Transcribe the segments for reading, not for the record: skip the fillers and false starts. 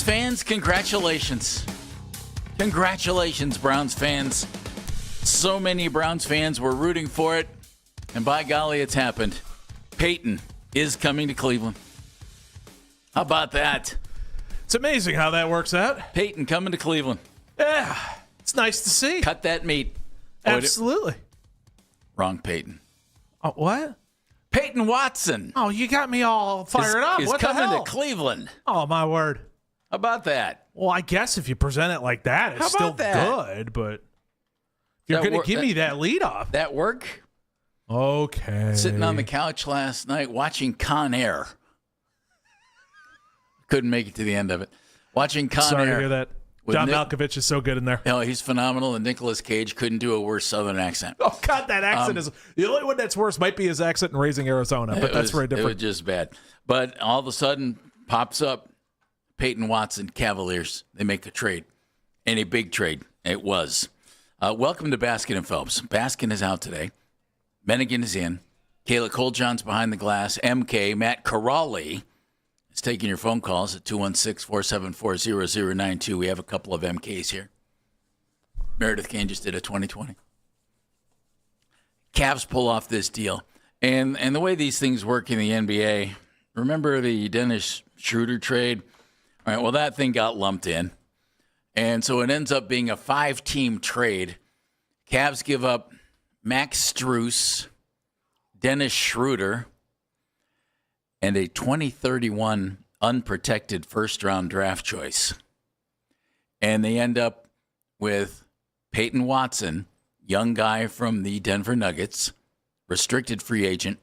fans, congratulations. Congratulations, Browns fans. So many Browns fans were rooting for it, and by golly, it's happened. Peyton is coming to Cleveland. How about that? It's amazing how that works out. Peyton coming to Cleveland. Yeah, it's nice to see. Cut that meat. Absolutely. Wrong Peyton. Oh, what? Peyton Watson. Oh, you got me all fired up. He's What the coming hell? to Cleveland. Oh, my word. How about that? Well, I guess if you present it like that, it's How still about that? good, but if you're going to give me that lead off. That work? Okay. Sitting on the couch last night watching Con Air. Couldn't make it to the end of it. Watching Con Sorry Air. to hear that. John Malkovich is so good in there. No, he's phenomenal, and Nicolas Cage couldn't do a worse Southern accent. Oh, God, that accent is... The only one that's worse might be his accent in Raising Arizona, but that's very different. It was just bad. But all of a sudden, pops up Peyton Watson, Cavaliers. They make a trade, and a big trade. It was. Welcome to Baskin and Phelps. Baskin is out today. Mennigan is in. Kayla Coljohn's behind the glass. MK, Matt Corrali is taking your phone calls at 216-474-0092. We have a couple of MKs here. Meredith Kane just did a 2020. Cavs pull off this deal. And the way these things work in the NBA, remember the Dennis Schroeder trade? All right, well, that thing got lumped in. And so it ends up being a 5-team trade. Cavs give up Max Strus, Dennis Schroeder, and a 2031 unprotected first-round draft choice. And they end up with Peyton Watson, young guy from the Denver Nuggets, restricted free agent.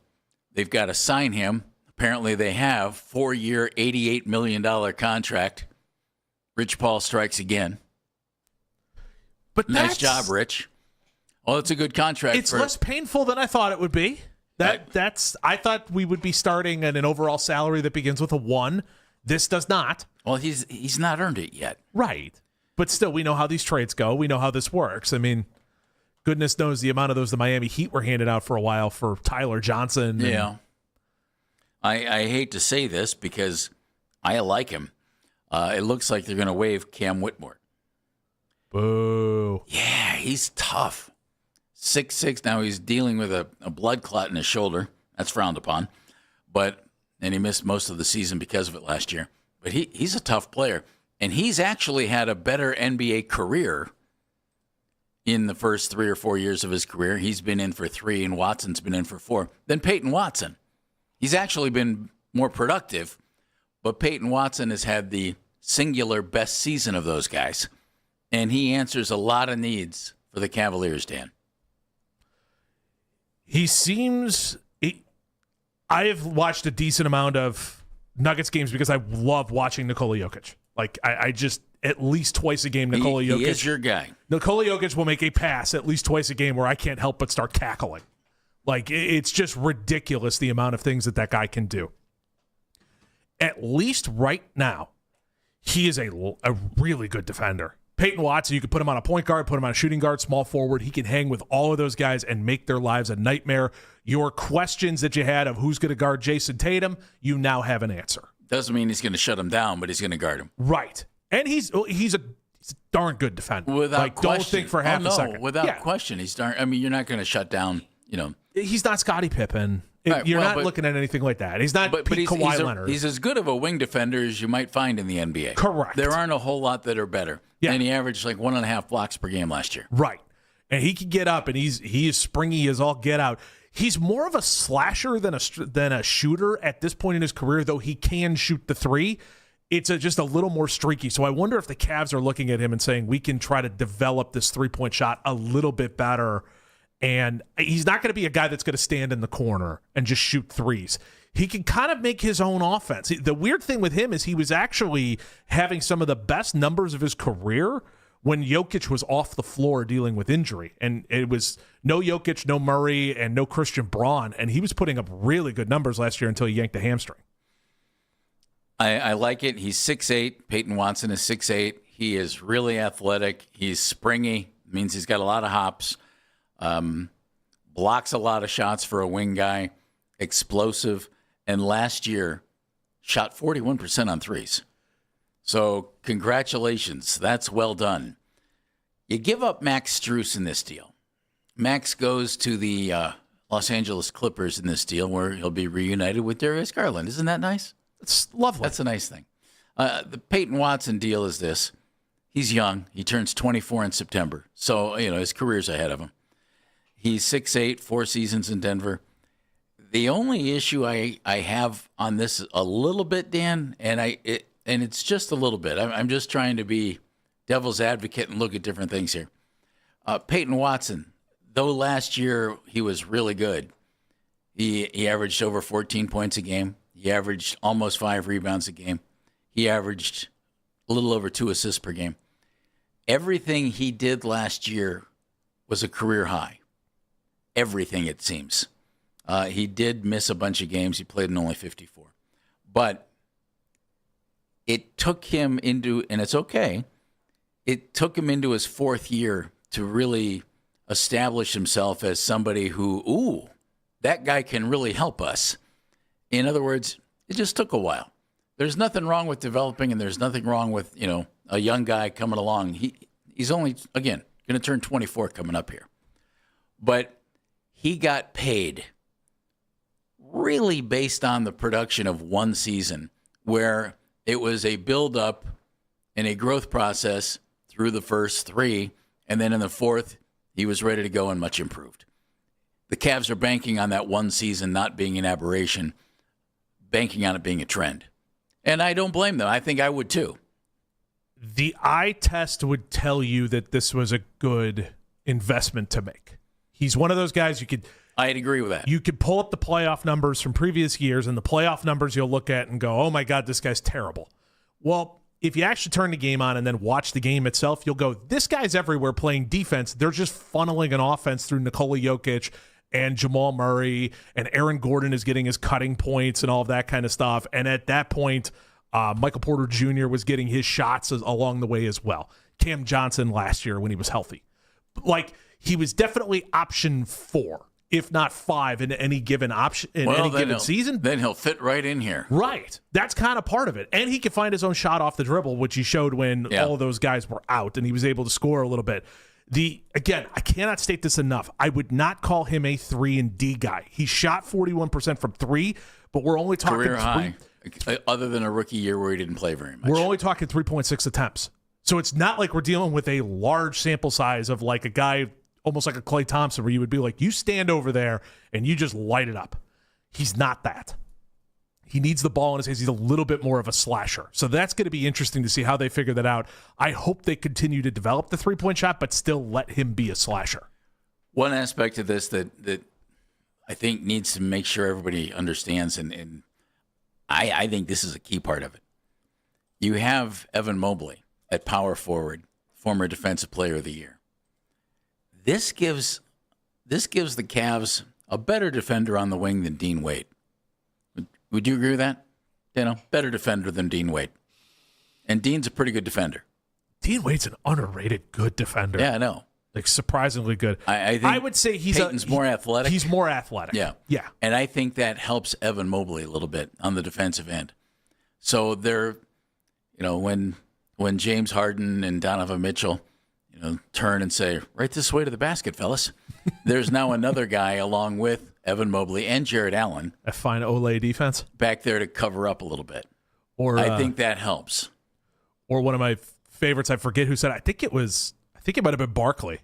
They've got to sign him. Apparently they have 4-year, $88 million contract. Rich Paul strikes again. But nice job, Rich. Oh, it's a good contract. It's less painful than I thought it would be. I thought we would be starting at an overall salary that begins with a 1. This does not. Well, he's not earned it yet. Right. But still, we know how these trades go. We know how this works. I mean, goodness knows the amount of those the Miami Heat were handed out for a while for Tyler Johnson. Yeah. I hate to say this because I like him. It looks like they're going to waive Cam Whitmore. Boo. Yeah, he's tough. 6'6". Now he's dealing with a blood clot in his shoulder. That's frowned upon. And he missed most of the season because of it last year. But he's a tough player. And he's actually had a better NBA career in the first 3 or 4 years of his career. He's been in for 3, and Watson's been in for 4, than Peyton Watson. He's actually been more productive, but Peyton Watson has had the singular best season of those guys. And he answers a lot of needs for the Cavaliers, Dan. He seems... I have watched a decent amount of Nuggets games because I love watching Nikola Jokic. Like, I just, at least twice a game, Nikola Jokic. He is your guy. Nikola Jokic will make a pass at least twice a game where I can't help but start cackling. Like, it's just ridiculous the amount of things that guy can do. At least right now, he is a really good defender. Peyton Watson, you could put him on a point guard, put him on a shooting guard, small forward. He can hang with all of those guys and make their lives a nightmare. Your questions that you had of who's going to guard Jason Tatum, you now have an answer. Doesn't mean he's going to shut him down, but he's going to guard him. Right. And he's a darn good defender. Without question. Don't think for half a second. Without question. He's darn. I mean, you're not going to shut down, He's not Scottie Pippen. Right, you're not looking at anything like that. He's not Kawhi Leonard. He's as good of a wing defender as you might find in the NBA. Correct. There aren't a whole lot that are better. Yeah. And he averaged like 1.5 blocks per game last year. Right. And he can get up, and he is springy as all get out. He's more of a slasher than a shooter at this point in his career, though he can shoot the 3. It's just a little more streaky. So I wonder if the Cavs are looking at him and saying, we can try to develop this 3-point shot a little bit better. And he's not going to be a guy that's going to stand in the corner and just shoot 3s. He can kind of make his own offense. The weird thing with him is he was actually having some of the best numbers of his career when Jokic was off the floor dealing with injury. And it was no Jokic, no Murray, and no Christian Braun. And he was putting up really good numbers last year until he yanked a hamstring. I like it. He's 6'8". Peyton Watson is 6'8". He is really athletic. He's springy. Means he's got a lot of hops. Blocks a lot of shots for a wing guy. Explosive. And last year, shot 41% on 3s. So congratulations. That's well done. You give up Max Strus in this deal. Max goes to the Los Angeles Clippers in this deal where he'll be reunited with Darius Garland. Isn't that nice? It's lovely. That's a nice thing. The Peyton Watson deal is this. He's young. He turns 24 in September. So, his career's ahead of him. He's 6'8", 4 seasons in Denver. The only issue I have on this a little bit, Dan, and it's just a little bit. I'm just trying to be devil's advocate and look at different things here. Peyton Watson, though last year he was really good, he averaged over 14 points a game. He averaged almost 5 rebounds a game. He averaged a little over 2 assists per game. Everything he did last year was a career high. Everything, it seems. He did miss a bunch of games. He played in only 54. But it took him into, and it's okay, it took him into his 4th year to really establish himself as somebody who, that guy can really help us. In other words, it just took a while. There's nothing wrong with developing, and there's nothing wrong with, a young guy coming along. He's only, again, going to turn 24 coming up here. But he got paid really based on the production of one season, where it was a build-up and a growth process through the first 3, and then in the 4th, he was ready to go and much improved. The Cavs are banking on that one season not being an aberration, banking on it being a trend. And I don't blame them. I think I would too. The eye test would tell you that this was a good investment to make. He's one of those guys I'd agree with that. You could pull up the playoff numbers from previous years, and the playoff numbers you'll look at and go, oh my God, this guy's terrible. Well, if you actually turn the game on and then watch the game itself, you'll go, this guy's everywhere playing defense. They're just funneling an offense through Nikola Jokic and Jamal Murray, and Aaron Gordon is getting his cutting points and all of that kind of stuff. And at that point, Michael Porter Jr. was getting his shots along the way as well. Cam Johnson last year when he was healthy. He was definitely option 4, if not 5 in any given option given season. Then he'll fit right in here. Right. That's kind of part of it. And he can find his own shot off the dribble, which he showed when all of those guys were out, and he was able to score a little bit. Again, I cannot state this enough. I would not call him a 3-and-D guy. He shot 41% from 3, but we're only talking career high, other than a rookie year where he didn't play very much. We're only talking 3.6 attempts. So it's not like we're dealing with a large sample size of like a guy almost like a Klay Thompson, where you would be like, you stand over there and you just light it up. He's not that. He needs the ball in his hands. He's a little bit more of a slasher. So that's going to be interesting to see how they figure that out. I hope they continue to develop the three-point shot, but still let him be a slasher. One aspect of this that I think needs to make sure everybody understands, and I think this is a key part of it. You have Evan Mobley at power forward, former Defensive Player of the Year. This gives the Cavs a better defender on the wing than Dean Wade. Would you agree with that? Better defender than Dean Wade. And Dean's a pretty good defender. Dean Wade's an underrated good defender. Yeah, I know. Surprisingly good. I think I would say Peyton's more athletic. He's more athletic. Yeah. And I think that helps Evan Mobley a little bit on the defensive end. So they're, when James Harden and Donovan Mitchell, turn and say, right this way to the basket, fellas. There's now another guy along with Evan Mobley and Jared Allen. A fine Olay defense. Back there to cover up a little bit. Or I think that helps. Or one of my favorites, I forget who said it. I think it might have been Barkley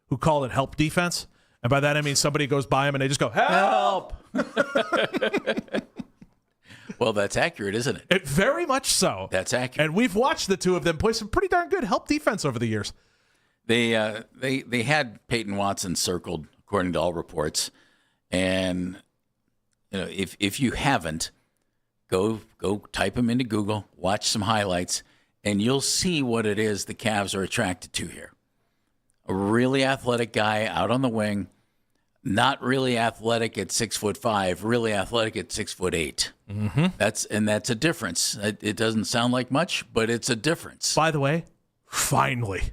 who called it help defense. And by that I mean somebody goes by him and they just go, help! Well, that's accurate, isn't it? Very much so. That's accurate. And we've watched the two of them play some pretty darn good help defense over the years. They had Peyton Watson circled, according to all reports. And if you haven't, go type him into Google, watch some highlights, and you'll see what it is the Cavs are attracted to here. A really athletic guy out on the wing, not really athletic at 6'5", really athletic at 6'8". Mm-hmm. That's a difference. It doesn't sound like much, but it's a difference. By the way, finally.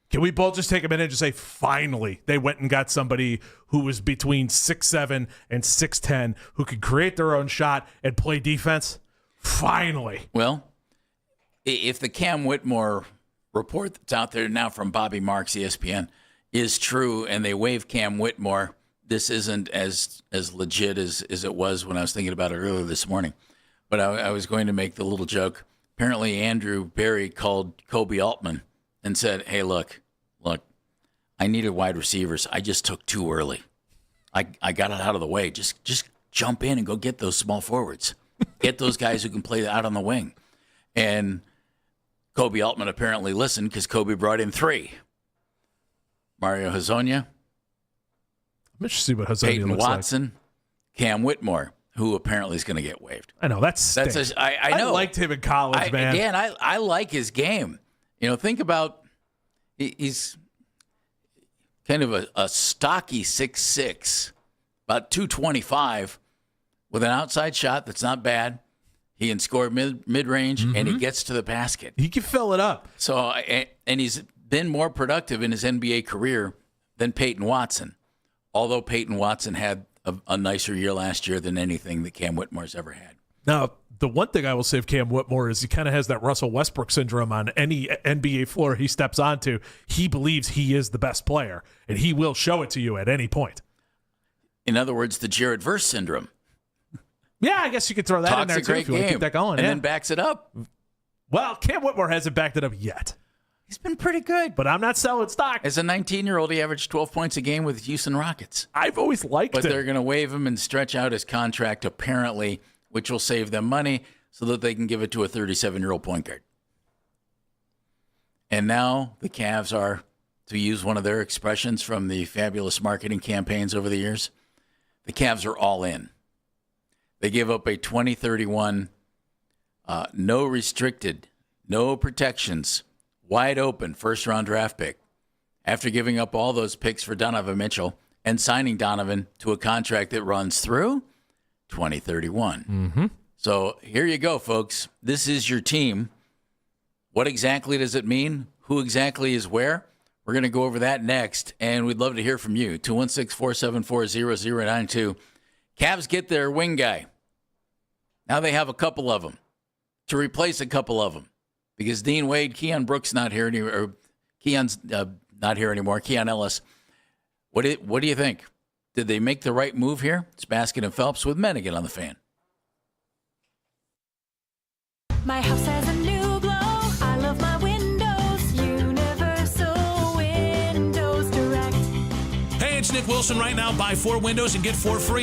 Can we both just take a minute and just say, finally, they went and got somebody who was between 6'7" and 6'10", who could create their own shot and play defense? Finally. Well, if the Cam Whitmore report that's out there now from Bobby Marks, ESPN, is true, and they waive Cam Whitmore, this isn't as legit as it was when I was thinking about it earlier this morning. But I was going to make the little joke. Apparently, Andrew Berry called Kobe Altman and said, "Hey, look, I needed wide receivers. I just took too early. I got it out of the way. Just jump in and go get those small forwards. Get those guys who can play out on the wing." And Kobe Altman apparently listened because Kobe brought in 3. Mario Hezonja, I'm interested to see what Hezonja Peyton looks Watson, like. Cam Whitmore, who apparently is going to get waived. I know, I know. I liked him in college, man. Again, I like his game. Think about he's kind of a stocky 6'6", about 225, with an outside shot that's not bad. He can score mid-range, and he gets to the basket. He can fill it up. So, and he's been more productive in his NBA career than Peyton Watson, although Peyton Watson had a nicer year last year than anything that Cam Whitmore's ever had. Now, the one thing I will say of Cam Whitmore is he kind of has that Russell Westbrook syndrome on any NBA floor he steps onto. He believes he is the best player, and he will show it to you at any point. In other words, the Jared Verse syndrome. Yeah, I guess you could throw that in there, too, if you want to keep that going. And then backs it up. Well, Cam Whitmore hasn't backed it up yet. He's been pretty good. But I'm not selling stock. As a 19-year-old, he averaged 12 points a game with Houston Rockets. I've always liked But him. they're going to waive him and stretch out his contract, apparently, which will save them money so that they can give it to a 37-year-old point guard. And now the Cavs are, to use one of their expressions from the fabulous marketing campaigns over the years, the Cavs are all in. They give up a 2031, no restricted, no protections, wide open first-round draft pick after giving up all those picks for Donovan Mitchell and signing Donovan to a contract that runs through 2031. Mm-hmm. So here you go, folks. This is your team. What exactly does it mean? Who exactly is where? We're going to go over that next, and we'd love to hear from you. 216-474-0092. Cavs get their wing guy. Now they have a couple of them to replace a couple of them because Dean Wade, Keon Brooks not here anymore. Or Keon's not here anymore. Keon Ellis. What do you think? Did they make the right move here? It's Baskin and Phelps with Mennigan on the Fan. My house has a new glow. I love my windows. Universal Windows Direct. Hey, it's Nick Wilson right now. Buy 4 windows and get 4 free.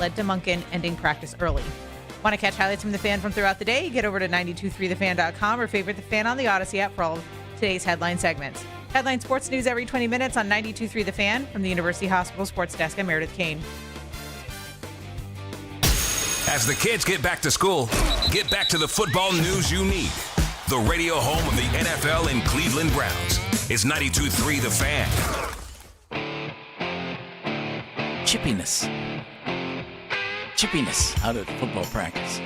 led to Munkin ending practice early. Want to catch highlights from The Fan from throughout the day? Get over to 923thefan.com or favorite The Fan on the Odyssey app for all of today's headline segments. Headline sports news every 20 minutes on 923 The Fan. From the University Hospital Sports Desk, I'm Meredith Kane. As the kids get back to school, get back to the football news you need. The radio home of the NFL and Cleveland Browns is 92.3 The Fan. Chippiness out at football practice.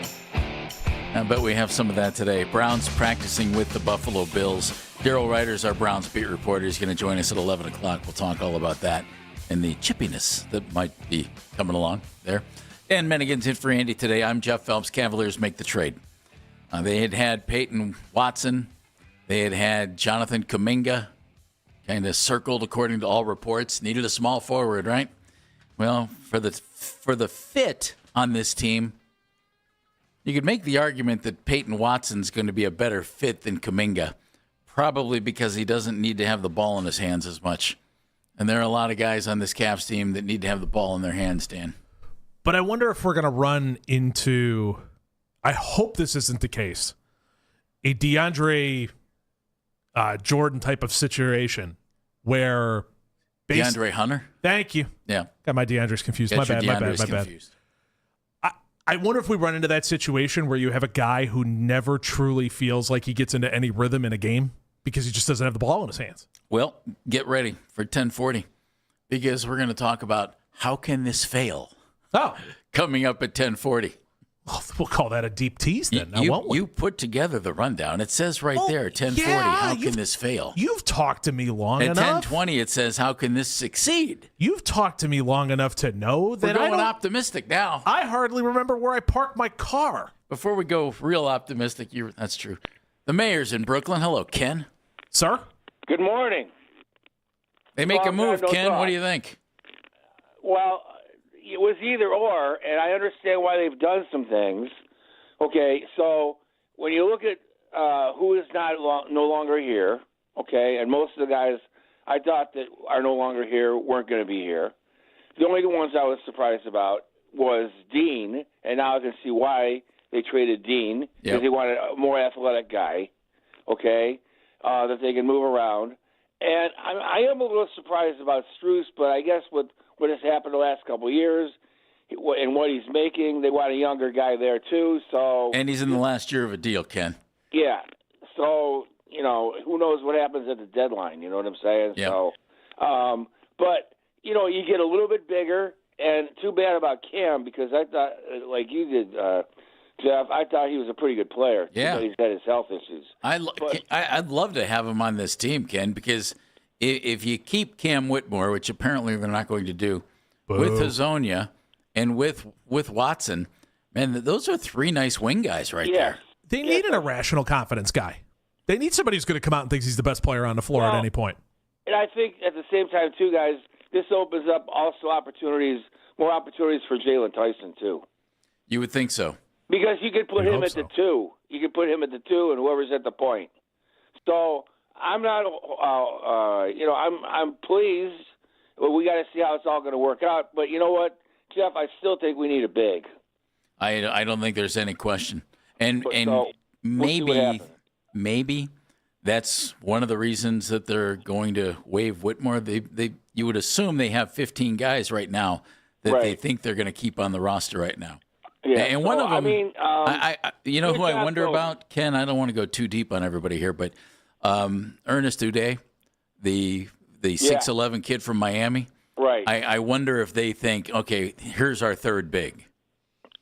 I bet we have some of that today. Browns practicing with the Buffalo Bills. Daryl Ryder's our Browns beat reporter. He's going to join us at 11 o'clock. We'll talk all about that and the chippiness that might be coming along there. Dan Mennigan's in for Andy today. I'm Jeff Phelps. Cavaliers make the trade. They had Peyton Watson. They had Jonathan Kuminga kind of circled according to all reports. Needed a small forward, right? Well, for the fit on this team, you could make the argument that Peyton Watson's going to be a better fit than Kuminga, probably because he doesn't need to have the ball in his hands as much. And there are a lot of guys on this Cavs team that need to have the ball in their hands, Dan. But I wonder if we're going to run into, I hope this isn't the case, a DeAndre Jordan type of situation where DeAndre Hunter? Thank you. Yeah. Got my DeAndre's confused. Got My your bad. DeAndre's confused. I wonder if we run into that situation where you have a guy who never truly feels like he gets into any rhythm in a game because he just doesn't have the ball in his hands. Well, get ready for 1040 because we're going to talk about how can this fail coming up at 1040. Well, we'll call that a deep tease then, won't we? You put together the rundown. It says right there, 1040, how can this fail? You've talked to me long at enough. At 1020, it says, how can this succeed? You've talked to me long enough to know that we're going optimistic now. I hardly remember where I parked my car. Before we go real optimistic, that's true. The mayor's in Brooklyn. Hello, Ken. Sir? Good morning. They make a move, Ken. What do you think? Well, it was either or, and I understand why they've done some things. Okay, so when you look at who is no longer here, okay, and most of the guys I thought that are no longer here weren't going to be here. The only ones I was surprised about was Dean, and now I can see why they traded Dean, because they wanted a more athletic guy, okay, that they can move around. And I am a little surprised about Strus, but I guess with what has happened the last couple of years and what he's making, they want a younger guy there too. So and he's in the last year of a deal, Ken. Yeah. So, who knows what happens at the deadline, you know what I'm saying? Yep. So, but, you get a little bit bigger, and too bad about Cam because I thought, like you did, Jeff, I thought he was a pretty good player. Yeah. He's had his health issues. I'd love to have him on this team, Ken, because if you keep Cam Whitmore, which apparently they're not going to do, with Hazonia and with Watson, man, those are three nice wing guys there. They need an irrational confidence guy. They need somebody who's going to come out and thinks he's the best player on the floor at any point. And I think at the same time, too, guys, this opens up also more opportunities for Jalen Tyson, too. You would think so. Because you could put him at the 2. You could put him at the 2 and whoever's at the point. So I'm not, I'm pleased. But we got to see how it's all going to work out. But you know what, Jeff, I still think we need a big. I don't think there's any question. And so, maybe that's one of the reasons that they're going to waive Whitmore. You would assume they have 15 guys right now that they think they're going to keep on the roster right now. Yeah, and one of them, who I wonder going. about, Ken, I don't want to go too deep on everybody here, but Ernest Uday, the 6'11" kid from Miami. Right. I wonder if they think, okay, here's our third big.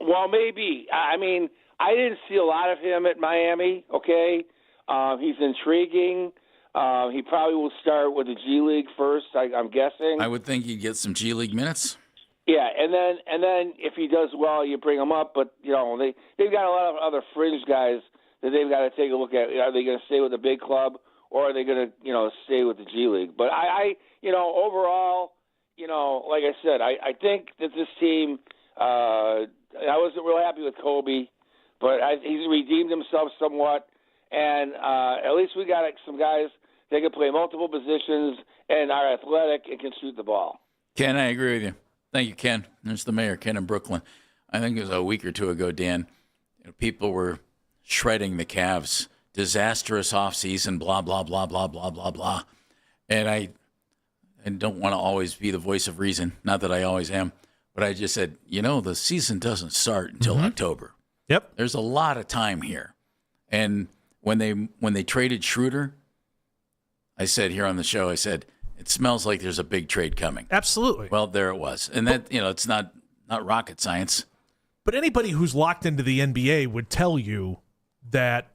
Well, maybe. I mean, I didn't see a lot of him at Miami, okay? He's intriguing. He probably will start with the G League first, I'm guessing. I would think he'd get some G League minutes. Yeah, and then if he does well, you bring him up. But, they've got a lot of other fringe guys that they've got to take a look at. Are they going to stay with the big club or are they going to, stay with the G League? But I overall, like I said, I think that this team, I wasn't real happy with Kobe, but he's redeemed himself somewhat. And at least we got some guys that can play multiple positions and are athletic and can shoot the ball. Ken, I agree with you. Thank you, Ken. There's the mayor, Ken in Brooklyn. I think it was a week or two ago, Dan. People were shredding the Cavs. Disastrous offseason, blah, blah, blah, blah, blah, blah, blah. And I don't want to always be the voice of reason. Not that I always am. But I just said, the season doesn't start until October. Yep. There's a lot of time here. And when they traded Schroeder, I said here on the show, it smells like there's a big trade coming. Absolutely. Well, there it was. And that, it's not rocket science. But anybody who's locked into the NBA would tell you that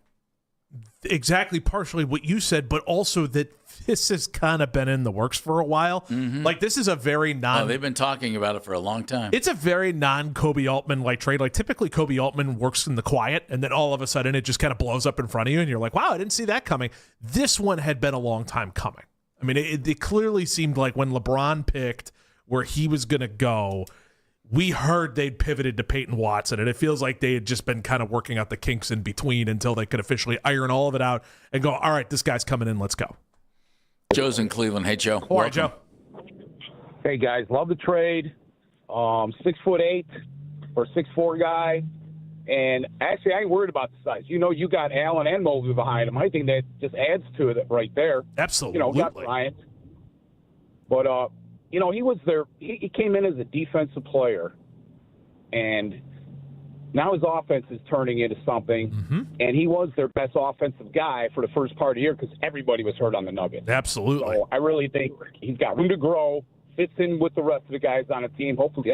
exactly partially what you said, but also that this has kind of been in the works for a while. Mm-hmm. Like, this is a very they've been talking about it for a long time. It's a very non-Kobe Altman-like trade. Like, typically Kobe Altman works in the quiet, and then all of a sudden it just kind of blows up in front of you, and you're like, wow, I didn't see that coming. This one had been a long time coming. I mean, it clearly seemed like when LeBron picked where he was going to go, we heard they'd pivoted to Peyton Watson, and it feels like they had just been kind of working out the kinks in between until they could officially iron all of it out and go, all right, this guy's coming in, let's go. Joe's in Cleveland. Hey, Joe. All right, Joe. Hey, guys, love the trade. 6'8" or 6'4" guy. And actually, I ain't worried about the size. You got Allen and Mobley behind him. I think that just adds to it right there. Absolutely. Got Bryant. But, he was there. He came in as a defensive player. And now his offense is turning into something. Mm-hmm. And he was their best offensive guy for the first part of the year because everybody was hurt on the Nuggets. Absolutely. So I really think he's got room to grow, fits in with the rest of the guys on the team. Hopefully,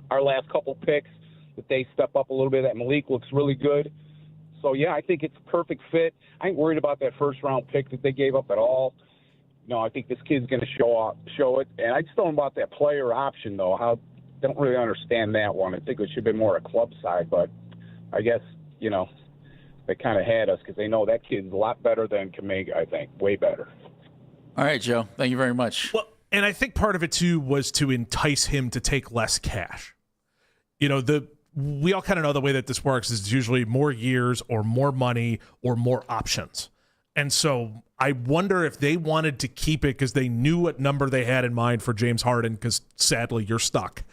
our last couple picks, if they step up a little bit, that Malik looks really good. So, yeah, I think it's a perfect fit. I ain't worried about that first-round pick that they gave up at all. No, I think this kid's going to show it. And I just don't know about that player option, though. Don't really understand that one. I think it should have been more a club side, but I guess, they kind of had us because they know that kid's a lot better than Kuminga, I think. Way better. All right, Joe. Thank you very much. Well, and I think part of it, too, was to entice him to take less cash. We all kind of know the way that this works is usually more years or more money or more options. And so I wonder if they wanted to keep it because they knew what number they had in mind for James Harden because, sadly, you're stuck.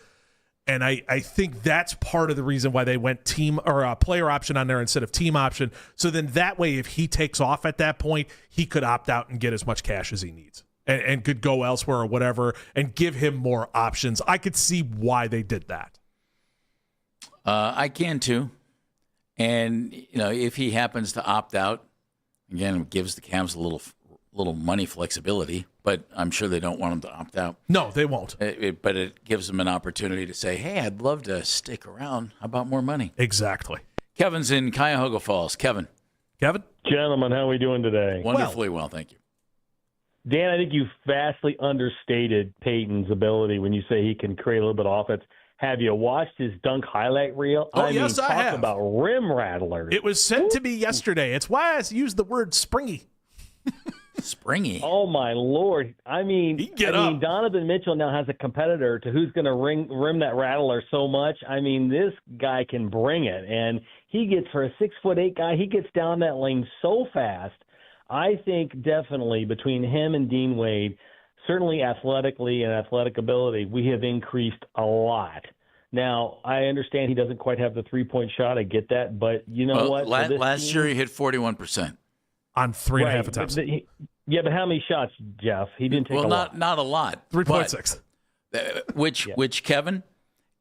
And I think that's part of the reason why they went team or a player option on there instead of team option. So then that way, if he takes off at that point, he could opt out and get as much cash as he needs and could go elsewhere or whatever and give him more options. I could see why they did that. I can too. And, if he happens to opt out, again, it gives the Cavs a little money flexibility, but I'm sure they don't want him to opt out. No, they won't. But it gives them an opportunity to say, hey, I'd love to stick around. How about more money? Exactly. Kevin's in Cuyahoga Falls. Kevin. Gentlemen, how are we doing today? Wonderfully well, thank you. Dan, I think you vastly understated Peyton's ability when you say he can create a little bit of offense. Have you watched his dunk highlight reel? Yes, I have. Talk about rim rattlers. It was sent to me yesterday. It's why I used the word springy. Springy. Oh, my Lord. Donovan Mitchell now has a competitor to who's going to rim that rattler so much. This guy can bring it. And he gets, for a 6'8" guy, he gets down that lane so fast. I think definitely between him and Dean Wade, certainly athletically and athletic ability, we have increased a lot. Now, I understand he doesn't quite have the three-point shot. I get that. But you know what? Last year he hit 41%. On 3.5 attempts. But how many shots, Jeff? He didn't take a lot. Not a lot. 3.6. Which, Kevin,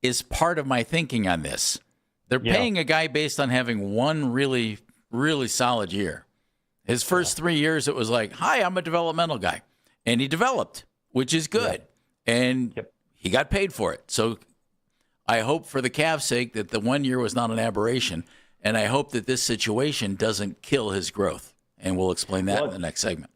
is part of my thinking on this. They're paying a guy based on having one really, really solid year. His first 3 years, it was like, hi, I'm a developmental guy. And he developed, which is good. And he got paid for it. So I hope for the Cavs' sake that the 1 year was not an aberration. And I hope that this situation doesn't kill his growth. And we'll explain that in the next segment.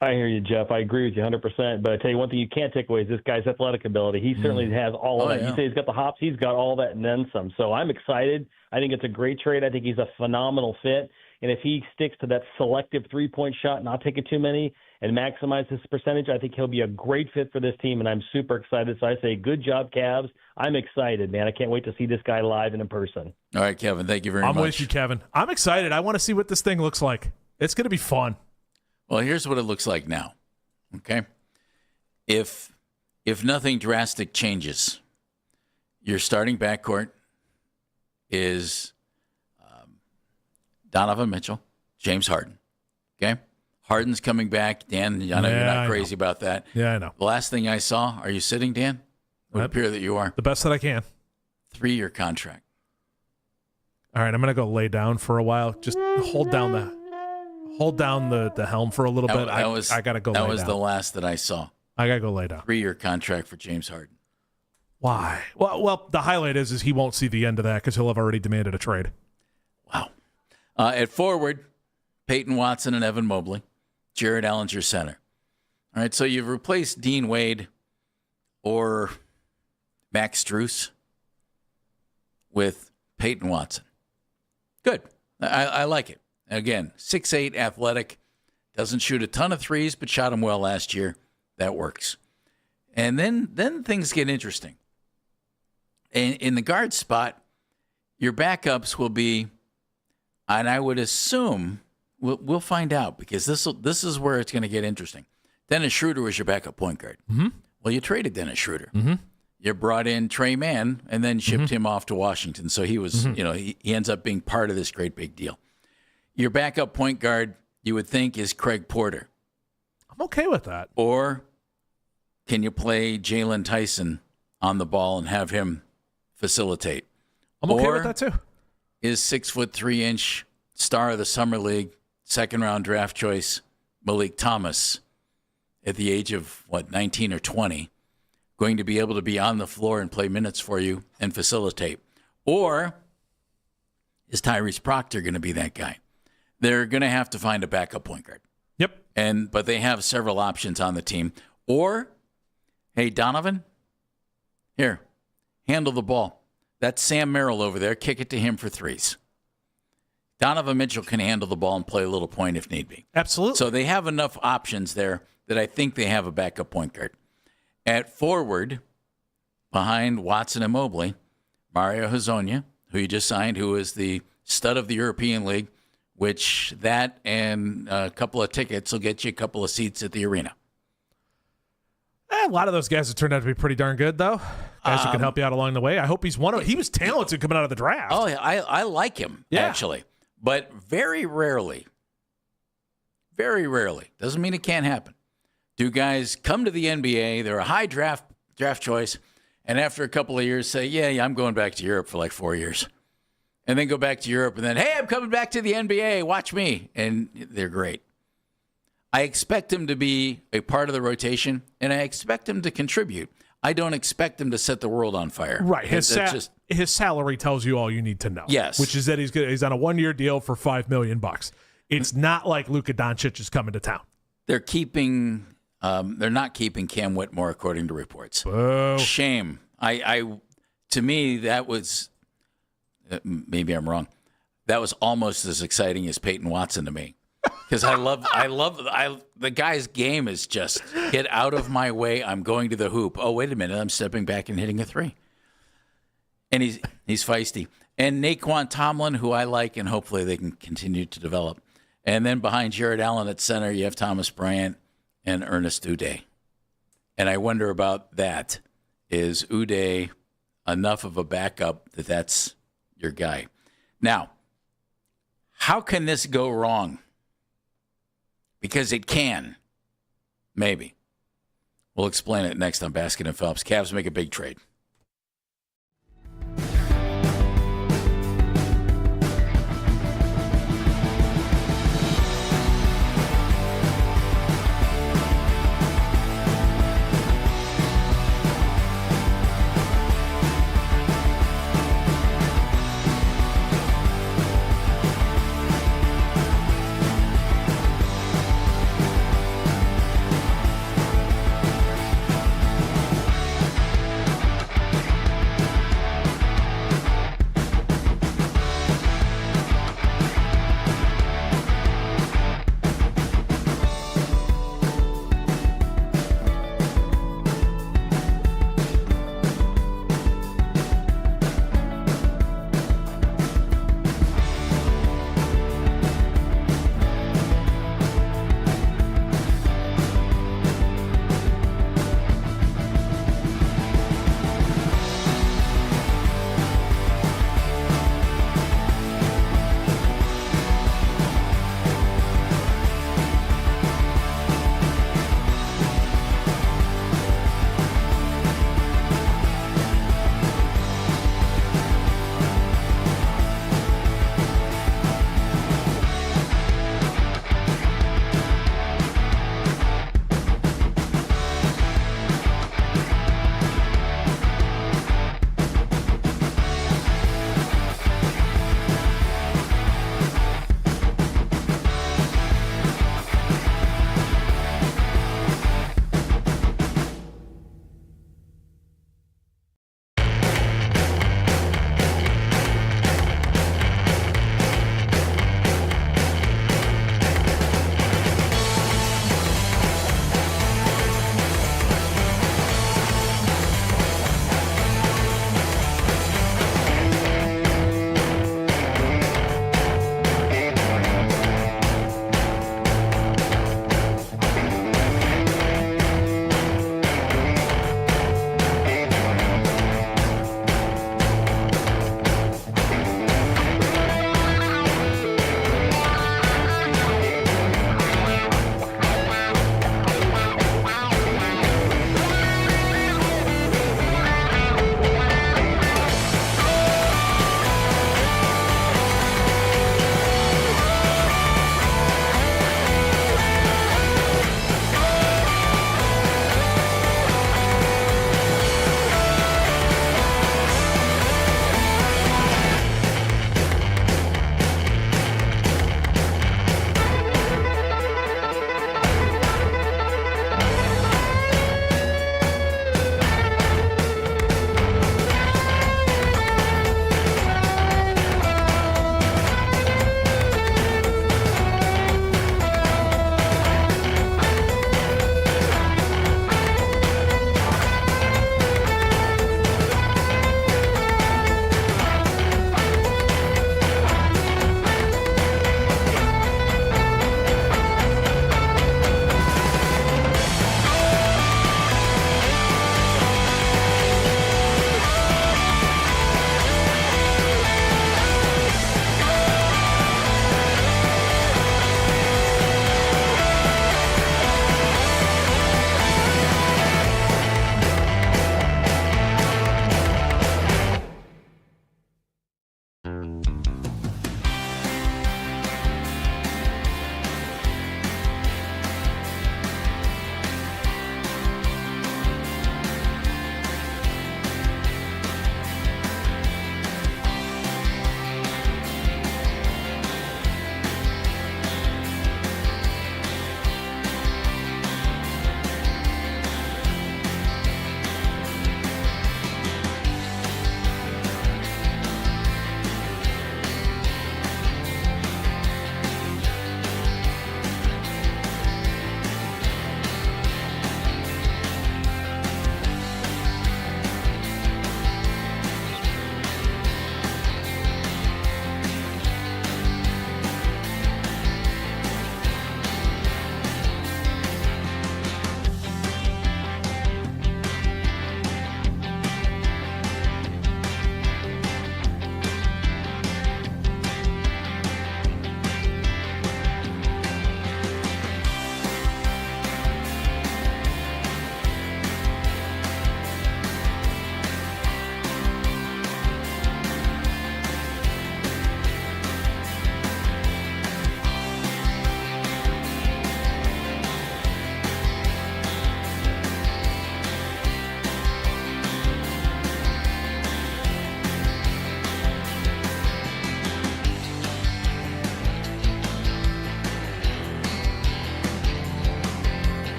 I hear you, Jeff. I agree with you 100%. But I tell you one thing you can't take away is this guy's athletic ability. He certainly has all of that. Yeah. You say he's got the hops. He's got all that and then some. So I'm excited. I think it's a great trade. I think he's a phenomenal fit. And if he sticks to that selective three-point shot, not taking too many, and maximize his percentage, I think he'll be a great fit for this team, and I'm super excited. So I say good job, Cavs. I'm excited, man. I can't wait to see this guy live and in person. All right, Kevin, thank you very much. I'm with you, Kevin. I'm excited. I want to see what this thing looks like. It's going to be fun. Well, here's what it looks like now, okay? If nothing drastic changes your starting backcourt is Donovan Mitchell, James Harden. Okay? Harden's coming back. Dan, I know you're not crazy about that. Yeah, I know. The last thing I saw, are you sitting, Dan? It would appear that you are. The best that I can. 3-year contract. All right, I'm going to go lay down for a while. Just hold down the helm for a little bit. I got to go lay down. That was the last that I saw. I got to go lay down. 3-year contract for James Harden. Why? Well, the highlight is he won't see the end of that because he'll have already demanded a trade. Wow. At forward, Peyton Watson and Evan Mobley. Jared Allen's your center. All right, so you've replaced Dean Wade or Max Strus with Peyton Watson. Good. I like it. Again, 6'8", athletic, doesn't shoot a ton of threes, but shot them well last year. That works. And then things get interesting. In the guard spot, your backups will be, and I would assume, we'll find out because this is where it's going to get interesting. Dennis Schroeder was your backup point guard. Mm-hmm. Well, you traded Dennis Schroeder. Mm-hmm. You brought in Trey Mann and then shipped him off to Washington. So he was, he ends up being part of this great big deal. Your backup point guard, you would think, is Craig Porter. I'm okay with that. Or can you play Jalen Tyson on the ball and have him facilitate? I'm okay with that too. Is 6'3" star of the summer league, second-round draft choice, Malik Thomas, at the age of 19 or 20, going to be able to be on the floor and play minutes for you and facilitate? Or is Tyrese Proctor going to be that guy? They're going to have to find a backup point guard. Yep. But they have several options on the team. Or, hey, Donovan, here, handle the ball. That's Sam Merrill over there. Kick it to him for threes. Donovan Mitchell can handle the ball and play a little point if need be. Absolutely. So they have enough options there that I think they have a backup point guard. At forward, behind Watson and Mobley, Mario Hezonja, who you just signed, who is the stud of the European League, which that and a couple of tickets will get you a couple of seats at the arena. A lot of those guys have turned out to be pretty darn good, though. Guys who can help you out along the way. I hope he's one of them. He was talented coming out of the draft. Oh, I like him, actually. But very rarely, doesn't mean it can't happen, do guys come to the NBA, they're a high draft choice, and after a couple of years say, yeah, I'm going back to Europe for like 4 years. And then go back to Europe and then, hey, I'm coming back to the NBA, watch me. And they're great. I expect him to be a part of the rotation, and I expect him to contribute. I don't expect him to set the world on fire. Right. His salary tells you all you need to know. Yes. Which is that he's on a 1-year deal for $5 million. It's not like Luka Doncic is coming to town. They're not keeping Cam Whitmore, according to reports. Whoa. Shame. To me, that was, maybe I'm wrong, that was almost as exciting as Peyton Watson to me. Because I love the guy's game is just get out of my way. I'm going to the hoop. Oh, wait a minute. I'm stepping back and hitting a three. And he's feisty. And Naquan Tomlin, who I like, and hopefully they can continue to develop. And then behind Jared Allen at center, you have Thomas Bryant and Ernest Uday. And I wonder about that. Is Uday enough of a backup that that's your guy? Now, how can this go wrong? Because it can. Maybe. We'll explain it next on Basket and Phelps. Cavs make a big trade.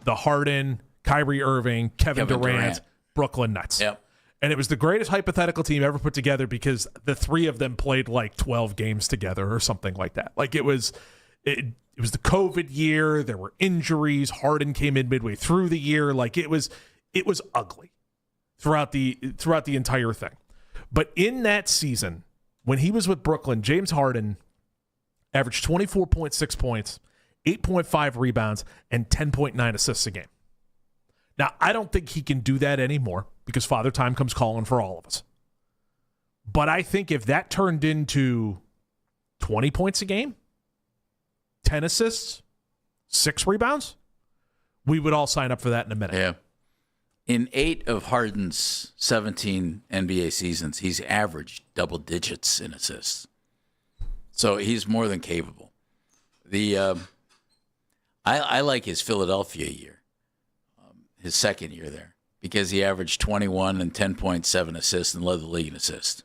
the Harden, Kyrie Irving, Kevin Durant, Brooklyn Nets. Yep. And it was the greatest hypothetical team ever put together because the three of them played like 12 games together or something like that. Like it was the COVID year. There were injuries. Harden came in midway through the year. Like it was ugly throughout the entire thing. But in that season, when he was with Brooklyn, James Harden averaged 24.6 points, 8.5 rebounds, and 10.9 assists a game. Now, I don't think he can do that anymore because Father Time comes calling for all of us. But I think if that turned into 20 points a game, 10 assists, 6 rebounds, we would all sign up for that in a minute. Yeah. In 8 of Harden's 17 NBA seasons, he's averaged double digits in assists. So he's more than capable. I like his Philadelphia year, his second year there, because he averaged 21 and 10.7 assists and led the league in assists.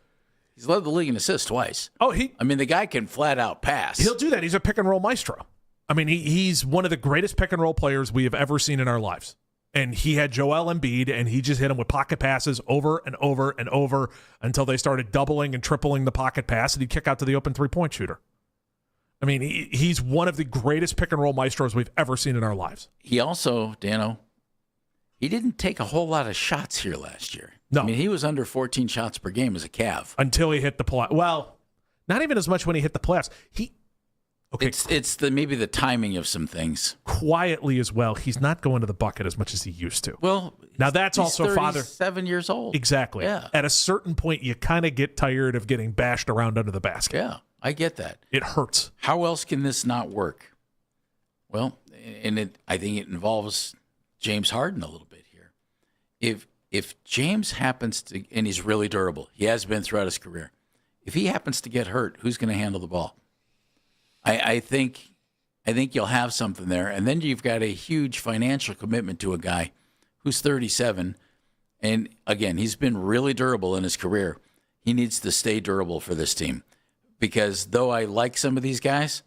He's led the league in assists twice. The guy can flat out pass. He'll do that. He's a pick and roll maestro. I mean, he's one of the greatest pick and roll players we have ever seen in our lives. And he had Joel Embiid, and he just hit him with pocket passes over and over and over until they started doubling and tripling the pocket pass, and he'd kick out to the open three-point shooter. I mean, he's one of the greatest pick-and-roll maestros we've ever seen in our lives. He also, Dano, he didn't take a whole lot of shots here last year. No. I mean, he was under 14 shots per game as a Cav. Until he hit the play. Well, not even as much when he hit the playoffs. It's maybe the timing of some things. Quietly as well, he's not going to the bucket as much as he used to. Well, now that's also Father 7 years old. Exactly. Yeah. At a certain point, you kind of get tired of getting bashed around under the basket. Yeah, I get that. It hurts. How else can this not work? Well, I think it involves James Harden a little bit here. If James happens to, and he's really durable, he has been throughout his career. If he happens to get hurt, who's going to handle the ball? I think you'll have something there. And then you've got a huge financial commitment to a guy who's 37. And, again, he's been really durable in his career. He needs to stay durable for this team. Because though I like some of these guys,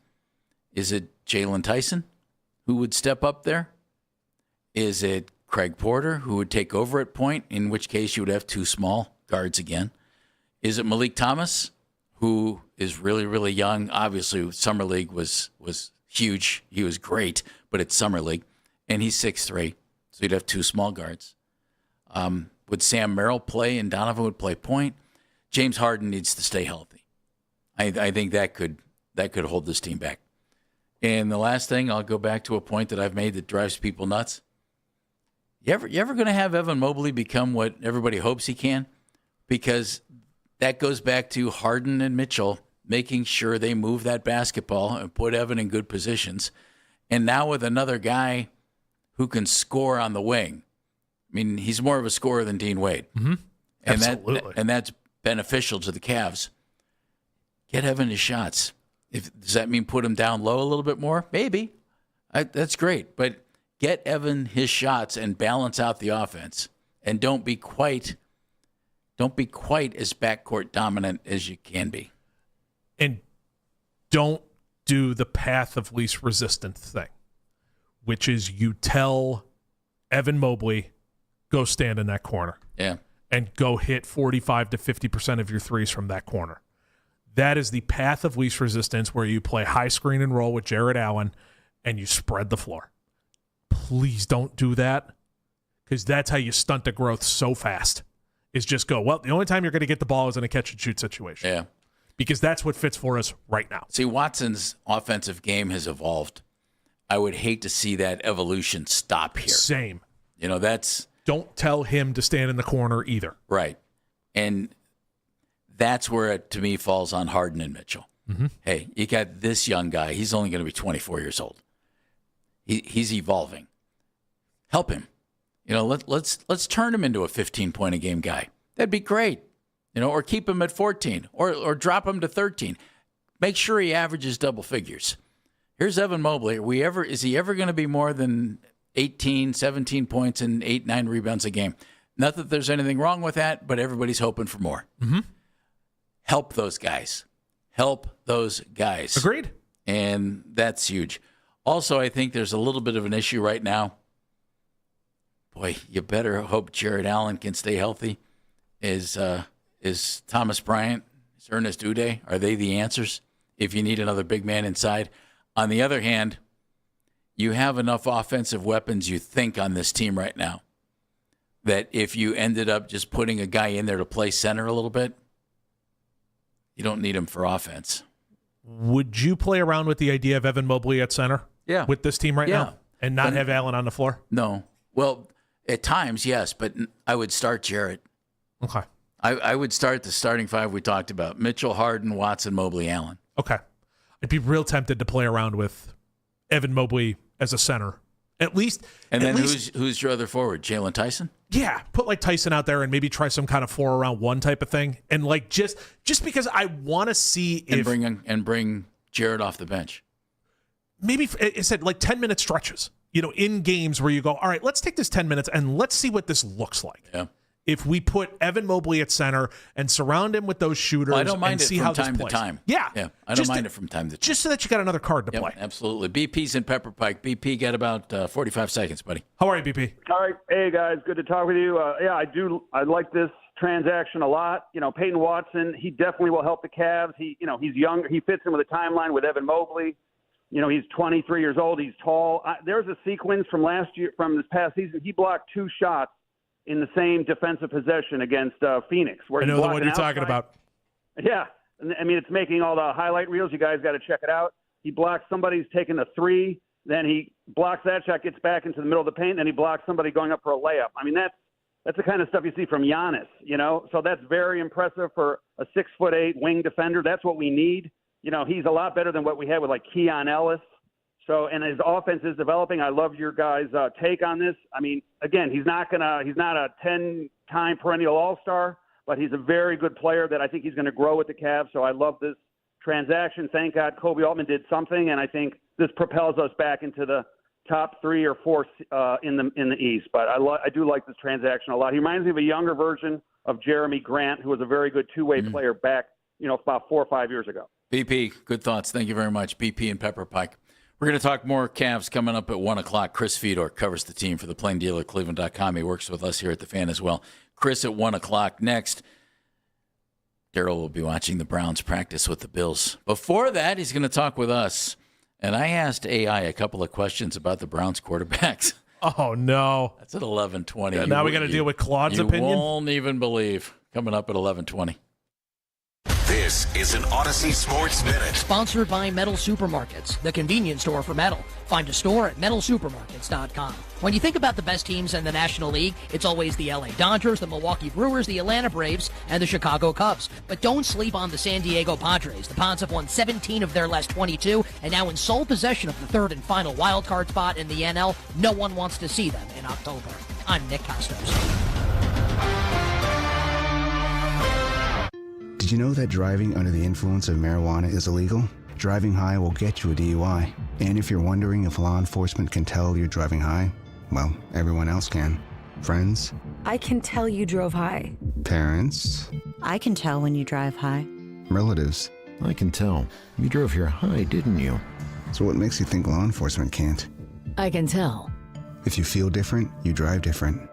is it Jalen Tyson who would step up there? Is it Craig Porter who would take over at point, in which case you would have 2 small guards again? Is it Malik Thomas, who is really, really young? Obviously, Summer League was huge. He was great, but it's Summer League. And he's 6'3", so you'd have 2 small guards. Would Sam Merrill play and Donovan would play point? James Harden needs to stay healthy. I think that could hold this team back. And the last thing, I'll go back to a point that I've made that drives people nuts. You ever going to have Evan Mobley become what everybody hopes he can? Because that goes back to Harden and Mitchell making sure they move that basketball and put Evan in good positions. And now with another guy who can score on the wing. I mean, he's more of a scorer than Dean Wade. Mm-hmm. Absolutely. And that's beneficial to the Cavs. Get Evan his shots. Does that mean put him down low a little bit more? Maybe. That's great. But get Evan his shots and balance out the offense. And don't be quite as backcourt dominant as you can be. And don't do the path of least resistance thing, which is you tell Evan Mobley, go stand in that corner. Yeah. And go hit 45 to 50% of your threes from that corner. That is the path of least resistance where you play high screen and roll with Jared Allen and you spread the floor. Please don't do that, because that's how you stunt the growth so fast. Is just go, well, the only time you're going to get the ball is in a catch-and-shoot situation. Yeah. Because that's what fits for us right now. See, Watson's offensive game has evolved. I would hate to see that evolution stop here. Same. That's... Don't tell him to stand in the corner either. Right. And that's where it, to me, falls on Harden and Mitchell. Mm-hmm. Hey, you got this young guy. He's only going to be 24 years old. He's evolving. Help him. Let's turn him into a 15-point-a-game guy. That'd be great. Or keep him at 14 or drop him to 13. Make sure he averages double figures. Here's Evan Mobley. Is he ever going to be more than 18, 17 points and 8, 9 rebounds a game? Not that there's anything wrong with that, but everybody's hoping for more. Mm-hmm. Help those guys. Agreed. And that's huge. Also, I think there's a little bit of an issue right now boy, you better hope Jared Allen can stay healthy. Is Thomas Bryant, is Ernest Uday, are they the answers if you need another big man inside? On the other hand, you have enough offensive weapons, you think, on this team right now that if you ended up just putting a guy in there to play center a little bit, you don't need him for offense. Would you play around with the idea of Evan Mobley at center? Yeah. With this team right now? And not have Allen on the floor? No. Well, at times, yes, but I would start Jarrett. Okay. I would start the starting five we talked about: Mitchell, Harden, Watson, Mobley, Allen. Okay. I'd be real tempted to play around with Evan Mobley as a center. At least. And then who's your other forward? Jalen Tyson? Yeah. Put like Tyson out there and maybe try some kind of 4-around-1 type of thing. And like just because I want to see if. Bring Jarrett off the bench. Maybe, I said, like 10-minute stretches, in games where you go, all right, let's take this 10 minutes and let's see what this looks like. Yeah. If we put Evan Mobley at center and surround him with those shooters, I don't mind and it see from how time this to plays. time. Yeah. I don't mind it from time to time. Just so that you got another card to play. Absolutely. BP's in Pepper Pike. BP, get about 45 seconds, buddy. How are you, BP? All right. Hey, guys. Good to talk with you. I like this transaction a lot. Peyton Watson, he definitely will help the Cavs. He's young. He fits in with a timeline with Evan Mobley. He's 23 years old. He's tall. There's a sequence from this past season. He blocked 2 shots in the same defensive possession against Phoenix. Where I know the one you're talking about. Yeah. I mean, it's making all the highlight reels. You guys got to check it out. He blocks somebody's taking a 3, then he blocks that shot, gets back into the middle of the paint, then he blocks somebody going up for a layup. I mean, that's the kind of stuff you see from Giannis, So that's very impressive for a 6'8" wing defender. That's what we need. He's a lot better than what we had with like Keon Ellis. So, and his offense is developing. I love your guys' take on this. I mean, again, he's not a 10-time perennial All-Star, but he's a very good player that I think he's going to grow with the Cavs. So I love this transaction. Thank God Kobe Altman did something, and I think this propels us back into the top 3 or 4 in the East. But I do like this transaction a lot. He reminds me of a younger version of Jeremy Grant, who was a very good two-way player back, about 4 or 5 years ago. BP, good thoughts. Thank you very much. BP and Pepper Pike. We're going to talk more Cavs coming up at 1 o'clock. Chris Fedor covers the team for the Plain Dealer, Cleveland.com. He works with us here at the Fan as well. Chris at 1 o'clock. Next, Daryl will be watching the Browns practice with the Bills. Before that, he's going to talk with us. And I asked AI a couple of questions about the Browns quarterbacks. Oh, no. That's at 11:20. Yeah, now we got to deal with Claude's opinion? You won't even believe. Coming up at 11:20. This is an Odyssey Sports Minute. Sponsored by Metal Supermarkets, the convenience store for metal. Find a store at metalsupermarkets.com. When you think about the best teams in the National League, it's always the LA Dodgers, the Milwaukee Brewers, the Atlanta Braves, and the Chicago Cubs. But don't sleep on the San Diego Padres. The Pods have won 17 of their last 22 and now in sole possession of the third and final wildcard spot in the NL. No one wants to see them in October. I'm Nick Costos. Did you know that driving under the influence of marijuana is illegal? Driving high will get you a DUI. And if you're wondering if law enforcement can tell you're driving high, well, everyone else can. Friends? I can tell you drove high. Parents? I can tell when you drive high. Relatives? I can tell. You drove here high, didn't you? So what makes you think law enforcement can't? I can tell. If you feel different, you drive different.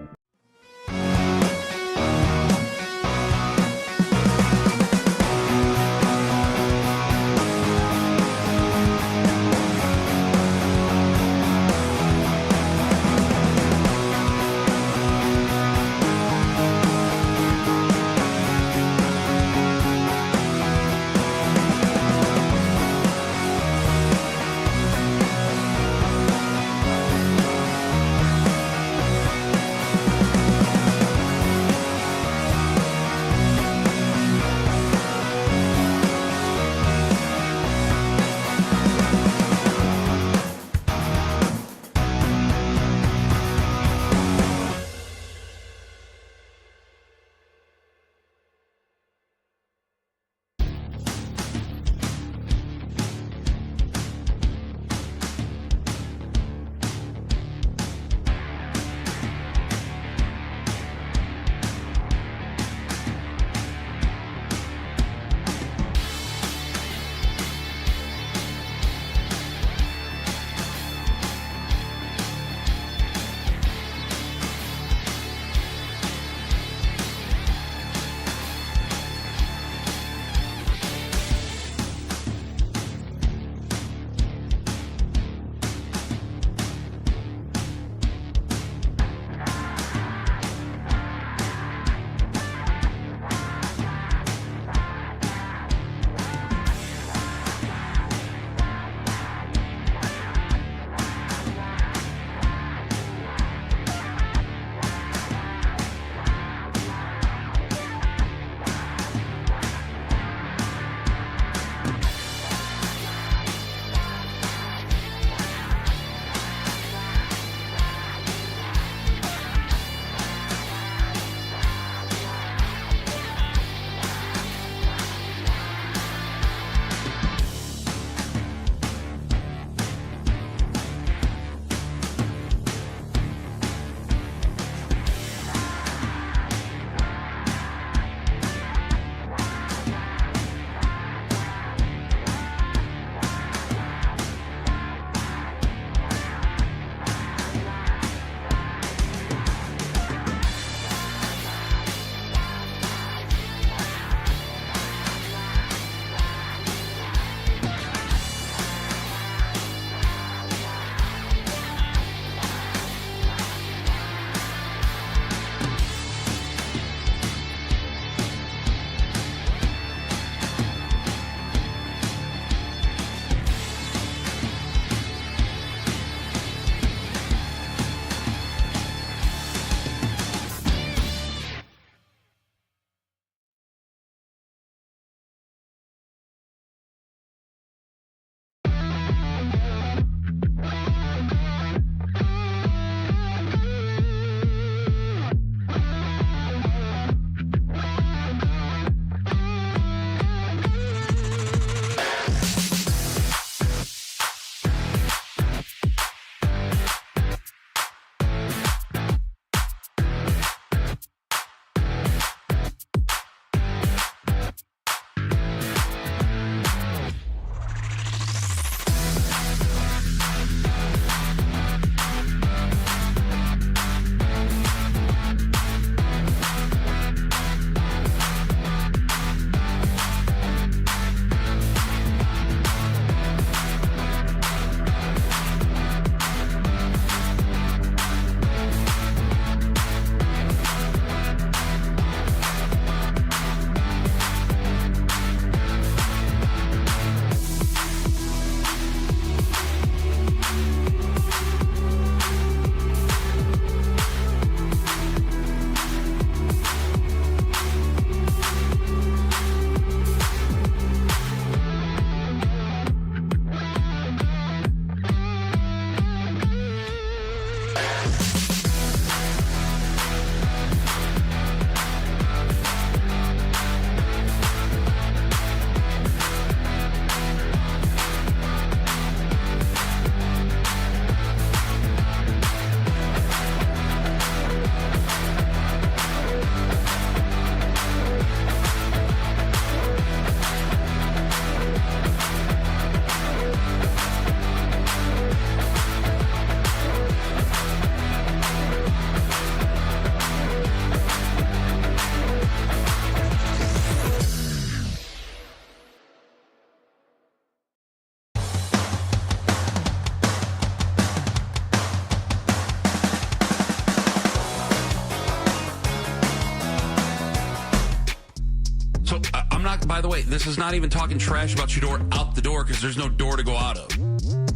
by the way, this is not even talking trash about Shedeur out the door because there's no door to go out of.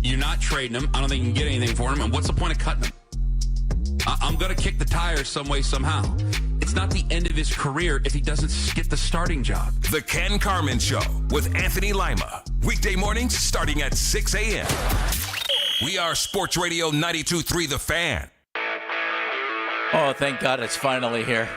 You're not trading him. I don't think you can get anything for him. And what's the point of cutting him? I'm going to kick the tires some way, somehow. It's not the end of his career if he doesn't get the starting job. The Ken Carman Show with Anthony Lima. Weekday mornings starting at 6 a.m. We are Sports Radio 92.3 The Fan. Oh, thank God it's finally here.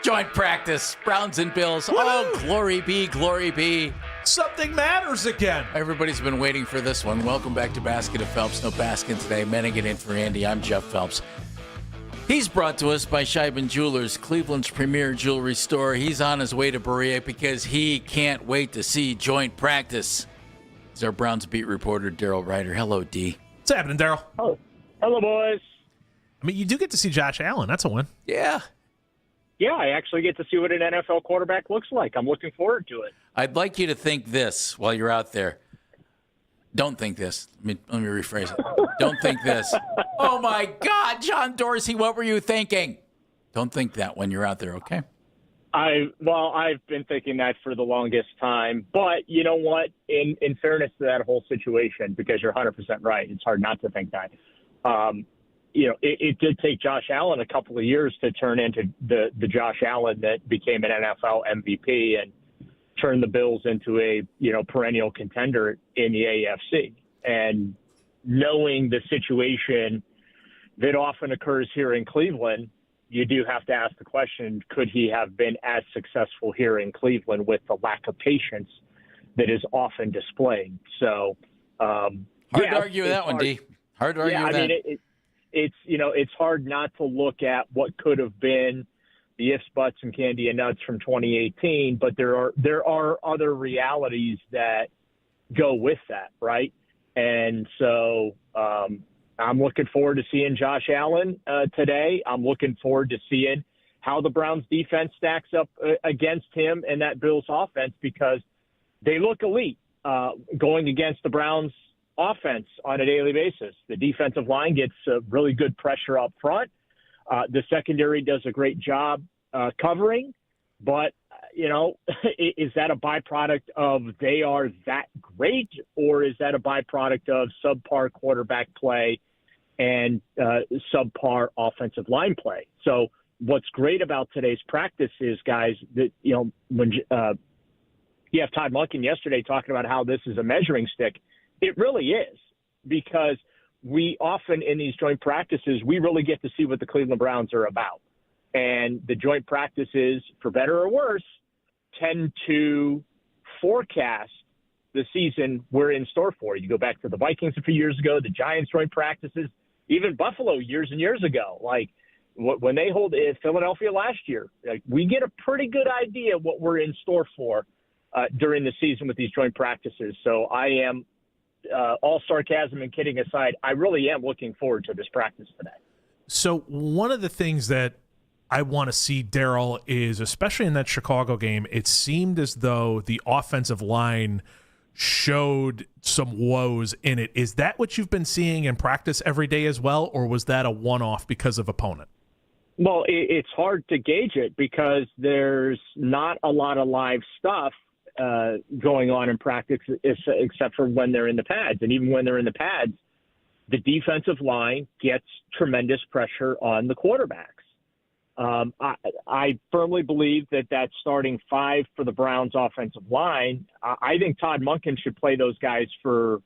Joint practice, Browns and Bills. Woo! Oh, glory be, glory be. Something matters again. Everybody's been waiting for this one. Welcome back to Basket of Phelps. No basket today. Mennigan in for Andy. I'm Jeff Phelps. He's brought to us by Scheiben Jewelers, Cleveland's premier jewelry store. He's on his way to Berea because he can't wait to see joint practice. He's our Browns beat reporter, Daryl Ryder. Hello, D. What's happening, Daryl? Oh, hello, boys. I mean, you do get to see Josh Allen. That's a win. Yeah. Yeah, I actually get to see what an NFL quarterback looks like. I'm looking forward to it. I'd like you to think this while you're out there. Don't think this. Let me rephrase it. Don't think this. Oh, my God, John Dorsey, what were you thinking? Don't think that when you're out there, okay? I've been thinking that for the longest time. But you know what? In fairness to that whole situation, because you're 100% right, it's hard not to think that. It did take Josh Allen a couple of years to turn into the Josh Allen that became an NFL MVP and turned the Bills into a perennial contender in the AFC. And knowing the situation that often occurs here in Cleveland, you do have to ask the question, could he have been as successful here in Cleveland with the lack of patience that is often displayed? So hard to argue with that one, D. Hard to argue with that. It's hard not to look at what could have been the ifs, buts, and candy and nuts from 2018, but there are other realities that go with that, right? And so I'm looking forward to seeing Josh Allen today. I'm looking forward to seeing how the Browns defense stacks up against him and that Bills offense, because they look elite going against the Browns offense on a daily basis. The defensive line gets really good pressure up front. The secondary does a great job covering, but is that a byproduct of they are that great, or is that a byproduct of subpar quarterback play and subpar offensive line play? So what's great about today's practice is, guys, that when you have Todd Monken yesterday talking about how this is a measuring stick, it really is, because we often in these joint practices, we really get to see what the Cleveland Browns are about. And the joint practices, for better or worse, tend to forecast the season we're in store for. You go back to the Vikings a few years ago, the Giants joint practices, even Buffalo years and years ago. Like when they hold Philadelphia last year, we get a pretty good idea what we're in store for during the season with these joint practices. So I am, all sarcasm and kidding aside, I really am looking forward to this practice today. So one of the things that I want to see, Daryl, is especially in that Chicago game, it seemed as though the offensive line showed some woes in it. Is that what you've been seeing in practice every day as well, or was that a one-off because of opponent? Well, it's hard to gauge it because there's not a lot of live stuff going on in practice except for when they're in the pads. And even when they're in the pads, the defensive line gets tremendous pressure on the quarterbacks. I firmly believe that starting five for the Browns offensive line, I think Todd Monken should play those guys for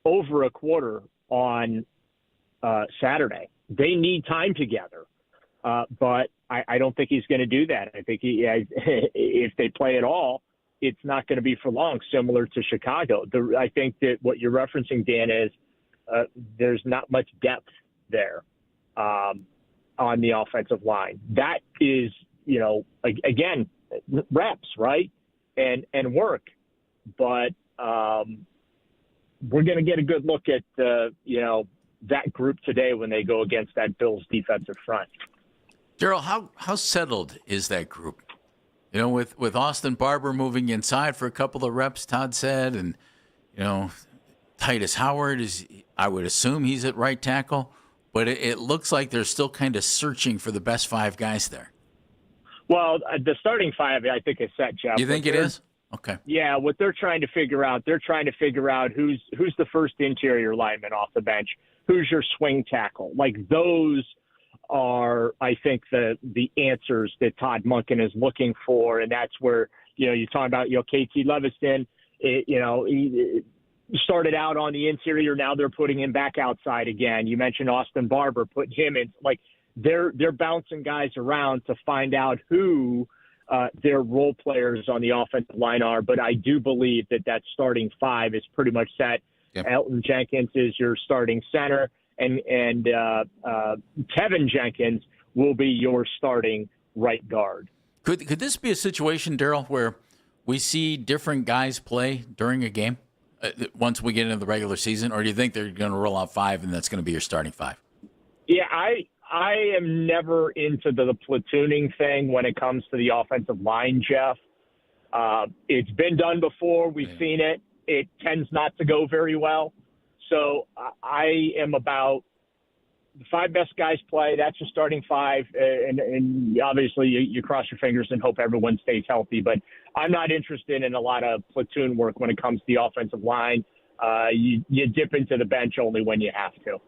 over a quarter on Saturday. They need time together, but I don't think he's going to do that. I think if they play at all, it's not going to be for long, similar to Chicago. I think that what you're referencing, Dan, is there's not much depth there. On the offensive line. That is, again, reps, right? And work. But we're going to get a good look at, that group today when they go against that Bills defensive front. Daryl, how settled is that group? With Austin Barber moving inside for a couple of reps, Todd said, and, Titus Howard I would assume he's at right tackle. But it looks like they're still kind of searching for the best five guys there. Well, the starting five, I think, is set, Jeff. You think it is? Okay. Yeah, what they're trying to figure out who's the first interior lineman off the bench, who's your swing tackle. Like those are, I think, the answers that Todd Monken is looking for, and that's where you're talking about KT Leviston. He started out on the interior, now they're putting him back outside again. You mentioned Austin Barber, putting him in. Like they're bouncing guys around to find out who their role players on the offensive line are, but I do believe that starting five is pretty much set. Yep. Elton Jenkins is your starting center, and Kevin Jenkins will be your starting right guard. Could this be a situation, Daryl, where we see different guys play during a game once we get into the regular season, or do you think they're going to roll out five and that's going to be your starting five? Yeah, I am never into the platooning thing when it comes to the offensive line, Jeff. It's been done before. We've seen it. It tends not to go very well. So I am about the five best guys play. That's your starting five. And obviously you cross your fingers and hope everyone stays healthy. But I'm not interested in a lot of platoon work when it comes to the offensive line. You dip into the bench only when you have to.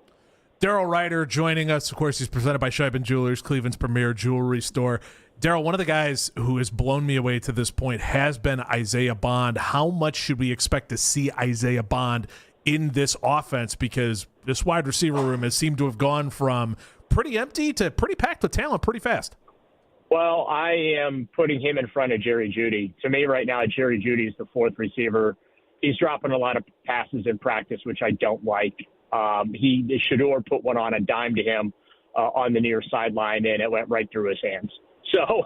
Daryl Ryder joining us. Of course, he's presented by Scheibin Jewelers, Cleveland's premier jewelry store. Daryl, one of the guys who has blown me away to this point has been Isaiah Bond. How much should we expect to see Isaiah Bond in this offense? Because this wide receiver room has seemed to have gone from pretty empty to pretty packed with talent pretty fast. Well, I am putting him in front of Jerry Jeudy. To me right now, Jerry Jeudy is the fourth receiver. He's dropping a lot of passes in practice, which I don't like. Shador put one on a dime to him on the near sideline, and it went right through his hands. So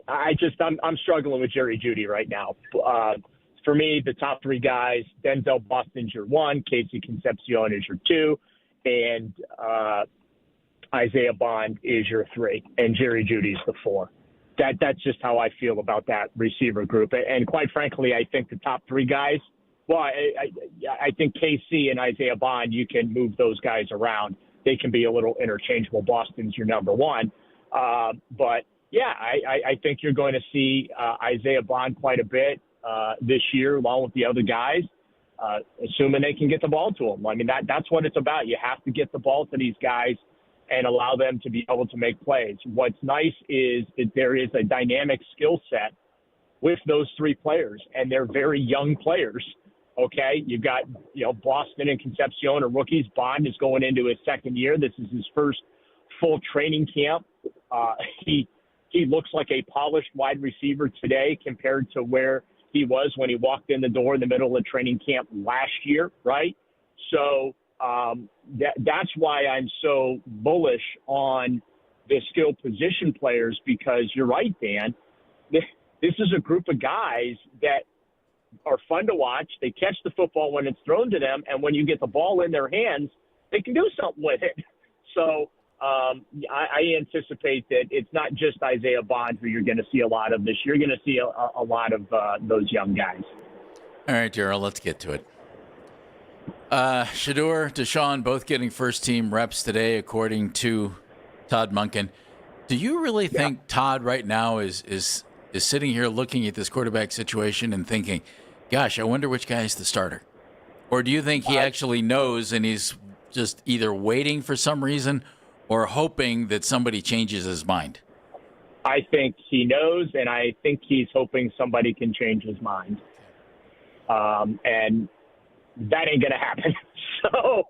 I'm struggling with Jerry Jeudy right now. For me, the top three guys: Denzel Boston's your one, Casey Concepcion is your two, and Isaiah Bond is your three, and Jerry Jeudy's the four. That's just how I feel about that receiver group. And quite frankly, I think the top three guys, well, I think KC and Isaiah Bond, you can move those guys around. They can be a little interchangeable. Boston's your number one. But, yeah, I think you're going to see Isaiah Bond quite a bit this year, along with the other guys, assuming they can get the ball to him. I mean, that's what it's about. You have to get the ball to these guys and allow them to be able to make plays. What's nice is that there is a dynamic skill set with those three players, and they're very young players. Okay, you've got Boston and Concepcion are rookies. Bond is going into his second year. This is his first full training camp. He looks like a polished wide receiver today compared to where he was when he walked in the door in the middle of training camp last year, right? So that's why I'm so bullish on the skilled position players, because you're right, Dan. This is a group of guys that are fun to watch. They catch the football when it's thrown to them, and when you get the ball in their hands, they can do something with it. So I anticipate that it's not just Isaiah Bond who you're going to see a lot of this. You're going to see a lot of those young guys. All right, Daryl, let's get to it. Shador, Deshaun, both getting first-team reps today, according to Todd Monken. Do you really think Todd right now is sitting here looking at this quarterback situation and thinking, gosh, I wonder which guy is the starter? Or do you think he actually knows and he's just either waiting for some reason or hoping that somebody changes his mind? I think he knows, and I think he's hoping somebody can change his mind. And that ain't going to happen. So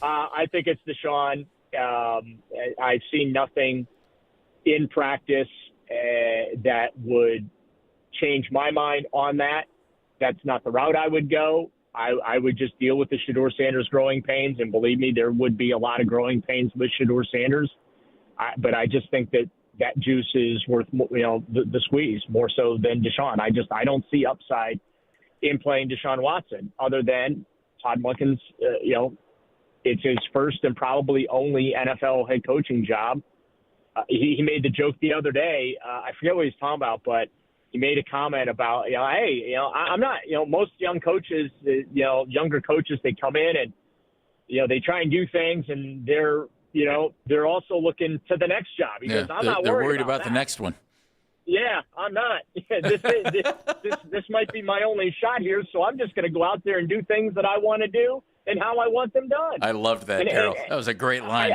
I think it's Deshaun. I've seen nothing in practice that would change my mind on that. That's not the route I would go. I would just deal with the Shador Sanders growing pains, and believe me, there would be a lot of growing pains with Shador Sanders. But I just think that juice is worth, the squeeze more so than Deshaun. I don't see upside in playing Deshaun Watson, other than Todd Monken's, it's his first and probably only NFL head coaching job. He made the joke the other day. I forget what he's talking about, but he made a comment about, I'm not, most young coaches, younger coaches, they come in and, they try and do things and they're they're also looking to the next job. He goes, I'm not they're worried worried about that. the next one. Yeah, I'm not. This might be my only shot here, so I'm just going to go out there and do things that I want to do and how I want them done. I loved that, Daryl. That was a great line.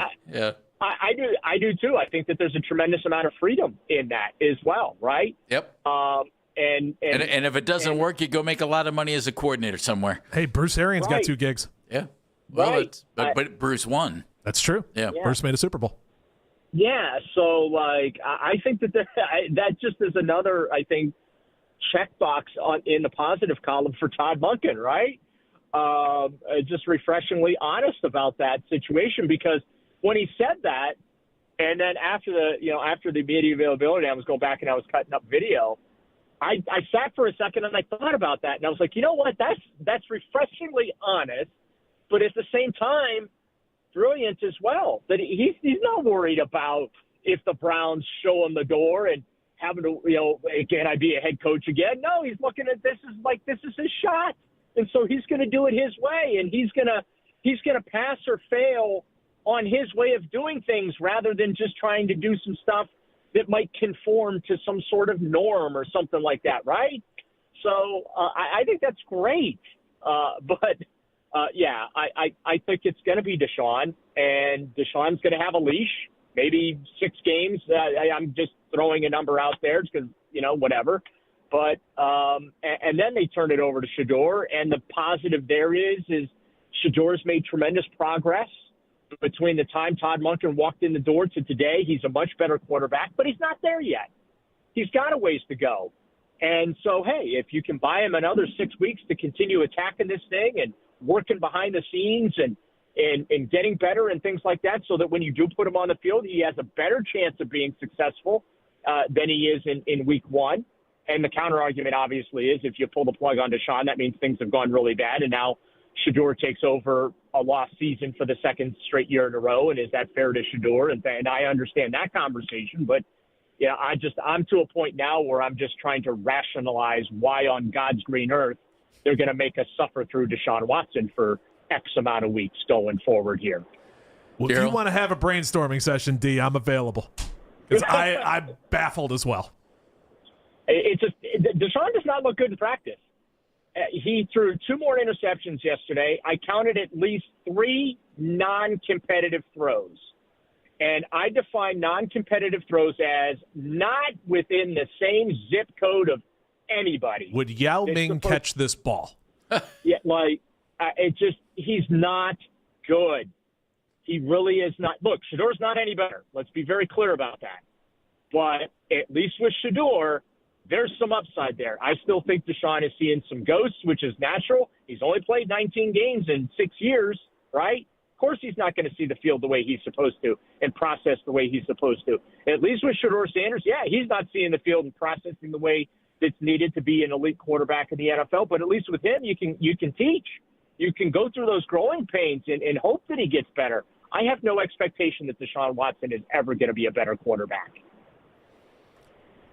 I do too. I think that there's a tremendous amount of freedom in that as well, right? Yep. And if it doesn't work, you go make a lot of money as a coordinator somewhere. Hey, Bruce Arians got 2 gigs. Yeah. Well, right. but Bruce won. That's true. Yeah. Bruce made a Super Bowl. Yeah, so I think that that just is another, I think, checkbox in the positive column for Todd Monken, right? Just refreshingly honest about that situation, because when he said that, and then after the media availability, I was going back and I was cutting up video. I sat for a second and I thought about that, and I was like, you know what? That's refreshingly honest, but at the same time, brilliant as well. That he's not worried about if the Browns show him the door and having to, can I be a head coach again? No, he's looking at this is his shot, and so he's going to do it his way, and he's gonna pass or fail on his way of doing things rather than just trying to do some stuff that might conform to some sort of norm or something like that, right? So I think that's great, but. I think it's going to be Deshaun, and Deshaun's going to have a leash, maybe 6 games. I'm just throwing a number out there because, whatever. But and then they turn it over to Shedeur, and the positive there is Shedeur's made tremendous progress between the time Todd Monken walked in the door to today. He's a much better quarterback, but he's not there yet. He's got a ways to go. And so, hey, if you can buy him another 6 weeks to continue attacking this thing and working behind the scenes and getting better and things like that, so that when you do put him on the field, he has a better chance of being successful than he is in week 1. And the counter argument obviously is if you pull the plug on Deshaun, that means things have gone really bad. And now Shedeur takes over a lost season for the second straight year in a row. And is that fair to Shedeur? And I understand that conversation, but I'm to a point now where I'm just trying to rationalize why on God's green earth they're going to make us suffer through Deshaun Watson for X amount of weeks going forward here. Well, if you want to have a brainstorming session, D, I'm available. Because I'm baffled as well. Deshaun does not look good in practice. He threw 2 more interceptions yesterday. I counted at least 3 non-competitive throws. And I define non-competitive throws as not within the same zip code of anybody. Would Yao Ming catch this ball? Yeah, he's not good. He really is not. Look, Shedeur's not any better. Let's be very clear about that. But at least with Shedeur, there's some upside there. I still think Deshaun is seeing some ghosts, which is natural. He's only played 19 games in 6 years, right? Of course he's not going to see the field the way he's supposed to and process the way he's supposed to. At least with Shedeur Sanders, he's not seeing the field and processing the way that's needed to be an elite quarterback in the NFL. But at least with him, you can teach. You can go through those growing pains and hope that he gets better. I have no expectation that Deshaun Watson is ever going to be a better quarterback.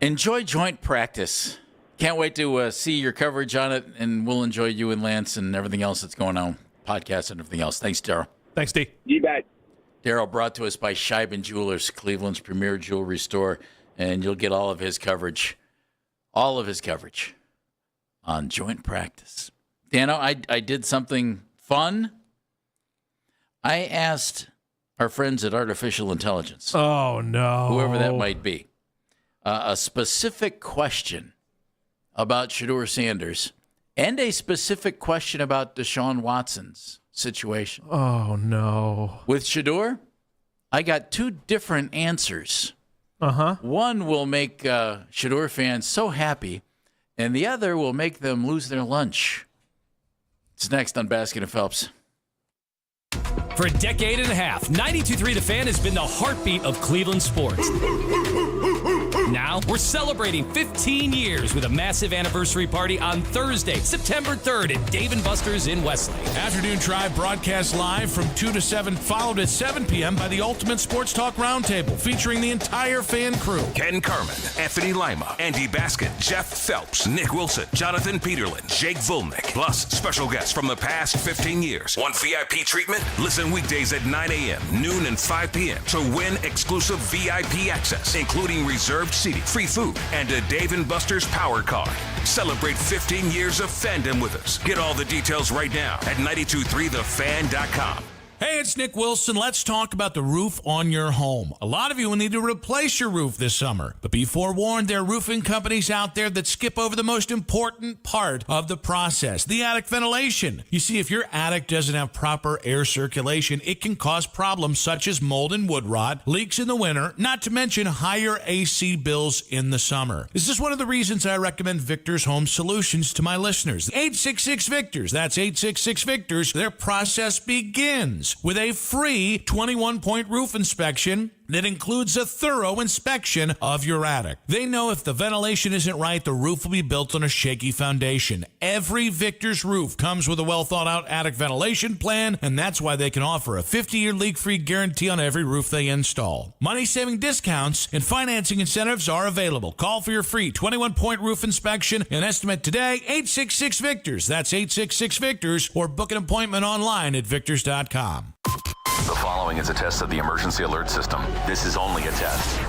Enjoy joint practice. Can't wait to see your coverage on it, and we'll enjoy you and Lance and everything else that's going on, podcasts and everything else. Thanks, Daryl. Thanks, D. You bet. Daryl brought to us by Scheiben Jewelers, Cleveland's premier jewelry store, and you'll get all of his coverage on joint practice. Dano, I did something fun. I asked our friends at Artificial Intelligence. Oh, no. Whoever that might be. A specific question about Shedeur Sanders and a specific question about Deshaun Watson's situation. Oh, no. With Shedeur, I got 2 different answers. Uh-huh. One will make Shedeur fans so happy, and the other will make them lose their lunch. It's next on Baskin and Phelps. For a decade and a half, 92.3 The Fan has been the heartbeat of Cleveland sports. Now, we're celebrating 15 years with a massive anniversary party on Thursday, September 3rd at Dave & Buster's in Wesley. Afternoon Drive broadcast live from 2 to 7, followed at 7 p.m. by the Ultimate Sports Talk Roundtable, featuring the entire fan crew. Ken Carmen, Anthony Lima, Andy Baskin, Jeff Phelps, Nick Wilson, Jonathan Peterlin, Jake Volnick, plus special guests from the past 15 years. Want VIP treatment? Listen weekdays at 9 a.m., noon, and 5 p.m. to win exclusive VIP access, including reserved seating, free food, and a Dave & Buster's Power Card. Celebrate 15 years of fandom with us. Get all the details right now at 923thefan.com. Hey, it's Nick Wilson. Let's talk about the roof on your home. A lot of you will need to replace your roof this summer, but be forewarned, there are roofing companies out there that skip over the most important part of the process, the attic ventilation. You see, if your attic doesn't have proper air circulation, it can cause problems such as mold and wood rot, leaks in the winter, not to mention higher AC bills in the summer. This is one of the reasons I recommend Victor's Home Solutions to my listeners. 866-VICTORS. That's 866-VICTORS. Their process begins with a free 21-point roof inspection that includes a thorough inspection of your attic. They know if the ventilation isn't right, the roof will be built on a shaky foundation. Every Victor's roof comes with a well-thought-out attic ventilation plan, and that's why they can offer a 50-year leak-free guarantee on every roof they install. Money-saving discounts and financing incentives are available. Call for your free 21-point roof inspection and estimate today, 866-VICTORS. That's 866-VICTORS, or book an appointment online at victors.com. The following is a test of the emergency alert system. This is only a test.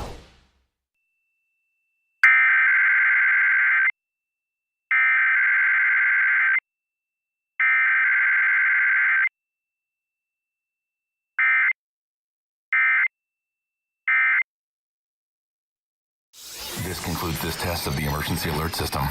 This concludes this test of the emergency alert system.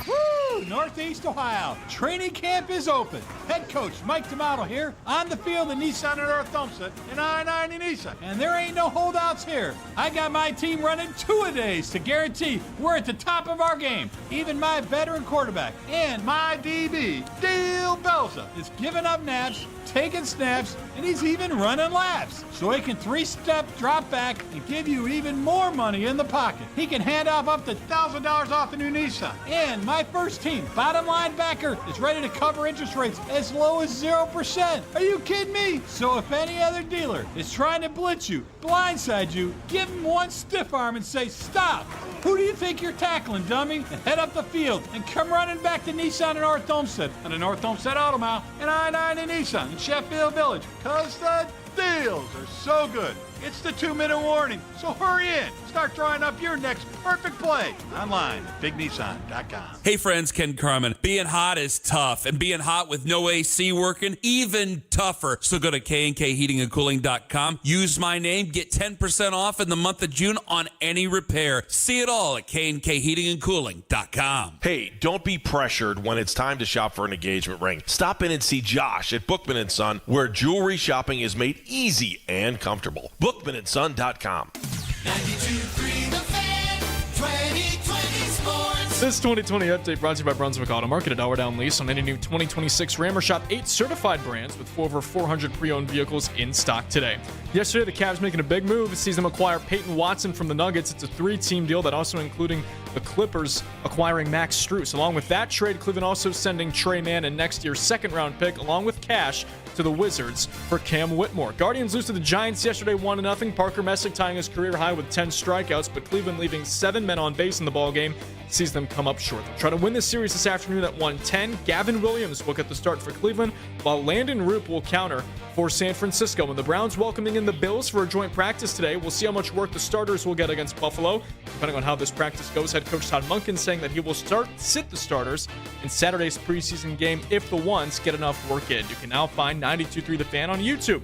Northeast Ohio. Training camp is open. Head coach Mike D'Amato here on the field at Nissan in North Thompson and I-90 Nissan. And there ain't no holdouts here. I got my team running two-a-days to guarantee we're at the top of our game. Even my veteran quarterback and my DB, Dale Belza, is giving up naps, taking snaps, and he's even running laps. So he can three-step drop back and give you even more money in the pocket. He can hand off up to $1,000 off the new Nissan. And my first team, bottom linebacker, is ready to cover interest rates as low as 0%. Are you kidding me? So if any other dealer is trying to blitz you, blindside you, give him one stiff arm and say, stop. Who do you think you're tackling, dummy? And head up the field and come running back to Nissan in North Homestead on the North Homestead Auto Mile and I-90 Nissan in Sheffield Village. Because the deals are so good. It's the 2-minute warning, so hurry in. Start drawing up your next perfect play online at bignissan.com. Hey friends, Ken Carmen. Being hot is tough, and being hot with no AC working, even tougher. So go to KNKheatingandcooling.com. Use my name, get 10% off in the month of June on any repair. See it all at KNKheatingandcooling.com. Hey, don't be pressured when it's time to shop for an engagement ring. Stop in and see Josh at Bookman & Son, where jewelry shopping is made easy and comfortable. BookmanandSon.com. 92.3 The Fan, 2020 Sports. This 2020 update brought to you by Brunswick Auto Market, a $1 down lease on any new 2026 Ram, or shop 8 certified brands with over 400 pre-owned vehicles in stock today. Yesterday, the Cavs making a big move. It sees them acquire Peyton Watson from the Nuggets. It's a 3-team deal that also including the Clippers acquiring Max Strus. Along with that trade, Cleveland also sending Trey Mann and next year's second-round pick, along with cash, to the Wizards for Cam Whitmore. Guardians lose to the Giants yesterday 1-0. Parker Messick tying his career high with 10 strikeouts, but Cleveland leaving 7 men on base in the ballgame sees them come up short. They'll try to win this series this afternoon at 1:10. Gavin Williams will get the start for Cleveland, while Landon Roop will counter for San Francisco. And the Browns welcoming in the Bills for a joint practice today. We'll see how much work the starters will get against Buffalo. Depending on how this practice goes, head coach Todd Monken saying that he will sit the starters in Saturday's preseason game if the ones get enough work in. You can now find 92.3 The Fan on YouTube.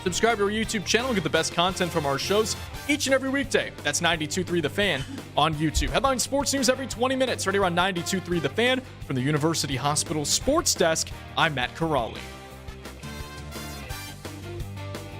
Subscribe to our YouTube channel and get the best content from our shows each and every weekday. That's 92.3 The Fan on YouTube. Headline sports news every 20 minutes. Right here on 92.3 The Fan from the University Hospital Sports Desk. I'm Matt Corrali.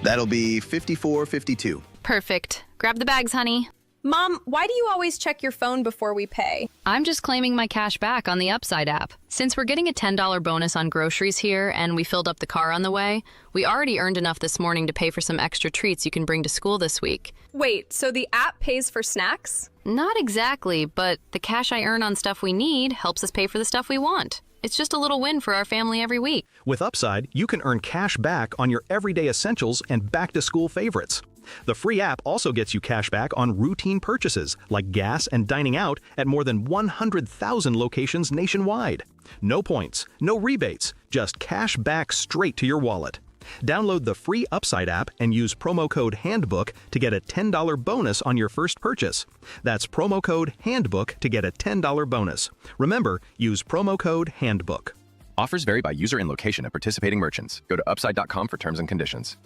That'll be 54-52. Perfect. Grab the bags, honey. Mom, why do you always check your phone before we pay? I'm just claiming my cash back on the Upside app. Since we're getting a $10 bonus on groceries here and we filled up the car on the way, we already earned enough this morning to pay for some extra treats you can bring to school this week. Wait, so the app pays for snacks? Not exactly, but the cash I earn on stuff we need helps us pay for the stuff we want. It's just a little win for our family every week. With Upside, you can earn cash back on your everyday essentials and back-to-school favorites. The free app also gets you cash back on routine purchases like gas and dining out at more than 100,000 locations nationwide. No points, no rebates, just cash back straight to your wallet. Download the free Upside app and use promo code HANDBOOK to get a $10 bonus on your first purchase. That's promo code HANDBOOK to get a $10 bonus. Remember, use promo code HANDBOOK. Offers vary by user and location of participating merchants. Go to upside.com for terms and conditions.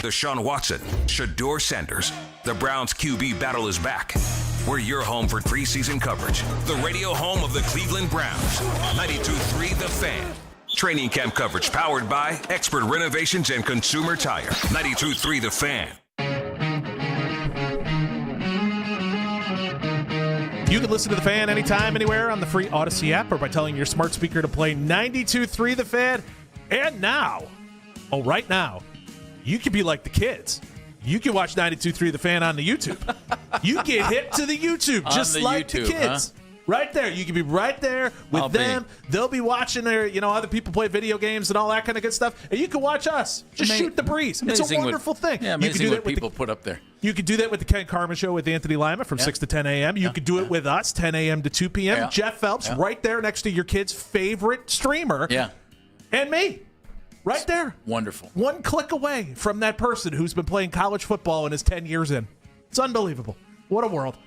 Deshaun Watson, Shedeur Sanders. The Browns QB battle is back. We're your home for preseason coverage. The radio home of the Cleveland Browns. 92.3 The Fan. Training camp coverage powered by Expert Renovations and Consumer Tire. 92.3 The Fan. You can listen to The Fan anytime, anywhere on the free Odyssey app or by telling your smart speaker to play 92.3 The Fan. And now, right now, you can be like the kids. You can watch 92.3 The Fan on the YouTube. You get hip to the YouTube, just like the kids. Huh? Right there. You can be right there with them. They'll be watching their, other people play video games and all that kind of good stuff. And you can watch us. Just shoot the breeze. It's a wonderful thing. Yeah, amazing, you can do that what people put up there. You can do that with the Ken Carman Show with Anthony Lima from 6 to 10 a.m. You could do it with us, 10 a.m. to 2 p.m. Yeah. Jeff Phelps right there next to your kid's favorite streamer. Yeah. And me. Right there. Wonderful. One click away from that person who's been playing college football and is 10 years in. It's unbelievable. What a world.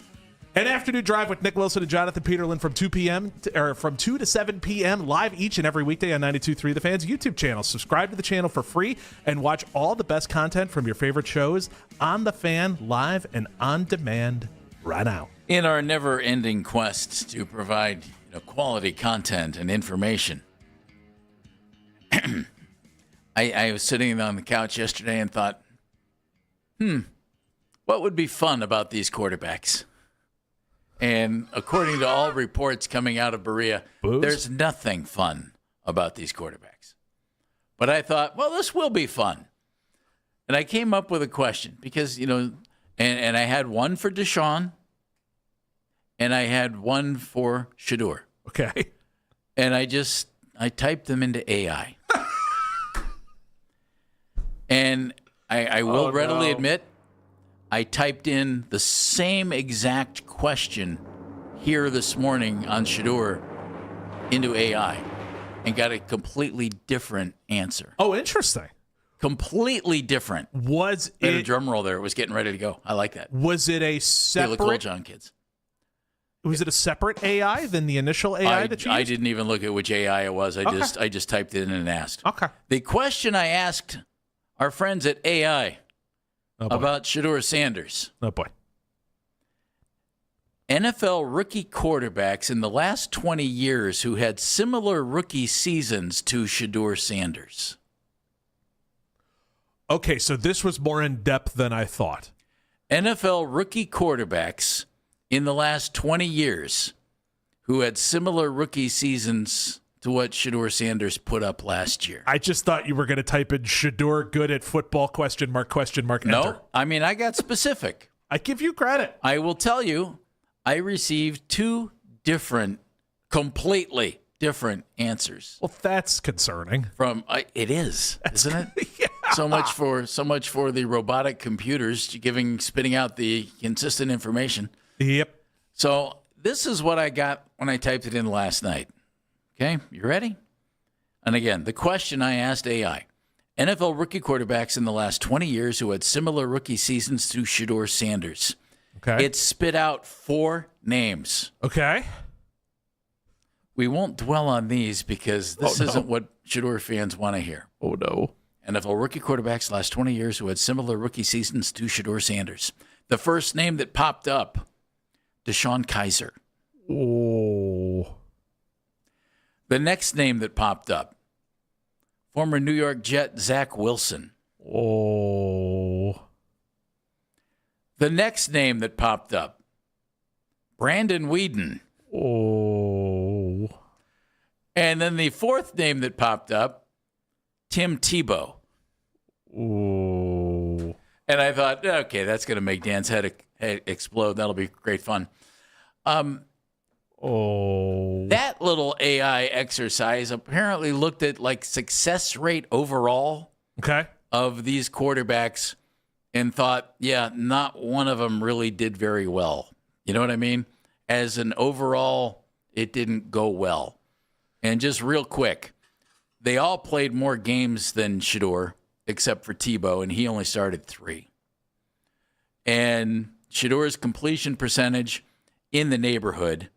An afternoon drive with Nick Wilson and Jonathan Peterlin from 2 to 7 p.m. live each and every weekday on 92.3 The Fan's YouTube channel. Subscribe to the channel for free and watch all the best content from your favorite shows on The Fan, live and on demand right now. In our never-ending quest to provide quality content and information, I was sitting on the couch yesterday and thought, what would be fun about these quarterbacks? And according to all reports coming out of Berea, there's nothing fun about these quarterbacks. But I thought, well, this will be fun. And I came up with a question because, and I had one for Deshaun and I had one for Shedeur. Okay. And I typed them into AI. And I will readily admit, I typed in the same exact question here this morning on Shedeur into AI and got a completely different answer. Oh, interesting. Completely different. Was it a drum roll there? It was getting ready to go. I like that. Was it a separate? They look cool, John kids. Was it a separate AI than the initial AI that you used? I didn't even look at which AI it was. I just typed it in and asked. Okay. The question I asked our friends at AI about Shedeur Sanders. Oh, boy. NFL rookie quarterbacks in the last 20 years who had similar rookie seasons to Shedeur Sanders. Okay, so this was more in depth than I thought. NFL rookie quarterbacks in the last 20 years who had similar rookie seasons to what Shedeur Sanders put up last year. I just thought you were going to type in Shedeur good at football, question mark, enter. No, I mean, I got specific. I give you credit. I will tell you, I received two completely different answers. Well, that's concerning. It is, isn't it? Yeah. So much for the robotic computers spitting out the consistent information. Yep. So this is what I got when I typed it in last night. Okay, you ready? And again, the question I asked AI, NFL rookie quarterbacks in the last 20 years who had similar rookie seasons to Shedeur Sanders. Okay. It spit out 4 names. Okay. We won't dwell on these because this isn't what Shedeur fans want to hear. Oh, no. NFL rookie quarterbacks last 20 years who had similar rookie seasons to Shedeur Sanders. The first name that popped up, Deshaun Kaiser. Oh. The next name that popped up, former New York Jet Zach Wilson. Oh. The next name that popped up, Brandon Whedon. Oh. And then the fourth name that popped up, Tim Tebow. Oh. And I thought, okay, that's going to make Dan's head explode. That'll be great fun. That little AI exercise apparently looked at like success rate overall of these quarterbacks and thought, yeah, not one of them really did very well. You know what I mean? As an overall, it didn't go well. And just real quick, they all played more games than Shedeur, except for Tebow, and he only started 3. And Shedeur's completion percentage in the neighborhood,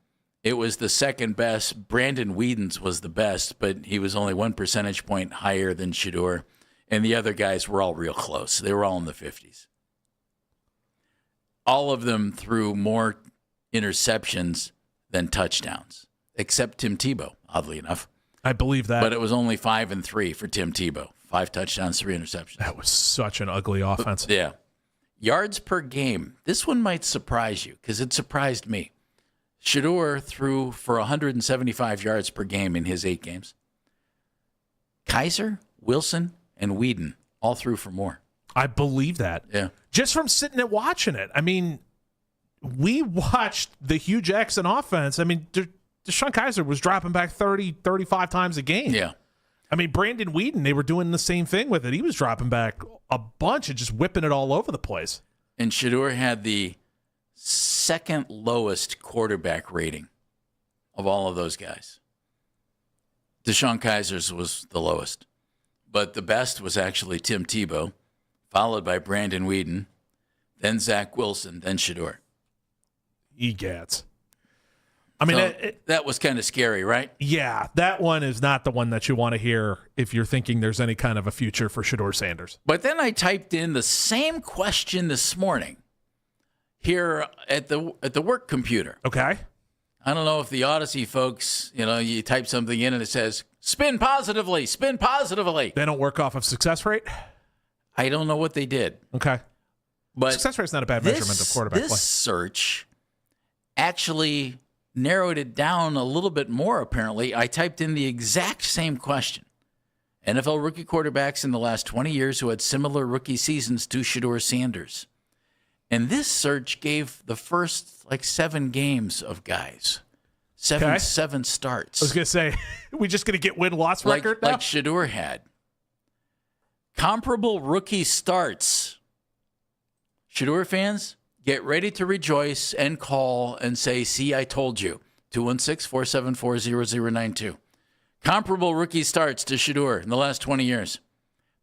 it was the second best. Brandon Whedon's was the best, but he was only 1 percentage point higher than Shedeur. And the other guys were all real close. They were all in the 50s. All of them threw more interceptions than touchdowns, except Tim Tebow, oddly enough. I believe that. But it was only 5 and 3 for Tim Tebow. 5 touchdowns, 3 interceptions. That was such an ugly offense. Yeah. Yards per game. This one might surprise you because it surprised me. Shedeur threw for 175 yards per game in his 8 games. Kaiser, Wilson, and Whedon all threw for more. I believe that. Yeah. Just from sitting and watching it. I mean, we watched the Hugh Jackson offense. I mean, Deshaun Kaiser was dropping back 30, 35 times a game. Yeah. I mean, Brandon Whedon, they were doing the same thing with it. He was dropping back a bunch and just whipping it all over the place. And Shedeur had the second lowest quarterback rating of all of those guys. Deshaun Kaiser's was the lowest. But the best was actually Tim Tebow, followed by Brandon Whedon, then Zach Wilson, then Shedeur. Egats. I mean, so that was kind of scary, right? Yeah, that one is not the one that you want to hear if you're thinking there's any kind of a future for Shedeur Sanders. But then I typed in the same question this morning here at the work computer. Okay. I don't know if the Odyssey folks, you type something in and it says, spin positively, spin positively. They don't work off of success rate? I don't know what they did. Okay. But success rate's not a bad measurement of quarterback play. This search actually narrowed it down a little bit more, apparently. I typed in the exact same question. NFL rookie quarterbacks in the last 20 years who had similar rookie seasons to Shedeur Sanders. And this search gave the first 7 games of guys. Seven starts. I was going to say, we just going to get win-loss record now? Like Shedeur had. Comparable rookie starts. Shedeur fans, get ready to rejoice and call and say, see, I told you. 216-474-0092. Comparable rookie starts to Shedeur in the last 20 years.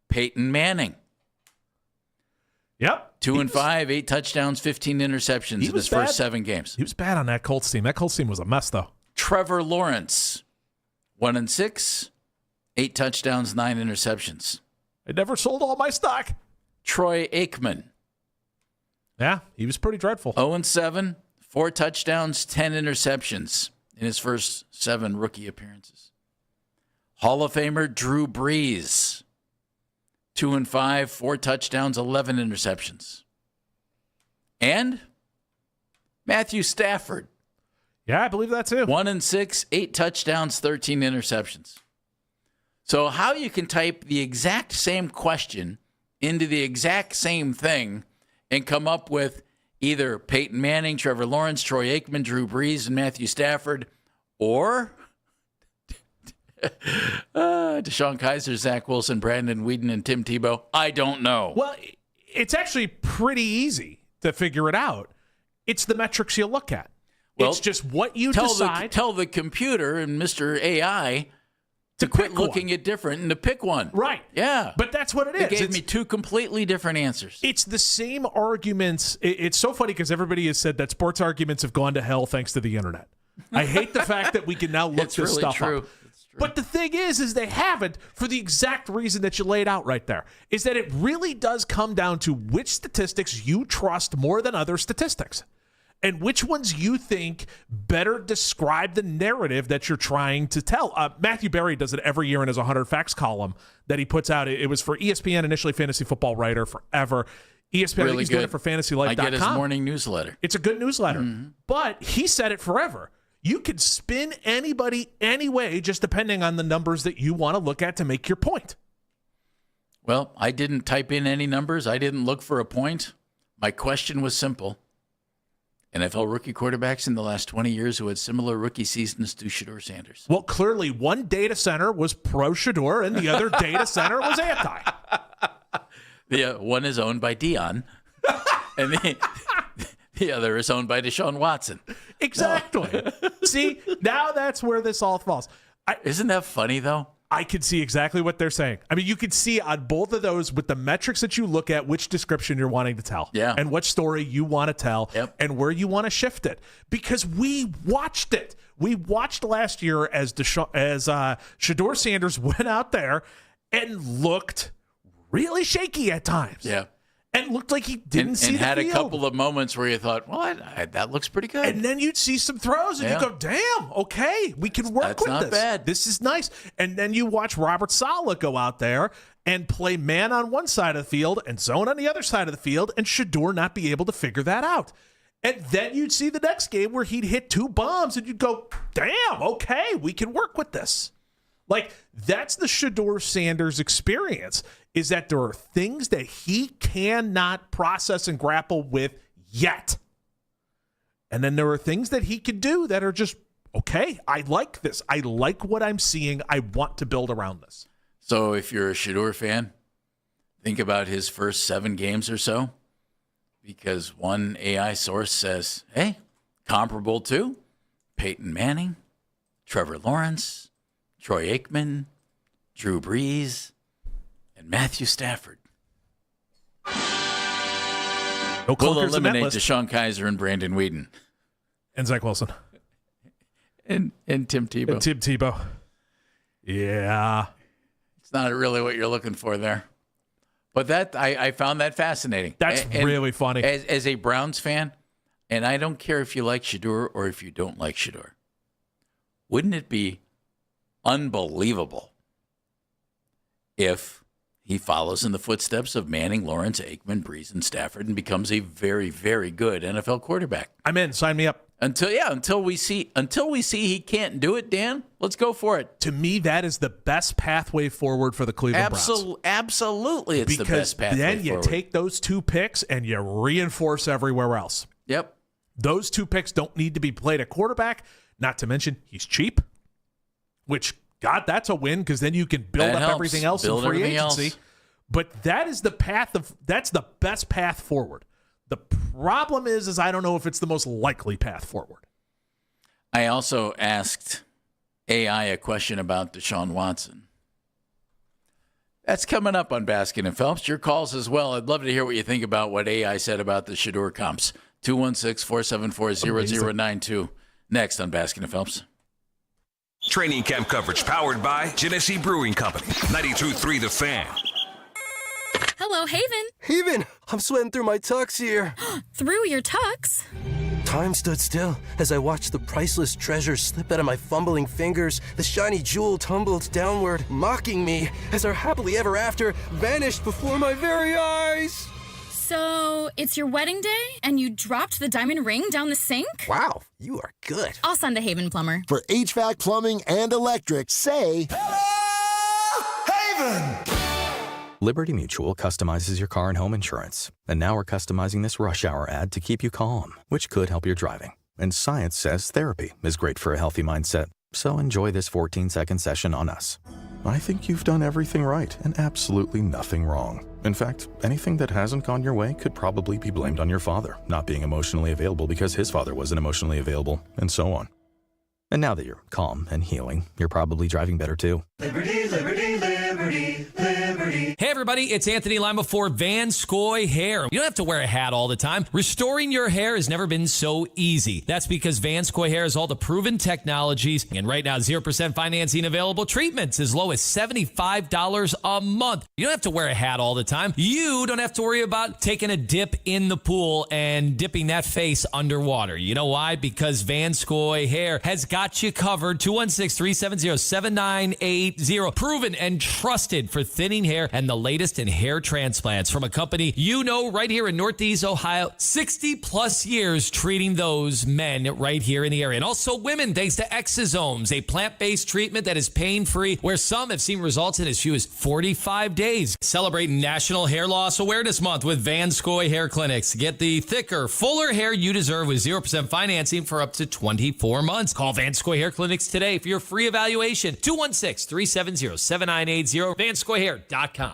Peyton Manning. Yep. 2-5, 8 touchdowns, 15 interceptions in his first 7 games. He was bad on that Colts team. That Colts team was a mess, though. Trevor Lawrence. 1-6, 8 touchdowns, 9 interceptions. I never sold all my stock. Troy Aikman. Yeah, he was pretty dreadful. 0-7, 4 touchdowns, 10 interceptions in his first 7 rookie appearances. Hall of Famer Drew Brees. 2-5, 4 touchdowns, 11 interceptions. And Matthew Stafford. Yeah, I believe that too. 1-6, 8 touchdowns, 13 interceptions. So how you can type the exact same question into the exact same thing and come up with either Peyton Manning, Trevor Lawrence, Troy Aikman, Drew Brees, and Matthew Stafford, or Deshaun Kaiser, Zach Wilson, Brandon Whedon, and Tim Tebow, I don't know. Well, it's actually pretty easy to figure it out. It's the metrics you look at. Well, it's just what you decide. Tell the computer and Mr. AI to quit looking at different and to pick one. Right. Yeah. But that's what it is. It gave me 2 completely different answers. It's the same arguments. It's so funny because everybody has said that sports arguments have gone to hell thanks to the internet. I hate the fact that we can now look this stuff up. But the thing is they haven't for the exact reason that you laid out right there, is that it really does come down to which statistics you trust more than other statistics and which ones you think better describe the narrative that you're trying to tell. Matthew Berry does it every year in his 100 Facts column that he puts out. It was for ESPN, initially fantasy football writer forever. ESPN, Really he's doing good. it for fantasylife.com. I get his morning newsletter. It's a good newsletter. But he said it forever. You can spin anybody any way, just depending on the numbers that you want to look at to make your point. Well, I didn't type in any numbers. I didn't look for a point. My question was simple. NFL rookie quarterbacks in the last 20 years who had similar rookie seasons to Shedeur Sanders. Well, clearly one data center was pro Shedeur and the other data center was anti. One is owned by Dion, and the other is owned by Deshaun Watson. Exactly. See, now that's where this all falls. Isn't that funny, though? I can see exactly what they're saying. I mean, you can see on both of those with the metrics that you look at which description you're wanting to tell. Yeah. And what story you want to tell and where you want to shift it. Because we watched it. We watched last year as Shedeur Sanders went out there and looked really shaky at times. Yeah. And looked like he didn't see the and had field. a couple of moments where you thought, well, that looks pretty good. And then you'd see some throws, and you go, damn, okay, we can work That's with not this. bad. This is nice. And then you watch Robert Saleh go out there and play man on one side of the field and zone on the other side of the field, and Shedeur not be able to figure that out. And then you'd see the next game where he'd hit 2 bombs, and you'd go, damn, okay, we can work with this. Like, that's the Shedeur Sanders experience, is that there are things that he cannot process and grapple with yet. And then there are things that he can do that are just, okay, I like this. I like what I'm seeing. I want to build around this. So if you're a Shedeur fan, think about his first 7 games or so, because one AI source says, hey, comparable to Peyton Manning, Trevor Lawrence, Troy Aikman, Drew Brees, and Matthew Stafford. No We'll clunkers in that eliminate list. Deshaun Kaiser and Brandon Whedon. And Zach Wilson. And Tim Tebow. And Tim Tebow. Yeah. It's not really what you're looking for there. But that I found that fascinating. That's really funny. As a Browns fan, and I don't care if you like Shedeur or if you don't like Shedeur, wouldn't it be unbelievable if he follows in the footsteps of Manning, Lawrence, Aikman, Brees, and Stafford and becomes a very, very good NFL quarterback? I'm in. Sign me up. Until we see he can't do it, Dan, let's go for it. To me, that is the best pathway forward for the Cleveland Browns. Absolutely, it's because the best pathway then you forward. take those 2 picks and you reinforce everywhere else. Yep. Those 2 picks don't need to be played at quarterback, not to mention he's cheap, which, God, that's a win because then you can build That up helps. everything else Build in free everything agency. else. But that's the best path forward. The problem is I don't know if it's the most likely path forward. I also asked AI a question about Deshaun Watson. That's coming up on Baskin and Phelps. Your calls as well. I'd love to hear what you think about what AI said about the Shedeur comps. 216-474-0092. Next on Baskin and Phelps. Training camp coverage powered by Genesee Brewing Company. 92.3 The Fan. Hello, Haven. Haven, I'm sweating through my tux here. Through your tux? Time stood still as I watched the priceless treasure slip out of my fumbling fingers. The shiny jewel tumbled downward, mocking me as our happily ever after vanished before my very eyes. So, it's your wedding day and you dropped the diamond ring down the sink? Wow, you are good. I'll send a Haven plumber. For HVAC, plumbing, and electric, say Haven! Liberty Mutual customizes your car and home insurance. And now we're customizing this rush hour ad to keep you calm, which could help your driving. And science says therapy is great for a healthy mindset. So enjoy this 14-second session on us. I think you've done everything right and absolutely nothing wrong. In fact, anything that hasn't gone your way could probably be blamed on your father, not being emotionally available because his father wasn't emotionally available, and so on. And now that you're calm and healing, you're probably driving better too. Liberty, liberty, liberty, liberty. Hey everybody, it's Anthony Lima for Van Scoy Hair. You don't have to wear a hat all the time. Restoring your hair has never been so easy. That's because Van Scoy Hair has all the proven technologies, and right now 0% financing available, treatments as low as $75 a month. You don't have to wear a hat all the time. You don't have to worry about taking a dip in the pool and dipping that face underwater. You know why? Because Van Scoy Hair has got you covered. 216-370-7980. Proven and trusted for thinning hair and the latest in hair transplants from a company you know right here in Northeast Ohio. 60 plus years treating those men right here in the area. And also women, thanks to Exosomes, a plant-based treatment that is pain-free, where some have seen results in as few as 45 days. Celebrating National Hair Loss Awareness Month with Van Scoy Hair Clinics. Get the thicker, fuller hair you deserve with 0% financing for up to 24 months. Call Van Scoy Hair Clinics today for your free evaluation. 216-370-7980. vanscoyhair.com.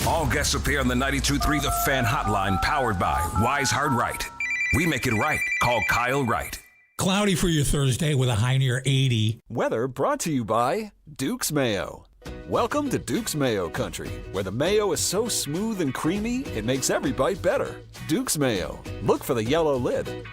All guests appear on the 92.3 The Fan Hotline, powered by Wise Hard Right. We make it right. Call Kyle Wright. Cloudy for your Thursday with a high near 80. Weather brought to you by Duke's Mayo. Welcome to Duke's Mayo Country, where the mayo is so smooth and creamy, it makes every bite better. Duke's Mayo. Look for the yellow lid.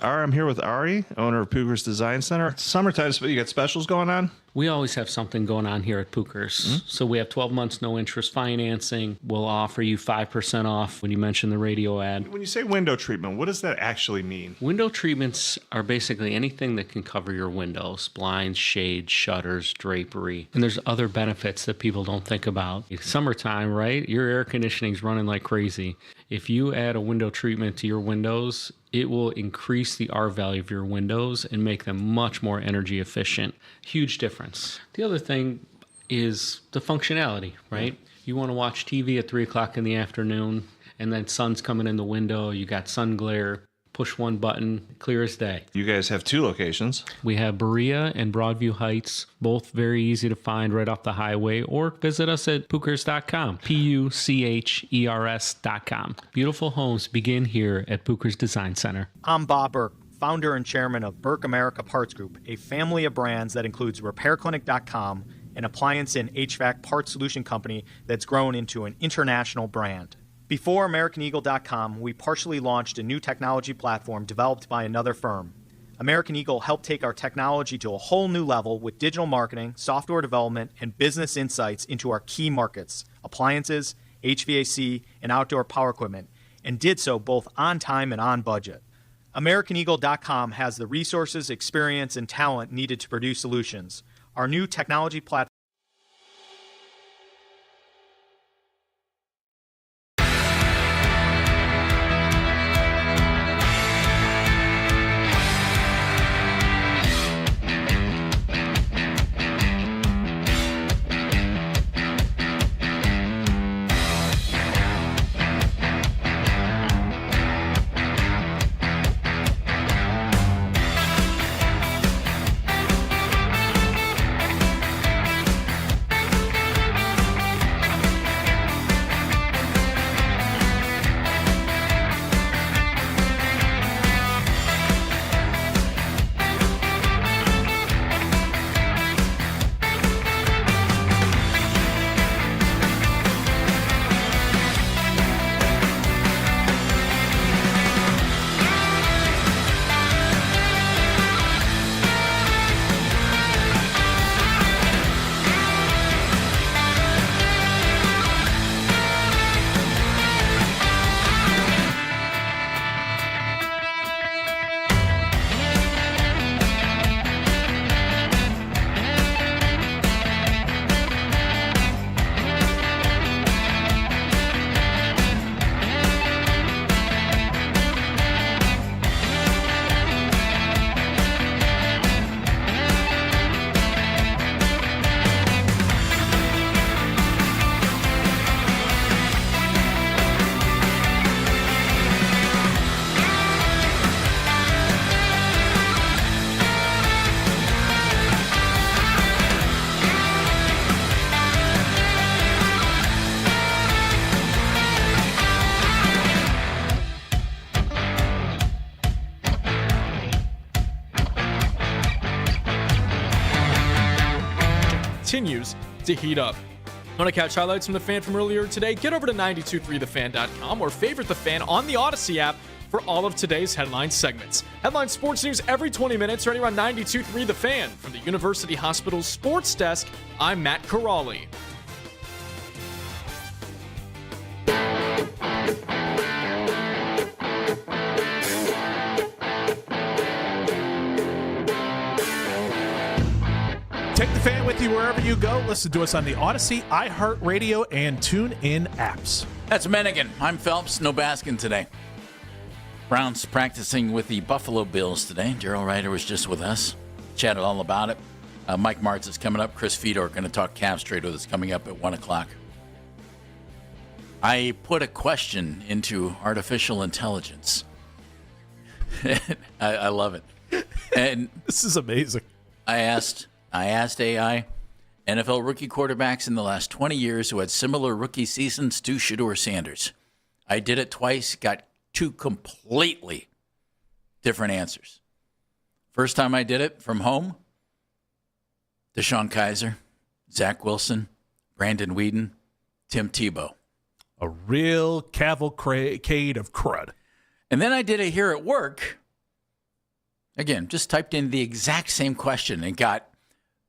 I'm here with Ari, owner of Pucher's Design Center. It's summertime, so you got specials going on? We always have something going on here at Pucher's. So we have 12 months no interest financing. We'll offer you 5% off when you mention the radio ad. When you say window treatment, what does that actually mean? Window treatments are basically anything that can cover your windows: blinds, shades, shutters, drapery. And there's other benefits that people don't think about. It's summertime, right? Your air conditioning's running like crazy. If you add a window treatment to your windows, it will increase the R value of your windows and make them much more energy efficient. Huge difference. The other thing is the functionality, right? You want to watch TV at 3 o'clock in the afternoon, and then sun's coming in the window, you got sun glare. Push one button, clear as day. You guys have two locations. We have Berea and Broadview Heights, both very easy to find right off the highway, or visit us at Puchers.com, Puchers.com. Beautiful homes begin here at Pucher's Design Center. I'm Bob Burke, founder and chairman of Burke America Parts Group, a family of brands that includes RepairClinic.com, an appliance and HVAC parts solution company that's grown into an international brand. Before AmericanEagle.com, we partially launched a new technology platform developed by another firm. American Eagle helped take our technology to a whole new level with digital marketing, software development, and business insights into our key markets, appliances, HVAC, and outdoor power equipment, and did so both on time and on budget. AmericanEagle.com has the resources, experience, and talent needed to produce solutions. Our new technology platform continues to heat up. Want to catch highlights from The Fan from earlier today? Get over to 923thefan.com or favorite The Fan on the Odyssey app for all of today's headline segments. Headline sports news every 20 minutes, running on 923 The Fan. From the University Hospital Sports Desk, I'm Matt Corrali. Take the Fan with you wherever you go. Listen to us on the Odyssey, iHeartRadio, and TuneIn apps. That's Mennigan. I'm Phelps. No Baskin today. Browns practicing with the Buffalo Bills today. Daryl Ryder was just with us. Chatted all about it. Mike Martz is coming up. Chris Fedor going to talk Cavs trade with us coming up at 1 o'clock. I put a question into artificial intelligence. I love it. And this is amazing. I asked AI, NFL rookie quarterbacks in the last 20 years who had similar rookie seasons to Shedeur Sanders. I did it twice, got 2 completely different answers. First time I did it from home, Deshaun Kaiser, Zach Wilson, Brandon Weeden, Tim Tebow. A real cavalcade of crud. And then I did it here at work. Again, just typed in the exact same question and got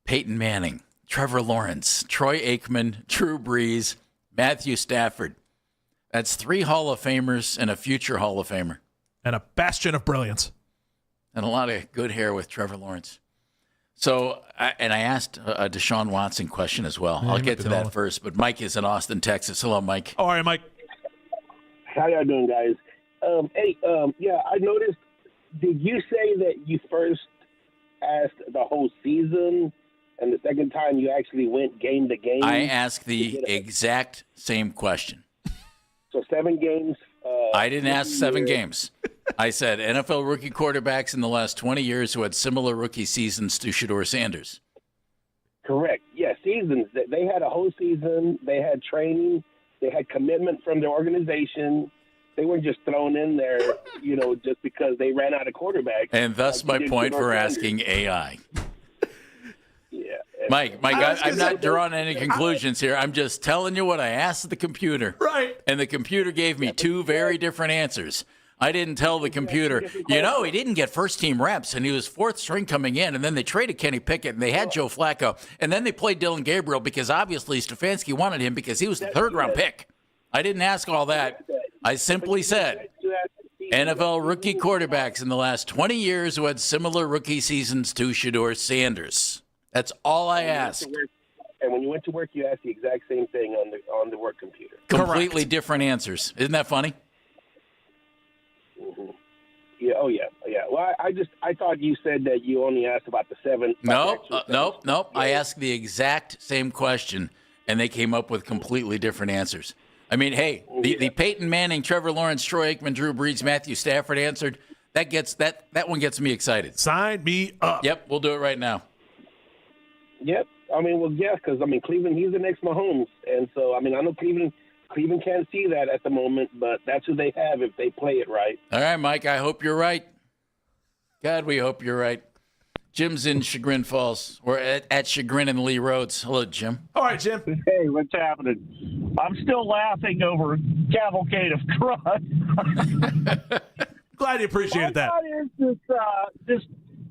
Peyton Manning, Trevor Lawrence, Troy Aikman, Drew Brees, Matthew Stafford. That's 3 Hall of Famers and a future Hall of Famer. And a bastion of brilliance. And a lot of good hair with Trevor Lawrence. So, I asked a Deshaun Watson question as well. Yeah, I'll get to that first. But Mike is in Austin, Texas. Hello, Mike. All right, Mike. How y'all doing, guys? Yeah, I noticed. Did you say that you first asked the whole season, and the second time you actually went game to game? I asked the exact same question. So 7 games. I didn't ask 7 games. I said NFL rookie quarterbacks in the last 20 years who had similar rookie seasons to Shedeur Sanders. Correct. Yeah, seasons. They had a whole season. They had training. They had commitment from their organization. They weren't just thrown in there, just because they ran out of quarterbacks. And thus my point for asking AI. Yeah. Mike, I'm not drawing any conclusions here. I'm just telling you what I asked the computer. Right. And the computer gave me 2 very different answers. I didn't tell the computer, he didn't get first-team reps, and he was 4th string coming in, and then they traded Kenny Pickett, and they had Joe Flacco, and then they played Dylan Gabriel because obviously Stefanski wanted him because he was the 3rd-round pick. I didn't ask all that. I simply said NFL rookie quarterbacks in the last 20 years who had similar rookie seasons to Shedeur Sanders. That's all I asked. And when you went to work, you asked the exact same thing on the work computer. Completely different answers. Isn't that funny? Mm-hmm. Yeah. Oh, yeah. Yeah. Well, I thought you said that you only asked about the 7. Nope. Yeah. I asked the exact same question, and they came up with completely different answers. I mean, hey, the Peyton Manning, Trevor Lawrence, Troy Aikman, Drew Brees, Matthew Stafford answered. That one gets me excited. Sign me up. Yep, we'll do it right now. Yep. I mean, well, yeah, because Cleveland, he's the next Mahomes, and so I know Cleveland can't see that at the moment, but that's who they have if they play it right. All right, Mike. I hope you're right. God, we hope you're right. Jim's in Chagrin Falls. We're at Chagrin and Lee Roads. Hello, Jim. All right, Jim. Hey, what's happening? I'm still laughing over cavalcade of crud. Glad you appreciated that. My thought is this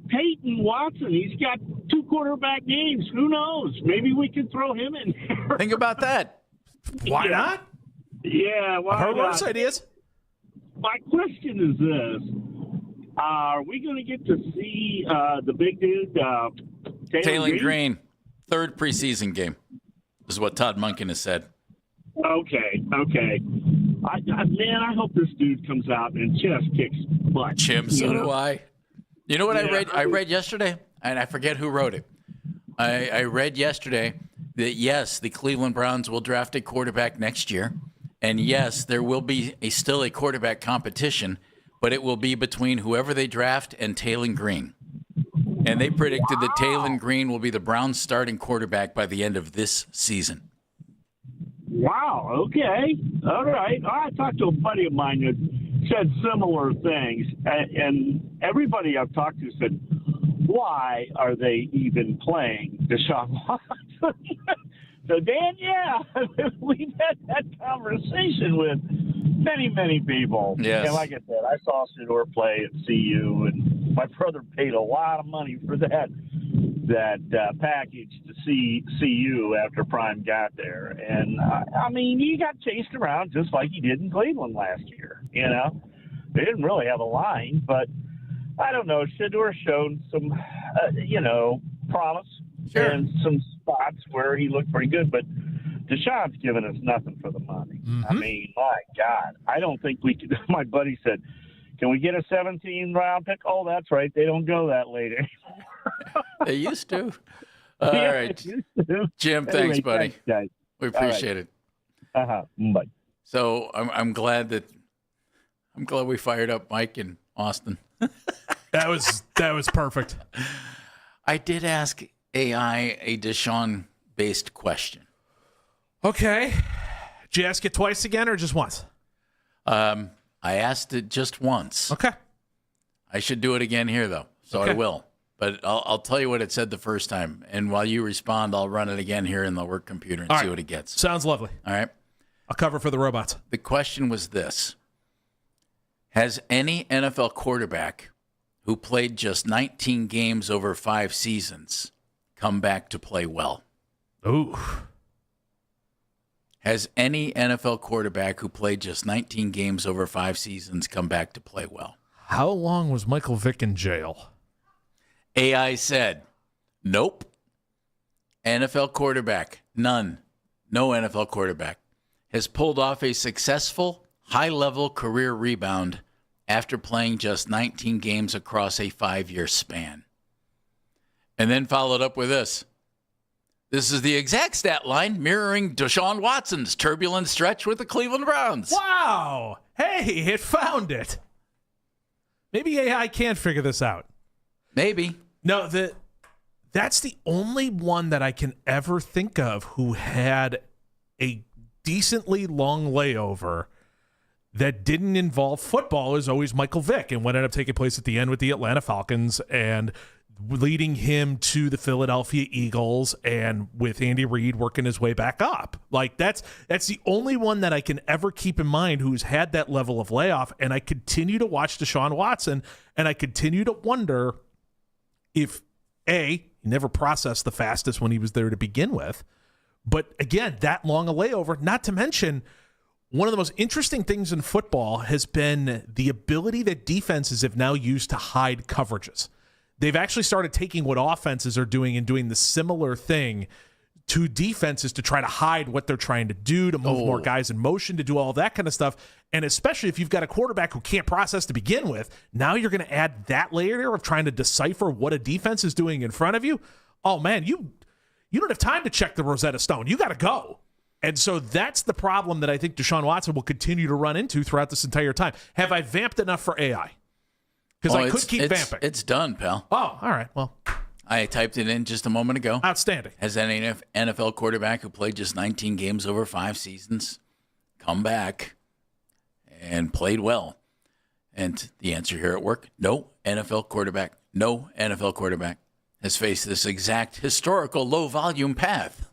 Peyton Watson. He's got 2 quarterback games. Who knows? Maybe we could throw him in there. Think about that. Why not? Yeah, why Heard not? worse ideas. My question is this. Are we going to get to see the big dude, Taylor Green? 3rd preseason game is what Todd Monken has said. Okay. I hope this dude comes out and just kicks butt. Jim, so do I. You know what I read? I read yesterday, and I forget who wrote it. I read yesterday that, yes, the Cleveland Browns will draft a quarterback next year, and, yes, there will be still a quarterback competition, but it will be between whoever they draft and Taylor Green. And they predicted that Taylor Green will be the Browns' starting quarterback by the end of this season. Wow, okay. All right. I talked to a buddy of mine that said similar things, and everybody I've talked to said, why are they even playing Deshaun Watson? So, Dan, yeah, we've had that conversation with many, many people. Yes. And like I said, I saw Shedeur play at CU, and my brother paid a lot of money for that package to see CU after Prime got there. And, he got chased around just like he did in Cleveland last year. They didn't really have a line, but I don't know. Shedeur showed some, promise. and some spots where he looked pretty good. But Deshaun's given us nothing for the money. I mean, my God, I don't think we could. My buddy said, "Can we get a 17-round pick?" Oh, that's right. They don't go that late anymore. They used to. All right, Jim. Thanks, Anyway, buddy. thanks, guys. We appreciate it. Bye. So I'm glad we fired up Mike in Austin. That was perfect. I did ask AI a Deshaun-based question. Okay. Did you ask it twice again or just once? I asked it just once. Okay. I should do it again here, though, so Okay. I will. But I'll tell you what it said the first time, and while you respond, I'll run it again here in the work computer and All see right. what it gets. Sounds lovely. All right. I'll cover for the robots. The question was this. Has any NFL quarterback who played just 19 games over 5 seasons come back to play well? Ooh. Has any NFL quarterback who played just 19 games over 5 seasons come back to play well? How long was Michael Vick in jail? AI said, nope. NFL quarterback, none. No NFL quarterback has pulled off a successful, high-level career rebound after playing just 19 games across a 5-year span. And then followed up with this. This is the exact stat line mirroring Deshaun Watson's turbulent stretch with the Cleveland Browns. Wow. Hey, it found it. Maybe AI can figure this out. Maybe. No, that's the only one that I can ever think of who had a decently long layover that didn't involve football is always Michael Vick, and what ended up taking place at the end with the Atlanta Falcons and leading him to the Philadelphia Eagles, and with Andy Reid working his way back up. Like that's the only one that I can ever keep in mind who's had that level of layoff. And I continue to watch Deshaun Watson, and I continue to wonder if he never processed the fastest when he was there to begin with. But again, that long a layover, not to mention one of the most interesting things in football has been the ability that defenses have now used to hide coverages. They've actually started taking what offenses are doing and doing the similar thing to defenses to try to hide what they're trying to do, to move more guys in motion, to do all that kind of stuff. And especially if you've got a quarterback who can't process to begin with, now you're going to add that layer of trying to decipher what a defense is doing in front of you. Oh, man, you don't have time to check the Rosetta Stone. You got to go. And so that's the problem that I think Deshaun Watson will continue to run into throughout this entire time. Have I vamped enough for AI? Because I could keep vamping. It's done, pal. Oh, all right. Well, I typed it in just a moment ago. Outstanding. Has any NFL quarterback who played just 19 games over 5 seasons come back and played well? And the answer here at work, no NFL quarterback has faced this exact historical low-volume path.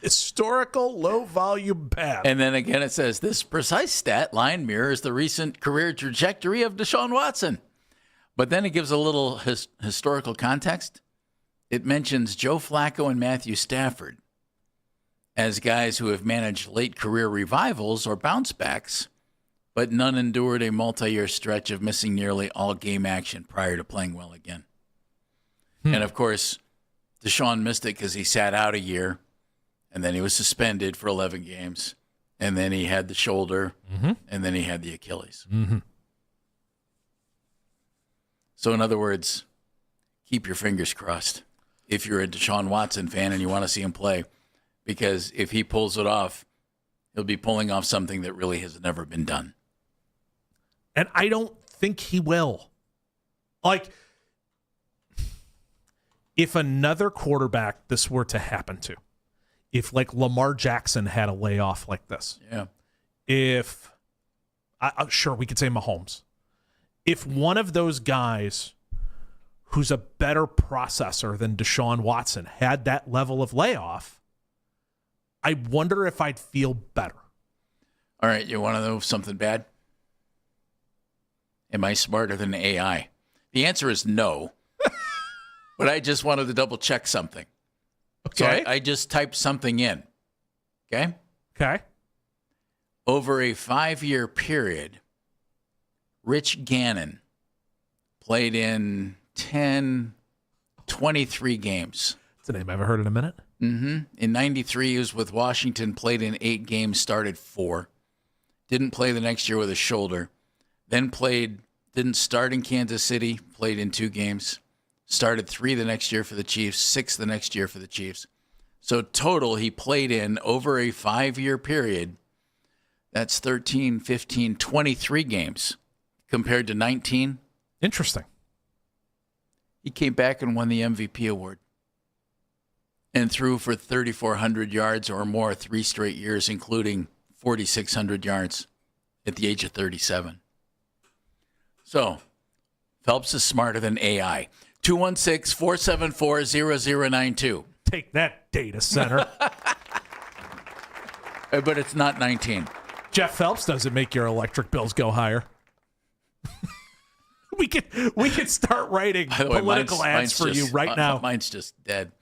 Historical low-volume path. And then again it says, this precise stat line mirrors the recent career trajectory of Deshaun Watson. But then it gives a little historical context. It mentions Joe Flacco and Matthew Stafford as guys who have managed late career revivals or bounce backs, but none endured a multi-year stretch of missing nearly all game action prior to playing well again. And, of course, Deshaun missed it because he sat out a year, and then he was suspended for 11 games, and then he had the shoulder, and then he had the Achilles. So, in other words, keep your fingers crossed if you're a Deshaun Watson fan and you want to see him play, because if he pulls it off, he'll be pulling off something that really has never been done. And I don't think he will. Like, if another quarterback this were to happen to, if like Lamar Jackson had a layoff like this, if, sure, we could say Mahomes. If one of those guys who's a better processor than Deshaun Watson had that level of layoff, I wonder if I'd feel better. All right, you want to know something bad? Am I smarter than AI? The answer is no. But I just wanted to double check something. Okay. So I just typed something in. Okay? Okay. Over a 5-year period, Rich Gannon played in 23 games. It's a name I haven't heard in a minute. Mm-hmm. In 93, he was with Washington, played in 8 games, started 4. Didn't play the next year with a shoulder. Then didn't start in Kansas City, played in 2 games. Started 3 the next year for the Chiefs, 6 the next year for the Chiefs. So total, he played in over a 5-year period. That's 13, 15, 23 games compared to 19. Interesting. He came back and won the MVP award and threw for 3,400 yards or more 3 straight years, including 4,600 yards at the age of 37. So Phelps is smarter than AI. 216-474-0092. Take that, data center. But it's not 19. Jeff Phelps doesn't make your electric bills go higher. We could start writing political ads for you right now. Mine's just dead.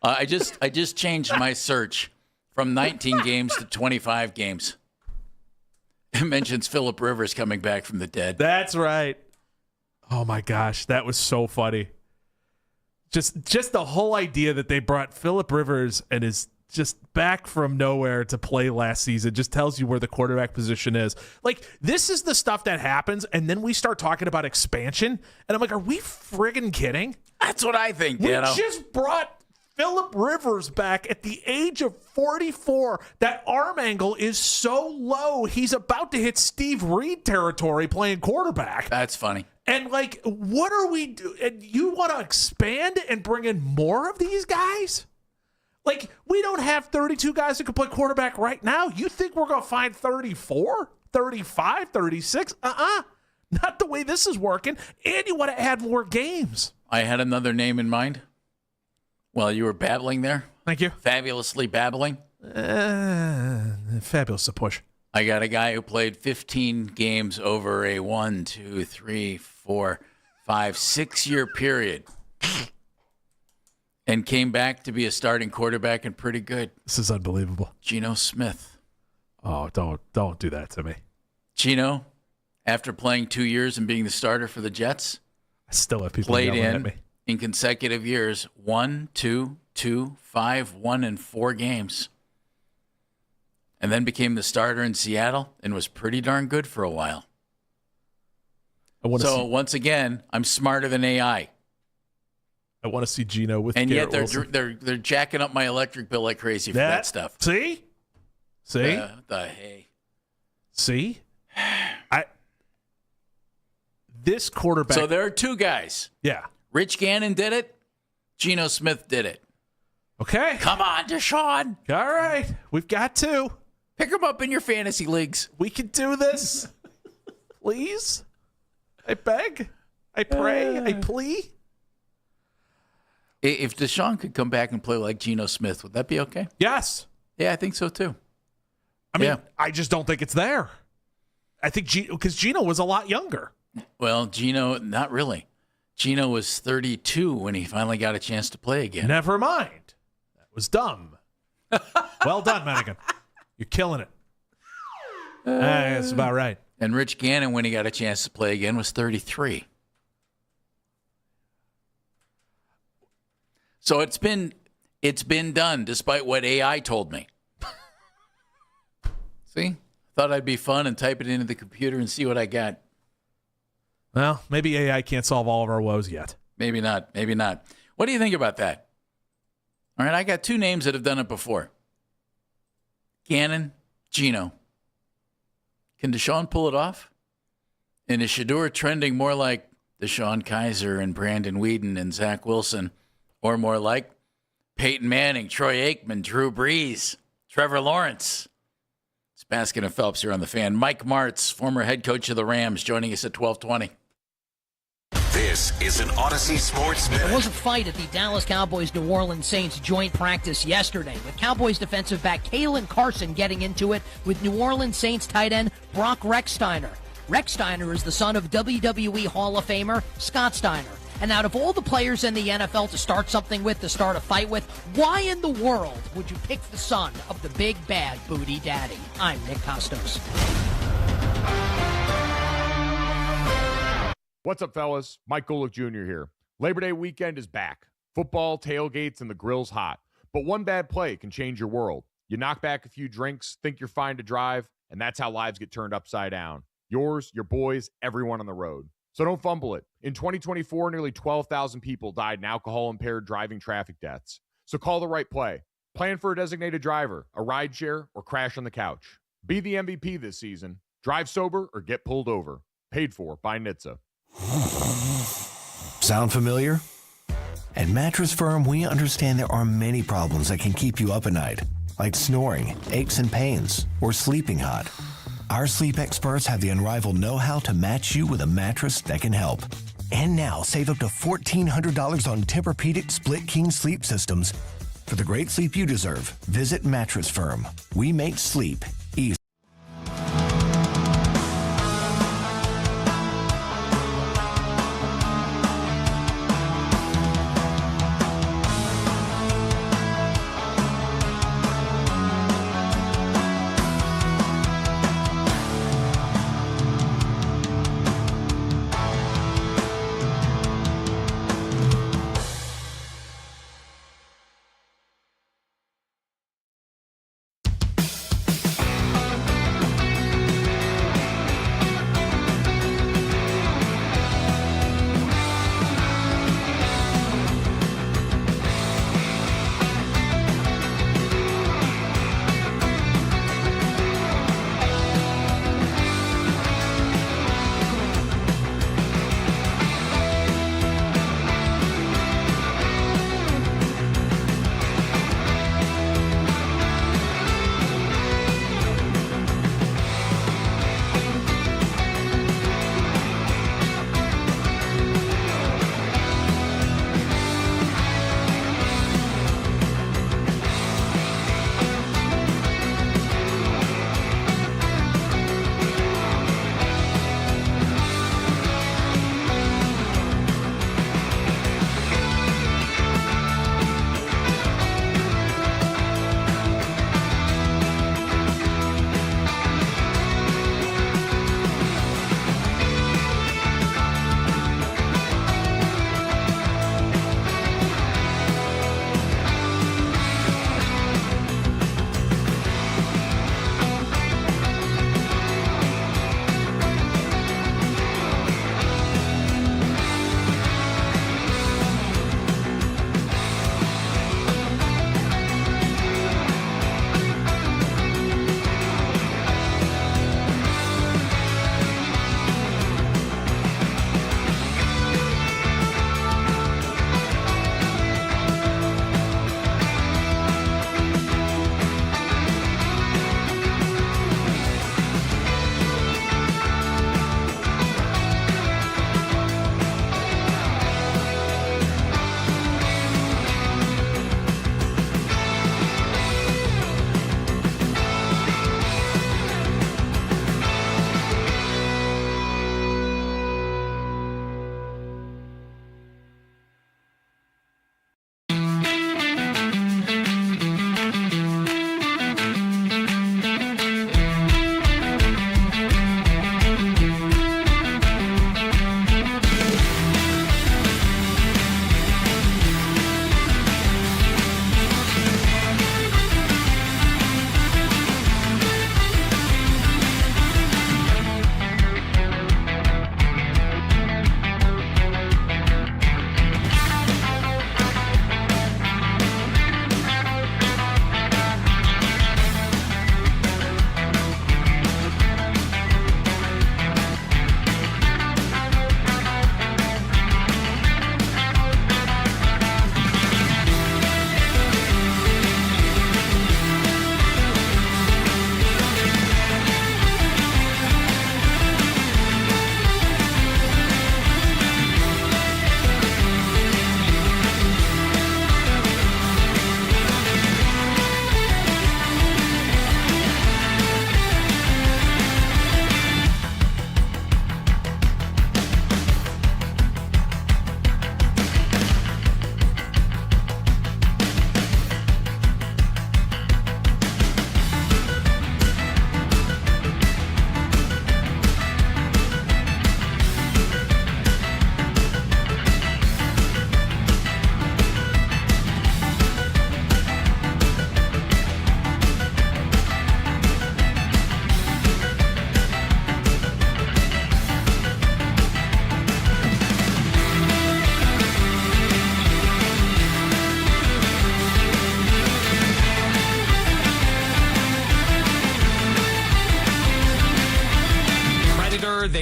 I just changed my search from 19 games to 25 games. It mentions Phillip Rivers coming back from the dead. That's right. Oh my gosh, that was so funny. Just the whole idea that they brought Phillip Rivers and is just back from nowhere to play last season just tells you where the quarterback position is. Like, this is the stuff that happens, and then we start talking about expansion, and I'm like, are we friggin' kidding? That's what I think, We Dano. just brought Phillip Rivers back at the age of 44. That arm angle is so low, he's about to hit Steve Reed territory playing quarterback. That's funny. And, like, what are we doing? And you want to expand and bring in more of these guys? Like, we don't have 32 guys that can play quarterback right now. You think we're going to find 34, 35, 36? Not the way this is working. And you want to add more games. I had another name in mind while you were babbling there. Thank you. Fabulously babbling. Fabulous to push. I got a guy who played 15 games over a 1, 2, 3, 4, 5, 6-year period and came back to be a starting quarterback and pretty good. This is unbelievable. Geno Smith. Oh, don't do that to me. Geno, after playing 2 years and being the starter for the Jets, I still have people played yelling at me. in consecutive years 1, 2, 2, 5, 1, and 4 games. And then became the starter in Seattle and was pretty darn good for a while. Once again, I'm smarter than AI. I want to see Geno with and Garrett yet Wilson. they're jacking up my electric bill like crazy for that stuff. See? The hay. See? This quarterback. So there are 2 guys. Yeah. Rich Gannon did it. Geno Smith did it. Okay. Come on, Deshaun. All right. We've got 2. Pick them up in your fantasy leagues. We can do this. Please. I beg. I pray. I plea. If Deshaun could come back and play like Geno Smith, would that be okay? Yes. Yeah, I think so too. I mean, I just don't think it's there. I think because Geno was a lot younger. Well, Geno, not really. Geno was 32 when he finally got a chance to play again. Never mind. That was dumb. Well done, Mannigan. You're killing it. That's about right. And Rich Gannon, when he got a chance to play again, was 33. So it's been done, despite what AI told me. See? Thought I'd be fun and type it into the computer and see what I got. Well, maybe AI can't solve all of our woes yet. Maybe not. Maybe not. What do you think about that? All right, I got 2 names that have done it before. Gannon, Geno. Can Deshaun pull it off? And is Shedeur trending more like Deshaun Kaiser and Brandon Weeden and Zach Wilson, or more like Peyton Manning, Troy Aikman, Drew Brees, Trevor Lawrence? It's Baskin and Phelps here on The Fan. Mike Martz, former head coach of the Rams, joining us at 12:20. This is an Odyssey Sports Minute. There was a fight at the Dallas Cowboys-New Orleans Saints joint practice yesterday, with Cowboys defensive back Kalen Carson getting into it with New Orleans Saints tight end Brock Rechsteiner. Rechsteiner is the son of WWE Hall of Famer Scott Steiner. And out of all the players in the NFL to start something with, to start a fight with, why in the world would you pick the son of the big bad booty daddy? I'm Nick Costos. What's up, fellas? Mike Golick Jr. here. Labor Day weekend is back. Football, tailgates, and the grill's hot. But one bad play can change your world. You knock back a few drinks, think you're fine to drive, and that's how lives get turned upside down. Yours, your boys, everyone on the road. So don't fumble it. In 2024, nearly 12,000 people died in alcohol-impaired driving traffic deaths. So call the right play. Plan for a designated driver, a rideshare, or crash on the couch. Be the MVP this season. Drive sober or get pulled over. Paid for by NHTSA. Sound familiar? At Mattress Firm, we understand there are many problems that can keep you up at night, like snoring, aches and pains, or sleeping hot. Our sleep experts have the unrivaled know-how to match you with a mattress that can help. And now, save up to $1,400 on Tempur-Pedic Split King sleep systems. For the great sleep you deserve, visit Mattress Firm. We make sleep easy.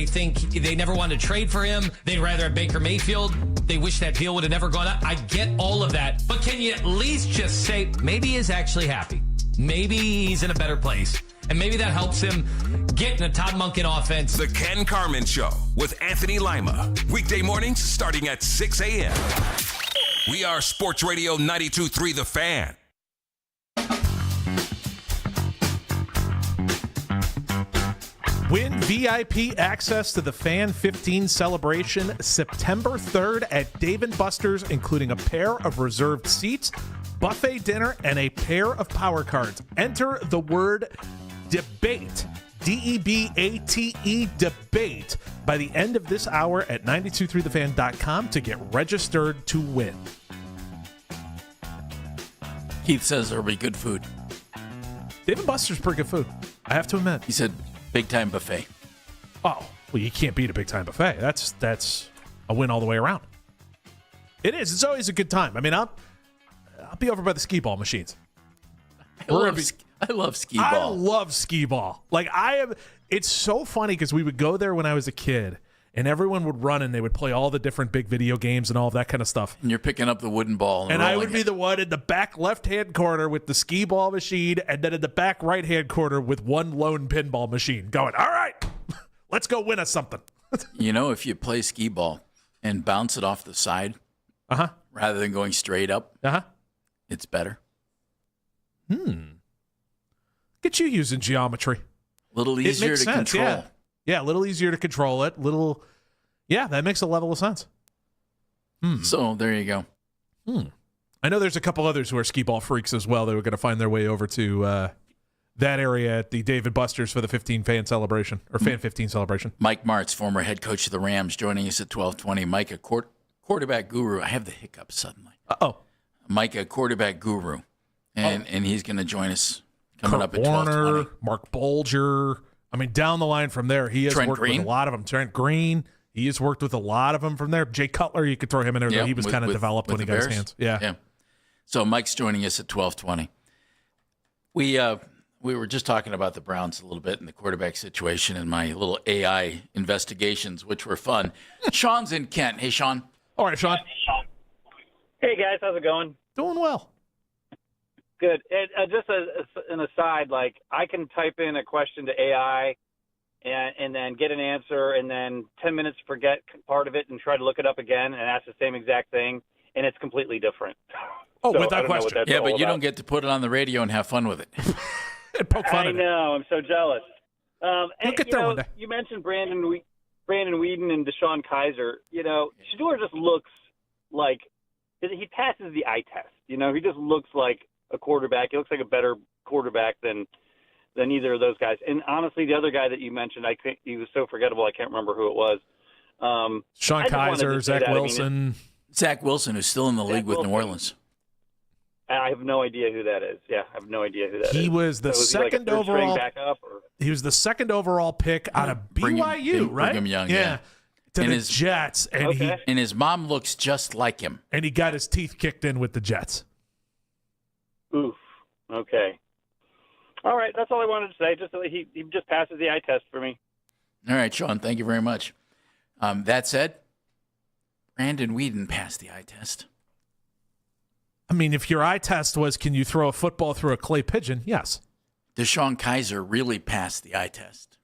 they think they never wanted to trade for him. They'd rather have Baker Mayfield. They wish that deal would have never gone up. I get all of that. But can you at least just say maybe he is actually happy? Maybe he's in a better place. And maybe that helps him get in a Todd Monken offense. The Ken Carman Show with Anthony Lima. Weekday mornings starting at 6 a.m. We are Sports Radio 92.3 The Fan. Win VIP access to the Fan 15 celebration September 3rd at Dave & Buster's, including a pair of reserved seats, buffet dinner, and a pair of power cards. Enter the word DEBATE, D-E-B-A-T-E, debate, by the end of this hour at 923thefan.com to get registered to win. Keith says there'll be good food. Dave & Buster's pretty good food, I have to admit. He said big time buffet. Oh, well, you can't beat a big time buffet. That's a win all the way around. It is. It's always a good time. I mean, I'll be over by the skee ball machines. I love skee ball. I love skee ball. It's so funny because we would go there when I was a kid, and everyone would run and they would play all the different big video games and all of that kind of stuff. And you're picking up the wooden ball. And I would be the one in the back left-hand corner with the skee ball machine, and then in the back right-hand corner with one lone pinball machine going, all right, let's go win us something. You know, if you play skee ball and bounce it off the side rather than going straight up, it's better. Get you using geometry. A little easier to control. Yeah, a little easier to control it. That makes a level of sense. So there you go. I know there's a couple others who are skee ball freaks as well that are going to find their way over to that area at the Dave & Buster's for the 15 fan celebration, or Fan 15 celebration. Mike Martz, former head coach of the Rams, joining us at 12:20. Mike, a quarterback guru. I have the hiccups suddenly. Mike, a quarterback guru. And he's going to join us coming up at 12:20. Mark Bolger. I mean, down the line from there, he has worked with a lot of them. Trent Green, he has worked with a lot of them from there. Jay Cutler, you could throw him in there, though. He was kind of developed when he got his hands. Yeah. So Mike's joining us at 12:20. We were just talking about the Browns a little bit and the quarterback situation and my little AI investigations, which were fun. Sean's in Kent. Hey, Sean. All right, Sean. Hey, guys. How's it going? Doing well. Good. Just an aside, like I can type in a question to AI and then get an answer and then 10 minutes forget part of it and try to look it up again and ask the same exact thing, and it's completely different. Oh, with that question. Yeah, but you don't get to put it on the radio and have fun with it. And poke fun I at know. I'm so jealous. You'll get there one day. You mentioned Brandon Weeden and Deshaun Kaiser. You know, Shedeur just looks like he passes the eye test. You know, he just looks like a quarterback. He looks like a better quarterback than either of those guys. And honestly, the other guy that you mentioned, I think he was so forgettable. I can't remember who it was. Sean Kaiser, Zach Wilson. Zach Wilson, who's still in the league with New Orleans. I have no idea who that is. Yeah, I have no idea who that is. He was the second overall. He was the second overall pick out of BYU, right? Brigham Young, To the Jets, and his mom looks just like him. And he got his teeth kicked in with the Jets. Oof. Okay. All right. That's all I wanted to say. Just he just passes the eye test for me. All right, Sean. Thank you very much. That said, Brandon Weeden passed the eye test. I mean, if your eye test was, can you throw a football through a clay pigeon? Yes. Deshaun Kaiser really passed the eye test.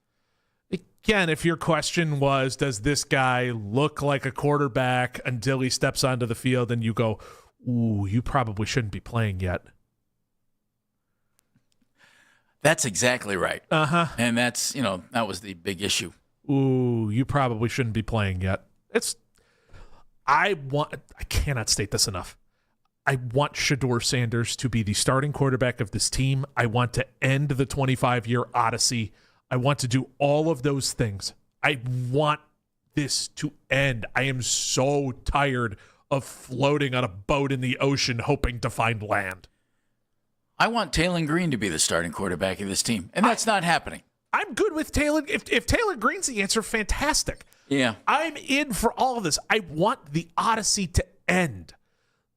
Again, if your question was, does this guy look like a quarterback until he steps onto the field, and you go, ooh, you probably shouldn't be playing yet. That's exactly right. Uh-huh. And that's, that was the big issue. Ooh, you probably shouldn't be playing yet. I cannot state this enough. I want Shedeur Sanders to be the starting quarterback of this team. I want to end the 25-year odyssey. I want to do all of those things. I want this to end. I am so tired of floating on a boat in the ocean hoping to find land. I want Taylor Green to be the starting quarterback of this team, and that's not happening. I'm good with Taylor. If Taylor Green's the answer, fantastic. Yeah. I'm in for all of this. I want the odyssey to end.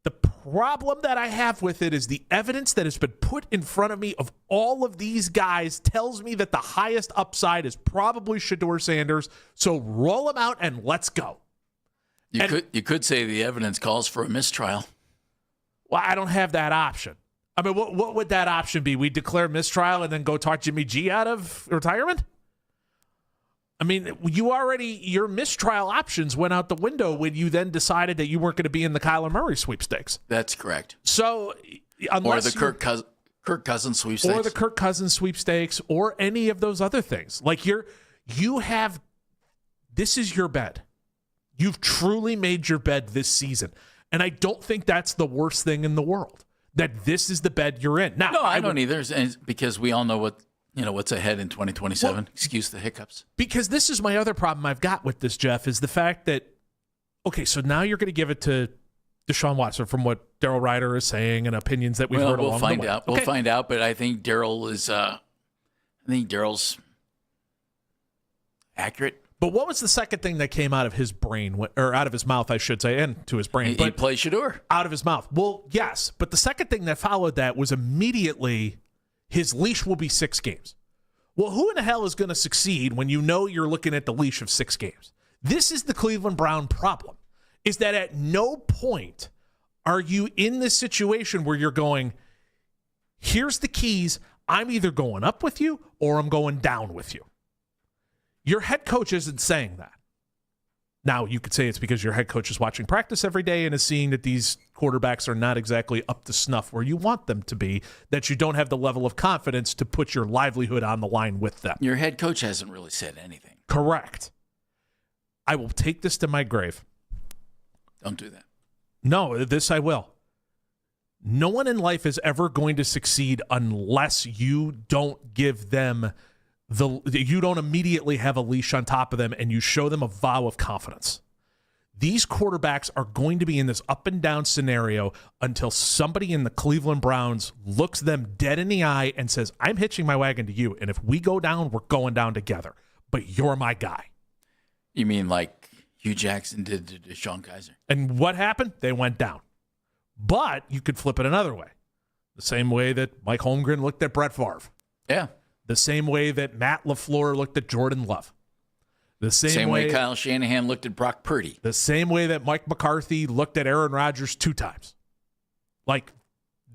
The problem that I have with it is the evidence that has been put in front of me of all of these guys tells me that the highest upside is probably Shedeur Sanders. So roll him out and let's go. You could say the evidence calls for a mistrial. Well, I don't have that option. I mean, what would that option be? We declare mistrial and then go talk Jimmy G out of retirement? I mean, your mistrial options went out the window when you then decided that you weren't going to be in the Kyler Murray sweepstakes. That's correct. So, or the Kirk Cousins sweepstakes. Or the Kirk Cousins sweepstakes, or any of those other things. Like this is your bed. You've truly made your bed this season. And I don't think that's the worst thing in the world, that this is the bed you're in. Now, no, I don't either, because we all know what's ahead in 2027. Well, excuse the hiccups. Because this is my other problem I've got with this, Jeff, is the fact that, okay, so now you're going to give it to Deshaun Watson from what Darryl Ryder is saying and opinions that we've heard along the way. We'll find out, but I think Darryl's accurate. But what was the second thing that came out of his brain, or out of his mouth, I should say, and to his brain? He played Shedeur. Out of his mouth. Well, yes, but the second thing that followed that was immediately his leash will be 6 games. Well, who in the hell is going to succeed when you know you're looking at the leash of 6 games? This is the Cleveland Brown problem, is that at no point are you in this situation where you're going, here's the keys, I'm either going up with you or I'm going down with you. Your head coach isn't saying that. Now, you could say it's because your head coach is watching practice every day and is seeing that these quarterbacks are not exactly up to snuff where you want them to be, that you don't have the level of confidence to put your livelihood on the line with them. Your head coach hasn't really said anything. Correct. I will take this to my grave. Don't do that. No, this I will. No one in life is ever going to succeed unless you don't give them you don't immediately have a leash on top of them and you show them a vow of confidence. These quarterbacks are going to be in this up and down scenario until somebody in the Cleveland Browns looks them dead in the eye and says, I'm hitching my wagon to you, and if we go down, we're going down together. But you're my guy. You mean like Hugh Jackson did to Deshaun Kaiser? And what happened? They went down. But you could flip it another way. The same way that Mike Holmgren looked at Brett Favre. Yeah. The same way that Matt LaFleur looked at Jordan Love. The same way Kyle Shanahan looked at Brock Purdy. The same way that Mike McCarthy looked at Aaron Rodgers 2 times. Like,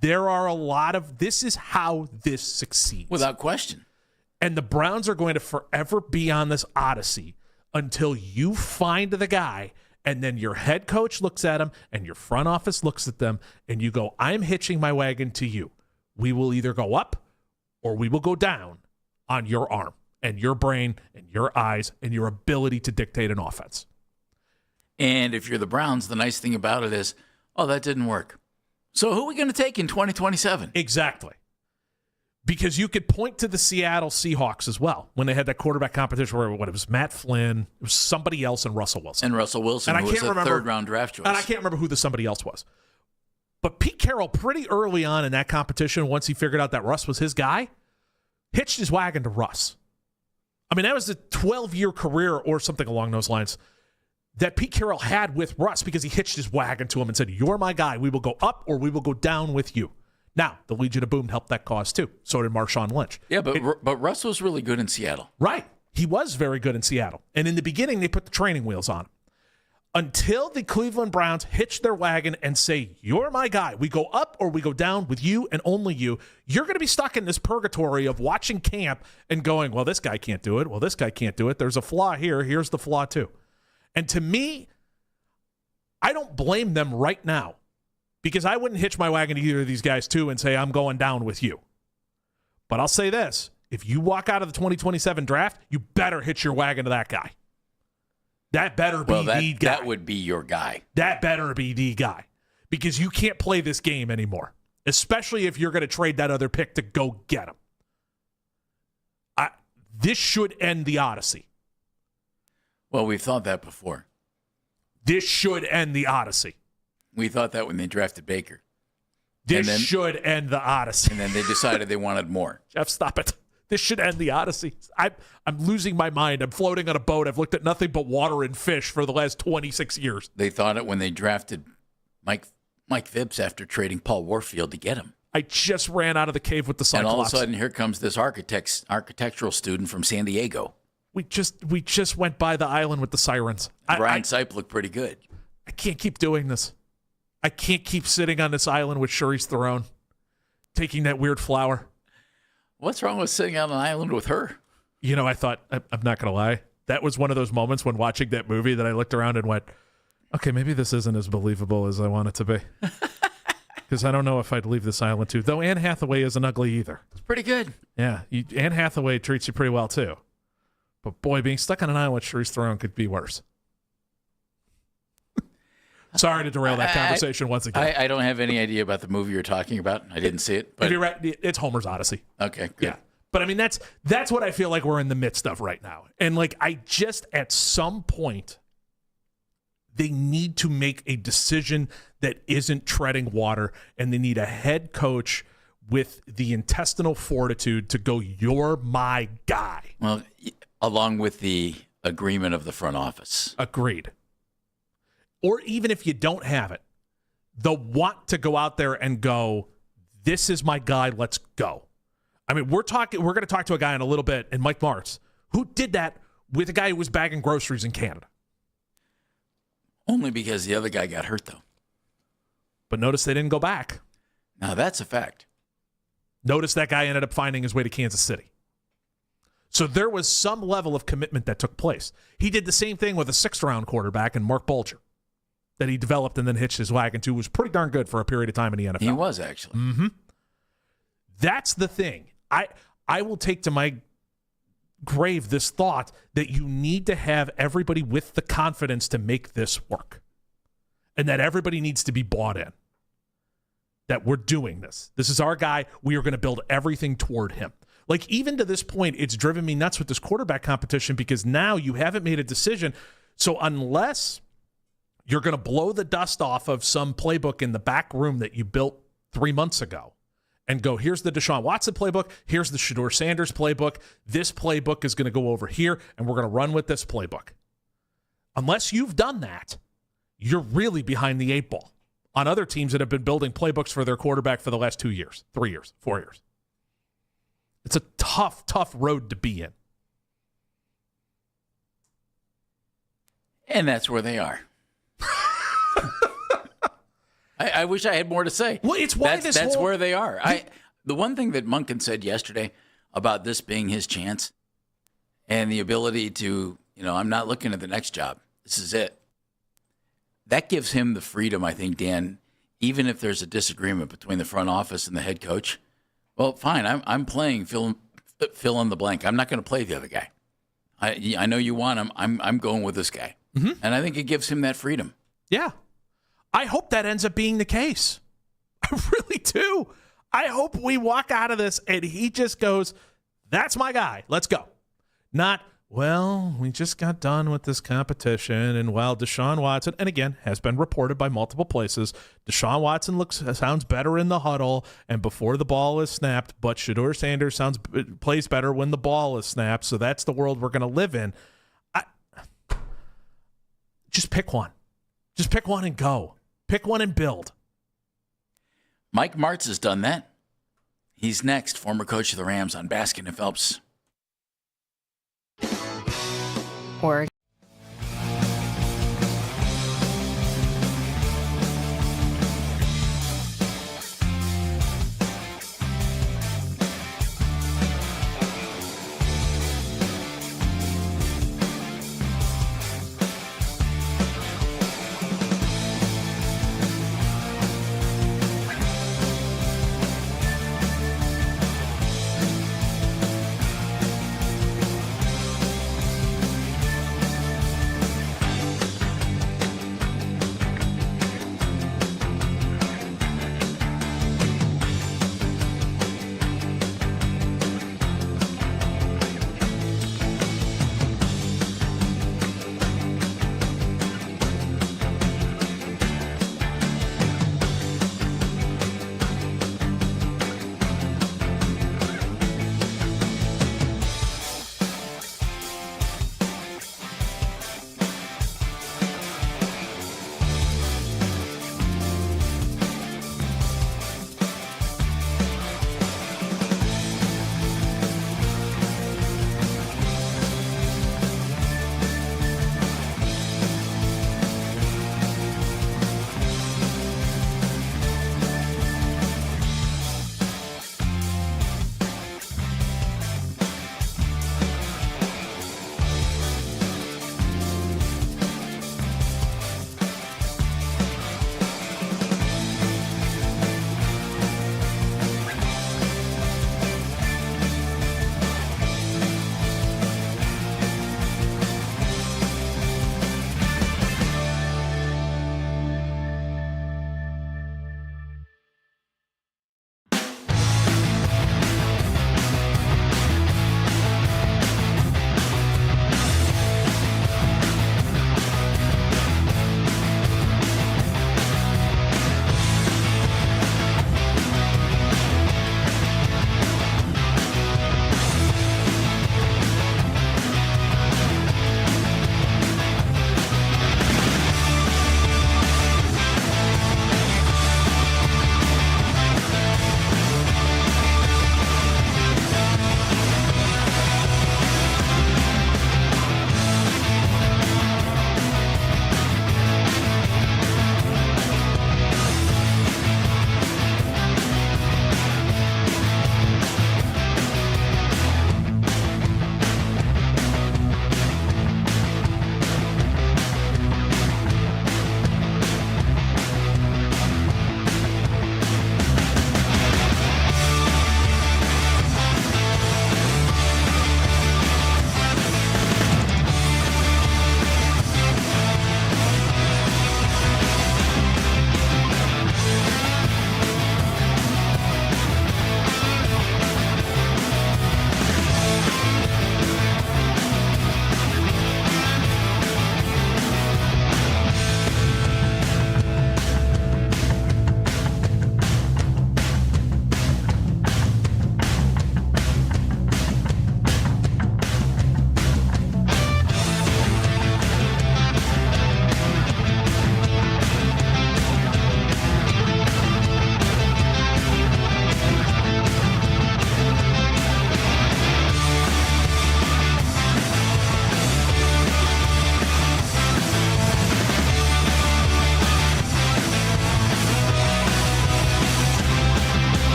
there are a lot of, this is how this succeeds. Without question. And the Browns are going to forever be on this odyssey until you find the guy, and then your head coach looks at him and your front office looks at them and you go, I'm hitching my wagon to you. We will either go up or we will go down on your arm and your brain and your eyes and your ability to dictate an offense. And if you're the Browns, the nice thing about it is, that didn't work. So who are we going to take in 2027? Exactly. Because you could point to the Seattle Seahawks as well when they had that quarterback competition where it was Matt Flynn, it was somebody else, and Russell Wilson. And Russell Wilson, who was a third-round draft choice. And I can't remember who the somebody else was. But Pete Carroll, pretty early on in that competition, once he figured out that Russ was his guy, hitched his wagon to Russ. I mean, that was a 12-year career or something along those lines that Pete Carroll had with Russ because he hitched his wagon to him and said, you're my guy. We will go up or we will go down with you. Now, the Legion of Boom helped that cause too. So did Marshawn Lynch. Yeah, but Russ was really good in Seattle. Right. He was very good in Seattle. And in the beginning, they put the training wheels on him. Until the Cleveland Browns hitch their wagon and say, you're my guy. We go up or we go down with you and only you. You're going to be stuck in this purgatory of watching camp and going, well, this guy can't do it. Well, this guy can't do it. There's a flaw here. Here's the flaw too. And to me, I don't blame them right now because I wouldn't hitch my wagon to either of these guys too and say, I'm going down with you. But I'll say this. If you walk out of the 2027 draft, you better hitch your wagon to that guy. That better be the guy. That would be your guy. That better be the guy. Because you can't play this game anymore, especially if you're going to trade that other pick to go get him. This should end the odyssey. Well, we've thought that before. This should end the odyssey. We thought that when they drafted Baker. This should end the odyssey. And then they decided they wanted more. Jeff, stop it. This should end the odyssey. I'm losing my mind. I'm floating on a boat. I've looked at nothing but water and fish for the last 26 years. They thought it when they drafted Mike Mike Phipps after trading Paul Warfield to get him. I just ran out of the cave with the Cyclops. And all of a sudden, here comes this architectural student from San Diego. We just went by the island with the sirens. Brian Sipe looked pretty good. I can't keep doing this. I can't keep sitting on this island with Charlize Theron, taking that weird flower. What's wrong with sitting on an island with her? You know, I thought, I'm not going to lie, that was one of those moments when watching that movie that I looked around and went, okay, maybe this isn't as believable as I want it to be. Because I don't know if I'd leave this island too. Though Anne Hathaway isn't ugly either. It's pretty good. Yeah, Anne Hathaway treats you pretty well too. But boy, being stuck on an island with Charlize Theron could be worse. Sorry to derail that conversation once again. I don't have any idea about the movie you're talking about. I didn't see it. But it's Homer's Odyssey. Okay, good. Yeah. But I mean, that's what I feel like we're in the midst of right now. And like, I just, at some point, they need to make a decision that isn't treading water, and they need a head coach with the intestinal fortitude to go, you're my guy. Well, along with the agreement of the front office. Agreed. Or even if you don't have it, they'll want to go out there and go, this is my guy, let's go. I mean, we're going to talk to a guy in a little bit, and Mike Martz, who did that with a guy who was bagging groceries in Canada. Only because the other guy got hurt, though. But notice they didn't go back. Now, that's a fact. Notice that guy ended up finding his way to Kansas City. So there was some level of commitment that took place. He did the same thing with a 6th-round quarterback in Mark Bulger that he developed and then hitched his wagon to. Was pretty darn good for a period of time in the NFL. He was, actually. Mm-hmm. That's the thing. I will take to my grave this thought that you need to have everybody with the confidence to make this work. And that everybody needs to be bought in. That we're doing this. This is our guy. We are going to build everything toward him. Like, even to this point, it's driven me nuts with this quarterback competition because now you haven't made a decision. So unless you're going to blow the dust off of some playbook in the back room that you built 3 months ago and go, here's the Deshaun Watson playbook, here's the Shedeur Sanders playbook, this playbook is going to go over here, and we're going to run with this playbook. Unless you've done that, you're really behind the 8 ball on other teams that have been building playbooks for their quarterback for the last 2 years, 3 years, 4 years. It's a tough, tough road to be in. And that's where they are. I wish I had more to say. Well, it's why that's where they are. The one thing that Monken said yesterday about this being his chance and the ability to, I'm not looking at the next job. This is it. That gives him the freedom, I think, Dan, even if there's a disagreement between the front office and the head coach. Well, fine, I'm playing fill in the blank. I'm not going to play the other guy. I know you want him. I'm going with this guy. Mm-hmm. And I think it gives him that freedom. Yeah. I hope that ends up being the case. I really do. I hope we walk out of this and he just goes, that's my guy. Let's go. Not, well, we just got done with this competition, and while Deshaun Watson, and again, has been reported by multiple places, Deshaun Watson sounds better in the huddle and before the ball is snapped, but Shedeur Sanders plays better when the ball is snapped, so that's the world we're going to live in. Just pick one. Just pick one and go. Pick one and build. Mike Martz has done that. He's next, former coach of the Rams on Baskin and Phelps. Or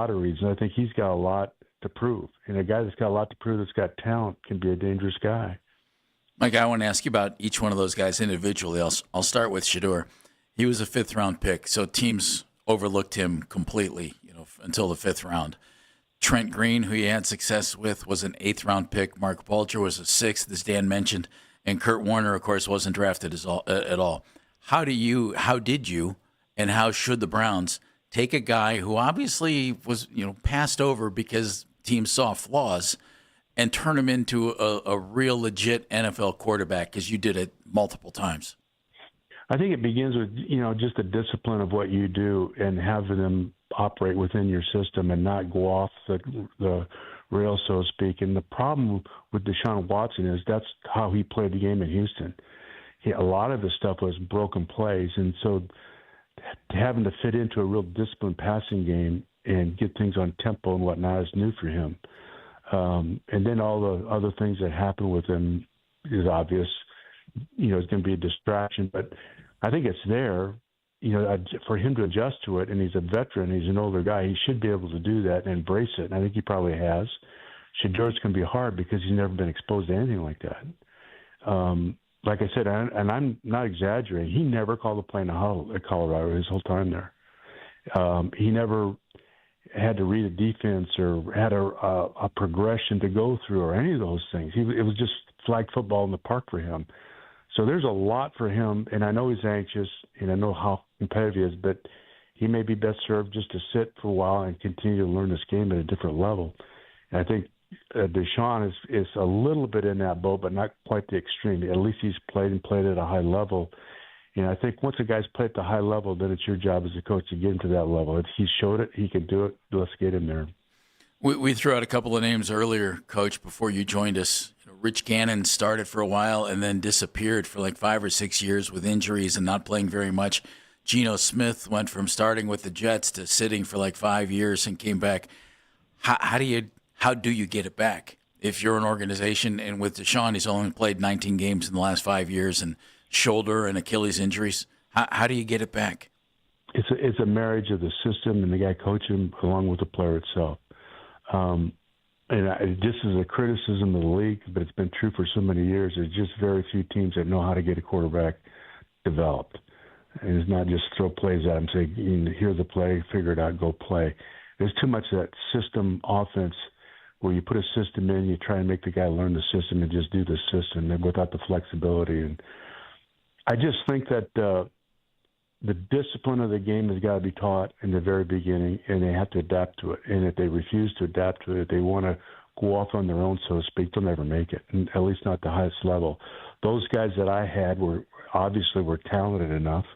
lot of reasons. I think he's got a lot to prove. And a guy that's got a lot to prove, that's got talent, can be a dangerous guy. Mike, I want to ask you about each one of those guys individually. I'll start with Shedeur. He was a 5th-round pick, so teams overlooked him completely, until the 5th round. Trent Green, who he had success with, was an 8th-round pick. Mark Bulger was a 6th, as Dan mentioned, and Kurt Warner, of course, wasn't drafted at all. How did you, and how should the Browns take a guy who obviously was, passed over because teams saw flaws, and turn him into a real legit NFL quarterback, because you did it multiple times? I think it begins with, just the discipline of what you do and having them operate within your system and not go off the rails, so to speak. And the problem with Deshaun Watson is that's how he played the game in Houston. A lot of his stuff was broken plays. And so having to fit into a real disciplined passing game and get things on tempo and whatnot is new for him. And then all the other things that happen with him is obvious. It's going to be a distraction, but I think it's there, for him to adjust to it. And he's a veteran. He's an older guy. He should be able to do that and embrace it. And I think he probably has. Shedeur's going to be hard because he's never been exposed to anything like that. Like I said, and I'm not exaggerating, he never called a play in a huddle at Colorado his whole time there. He never had to read a defense or had a progression to go through or any of those things. It was just flag football in the park for him. So there's a lot for him, and I know he's anxious, and I know how competitive he is, but he may be best served just to sit for a while and continue to learn this game at a different level. And I think Deshaun is a little bit in that boat, but not quite the extreme. At least he's played at a high level. And I think once a guy's played at the high level, then it's your job as a coach to get him to that level. If he showed it, he could do it. Let's get him there. We threw out a couple of names earlier, Coach, before you joined us. Rich Gannon started for a while and then disappeared for like 5 or 6 years with injuries and not playing very much. Geno Smith went from starting with the Jets to sitting for like 5 years and came back. How do you get it back? If you're an organization, and with Deshaun, he's only played 19 games in the last 5 years and shoulder and Achilles injuries. How do you get it back? It's a marriage of the system and the guy coaching along with the player itself. And this is a criticism of the league, but it's been true for so many years. There's just very few teams that know how to get a quarterback developed. And it's not just throw plays at him, say, here's the play, figure it out, go play. There's too much of that system offense where you put a system in, you try and make the guy learn the system and just do the system without the flexibility. And I just think that the discipline of the game has got to be taught in the very beginning, and they have to adapt to it. And if they refuse to adapt to it, they want to go off on their own, so to speak, they'll never make it, and at least not the highest level. Those guys that I had were talented enough,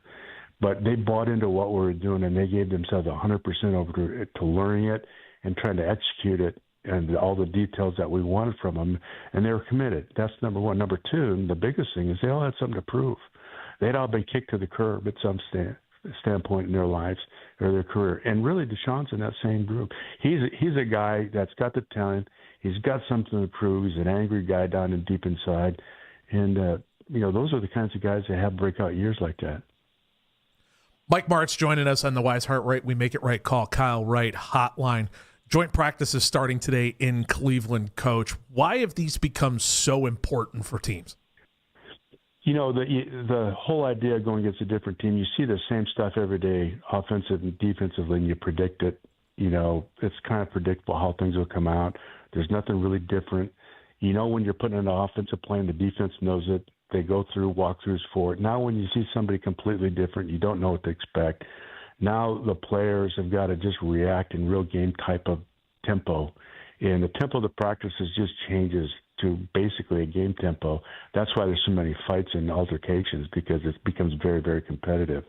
but they bought into what we were doing, and they gave themselves 100% over to learning it and trying to execute it and all the details that we wanted from them, and they were committed. That's number one. Number two, and the biggest thing is they all had something to prove. They'd all been kicked to the curb at some standpoint in their lives or their career. And really, Deshaun's in that same group. He's a guy that's got the talent. He's got something to prove. He's an angry guy down and deep inside. And, those are the kinds of guys that have breakout years like that. Mike Martz joining us on the Wise Heart Right, We Make It Right Call Kyle Wright hotline. Joint practice is starting today in Cleveland, Coach. Why have these become so important for teams? The whole idea of going against a different team, you see the same stuff every day, offensive and defensively, and you predict it. It's kind of predictable how things will come out. There's nothing really different. When you're putting in an offensive play and the defense knows it, they go through walkthroughs for it. Now when you see somebody completely different, you don't know what to expect. Now the players have got to just react in real game type of tempo. And the tempo of the practices just changes to basically a game tempo. That's why there's so many fights and altercations, because it becomes very, very competitive.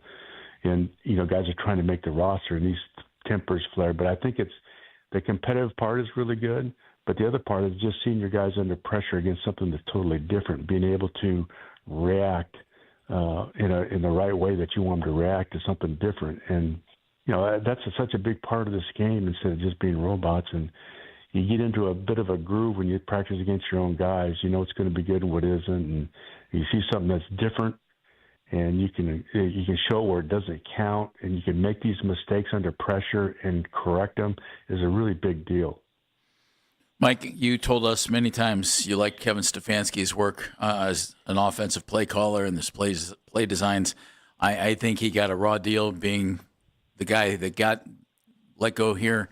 And, guys are trying to make the roster, and these tempers flare. But I think it's the competitive part is really good, but the other part is just seeing your guys under pressure against something that's totally different, being able to react in the right way that you want them to react to something different. And, that's such a big part of this game instead of just being robots. And you get into a bit of a groove when you practice against your own guys. You know what's going to be good and what isn't. And you see something that's different, and you can show where it doesn't count, and you can make these mistakes under pressure and correct them is a really big deal. Mike, you told us many times you like Kevin Stefanski's work as an offensive play caller and his play designs. I think he got a raw deal being the guy that got let go here.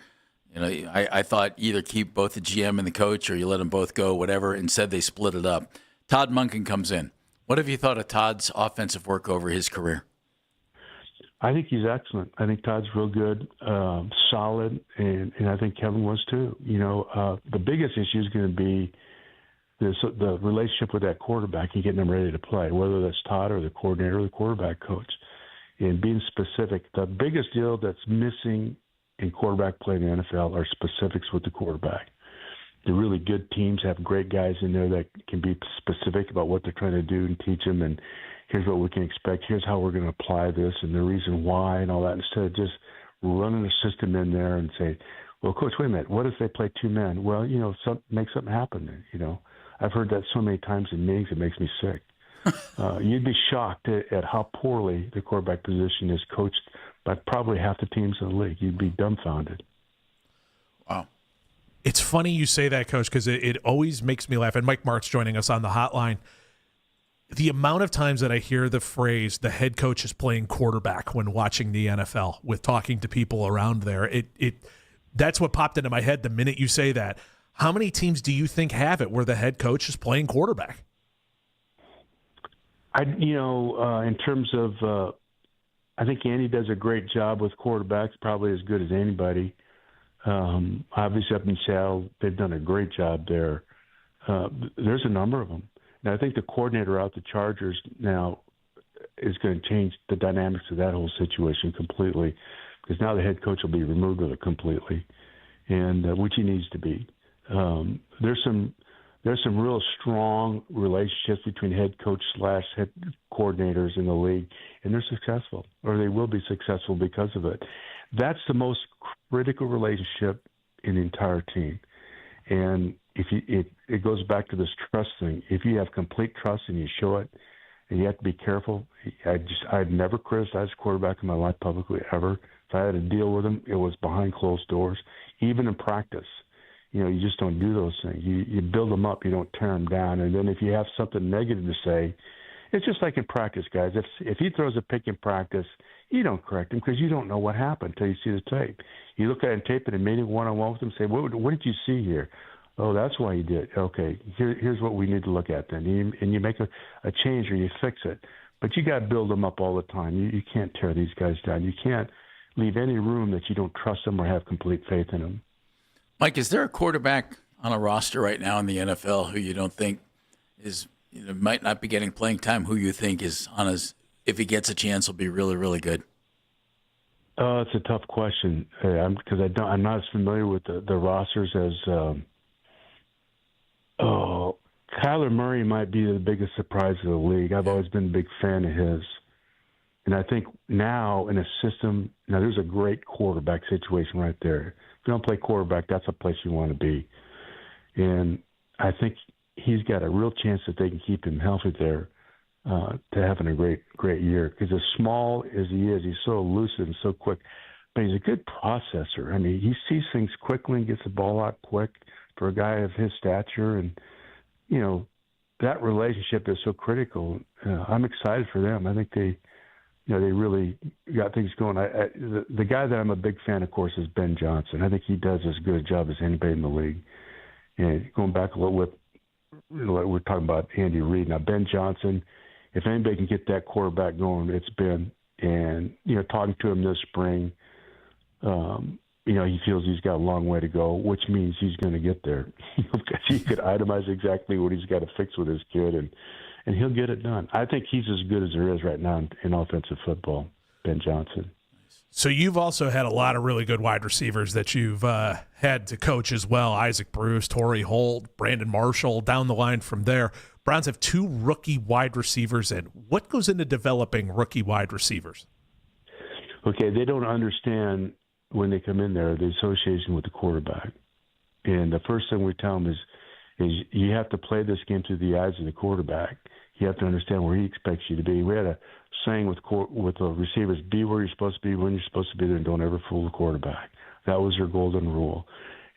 You know, I thought either keep both the GM and the coach or you let them both go, whatever. Instead, they split it up. Todd Monken comes in. What have you thought of Todd's offensive work over his career? I think he's excellent. I think Todd's real good, solid, and I think Kevin was too. You know, the biggest issue is going to be the relationship with that quarterback and getting them ready to play, whether that's Todd or the coordinator or the quarterback coach. And being specific, the biggest deal that's missing in quarterback play in the NFL are specifics with the quarterback. The really good teams have great guys in there that can be specific about what they're trying to do and teach them, and here's what we can expect, here's how we're going to apply this and the reason why and all that, instead of just running a system in there and say, well, coach, wait a minute, what if they play two men? Well, you know, make something happen. You know, I've heard that so many times in meetings it makes me sick. You'd be shocked at how poorly the quarterback position is coached by probably half the teams in the league. You'd be dumbfounded. Wow. It's funny you say that, Coach, because it always makes me laugh. And Mike Martz joining us on the hotline. The amount of times that I hear the phrase the head coach is playing quarterback when watching the NFL with talking to people around there, that's what popped into my head the minute you say that. How many teams do you think have it where the head coach is playing quarterback? In terms of, I think Andy does a great job with quarterbacks, probably as good as anybody. Obviously up in Seattle, they've done a great job there. There's a number of them. Now, I think the coordinator out the Chargers now is going to change the dynamics of that whole situation completely, because now the head coach will be removed of it completely, and which he needs to be. There's some real strong relationships between head coach / head coordinators in the league, and they're successful, or they will be successful because of it. That's the most critical relationship in the entire team. And it goes back to this trust thing. If you have complete trust and you show it, and you have to be careful. I've never criticized a quarterback in my life publicly ever. If I had to deal with him, it was behind closed doors, even in practice. You know, you just don't do those things. You build them up, you don't tear them down. And then if you have something negative to say, it's just like in practice, guys. If he throws a pick in practice, you don't correct him because you don't know what happened until you see the tape. You look at it and tape it and meeting one-on-one with him, say, what did you see here? Oh, that's why you did. Okay, here's what we need to look at then. And you make a change or you fix it. But you got to build them up all the time. You can't tear these guys down. You can't leave any room that you don't trust them or have complete faith in them. Mike, is there a quarterback on a roster right now in the NFL who you don't think might not be getting playing time, who you think is on if he gets a chance, will be really, really good? It's a tough question because I'm not as familiar with the rosters as Kyler Murray might be the biggest surprise of the league. I've always been a big fan of his. And I think now in a system, there's a great quarterback situation right there. If you don't play quarterback, that's a place you want to be. And I think he's got a real chance that they can keep him healthy there to having a great year. Because as small as he is, he's so elusive and so quick. But he's a good processor. I mean, he sees things quickly and gets the ball out quick for a guy of his stature. And, that relationship is so critical. I'm excited for them. I think they really got things going. The guy that I'm a big fan, of course, is Ben Johnson. I think he does as good a job as anybody in the league. And going back a little bit, we're talking about Andy Reid. Now, Ben Johnson, if anybody can get that quarterback going, it's Ben. And, talking to him this spring, he feels he's got a long way to go, which means he's going to get there. Because he could itemize exactly what he's got to fix with his kid, and he'll get it done. I think he's as good as there is right now in offensive football, Ben Johnson. So you've also had a lot of really good wide receivers that you've had to coach as well. Isaac Bruce, Torrey Holt, Brandon Marshall, down the line from there. Browns have 2 rookie wide receivers in. What goes into developing rookie wide receivers? Okay, they don't understand when they come in there the association with the quarterback. And the first thing we tell them is you have to play this game through the eyes of the quarterback. you have to understand where he expects you to be. We had a saying with the receivers: be where you're supposed to be when you're supposed to be there, and don't ever fool the quarterback. That was their golden rule.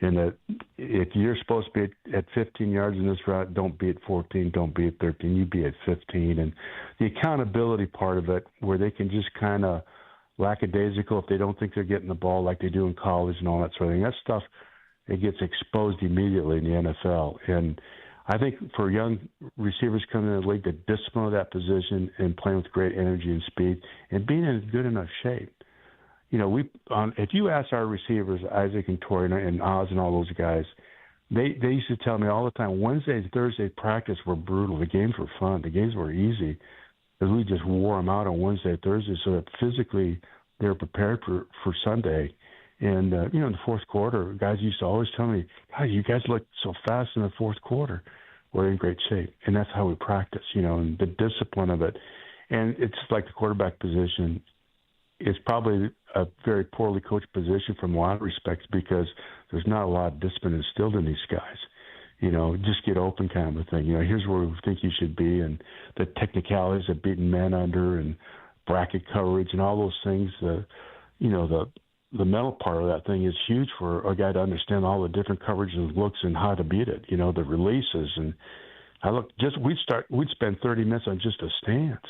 And that if you're supposed to be at 15 yards in this route, don't be at 14, don't be at 13, you be at 15. And the accountability part of it, where they can just kind of lackadaisical if they don't think they're getting the ball like they do in college and all that sort of thing. That stuff, it gets exposed immediately in the NFL. And I think for young receivers coming in the league, the discipline of that position and playing with great energy and speed and being in good enough shape. You know, if you ask our receivers, Isaac and Torrey and Oz and all those guys, they used to tell me all the time, Wednesday and Thursday practice were brutal. The games were fun. The games were easy. Because we just wore them out on Wednesday and Thursday so that physically they were prepared for Sunday. And, you know, in the fourth quarter, guys used to always tell me, God, you guys look so fast in the fourth quarter. We're in great shape. And that's how we practice, you know, and the discipline of it. And it's like the quarterback position. It's probably a very poorly coached position from a lot of respects because there's not a lot of discipline instilled in these guys. You know, just get open kind of a thing. You know, here's where we think you should be, and the technicalities of beating men under and bracket coverage and all those things. You know, the mental part of that thing is huge for a guy to understand all the different coverages and looks and how to beat it. You know, the releases. And we'd spend 30 minutes on just a stance.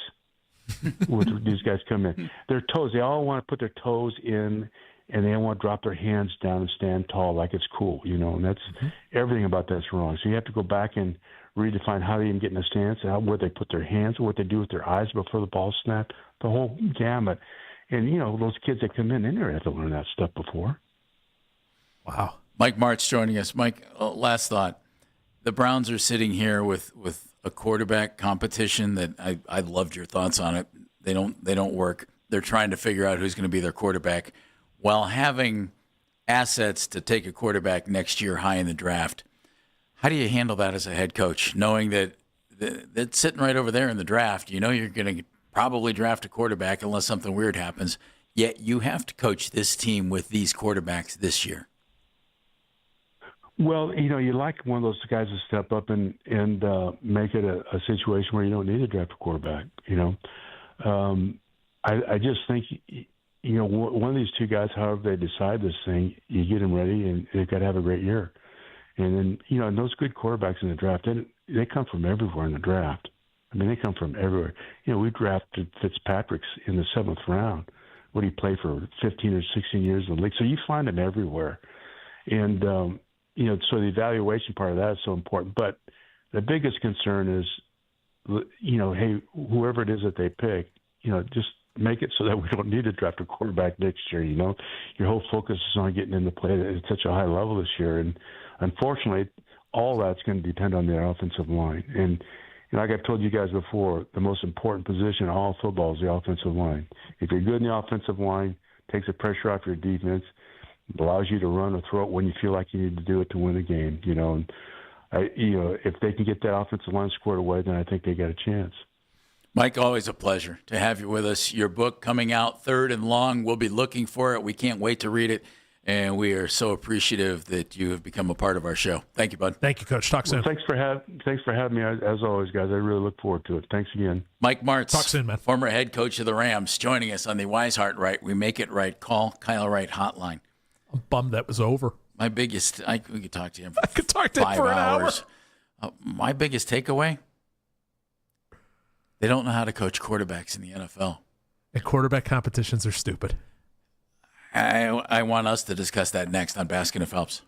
With these guys come in, their toes, they all want to put their toes in, and they want to drop their hands down and stand tall like it's cool, you know, and that's everything about that's wrong. So you have to go back and redefine how they even get in a stance, and where they put their hands, what they do with their eyes before the ball snap, the whole gamut. And, you know, those kids that come in, they never had to learn that stuff before. Wow. Mike Martz joining us. Mike, last thought. The Browns are sitting here with a quarterback competition that I loved your thoughts on it. They don't work. They're trying to figure out who's going to be their quarterback while having assets to take a quarterback next year high in the draft. How do you handle that as a head coach, knowing that that's sitting right over there in the draft? You know you're going to probably draft a quarterback unless something weird happens, yet you have to coach this team with these quarterbacks this year. Well, you know, you like one of those guys to step up and make it a situation where you don't need to draft a quarterback, you know. I just think, you know, one of these two guys, however they decide this thing, you get them ready and they've got to have a great year. And then, you know, and those good quarterbacks in the draft, they come from everywhere in the draft. I mean, they come from everywhere. You know, we drafted Fitzpatrick in the 7th round. What he played for 15 or 16 years in the league. So you find them everywhere. And, you know, so the evaluation part of that is so important. But the biggest concern is, you know, hey, whoever it is that they pick, you know, just make it so that we don't need to draft a quarterback next year, you know. Your whole focus is on getting into play at such a high level this year. And unfortunately, all that's going to depend on the offensive line. And like I've told you guys before, the most important position in all football is the offensive line. If you're good in the offensive line, takes the pressure off your defense, allows you to run or throw it when you feel like you need to do it to win the game, you know. And you know, if they can get that offensive line squared away, then I think they got a chance. Mike, always a pleasure to have you with us. Your book coming out, Third and Long. We'll be looking for it. We can't wait to read it, and we are so appreciative that you have become a part of our show. Thank you, bud. Thank you, Coach. Talk soon. Well, thanks for having me, as always, guys. I really look forward to it. Thanks again. Mike Martz, talk soon, man. Former head coach of the Rams, joining us on the Weishart Right, We Make It Right, Call Kyle Wright hotline. I'm bummed that was over. My biggest, we could talk to him for I could talk to him 5 for an hours. hour. My biggest takeaway, they don't know how to coach quarterbacks in the NFL. And quarterback competitions are stupid. I want us to discuss that next on Baskin and Phelps.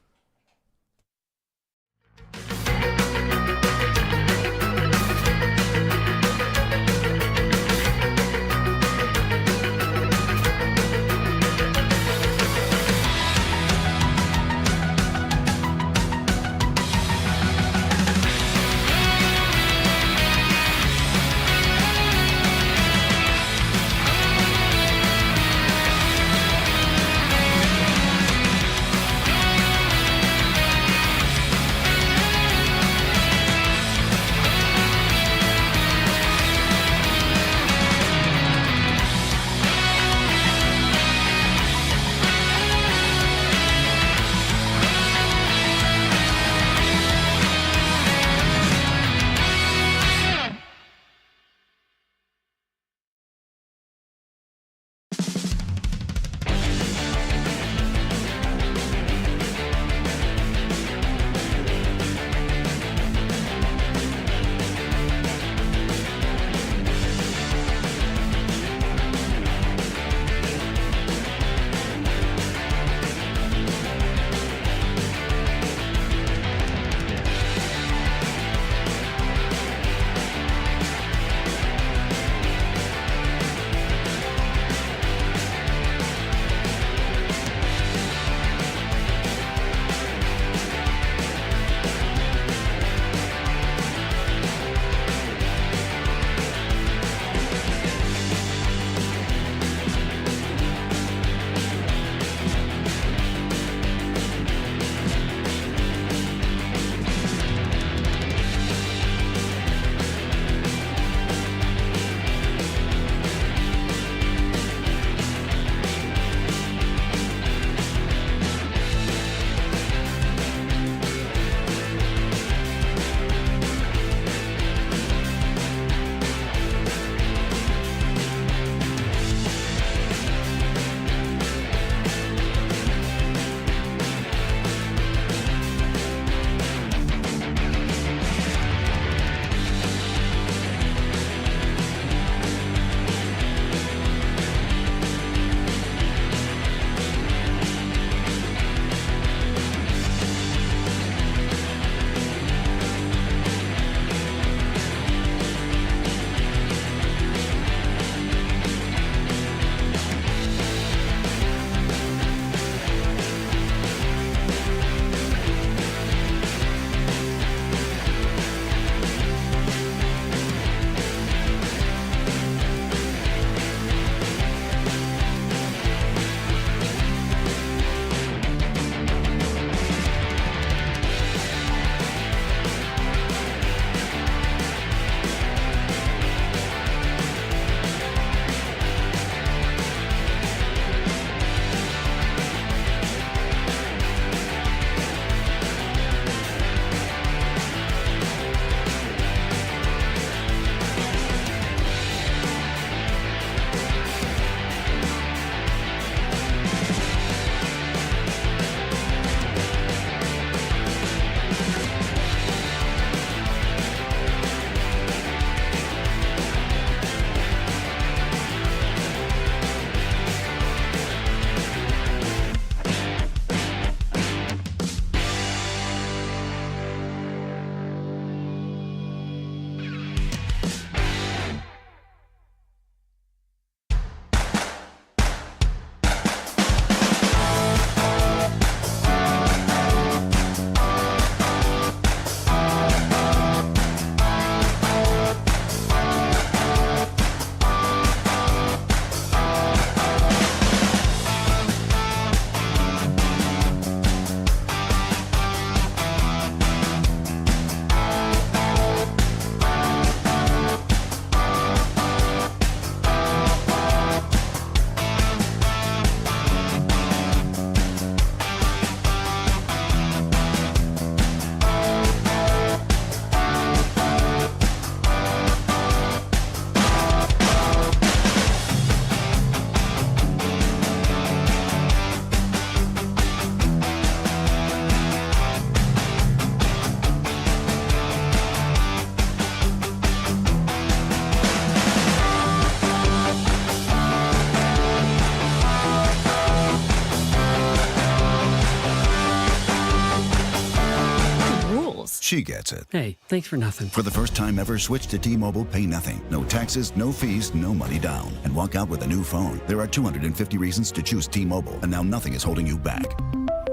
She gets it. Hey, thanks for nothing. For the first time ever, switch to T-Mobile, pay nothing. No taxes, no fees, no money down. And walk out with a new phone. There are 250 reasons to choose T-Mobile, and now nothing is holding you back.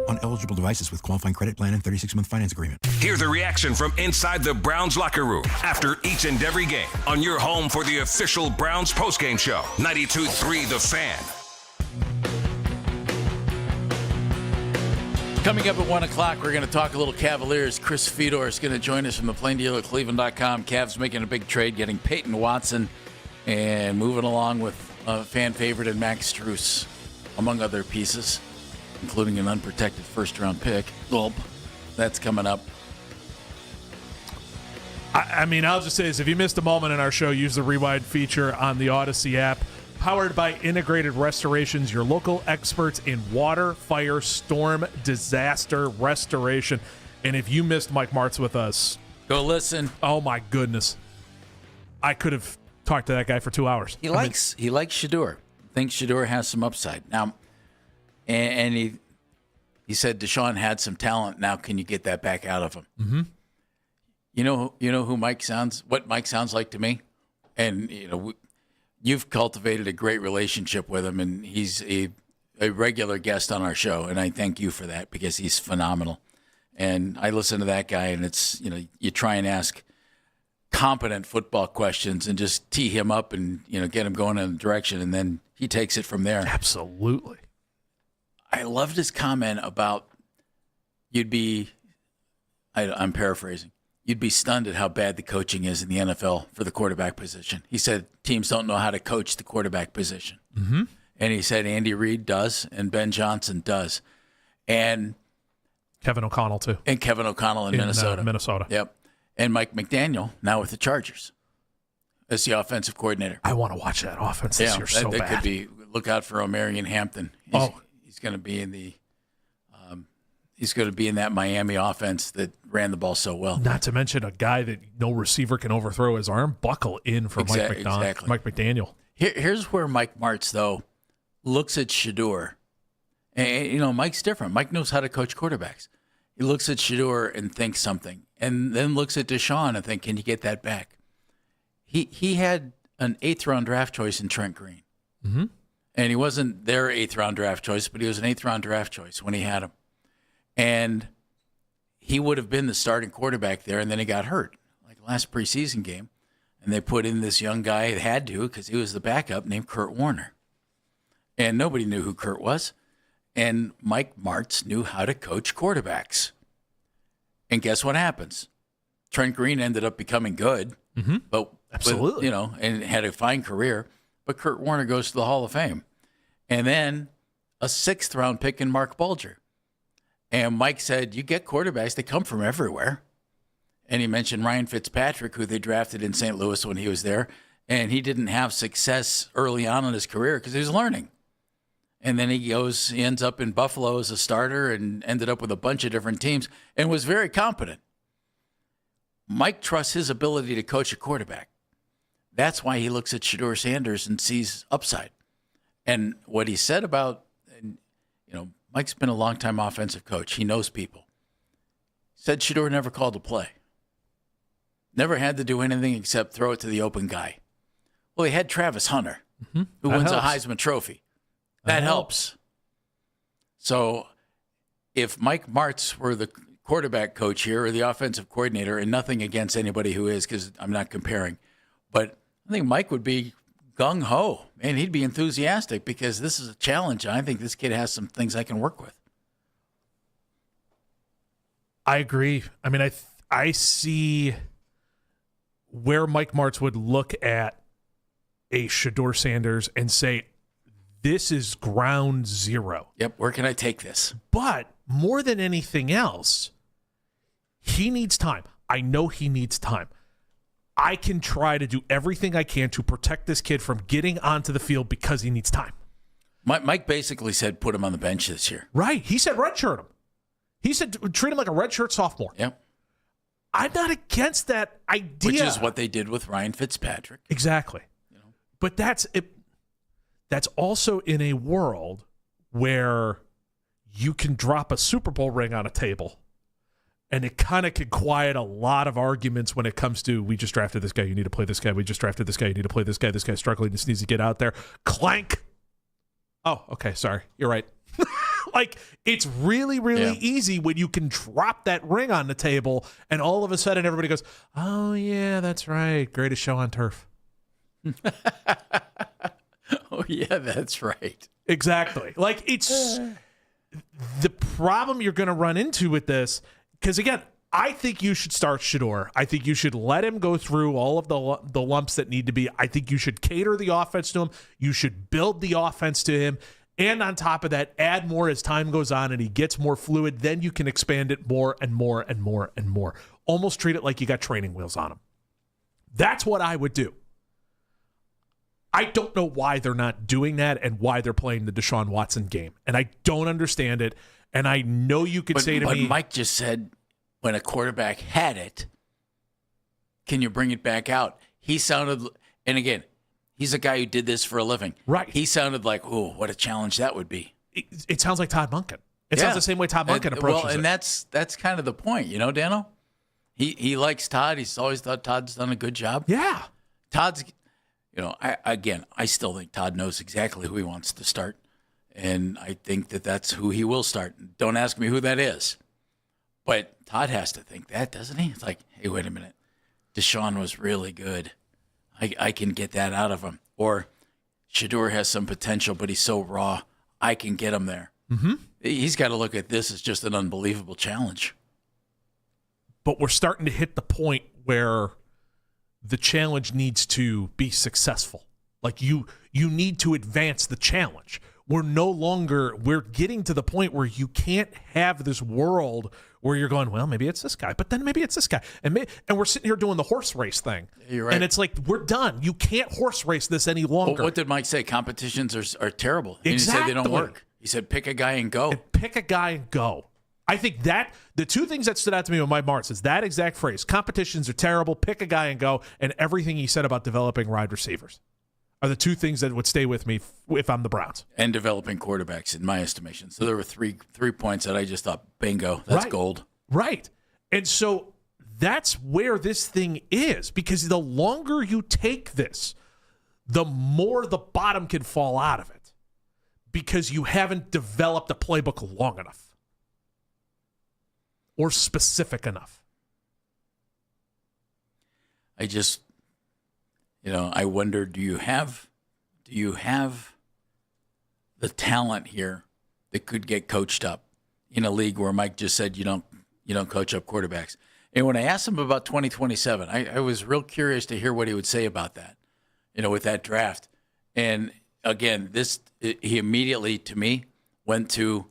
On eligible devices with qualifying credit plan and 36-month finance agreement. Hear the reaction from inside the Browns locker room after each and every game on your home for the official Browns postgame show, 92.3 The Fan. Coming up at 1 o'clock, we're going to talk a little Cavaliers. Chris Fedor is going to join us from the Plain Dealer Cleveland.com. Cavs making a big trade, getting Peyton Watson and moving along with fan favorite and Max Strus, among other pieces, including an unprotected first-round pick. Gulp. That's coming up. I mean, I'll just say this. If you missed a moment in our show, use the Rewind feature on the Odyssey app. Powered by Integrated Restorations, your local experts in water, fire, storm, disaster restoration. And if you missed Mike Martz with us, go listen. Oh, my goodness. I could have talked to that guy for 2 hours. He likes Shedeur. Thinks Shedeur has some upside. Now, and he said Deshaun had some talent. Now, can you get that back out of him? Mm-hmm. You know who what Mike sounds like to me? And, you've cultivated a great relationship with him, and he's a regular guest on our show, and I thank you for that because he's phenomenal. And I listen to that guy, and it's, you try and ask competent football questions and just tee him up and, get him going in a direction, and then he takes it from there. Absolutely. I loved his comment about I'm paraphrasing. You'd be stunned at how bad the coaching is in the NFL for the quarterback position. He said teams don't know how to coach the quarterback position. Mm-hmm. And he said Andy Reid does and Ben Johnson does. And Kevin O'Connell, too. And Kevin O'Connell in Minnesota. Minnesota. Yep. And Mike McDaniel, now with the Chargers, as the offensive coordinator. I want to watch that offense this year so bad. Could be. Look out for Omarion Hampton. He's going to be in the he's going to be in that Miami offense that ran the ball so well. Not to mention a guy that no receiver can overthrow his arm. Buckle in for Mike McDaniel. Here's where Mike Martz, though, looks at Shedeur. And, Mike's different. Mike knows how to coach quarterbacks. He looks at Shedeur and thinks something, and then looks at Deshaun and think, can you get that back? He had an 8th-round draft choice in Trent Green. Mm-hmm. And he wasn't their 8th-round draft choice, but he was an 8th-round draft choice when he had him. And he would have been the starting quarterback there, and then he got hurt, like last preseason game. And they put in this young guy, it had to, because he was the backup, named Kurt Warner. And nobody knew who Kurt was. And Mike Martz knew how to coach quarterbacks. And guess what happens? Trent Green ended up becoming good. Mm-hmm. But absolutely. And had a fine career. But Kurt Warner goes to the Hall of Fame. And then a 6th-round pick in Mark Bulger. And Mike said, you get quarterbacks, they come from everywhere. And he mentioned Ryan Fitzpatrick, who they drafted in St. Louis when he was there. And he didn't have success early on in his career because he was learning. And then he ends up in Buffalo as a starter and ended up with a bunch of different teams and was very competent. Mike trusts his ability to coach a quarterback. That's why he looks at Shedeur Sanders and sees upside. And what he said about, Mike's been a longtime offensive coach. He knows people. Said Shedeur never called a play. Never had to do anything except throw it to the open guy. Well, he had Travis Hunter, who wins a Heisman Trophy. That helps. So if Mike Martz were the quarterback coach here or the offensive coordinator, and nothing against anybody who is because I'm not comparing, but I think Mike would be gung-ho, and he'd be enthusiastic because this is a challenge. I think this kid has some things I can work with. I agree. I mean, I see where Mike Martz would look at a Shedeur Sanders and say, this is ground zero. Yep, where can I take this? But more than anything else, he needs time. I know he needs time. I can try to do everything I can to protect this kid from getting onto the field because he needs time. Mike basically said put him on the bench this year. Right. He said redshirt him. He said treat him like a redshirt sophomore. Yep. I'm not against that idea. Which is what they did with Ryan Fitzpatrick. Exactly. But that's also in a world where you can drop a Super Bowl ring on a table And it kind of could quiet a lot of arguments when it comes to, we just drafted this guy, you need to play this guy. We just drafted this guy, you need to play this guy. This guy's struggling, just needs to get out there. Clank. Oh, okay, sorry. You're right. Like, it's really, really easy when you can drop that ring on the table and all of a sudden everybody goes, oh, yeah, that's right. Greatest show on turf. Oh, yeah, that's right. Exactly. Like, it's the problem you're going to run into with this. Because, again, I think you should start Shedeur. I think you should let him go through all of the lumps that need to be. I think you should cater the offense to him. You should build the offense to him. And on top of that, add more as time goes on and he gets more fluid. Then you can expand it more and more and more and more. Almost treat it like you got training wheels on him. That's what I would do. I don't know why they're not doing that and why they're playing the Deshaun Watson game. And I don't understand it. And I know you could say to me. But Mike just said when a quarterback had it, can you bring it back out? He sounded, and again, he's a guy who did this for a living. Right. He sounded like, oh, what a challenge that would be. It sounds like Todd Monken. It sounds the same way Todd Monken approaches it. Well, and it. that's kind of the point, you know, Dano? He likes Todd. He's always thought Todd's done a good job. Yeah. Todd's, you know, I still think Todd knows exactly who he wants to start. And I think that's who he will start. Don't ask me who that is. But Todd has to think that, doesn't he? It's like, hey, wait a minute. Deshaun was really good. I can get that out of him. Or Shedeur has some potential, but he's so raw. I can get him there. Mm-hmm. He's got to look at this as just an unbelievable challenge. But we're starting to hit the point where the challenge needs to be successful. Like you need to advance the challenge. We're getting to the point where you can't have this world where you're going, well, maybe it's this guy, but then maybe it's this guy. And we're sitting here doing the horse race thing. You're right. And it's like, we're done. You can't horse race this any longer. Well, what did Mike say? Competitions are terrible. And Exactly. He said they don't work. He said pick a guy and go. Pick a guy and go. I think that the two things that stood out to me with Mike Martz is that exact phrase. Competitions are terrible. Pick a guy and go. And everything he said about developing wide receivers are the two things that would stay with me if I'm the Browns. And developing quarterbacks, in my estimation. So there were three points that I just thought, bingo, that's gold. Right. And so that's where this thing is, because the longer you take this, the more the bottom can fall out of it, because you haven't developed a playbook long enough or specific enough. I just... I wonder, do you have the talent here that could get coached up in a league where Mike just said you don't coach up quarterbacks? And when I asked him about 2027, I was real curious to hear what he would say about that, with that draft. And again, he immediately to me went to,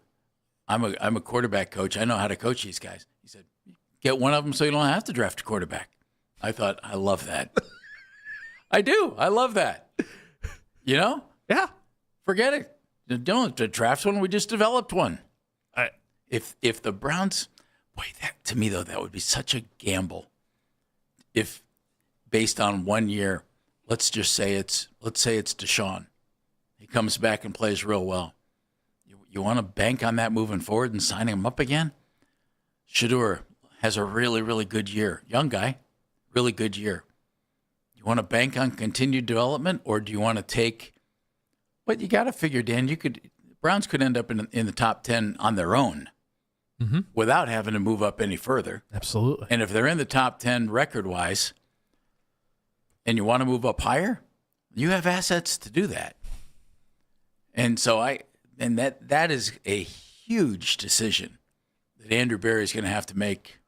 I'm a quarterback coach. I know how to coach these guys. He said, get one of them so you don't have to draft a quarterback. I thought, I love that. I do. I love that. Yeah. Forget it. Don't draft one. We just developed one. If the Browns, that to me though, that would be such a gamble. If based on 1 year, let's say it's Deshaun, he comes back and plays real well. You want to bank on that moving forward and signing him up again? Shedeur has a really, really good year. Young guy, really good year. Want to bank on continued development, or do you want to take? But you got to figure, Dan. Browns could end up in the top 10 on their own, without having to move up any further. Absolutely. And if they're in the top 10 record-wise, and you want to move up higher, you have assets to do that. And so that is a huge decision that Andrew Berry is going to have to make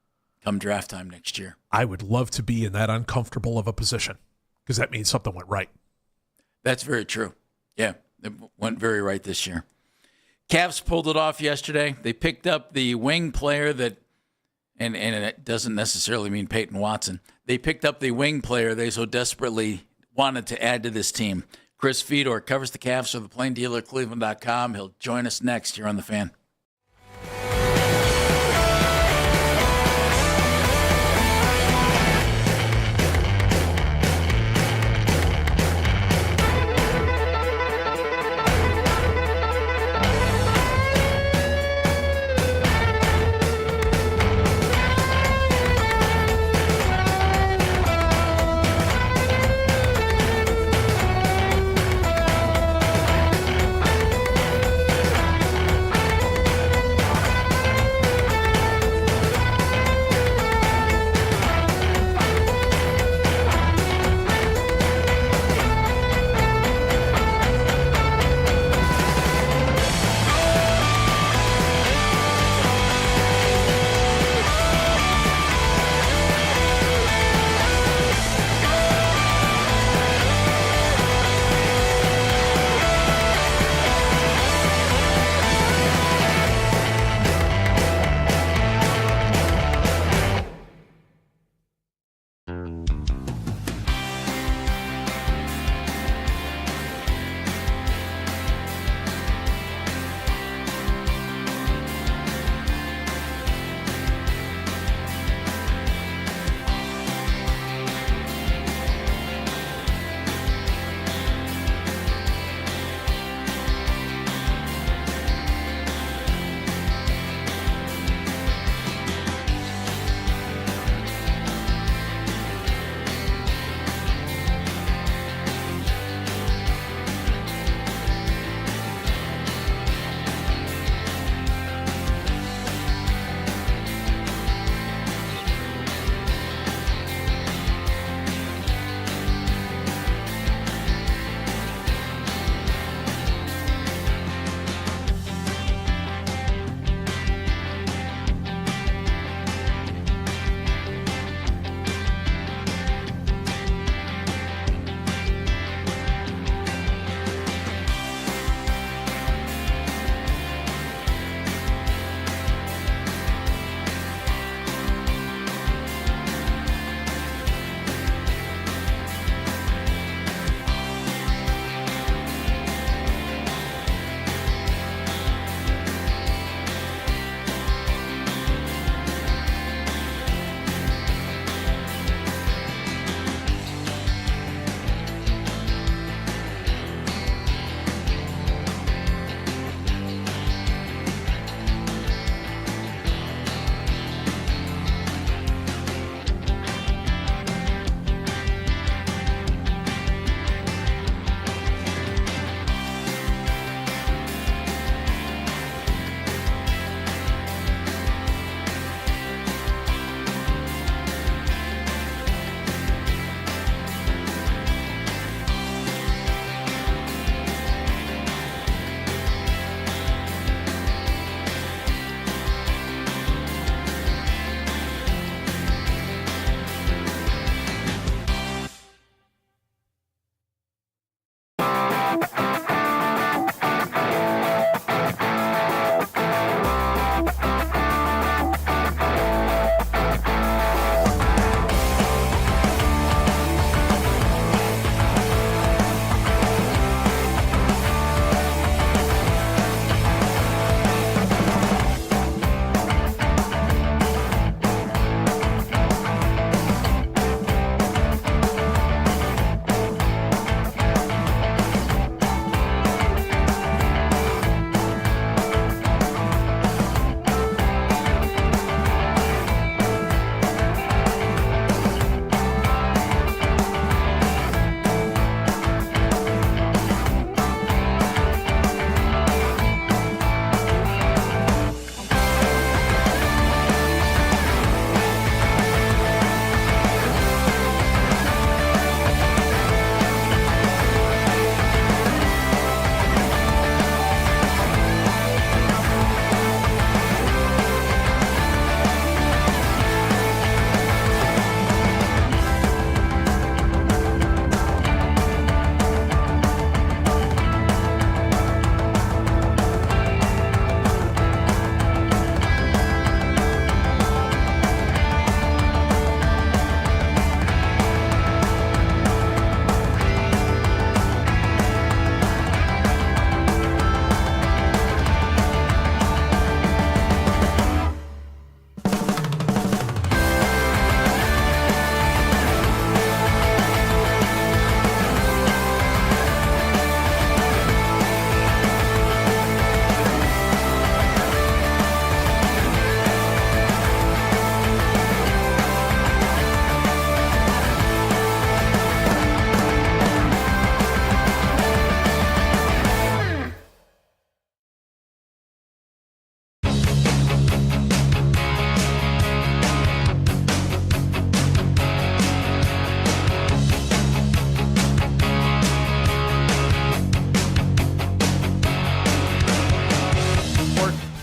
come draft time next year. I would love to be in that uncomfortable of a position, because that means something went right. That's very true. Yeah, it went very right this year. Cavs pulled it off yesterday. They picked up the wing player that, and it doesn't necessarily mean Peyton Watson. They picked up the wing player they so desperately wanted to add to this team. Chris Fedor covers the Cavs for the Plain Dealer, Cleveland.com. He'll join us next here on The Fan.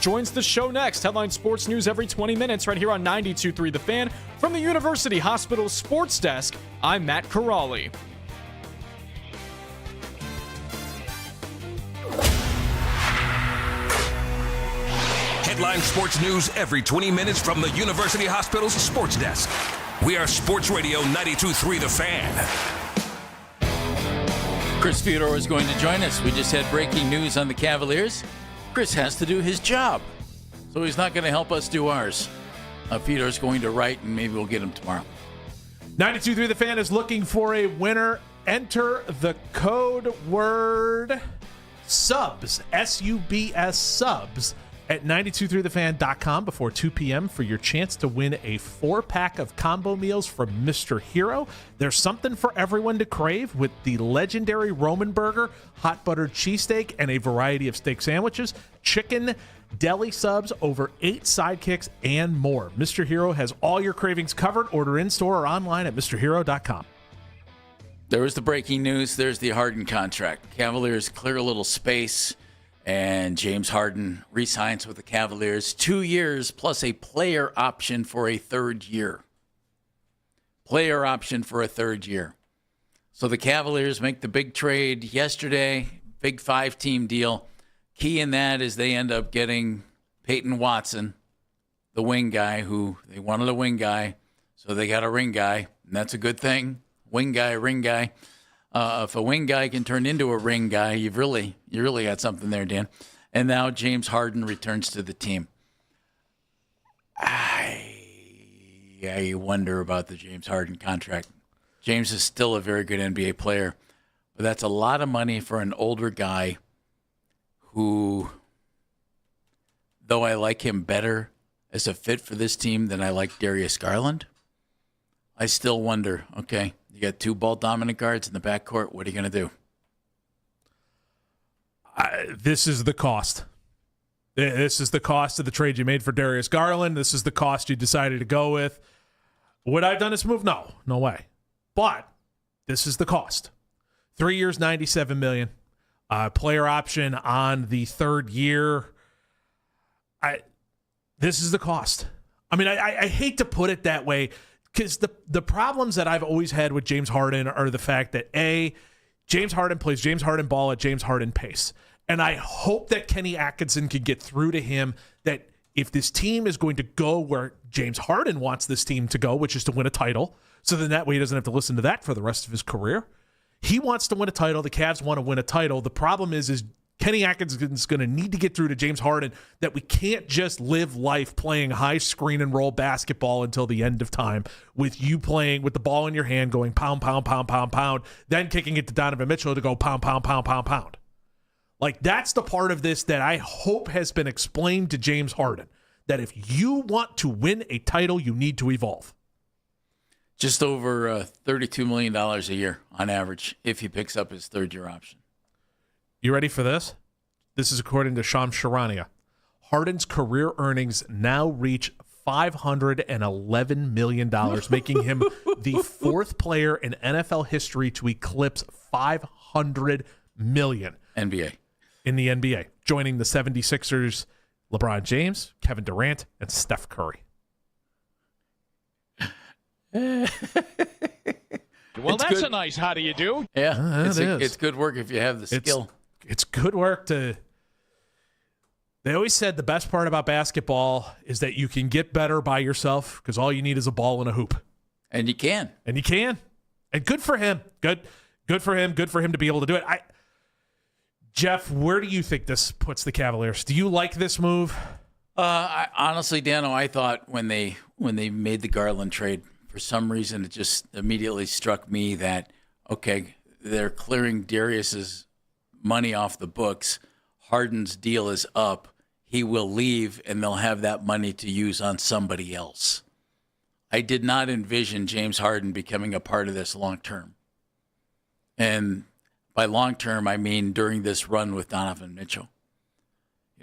joins the show next. Headline sports news every 20 minutes right here on 92.3 The Fan. From the University Hospital Sports Desk, I'm Matt Corrali. Headline sports news every 20 minutes from the University Hospital's Sports Desk. We are Sports Radio 92.3 The Fan. Chris Fedor is going to join us. We just had breaking news on the Cavaliers. Chris has to do his job, so he's not going to help us do ours. Fedor's going to write, and maybe we'll get him tomorrow. 92.3 The Fan is looking for a winner. Enter the code word SUBS, S-U-B-S, SUBS, at 923thefan.com before 2 p.m. for your chance to win a 4-pack of combo meals from Mr. Hero. There's something for everyone to crave with the legendary Roman burger, hot buttered cheesesteak, and a variety of steak sandwiches, chicken, deli subs, over 8 sidekicks, and more. Mr. Hero has all your cravings covered. Order in-store or online at MrHero.com. There was the breaking news. There's the Harden contract. Cavaliers clear a little space, and James Harden re-signs with the Cavaliers 2 years plus a player option for a third year. Player option for a third year. So the Cavaliers make the big trade yesterday, big 5-team deal. Key in that is they end up getting Peyton Watson, the wing guy, who they wanted a wing guy, so they got a ring guy, and that's a good thing. Wing guy, ring guy. If a wing guy can turn into a ring guy, you really got something there, Dan. And now James Harden returns to the team. I wonder about the James Harden contract. James is still a very good NBA player, but that's a lot of money for an older guy who, though I like him better as a fit for this team than I like Darius Garland, I still wonder, okay, you got 2 ball-dominant guards in the backcourt. What are you going to do? This is the cost. This is the cost of the trade you made for Darius Garland. This is the cost you decided to go with. Would I have done this move? No way. But this is the cost. 3 years, $97 million. Player option on the third year. This is the cost. I mean, I hate to put it that way, because the problems that I've always had with James Harden are the fact that, A, James Harden plays James Harden ball at James Harden pace. And I hope that Kenny Atkinson can get through to him that if this team is going to go where James Harden wants this team to go, which is to win a title, so then that way he doesn't have to listen to that for the rest of his career. He wants to win a title. The Cavs want to win a title. The problem is Kenny Atkinson's going to need to get through to James Harden that we can't just live life playing high screen and roll basketball until the end of time with you playing with the ball in your hand going pound, pound, pound, pound, pound, then kicking it to Donovan Mitchell to go pound, pound, pound, pound, pound. Like, that's the part of this that I hope has been explained to James Harden, that if you want to win a title, you need to evolve. Just over $32 million a year on average if he picks up his third-year option. You ready for this? This is according to Shams Charania. Harden's career earnings now reach $511 million, making him the 4th player in NFL history to eclipse $500 million. NBA. In the NBA, joining the 76ers, LeBron James, Kevin Durant, and Steph Curry. Well, It's that's good. a nice how do you do. Yeah, It is. It's good work if you have the skill. It's good work to... They always said the best part about basketball is that you can get better by yourself because all you need is a ball and a hoop. And you can. And good for him. Good for him. Good for him to be able to do it. Jeff, where do you think this puts the Cavaliers? Do you like this move? Honestly, Dano, I thought when they made the Garland trade, for some reason it just immediately struck me that, okay, they're clearing Darius's money off the books. Harden's deal is up. He will leave, and they'll have that money to use on somebody else. I did not envision James Harden becoming a part of this long term. And by long term, I mean during this run with Donovan Mitchell.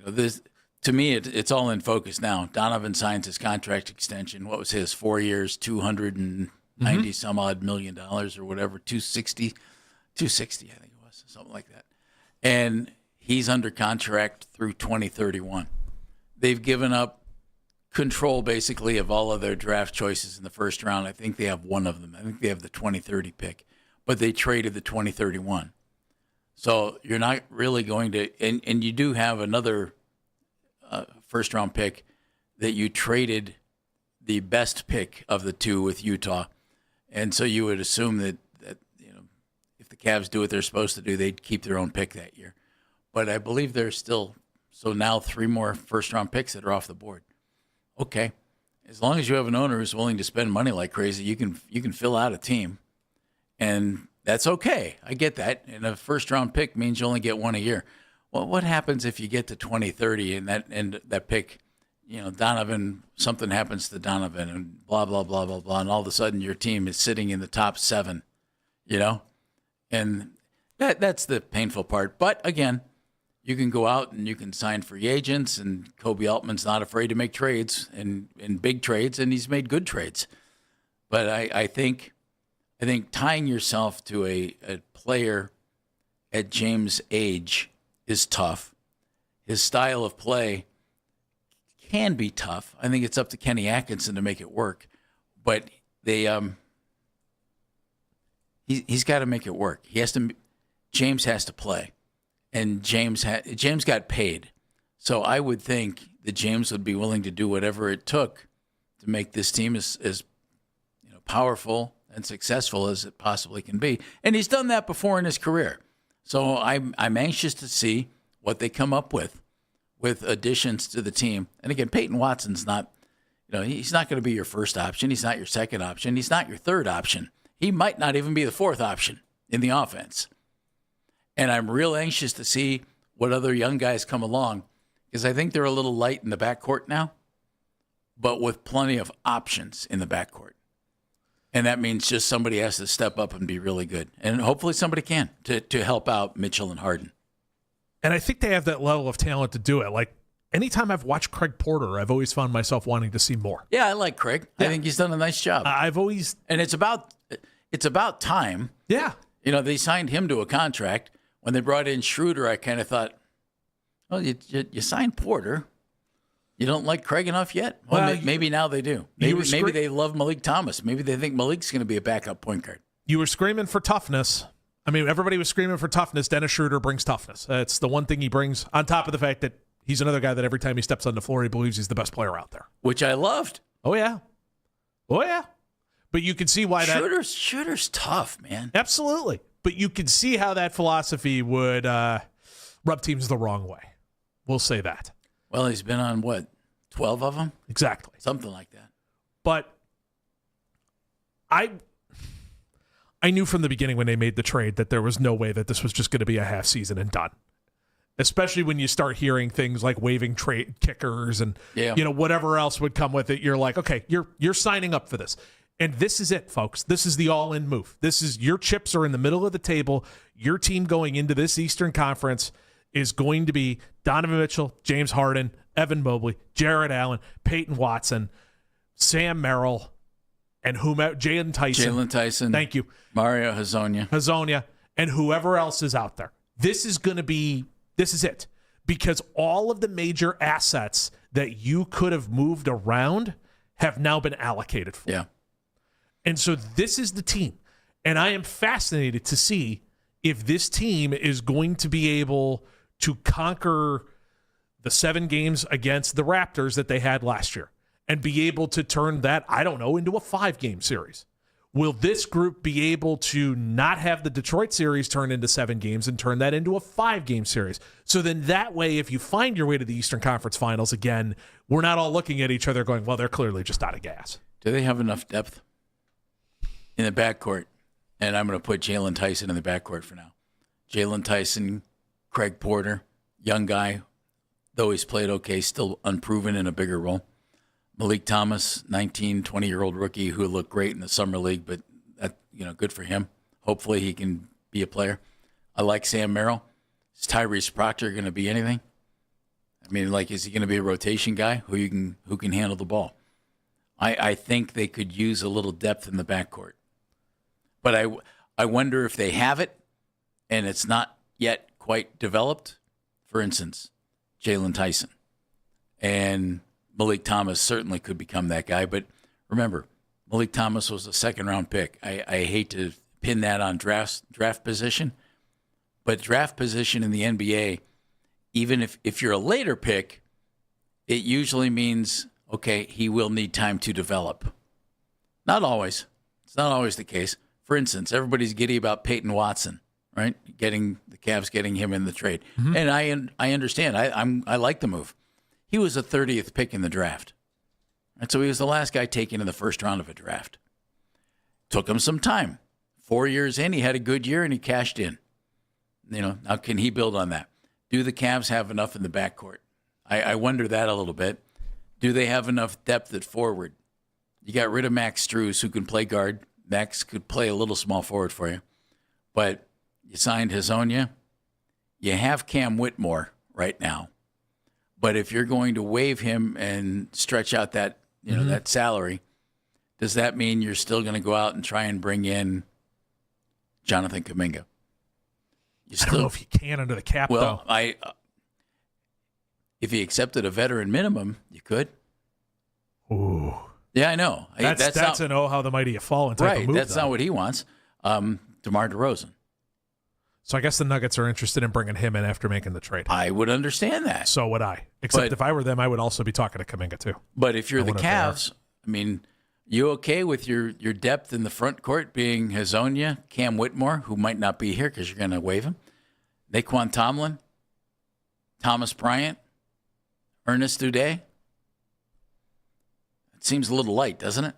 This, to me, it's all in focus now. Donovan signs his contract extension. What was his? 4 years, $290 some odd million or whatever, 260, I think it was, something like that. And he's under contract through 2031. they've given up control basically of all of their draft choices in the first round. I think they have one of them. I think they have the 2030 pick, but they traded the 2031. So you're not really going to, and you do have another first round pick that you traded the best pick of the two with Utah. And so you would assume that if the Cavs do what they're supposed to do, they'd keep their own pick that year. But I believe there's still, so now 3 more first round picks that are off the board. Okay, as long as you have an owner who's willing to spend money like crazy, you can fill out a team, and that's okay. I get that. And a first round pick means you only get one a year. Well, what happens if you get to 2030 and that pick, Donovan, something happens to Donovan and blah blah blah blah blah, and all of a sudden your team is sitting in the top 7, and that's the painful part. But again, you can go out and you can sign free agents, and Kobe Altman's not afraid to make trades and big trades, and he's made good trades. But I think tying yourself to a player at James' age is tough. His style of play can be tough. I think it's up to Kenny Atkinson to make it work. But he's got to make it work. James has to play. And James got paid. So I would think that James would be willing to do whatever it took to make this team as powerful and successful as it possibly can be. And he's done that before in his career. So I'm anxious to see what they come up with additions to the team. And again, Peyton Watson's not, he's not going to be your first option. He's not your second option. He's not your third option. He might not even be the fourth option in the offense. And I'm real anxious to see what other young guys come along, because I think they're a little light in the backcourt now, but with plenty of options in the backcourt. And that means just somebody has to step up and be really good. And hopefully somebody can to help out Mitchell and Harden. And I think they have that level of talent to do it. Like, anytime I've watched Craig Porter, I've always found myself wanting to see more. Yeah, I like Craig. Yeah. I think he's done a nice job. And it's about time. Yeah. They signed him to a contract. When they brought in Schroeder, I kind of thought, well, you signed Porter. You don't like Craig enough yet? Well, maybe now they do. Maybe they love Malik Thomas. Maybe they think Malik's going to be a backup point guard. You were screaming for toughness. I mean, everybody was screaming for toughness. Dennis Schroeder brings toughness. That's the one thing he brings, on top of the fact that he's another guy that every time he steps on the floor, he believes he's the best player out there. Which I loved. Oh, yeah. But you can see why Schroeder's tough, man. Absolutely. But you can see how that philosophy would rub teams the wrong way. We'll say that. Well, he's been on, 12 of them? Exactly. Something like that. But I knew from the beginning when they made the trade that there was no way that this was just going to be a half season and done. Especially when you start hearing things like waiving trade kickers and whatever else would come with it. You're like, okay, you're signing up for this. And this is it, folks. This is the all-in move. This is your chips are in the middle of the table. Your team going into this Eastern Conference is going to be Donovan Mitchell, James Harden, Evan Mobley, Jared Allen, Peyton Watson, Sam Merrill, and Jalen Tyson. Thank you. Mario Hezonja. And whoever else is out there. This is it. Because all of the major assets that you could have moved around have now been allocated for. Yeah. And so this is the team. And I am fascinated to see if this team is going to be able to conquer the 7 games against the Raptors that they had last year and be able to turn that, into a 5-game series. Will this group be able to not have the Detroit series turn into 7 games and turn that into a 5-game series? So then that way, if you find your way to the Eastern Conference Finals again, we're not all looking at each other going, well, they're clearly just out of gas. Do they have enough depth in the backcourt? And I'm going to put Jalen Tyson in the backcourt for now. Jalen Tyson, Craig Porter, young guy, though he's played okay, still unproven in a bigger role. Malik Thomas, 19, 20-year-old rookie who looked great in the summer league, but that, good for him. Hopefully he can be a player. I like Sam Merrill. Is Tyrese Proctor going to be anything? I mean, is he going to be a rotation guy who can handle the ball? I think they could use a little depth in the backcourt. But I wonder if they have it and it's not yet quite developed. For instance, Jalen Tyson. And Malik Thomas certainly could become that guy. But remember, Malik Thomas was a second-round pick. I hate to pin that on draft position, but draft position in the NBA, even if you're a later pick, it usually means, okay, he will need time to develop. Not always. It's not always the case. For instance, everybody's giddy about Peyton Watson, right? The Cavs getting him in the trade. Mm-hmm. And I understand. I like the move. He was a 30th pick in the draft. And so he was the last guy taken in the first round of a draft. Took him some time. 4 years in, he had a good year, and he cashed in. Now can he build on that? Do the Cavs have enough in the backcourt? I wonder that a little bit. Do they have enough depth at forward? You got rid of Max Strus, who can play guard. Max could play a little small forward for you. But you signed Hezonja. You have Cam Whitmore right now. But if you're going to waive him and stretch out that that salary, does that mean you're still going to go out and try and bring in Jonathan Kuminga? I don't know if he can under the cap, though. If he accepted a veteran minimum, you could. Ooh. Yeah, I know. That's an how the mighty have fallen type of move. That's not what he wants. DeMar DeRozan. So I guess the Nuggets are interested in bringing him in after making the trade. I would understand that. So would I. Except if I were them, I would also be talking to Kuminga too. But if you're the Cavs, you okay with your depth in the front court being Hezonja, Cam Whitmore, who might not be here because you're going to waive him, Naquan Tomlin, Thomas Bryant, Ernest Uday? It seems a little light, doesn't it?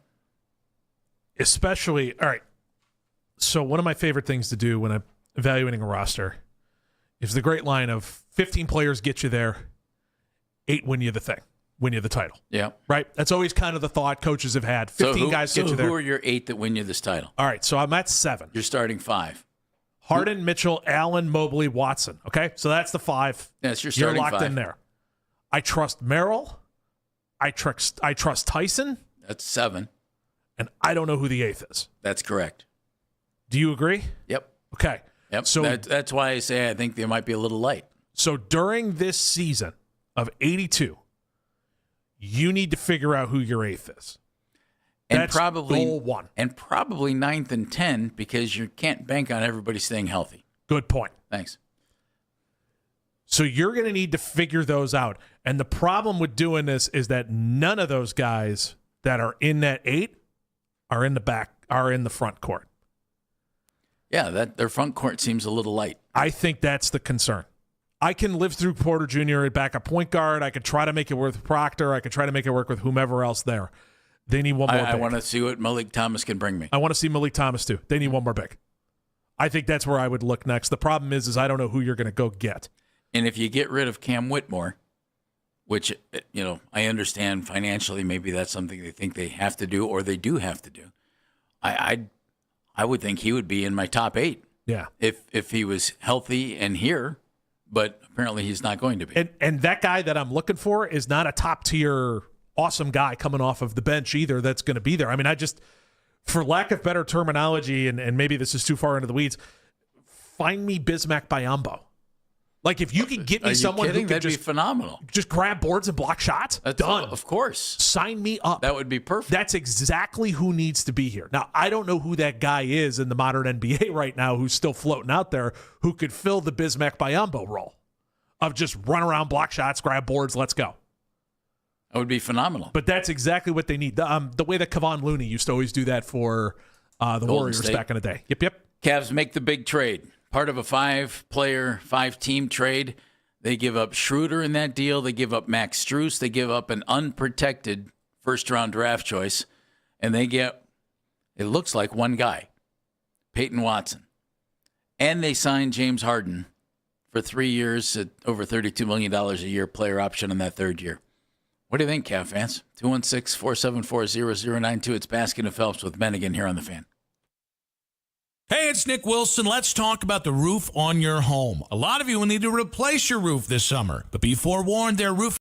Especially, all right. So one of my favorite things to do when I'm evaluating a roster is the great line of 15 players get you there, 8 win you the title. Yeah. Right? That's always kind of the thought coaches have had. 15 guys get you there. Who are your 8 that win you this title? All right, so I'm at 7. You're starting 5. Harden, Mitchell, Allen, Mobley, Watson. Okay? So that's the 5. That's your starting 5. You're locked in there. I trust Merrill. I trust Tyson. That's 7. And I don't know who the 8th is. That's correct. Do you agree? Yep. Okay. Yep. So that's why I say I think they might be a little light. So during this season of 82, you need to figure out who your 8th is. And that's probably goal 1. And probably 9th and 10 because you can't bank on everybody staying healthy. Good point. Thanks. So you're going to need to figure those out. And the problem with doing this is that none of those guys that are in that 8 are in the front court. Yeah, their front court seems a little light. I think that's the concern. I can live through Porter Jr. at backup point guard. I could try to make it work with Proctor. I could try to make it work with whomever else there. They need one more big. I want to see what Malik Thomas can bring me. I want to see Malik Thomas too. They need one more big. I think that's where I would look next. The problem is I don't know who you're going to go get. And if you get rid of Cam Whitmore, which I understand financially, maybe that's something they think they have to do or they do have to do. I would think he would be in my top 8. Yeah. If he was healthy and here, but apparently he's not going to be. And that guy that I'm looking for is not a top tier awesome guy coming off of the bench either that's going to be there. I mean, for lack of better terminology, and maybe this is too far into the weeds, find me Bismack Biyombo. Like, if you could get me someone who could That'd be phenomenal. Just grab boards and block shots, done. Of course. Sign me up. That would be perfect. That's exactly who needs to be here. Now, I don't know who that guy is in the modern NBA right now who's still floating out there who could fill the Bismack Biyombo role of just run around, block shots, grab boards, let's go. That would be phenomenal. But that's exactly what they need. The way that Kevon Looney used to always do that for the Warriors back in the day. Yep. Cavs make the big trade. Part of a 5-player, 5-team trade. They give up Schroeder in that deal. They give up Max Strus. They give up an unprotected first-round draft choice. And they get, it looks like, one guy, Peyton Watson. And they sign James Harden for 3 years at over $32 million a year, player option in that third year. What do you think, Cav fans? 216-474-0092. It's Baskin and Phelps with Bennigan here on The Fan. Hey, it's Nick Wilson. Let's talk about the roof on your home. A lot of you will need to replace your roof this summer, but be forewarned, their roof.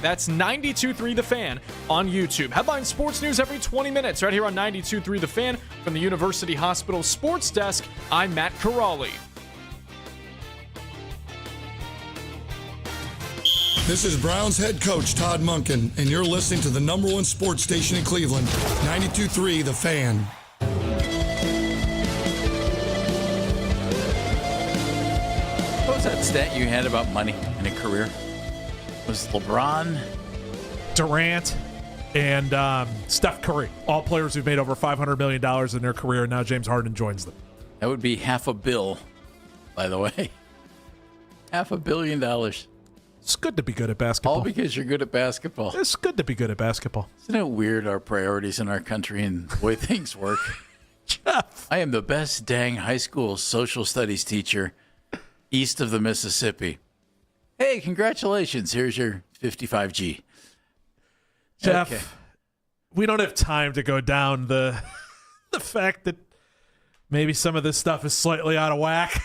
That's 92.3 The Fan on YouTube. Headline sports news every 20 minutes right here on 92.3 The Fan. From the University Hospital Sports Desk, I'm Matt Corrali. This is Browns head coach Todd Monken, and you're listening to the number one sports station in Cleveland, 92.3 The Fan. What was that stat you had about money in a career? Was LeBron, Durant, and Steph Curry, all players who've made over $500 million in their career, and now James Harden joins them. That would be $500 million, by the way. $500 million. It's good to be good at basketball. All because you're good at basketball. It's good to be good at basketball. Isn't it weird, our priorities in our country and the way things work? Jeff. I am the best dang high school social studies teacher east of the Mississippi. Hey, congratulations. Here's your 55G. Jeff, Okay. We don't have time to go down the fact that maybe some of this stuff is slightly out of whack.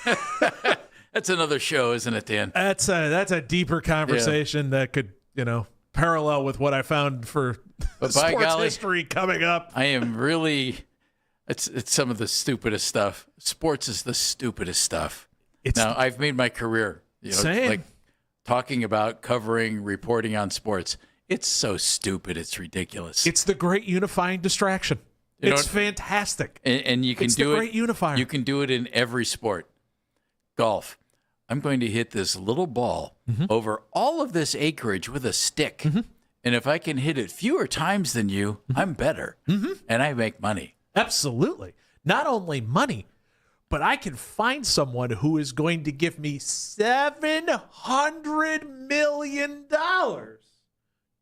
That's another show, isn't it, Dan? That's a deeper conversation that could, parallel with what I found for But by sports golly, history coming up. I am really it's some of the stupidest stuff. Sports is the stupidest stuff. Now, I've made my career, Same. like talking about covering, reporting on sports. It's so stupid, it's ridiculous. It's the great unifying distraction. It's fantastic. And you can It's do the it. great unifier. You can do it in every sport. Golf. I'm going to hit this little ball over all of this acreage with a stick. And if I can hit it fewer times than you, I'm better. And I make money. Absolutely. Not only money, but I can find someone who is going to give me $700 million to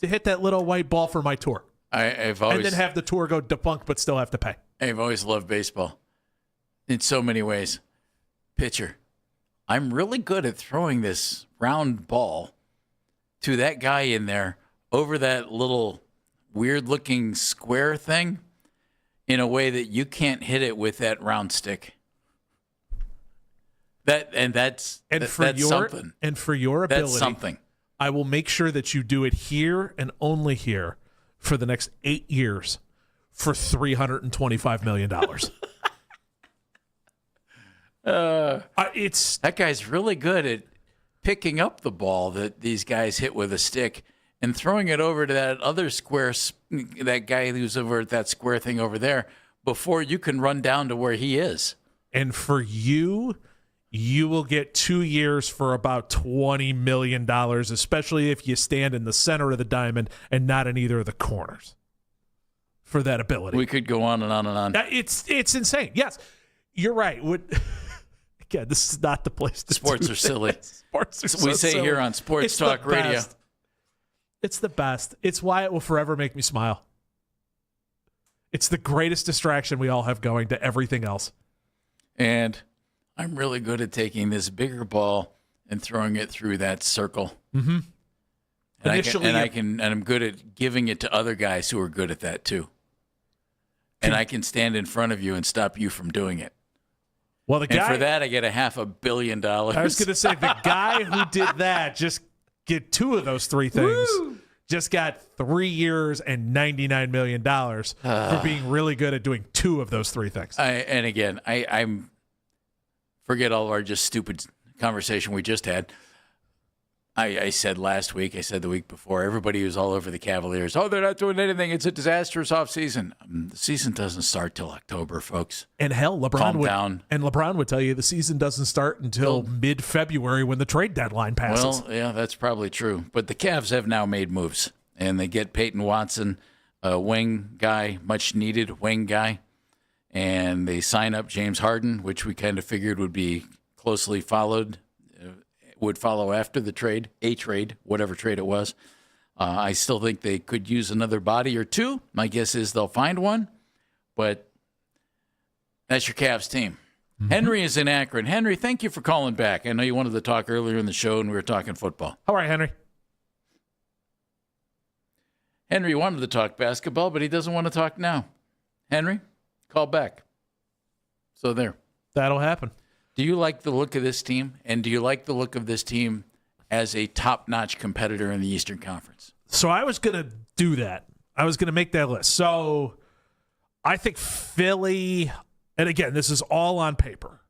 hit that little white ball for my tour. I've always, and then have the tour go defunct, but still have to pay. I've always loved baseball in so many ways. Pitcher. I'm really good at throwing this round ball to that guy in there over that little weird-looking square thing in a way that you can't hit it with that round stick. That's something. And for your ability, That's something. I will make sure that you do it here and only here for the next 8 years for $325 million. That guy's really good at picking up the ball that these guys hit with a stick and throwing it over to that other square, that guy who's over at that square thing over there before you can run down to where he is. And for you will get 2 years for about $20 million, especially if you stand in the center of the diamond and not in either of the corners for that ability. We could go on and on and on. It's insane. Yes, you're right. Again, this is not the place to Sports do are silly. Sports are We so say silly. here on Sports It's Talk the Radio. best. It's the best. It's why it will forever make me smile. It's the greatest distraction we all have going to everything else. And I'm really good at taking this bigger ball and throwing it through that circle. Mm-hmm. And I'm good at giving it to other guys who are good at that too. And I can stand in front of you and stop you from doing it. Well, And for that, I get $500 million. I was going to say, the guy who did that just get 2 of those 3 things. Woo! Just got 3 years and $99 million for being really good at doing 2 of those 3 things. I'm forget all of our just stupid conversation we just had. I said last week, I said the week before, everybody was all over the Cavaliers. Oh, they're not doing anything. It's a disastrous offseason. The season doesn't start till October, folks. And hell, Calm down. LeBron would tell you the season doesn't start until mid-February when the trade deadline passes. Well, yeah, that's probably true. But the Cavs have now made moves, and they get Peyton Watson, a wing guy, much needed wing guy, and they sign up James Harden, which we kind of figured would be closely followed. Would follow after the trade, whatever trade it was. I still think they could use another body or 2. My guess is they'll find one, but that's your Cavs team. Mm-hmm. Henry is in Akron. Henry, thank you for calling back. I know you wanted to talk earlier in the show, and we were talking football. All right, Henry. Henry wanted to talk basketball, but he doesn't want to talk now. Henry, call back. So there. That'll happen. Do you like the look of this team? And do you like the look of this team as a top-notch competitor in the Eastern Conference? So I was going to do that. I was going to make that list. So I think Philly, and again, this is all on paper,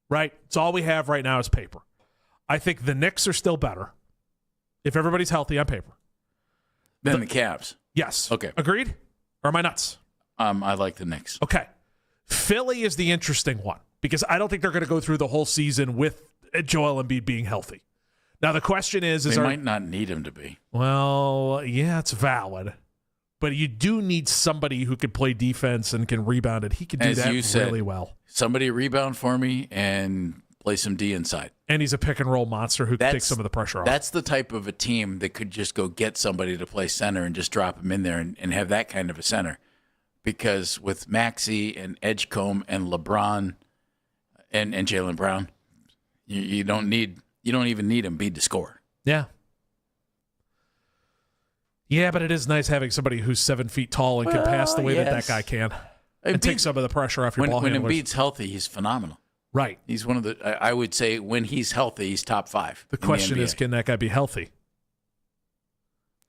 right? It's all we have right now is paper. I think the Knicks are still better if everybody's healthy on paper. Then the Cavs. Yes. Okay. Agreed? Or am I nuts? I like the Knicks. Okay. Philly is the interesting one because I don't think they're going to go through the whole season with Joel Embiid being healthy. Now, the question is they might not need him to be. Well, yeah, it's valid. But you do need somebody who can play defense and can rebound, and he can do As that you said, really well. Somebody rebound for me and play some D inside. And he's a pick-and-roll monster who can take some of the pressure off. That's the type of a team that could just go get somebody to play center and just drop him in there and have that kind of a center. Because with Maxey and Edgecombe and LeBron and Jaylen Brown, you don't even need Embiid to score. Yeah. Yeah, but it is nice having somebody who's 7 feet tall and can pass the way that guy can. And take some of the pressure off your ball handlers. When Embiid's healthy, he's phenomenal. Right. He's one of the, I would say, when he's healthy, he's top 5. The question is, can that guy be healthy?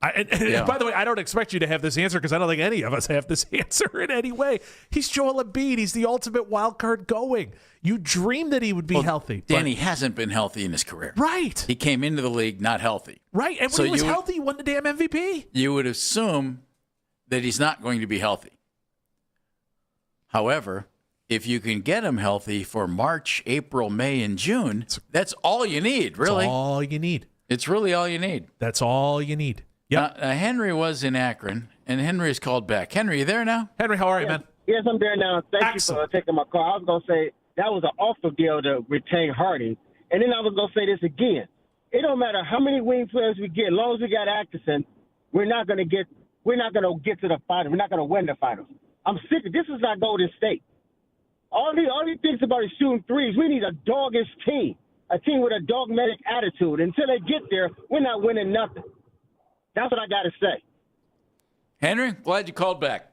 By the way, I don't expect you to have this answer because I don't think any of us have this answer in any way. He's Joel Embiid. He's the ultimate wild card going. You dream that he would be healthy. Danny hasn't been healthy in his career. Right. He came into the league not healthy. Right. And when he was healthy, he won the damn MVP. You would assume that he's not going to be healthy. However, if you can get him healthy for March, April, May, and June, that's all you need, really. That's all you need. It's really all you need. That's all you need. Yep. Henry was in Akron, and Henry is called back. Henry, you there now? Henry, how are you, man? Yes, I'm there now. Thank you for taking my call. I was going to say that was an awful deal to retain Hardy. And then I was going to say this again. It don't matter how many wing players we get. As long as we got Atkinson, we're not going to get to the finals. We're not going to win the finals. I'm sick of this. Is not Golden State. All he thinks about is shooting threes. We need a doggish team, a team with a dogmatic attitude. Until they get there, we're not winning nothing. That's what I got to say. Henry, glad you called back.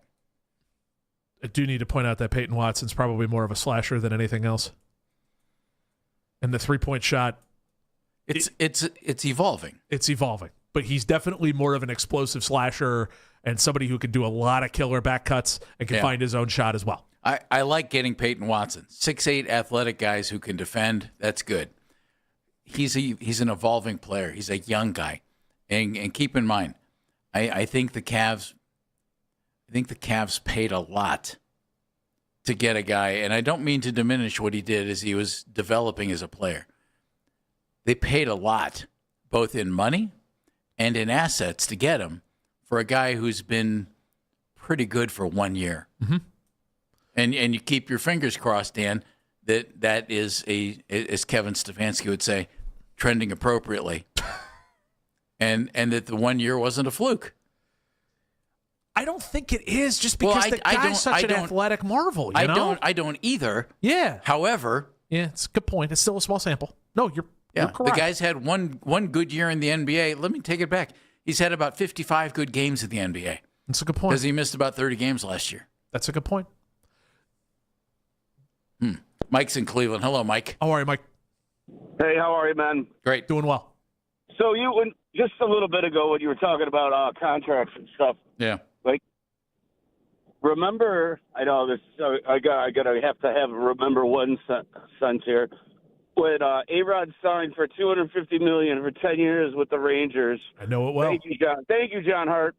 I do need to point out that Peyton Watson's probably more of a slasher than anything else. And the three-point shot, it's evolving. It's evolving. But he's definitely more of an explosive slasher and somebody who can do a lot of killer back cuts and can find his own shot as well. I like getting Peyton Watson. 6'8" athletic guys who can defend. That's good. He's an evolving player. He's a young guy. And keep in mind, I think the Cavs paid a lot to get a guy, and I don't mean to diminish what he did as he was developing as a player. They paid a lot, both in money and in assets, to get him for a guy who's been pretty good for 1 year. Mm-hmm. And you keep your fingers crossed, Dan, that is as Kevin Stefanski would say, trending appropriately. And that the 1 year wasn't a fluke. I don't think it is just because the guy's such an athletic marvel. You know? I don't either. Yeah. However, it's a good point. It's still a small sample. No, you're correct. The guy's had one good year in the NBA. Let me take it back. He's had about 55 good games in the NBA. That's a good point. Because he missed about 30 games last year. That's a good point. Mike's in Cleveland. Hello, Mike. How are you, Mike? Hey, how are you, man? Great. Doing well. So just a little bit ago when you were talking about contracts and stuff. Yeah. Like, remember, I know this. I gotta have to have remember one sense here. When A-Rod signed for $250 million for 10 years with the Rangers. I know it well. Thank you, John. Thank you, John Hart.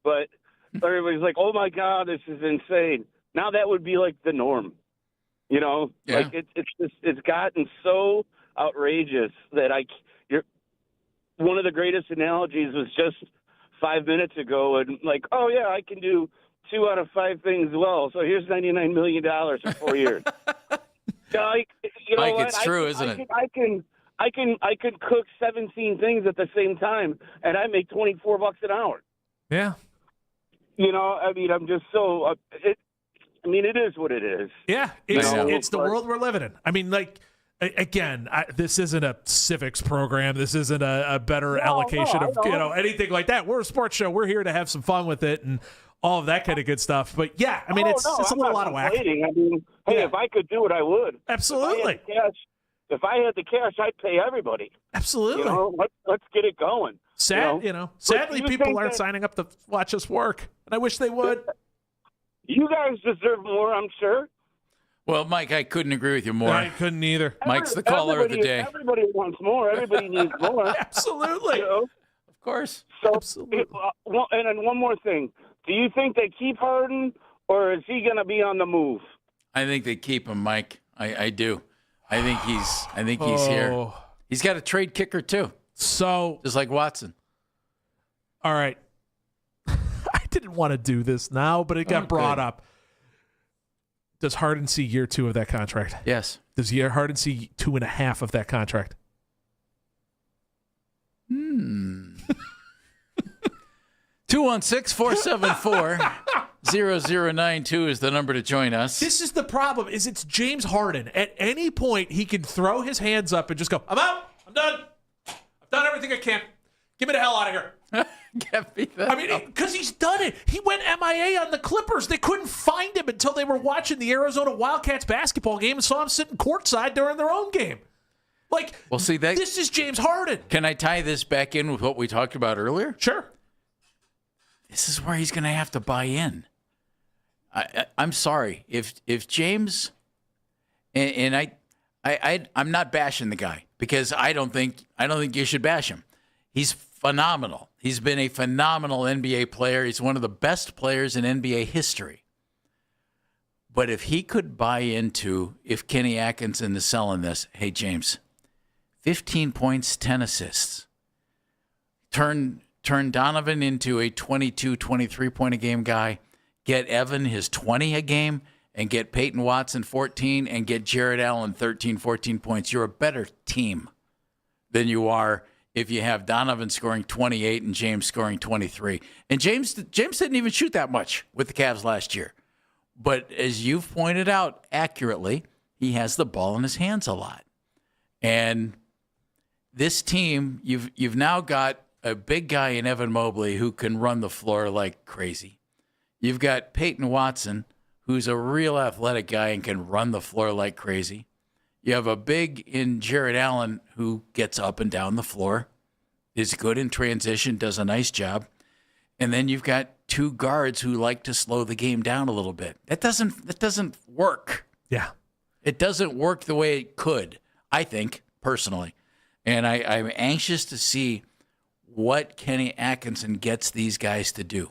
But everybody's like, "Oh my God, this is insane." Now that would be like the norm. You know, like it's gotten so outrageous that one of the greatest analogies was just 5 minutes ago, and like, oh yeah, I can do 2 out of 5 things well. So here's $99 million for 4 years. Mike, it's true, isn't it? I can cook 17 things at the same time, and I make $24 an hour. Yeah. You know, I mean, I'm just so. It is what it is. Yeah, it's the world we're living in. I mean, like, again, this isn't a civics program. This isn't a better allocation of anything like that. We're a sports show. We're here to have some fun with it and all of that kind of good stuff. But yeah, I mean, it's a little out of whack. I mean, hey, if I could do it, I would. Absolutely. if I had the cash, I'd pay everybody. Absolutely. You know, let's get it going. Sadly, people aren't signing up to watch us work, and I wish they would. You guys deserve more, I'm sure. Well, Mike, I couldn't agree with you more. I couldn't either. Mike's the caller of the day. Everybody wants more. Everybody needs more. Absolutely. You know? Of course. So, Absolutely. And then one more thing. Do you think they keep Harden, or is he going to be on the move? I think they keep him, Mike. I do. I think he's here. He's got a trade kicker too. So just like Watson. All right. I didn't want to do this now, but it got brought up. Does Harden see year 2 of that contract? Yes. Does Harden see 2.5 of that contract? 216-474-0092 is the number to join us. This is the problem, is it's James Harden. At any point, he can throw his hands up and just go, I'm out. I'm done. I've done everything I can. Get me the hell out of here. Because he's done it. He went MIA on the Clippers. They couldn't find him until they were watching the Arizona Wildcats basketball game and saw him sitting courtside during their own game. This is James Harden. Can I tie this back in with what we talked about earlier? Sure. This is where he's going to have to buy in. I'm sorry if James and I'm not bashing the guy because I don't think you should bash him. He's phenomenal. He's been a phenomenal NBA player. He's one of the best players in NBA history. But if he could buy into, if Kenny Atkinson is selling this, hey, James, 15 points, 10 assists. Turn Donovan into a 22, 23-point-a-game guy. Get Evan his 20 a game and get Peyton Watson 14 and get Jared Allen 13, 14 points. You're a better team than you are if you have Donovan scoring 28 and James scoring 23. And James didn't even shoot that much with the Cavs last year. But as you've pointed out accurately, he has the ball in his hands a lot. And this team, you've now got a big guy in Evan Mobley who can run the floor like crazy. You've got Peyton Watson, who's a real athletic guy and can run the floor like crazy. You have a big in Jared Allen who gets up and down the floor, is good in transition, does a nice job. And then you've got 2 guards who like to slow the game down a little bit. That doesn't work. Yeah. It doesn't work the way it could, I think, personally. And I'm anxious to see what Kenny Atkinson gets these guys to do,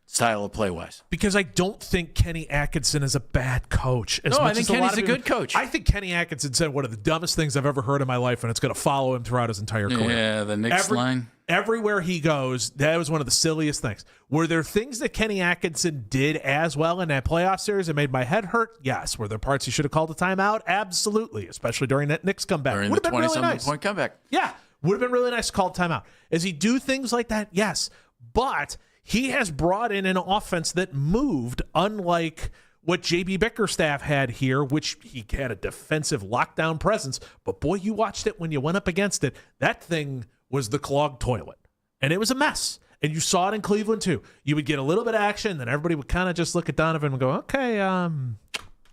style of play-wise. Because I don't think Kenny Atkinson is a bad coach. I think Kenny's a good coach. I think Kenny Atkinson said one of the dumbest things I've ever heard in my life, and it's going to follow him throughout his entire career. Yeah, the Knicks line. Everywhere he goes, that was one of the silliest things. Were there things that Kenny Atkinson did as well in that playoff series that made my head hurt? Yes. Were there parts he should have called a timeout? Absolutely, especially during that Knicks comeback. During would the have been really nice. 20-something point comeback. Yeah, would have been really nice to call a timeout. Does he do things like that? Yes. But he has brought in an offense that moved, unlike what J.B. Bickerstaff had here, which he had a defensive lockdown presence. But, boy, you watched it when you went up against it. That thing was the clogged toilet. And it was a mess. And you saw it in Cleveland, too. You would get a little bit of action, then everybody would kind of just look at Donovan and go, okay,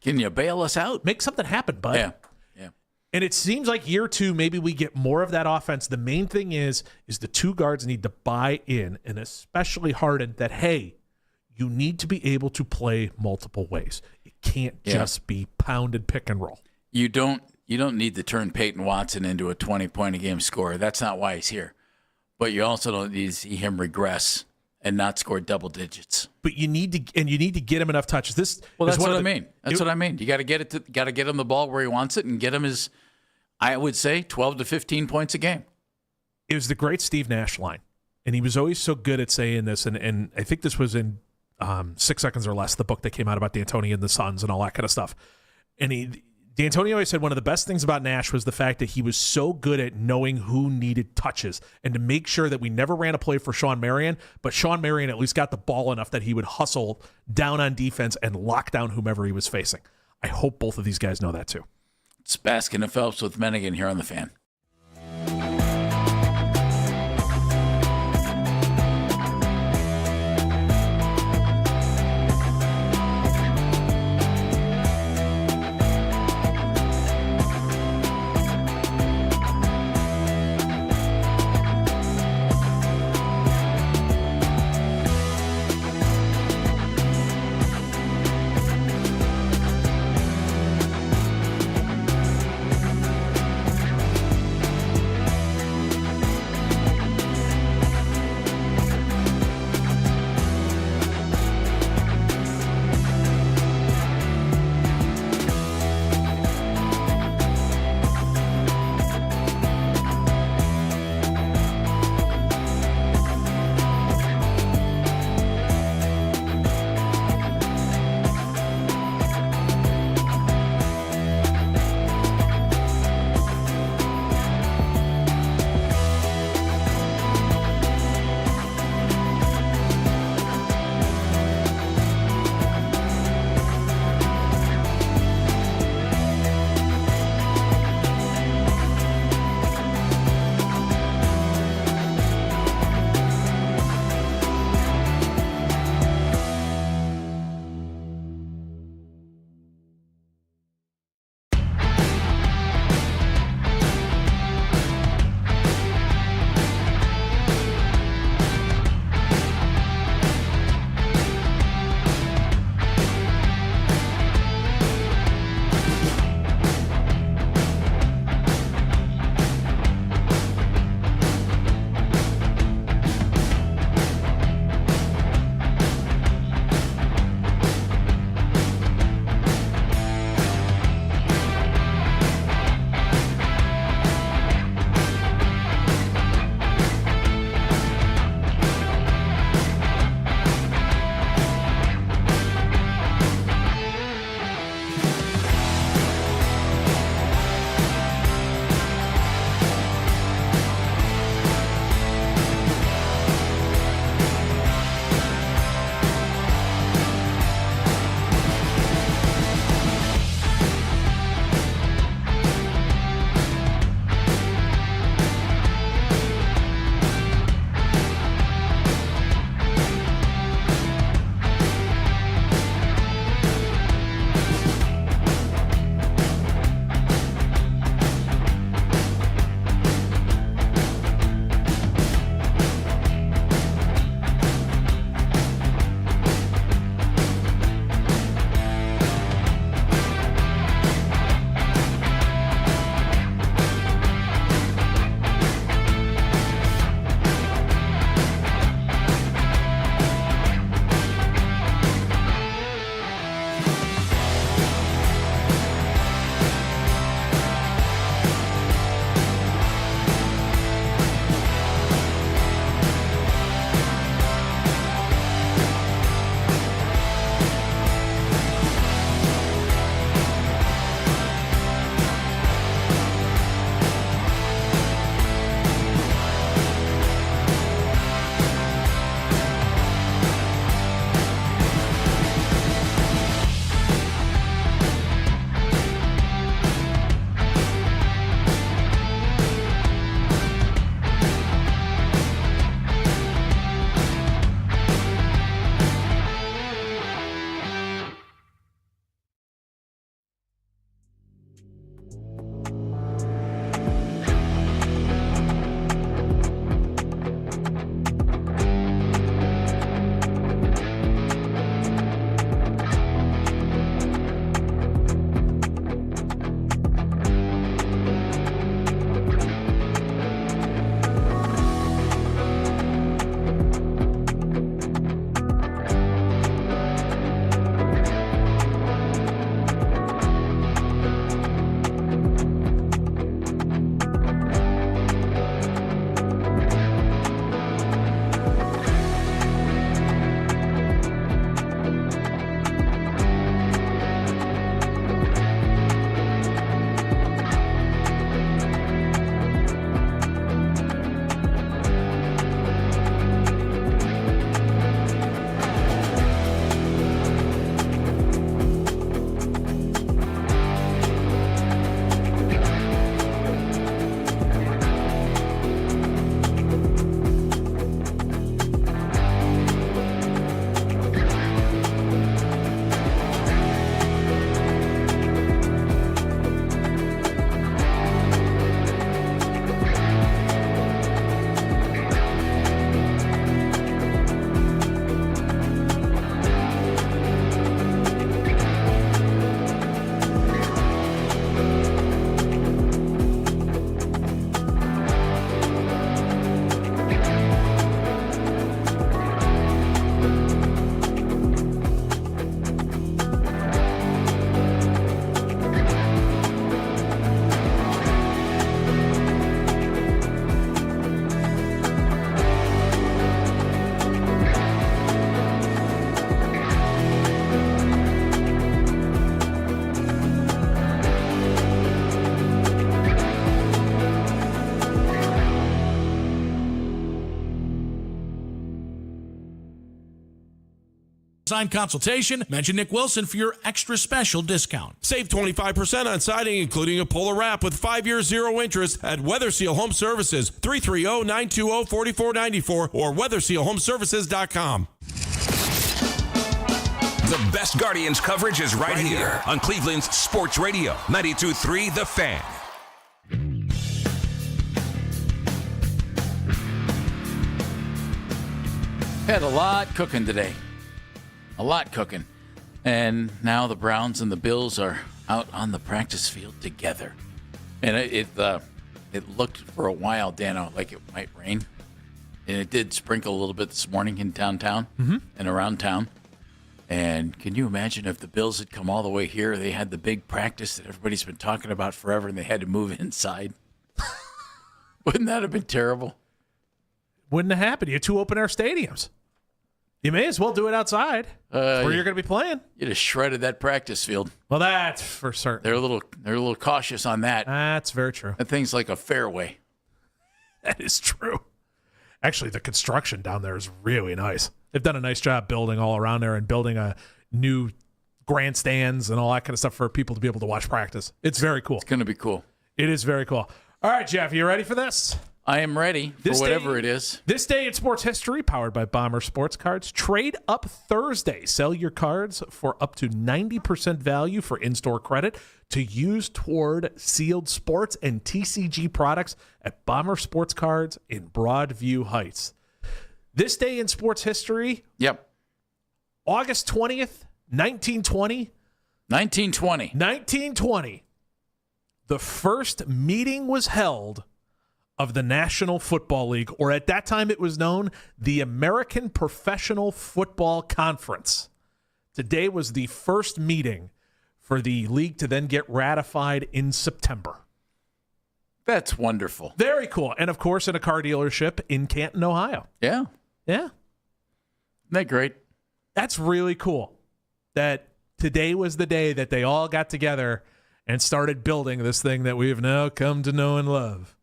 can you bail us out? Make something happen, bud. Yeah. And it seems like year 2, maybe we get more of that offense. The main thing is the 2 guards need to buy in, and especially Harden, that, hey, you need to be able to play multiple ways. It can't just be pound and pick and roll. You don't need to turn Peyton Watson into a 20-point-a-game scorer. That's not why he's here. But you also don't need to see him regress and not score double digits. But you need to get him enough touches. That's what I mean. You got to get him the ball where he wants it and get him his, I would say, 12 to 15 points a game. It was the great Steve Nash line, and he was always so good at saying this. And I think this was in 6 Seconds or Less, the book that came out about D'Antoni and the Suns and all that kind of stuff. And D'Antoni always said one of the best things about Nash was the fact that he was so good at knowing who needed touches and to make sure that we never ran a play for Shawn Marion, but Shawn Marion at least got the ball enough that he would hustle down on defense and lock down whomever he was facing. I hope both of these guys know that too. It's Baskin and Phelps with Mennigan here on The Fan. Sign consultation. Mention Nick Wilson for your extra special discount. Save 25% on siding, including a Polar Wrap with 5-year 0 interest at Weather Seal Home Services, 330-920-4494 or weathersealhomeservices.com. The best Guardians coverage is right here on Cleveland's Sports Radio, 92.3 The Fan. Had a lot cooking today. A lot cooking. And now the Browns and the Bills are out on the practice field together. And it looked for a while, Dano, like it might rain. And it did sprinkle a little bit this morning in downtown and around town. And can you imagine if the Bills had come all the way here, they had the big practice that everybody's been talking about forever, and they had to move inside? Wouldn't that have been terrible? Wouldn't have happened. You had 2 open-air stadiums. You may as well do it outside where you're going to be playing. You'd have shredded that practice field. Well, that's for certain. They're a little cautious on that. That's very true. And things like a fairway. That is true. Actually, the construction down there is really nice. They've done a nice job building all around there and building a new grandstands and all that kind of stuff for people to be able to watch practice. It's very cool. It's going to be cool. It is very cool. All right, Jeff, you ready for this? I am ready for whatever it is. This day in sports history, powered by Bomber Sports Cards. Trade Up Thursday. Sell your cards for up to 90% value for in-store credit to use toward Sealed Sports and TCG products at Bomber Sports Cards in Broadview Heights. This day in sports history. Yep. August 20th, 1920. 1920. The first meeting was held of the National Football League, or at that time it was known the American Professional Football Conference. Today was the first meeting for the league to then get ratified in September. That's wonderful. Very cool. And, of course, in a car dealership in Canton, Ohio. Yeah. Yeah. Isn't that great? That's really cool that today was the day that they all got together and started building this thing that we've now come to know and love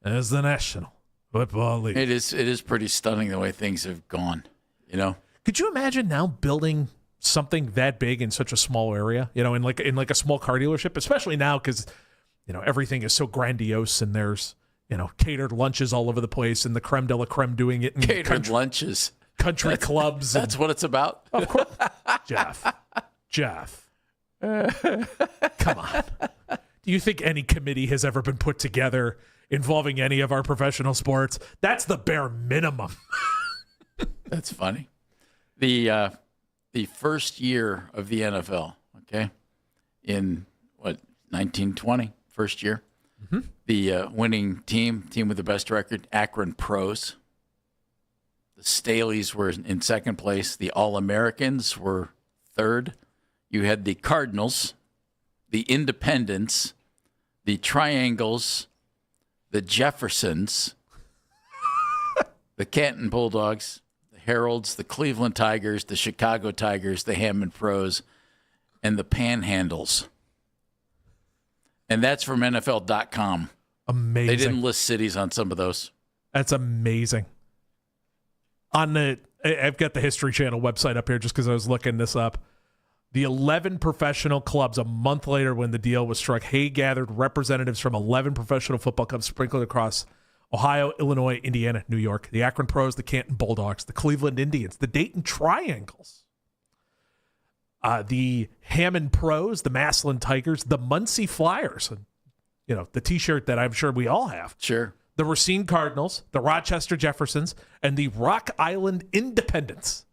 as the National Football League. It is pretty stunning the way things have gone, you know? Could you imagine now building something that big in such a small area, you know, in like a small car dealership, especially now because, you know, everything is so grandiose and there's, you know, catered lunches all over the place and the creme de la creme doing it in catered lunches. Country clubs. That's what it's about. Of course. Jeff. Come on. Do you think any committee has ever been put together involving any of our professional sports? That's the bare minimum. That's funny. The first year of the NFL, okay, in 1920, first year, the winning team with the best record, Akron Pros. The Staleys were in second place. The All-Americans were third. You had the Cardinals, the Independents, the Triangles, the Jeffersons, the Canton Bulldogs, the Heralds, the Cleveland Tigers, the Chicago Tigers, the Hammond Pros, and the Panhandles. And that's from NFL.com. Amazing. They didn't list cities on some of those. That's amazing. I've got the History Channel website up here just because I was looking this up. The 11 professional clubs, a month later when the deal was struck, Hay gathered representatives from 11 professional football clubs sprinkled across Ohio, Illinois, Indiana, New York, the Akron Pros, the Canton Bulldogs, the Cleveland Indians, the Dayton Triangles, the Hammond Pros, the Massillon Tigers, the Muncie Flyers, and, you know, the T-shirt that I'm sure we all have. Sure. The Racine Cardinals, the Rochester Jeffersons, and the Rock Island Independents.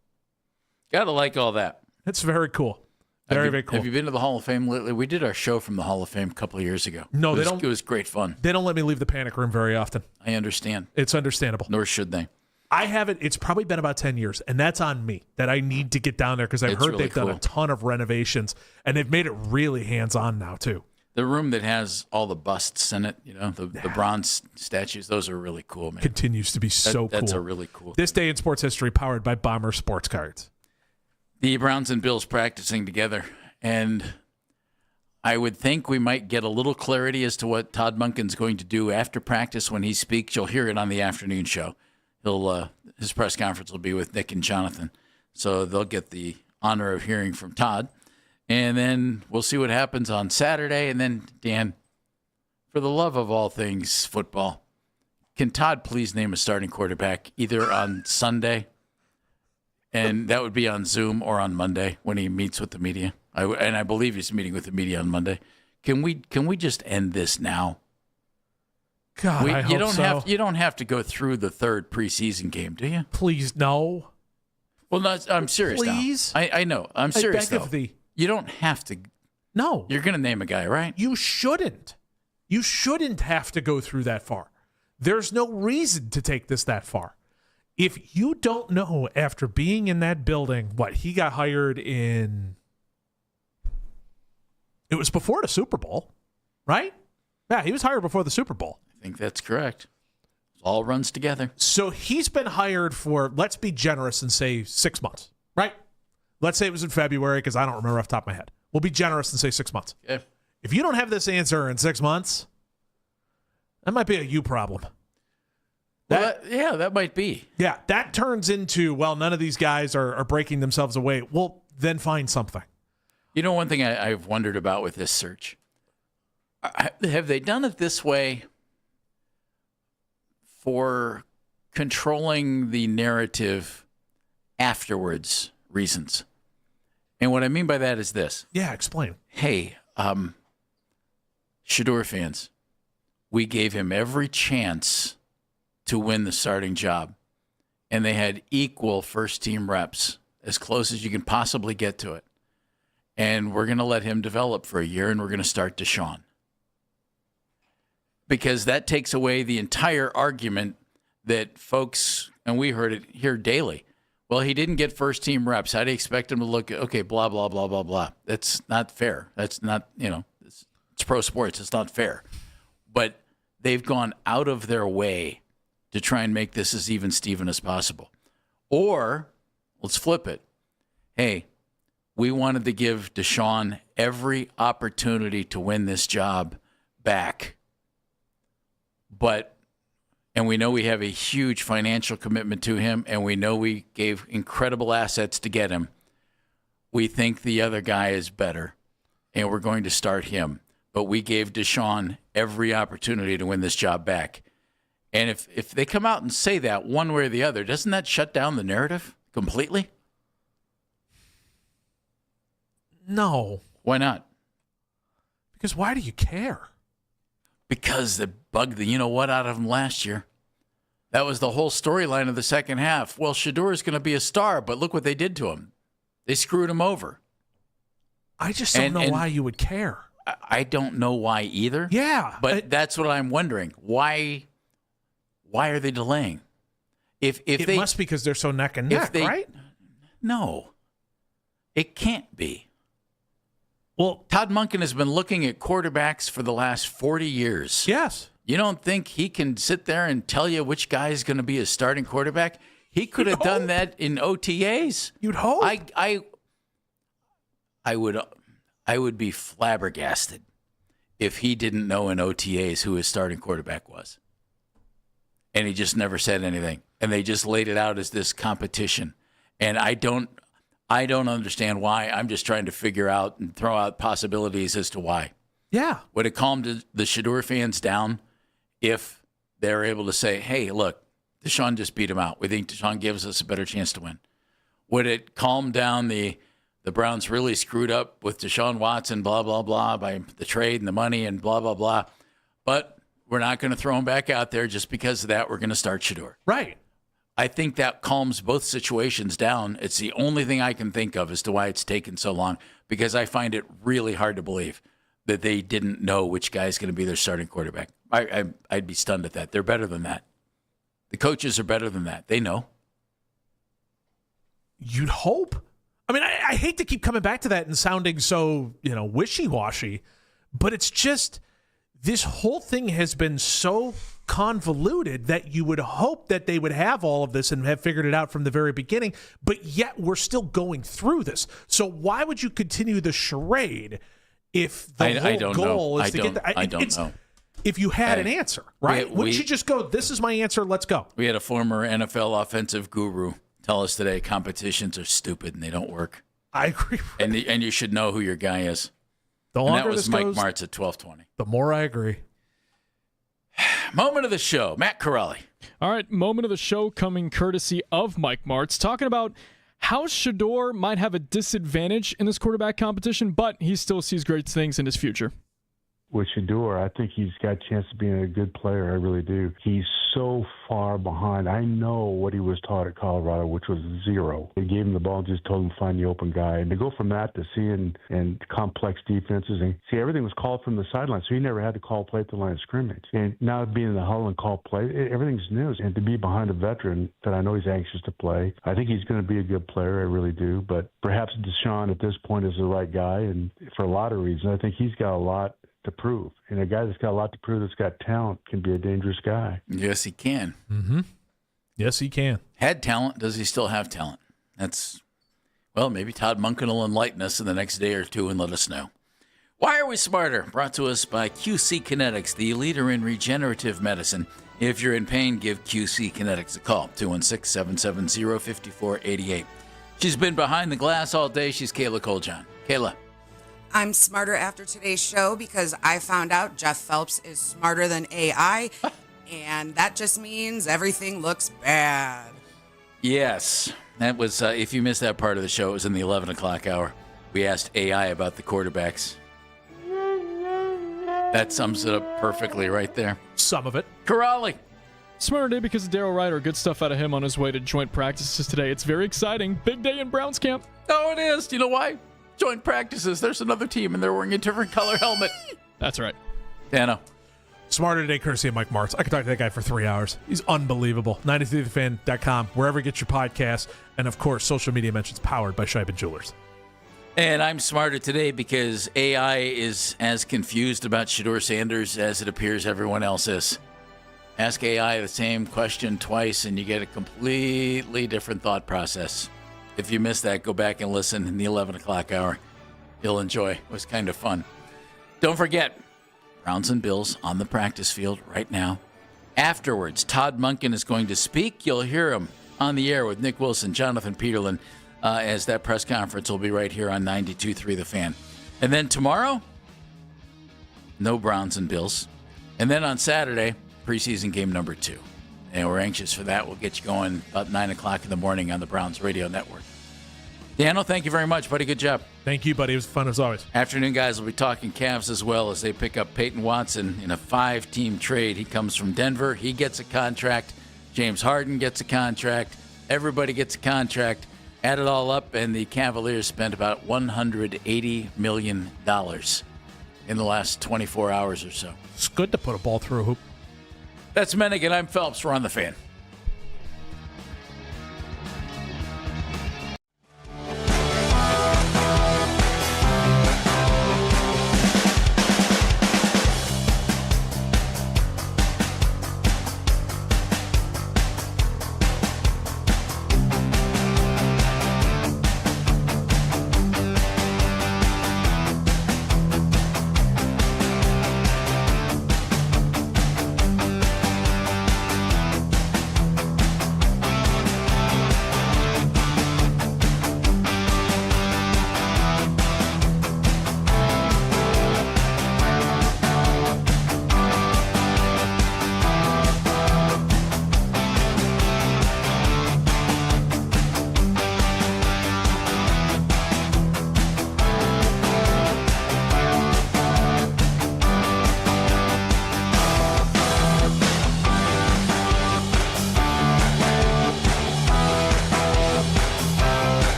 Gotta like all that. That's very cool. Very cool. Have you been to the Hall of Fame lately? We did our show from the Hall of Fame a couple of years ago. No, it was great fun. They don't let me leave the panic room very often. I understand. It's understandable. Nor should they. I haven't. It's probably been about 10 years, and that's on me that I need to get down there because I've heard really they've done a ton of renovations, and they've made it really hands-on now, too. The room that has all the busts in it, you know, the bronze statues, those are really cool, man. Continues to be so cool. That's a really cool This day in sports history, powered by Bomber Sports Cards. The Browns and Bills practicing together, and I would think we might get a little clarity as to what Todd Monken's going to do after practice when he speaks. You'll hear it on the afternoon show. His press conference will be with Nick and Jonathan, so they'll get the honor of hearing from Todd. And then we'll see what happens on Saturday. And then, Dan, for the love of all things football, can Todd please name a starting quarterback either on Sunday, and that would be on Zoom, or on Monday when he meets with the media? And I believe he's meeting with the media on Monday. Can we just end this now? God, I hope so. You don't have to go through the third preseason game, do you? Please, no. Well, no, I'm serious. Please, now. I know. I'm serious. I beg of thee. You don't have to. No, you're going to name a guy, right? You shouldn't. You shouldn't have to go through that far. There's no reason to take this that far. If you don't know after being in that building, he got hired in. It was before the Super Bowl, right? Yeah, he was hired before the Super Bowl. I think that's correct. It all runs together. So he's been hired for, let's be generous and say 6 months, right? Let's say it was in February because I don't remember off the top of my head. We'll be generous and say 6 months. Okay. If you don't have this answer in 6 months, that might be a you problem. That might be. Yeah, that turns into, none of these guys are breaking themselves away. Well, then find something. You know, one thing I've wondered about with this search, have they done it this way for controlling the narrative afterwards reasons? And what I mean by that is this. Yeah, explain. Hey, Shedeur fans, we gave him every chance to win the starting job, and they had equal first-team reps, as close as you can possibly get to it. And we're going to let him develop for a year, and we're going to start Deshaun. Because that takes away the entire argument that folks, and we heard it here daily, well, he didn't get first-team reps. How do you expect him to look? Okay, blah, blah, blah, blah, blah. That's not fair. That's not, it's pro sports. It's not fair. But they've gone out of their way to try and make this as even-steven as possible. Or, let's flip it. Hey, we wanted to give Deshaun every opportunity to win this job back. And we know we have a huge financial commitment to him, and we know we gave incredible assets to get him. We think the other guy is better, and we're going to start him. But we gave Deshaun every opportunity to win this job back. And if they come out and say that one way or the other, doesn't that shut down the narrative completely? No. Why not? Because why do you care? Because they bugged the you-know-what out of him last year. That was the whole storyline of the second half. Well, Shedeur is going to be a star, but look what they did to him. They screwed him over. I just don't know why you would care. I don't know why either. Yeah. But that's what I'm wondering. Why are they delaying? It must be because they're so neck and neck, right? No. It can't be. Well, Todd Monken has been looking at quarterbacks for the last 40 years. Yes. You don't think he can sit there and tell you which guy is going to be a starting quarterback? He could have done that in OTAs. You'd hope. I would be flabbergasted if he didn't know in OTAs who his starting quarterback was. And he just never said anything. And they just laid it out as this competition. And I don't understand why. I'm just trying to figure out and throw out possibilities as to why. Yeah. Would it calm the Shedeur fans down if they're able to say, hey, look, Deshaun just beat him out. We think Deshaun gives us a better chance to win. Would it calm down the Browns really screwed up with Deshaun Watson, blah, blah, blah, by the trade and the money and blah, blah, blah. But we're not going to throw him back out there just because of that. We're going to start Shedeur. Right. I think that calms both situations down. It's the only thing I can think of as to why it's taken so long, because I find it really hard to believe that they didn't know which guy's going to be their starting quarterback. I'd be stunned at that. They're better than that. The coaches are better than that. They know. You'd hope. I mean, I hate to keep coming back to that and sounding so, wishy-washy, but it's just this whole thing has been so convoluted that you would hope that they would have all of this and have figured it out from the very beginning, but yet we're still going through this. So why would you continue the charade if the whole goal is to get the... I don't know. If you had an answer, right? Wouldn't you just go, this is my answer, let's go? We had a former NFL offensive guru tell us today competitions are stupid and they don't work. I agree. And you should know who your guy is. The and longer that was this Mike goes, Martz at 12:20. the more I agree. Moment of the show, Matt Corelli. All right, moment of the show coming courtesy of Mike Martz, talking about how Shedeur might have a disadvantage in this quarterback competition, but he still sees great things in his future. With Shedeur, I think he's got a chance of being a good player. I really do. He's so far behind. I know what he was taught at Colorado, which was zero. They gave him the ball and just told him to find the open guy. And to go from that to seeing and complex defenses, and see, everything was called from the sideline, so he never had to call play at the line of scrimmage. And now being in the huddle and call play, everything's new. And to be behind a veteran that I know he's anxious to play, I think he's going to be a good player. I really do. But perhaps Deshaun at this point is the right guy, and for a lot of reasons, I think he's got a lot to prove. And a guy that's got a lot to prove, that's got talent, can be a dangerous guy. Yes, he can. Mm-hmm. Yes, he can. Had talent. Does he still have talent? Well, maybe Todd Monken will enlighten us in the next day or two and let us know. Why Are We Smarter? Brought to us by QC Kinetics, the leader in regenerative medicine. If you're in pain, give QC Kinetics a call, 216-770-5488. She's been behind the glass all day. She's Kayla Coljohn. Kayla. I'm smarter after today's show because I found out Jeff Phelps is smarter than AI, and that just means everything looks bad. Yes. That was, if you missed that part of the show, it was in the 11 o'clock hour. We asked AI about the quarterbacks. That sums it up perfectly right there. Some of it. Corrali. Smarter day because of Darryl Ryder. Good stuff out of him on his way to joint practices today. It's very exciting. Big day in Browns camp. Oh, it is. Do you know why? Joint practices. There's another team, and they're wearing a different color helmet. That's right. Dano. Smarter today, courtesy of Mike Martz. I could talk to that guy for 3 hours. He's unbelievable. 93thefan.com, wherever you get your podcasts, and of course, social media mentions powered by Scheib Jewelers. And I'm smarter today because AI is as confused about Shedeur Sanders as it appears everyone else is. Ask AI the same question twice, and you get a completely different thought process. If you missed that, go back and listen in the 11 o'clock hour. You'll enjoy. It was kind of fun. Don't forget, Browns and Bills on the practice field right now. Afterwards, Todd Monken is going to speak. You'll hear him on the air with Nick Wilson, Jonathan Peterlin, as that press conference will be right here on 92.3 The Fan. And then tomorrow, no Browns and Bills. And then on Saturday, preseason game number 2. And we're anxious for that. We'll get you going about 9 o'clock in the morning on the Browns Radio Network. Daniel, thank you very much, buddy. Good job. Thank you, buddy. It was fun as always. Afternoon, guys. We'll be talking Cavs as well as they pick up Peyton Watson in a 5-team trade. He comes from Denver. He gets a contract. James Harden gets a contract. Everybody gets a contract. Add it all up, and the Cavaliers spent about $180 million in the last 24 hours or so. It's good to put a ball through a hoop. That's Mennick, and I'm Phelps. We're on The Fan.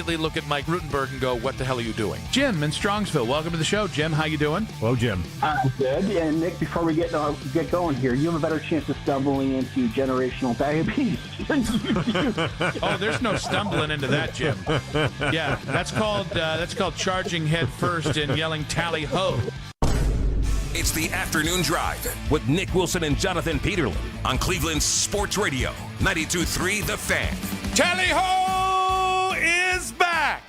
immediately look at Mike Rutenberg and go, what the hell are you doing? Jim in Strongsville. Welcome to the show. Jim, how you doing? Hello, Jim. I'm good. And Nick, before we get going here, you have a better chance of stumbling into generational diabetes. Oh, there's no stumbling into that, Jim. Yeah, that's called charging head first and yelling tally ho. It's the Afternoon Drive with Nick Wilson and Jonathan Peterlin on Cleveland Sports Radio, 92.3 The Fan. Tally ho is back.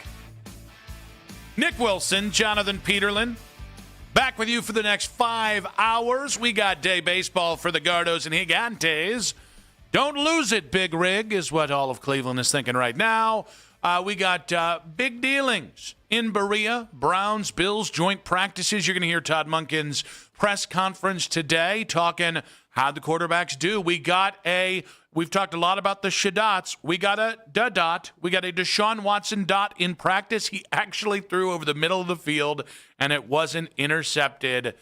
Nick Wilson, Jonathan Peterlin, back with you for the next 5 hours. We got day baseball for the Gardos and Gigantes. Don't lose it, Big Rig, is what all of Cleveland is thinking right now. We got big dealings in Berea, Browns, Bills joint practices. You're going to hear Todd Monken's press conference today talking how the quarterbacks do. We've talked a lot about the Shadots. We got a dot. We got a Deshaun Watson dot in practice. He actually threw over the middle of the field, and it wasn't intercepted.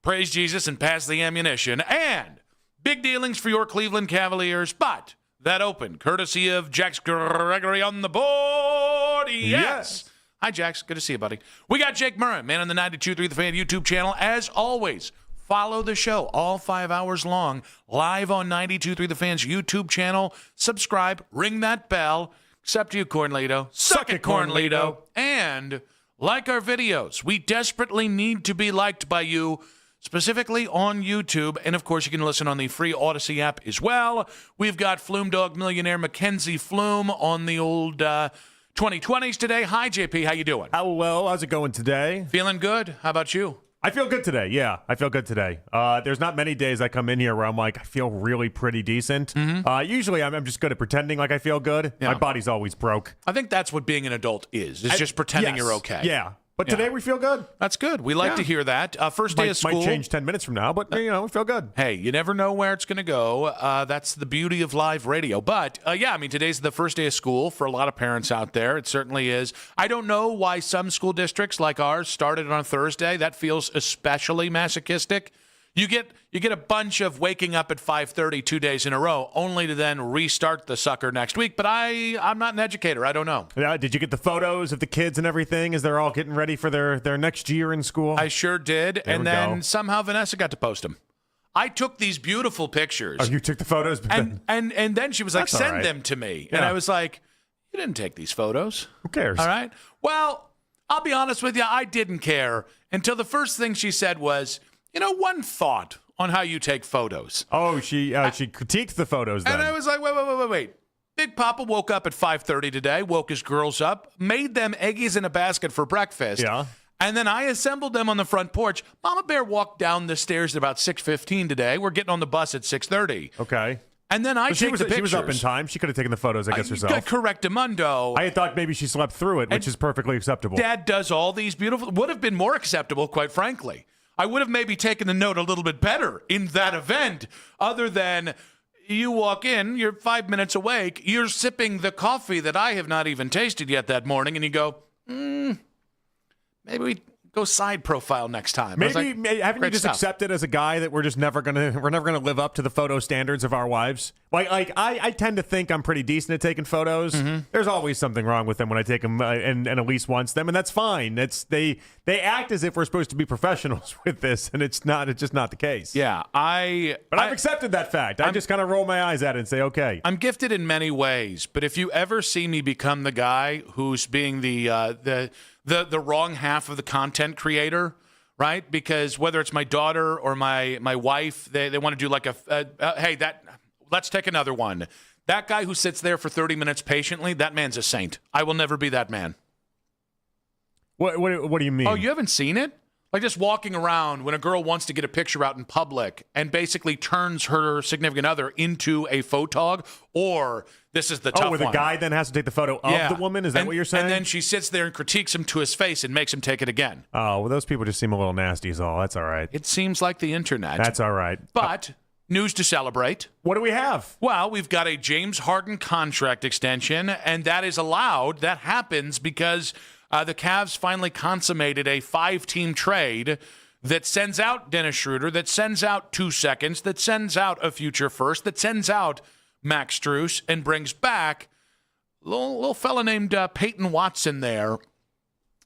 Praise Jesus and pass the ammunition. And big dealings for your Cleveland Cavaliers, but that open, courtesy of Jax Gregory on the board. Yes. Hi, Jax. Good to see you, buddy. We got Jake Murray, man on the 92.3 The Fan YouTube channel. As always, follow the show all 5 hours long, live on 92.3 The Fan's YouTube channel. Subscribe, ring that bell. Except you, Cornlito. Suck it, Cornlito. And like our videos. We desperately need to be liked by you, specifically on YouTube. And, of course, you can listen on the free Odyssey app as well. We've got Flume Dog millionaire Mackenzie Flume on the old 2020s today. Hi, JP. How you doing? Hello. How's it going today? Feeling good. How about you? I feel good today. Yeah, I feel good today. There's not many days I come in here where I'm like, I feel really pretty decent. Mm-hmm. Usually I'm just good at pretending like I feel good. Yeah. My body's always broke. I think that's what being an adult is. It's just pretending you're okay. Yeah. But today we feel good. That's good. We like to hear that. First day of school. Might change 10 minutes from now, but, we feel good. Hey, you never know where it's going to go. That's the beauty of live radio. But, today's the first day of school for a lot of parents out there. It certainly is. I don't know why some school districts like ours started on Thursday. That feels especially masochistic. You get a bunch of waking up at 5:30 2 days in a row, only to then restart the sucker next week. But I'm not an educator. I don't know. Yeah, did you get the photos of the kids and everything as they're all getting ready for their next year in school? I sure did. And then somehow Vanessa got to post them. I took these beautiful pictures. Oh, you took the photos? And then she was like, send them to me. Yeah. And I was like, you didn't take these photos. Who cares? All right. Well, I'll be honest with you. I didn't care until the first thing she said was, one thought on how you take photos. Oh, she critiqued the photos then. And I was like, wait. Big Papa woke up at 5:30 today, woke his girls up, made them eggies in a basket for breakfast. Yeah. And then I assembled them on the front porch. Mama Bear walked down the stairs at about 6:15 today. We're getting on the bus at 6:30. Okay. And then I take the pictures. She was up in time. She could have taken the photos, I guess, herself. Correctamundo. I had thought maybe she slept through it, which is perfectly acceptable. Dad does all these beautiful, would have been more acceptable, quite frankly. I would have maybe taken the note a little bit better in that event, other than you walk in, you're 5 minutes awake, you're sipping the coffee that I have not even tasted yet that morning, and you go, maybe we go side profile next time. Maybe haven't you just accepted as a guy that we're never gonna live up to the photo standards of our wives? Like I tend to think I'm pretty decent at taking photos. Mm-hmm. There's always something wrong with them when I take them and at least once them, and that's fine. They act as if we're supposed to be professionals with this, and it's not. It's just not the case. Yeah, But I've accepted that fact. I just kind of roll my eyes at it and say, okay. I'm gifted in many ways, but if you ever see me become the guy who's being the wrong half of the content creator, right? Because whether it's my daughter or my wife, they want to do like let's take another one. That guy who sits there for 30 minutes patiently, that man's a saint. I will never be that man. What do you mean? Oh, you haven't seen it? Like just walking around when a girl wants to get a picture out in public and basically turns her significant other into a photog, or this is the tough one. Oh, where the guy then has to take the photo of the woman? Is that what you're saying? And then she sits there and critiques him to his face and makes him take it again. Oh, well, those people just seem a little nasty is all. That's all right. It seems like the internet. That's all right. But news to celebrate. What do we have? Well, we've got a James Harden contract extension, and that is allowed. That happens because the Cavs finally consummated a 5-team trade that sends out Dennis Schroeder, that sends out 2 seconds, that sends out a future first, that sends out Max Strus, and brings back little fella named Peyton Watson there.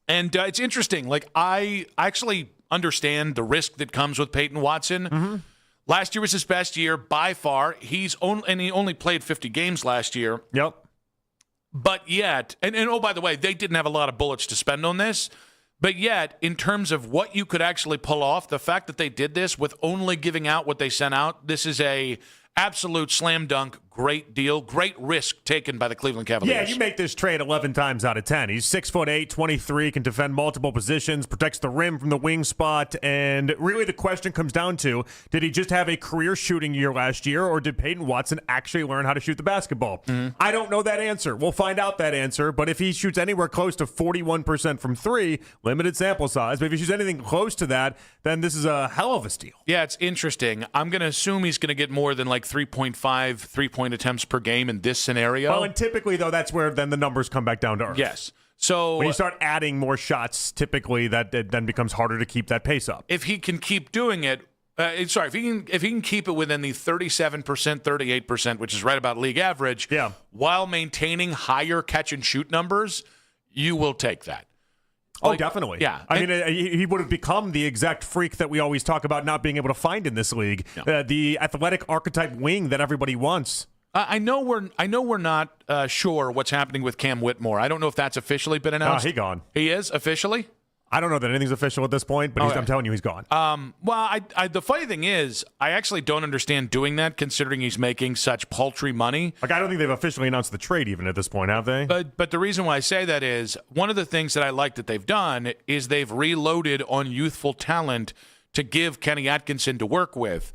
And it's interesting. Like, I actually understand the risk that comes with Peyton Watson. Mm-hmm. Last year was his best year by far. He only played 50 games last year. Yep. But yet, and oh, by the way, they didn't have a lot of bullets to spend on this. But yet, in terms of what you could actually pull off, the fact that they did this with only giving out what they sent out, this is a absolute slam dunk, great deal, great risk taken by the Cleveland Cavaliers. Yeah, you make this trade 11 times out of 10. He's 6'8", 23, can defend multiple positions, protects the rim from the wing spot, and really the question comes down to, did he just have a career shooting year last year, or did Peyton Watson actually learn how to shoot the basketball? I don't know that answer. We'll find out that answer, but if he shoots anywhere close to 41% from three, limited sample size, but if he shoots anything close to that, then this is a hell of a steal. Yeah, it's interesting. I'm going to assume he's going to get more than like 3.5 three-point attempts per game in this scenario. Well, and typically, though, that's where then the numbers come back down to earth. Yes. So when you start adding more shots, typically that it then becomes harder to keep that pace up. If he can keep doing it, if he can keep it within the 37%, 38%, which is right about league average, while maintaining higher catch and shoot numbers, you will take that. Oh, definitely. Yeah. I mean, he would have become the exact freak that we always talk about not being able to find in this league. The athletic archetype wing that everybody wants. I know we're not sure what's happening with Cam Whitmore. I don't know if that's officially been announced. He gone. He is officially? I don't know that anything's official at this point, but I'm telling you, he's gone. Well, the funny thing is, I actually don't understand doing that, considering he's making such paltry money. Like, I don't think they've officially announced the trade even at this point, have they? But the reason why I say that is, one of the things that I like that they've done is they've reloaded on youthful talent to give Kenny Atkinson to work with.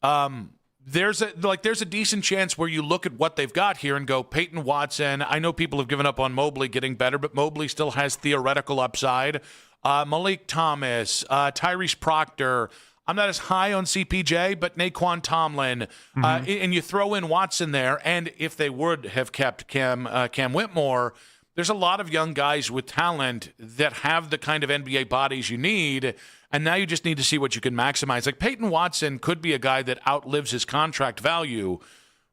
There's a decent chance where you look at what they've got here and go, Peyton Watson. I know people have given up on Mobley getting better, but Mobley still has theoretical upside. Malik Thomas, Tyrese Proctor. I'm not as high on CPJ, but Naquan Tomlin. And you throw in Watson there, and if they would have kept Cam Whitmore, there's a lot of young guys with talent that have the kind of NBA bodies you need, and now you just need to see what you can maximize. Like, Peyton Watson could be a guy that outlives his contract value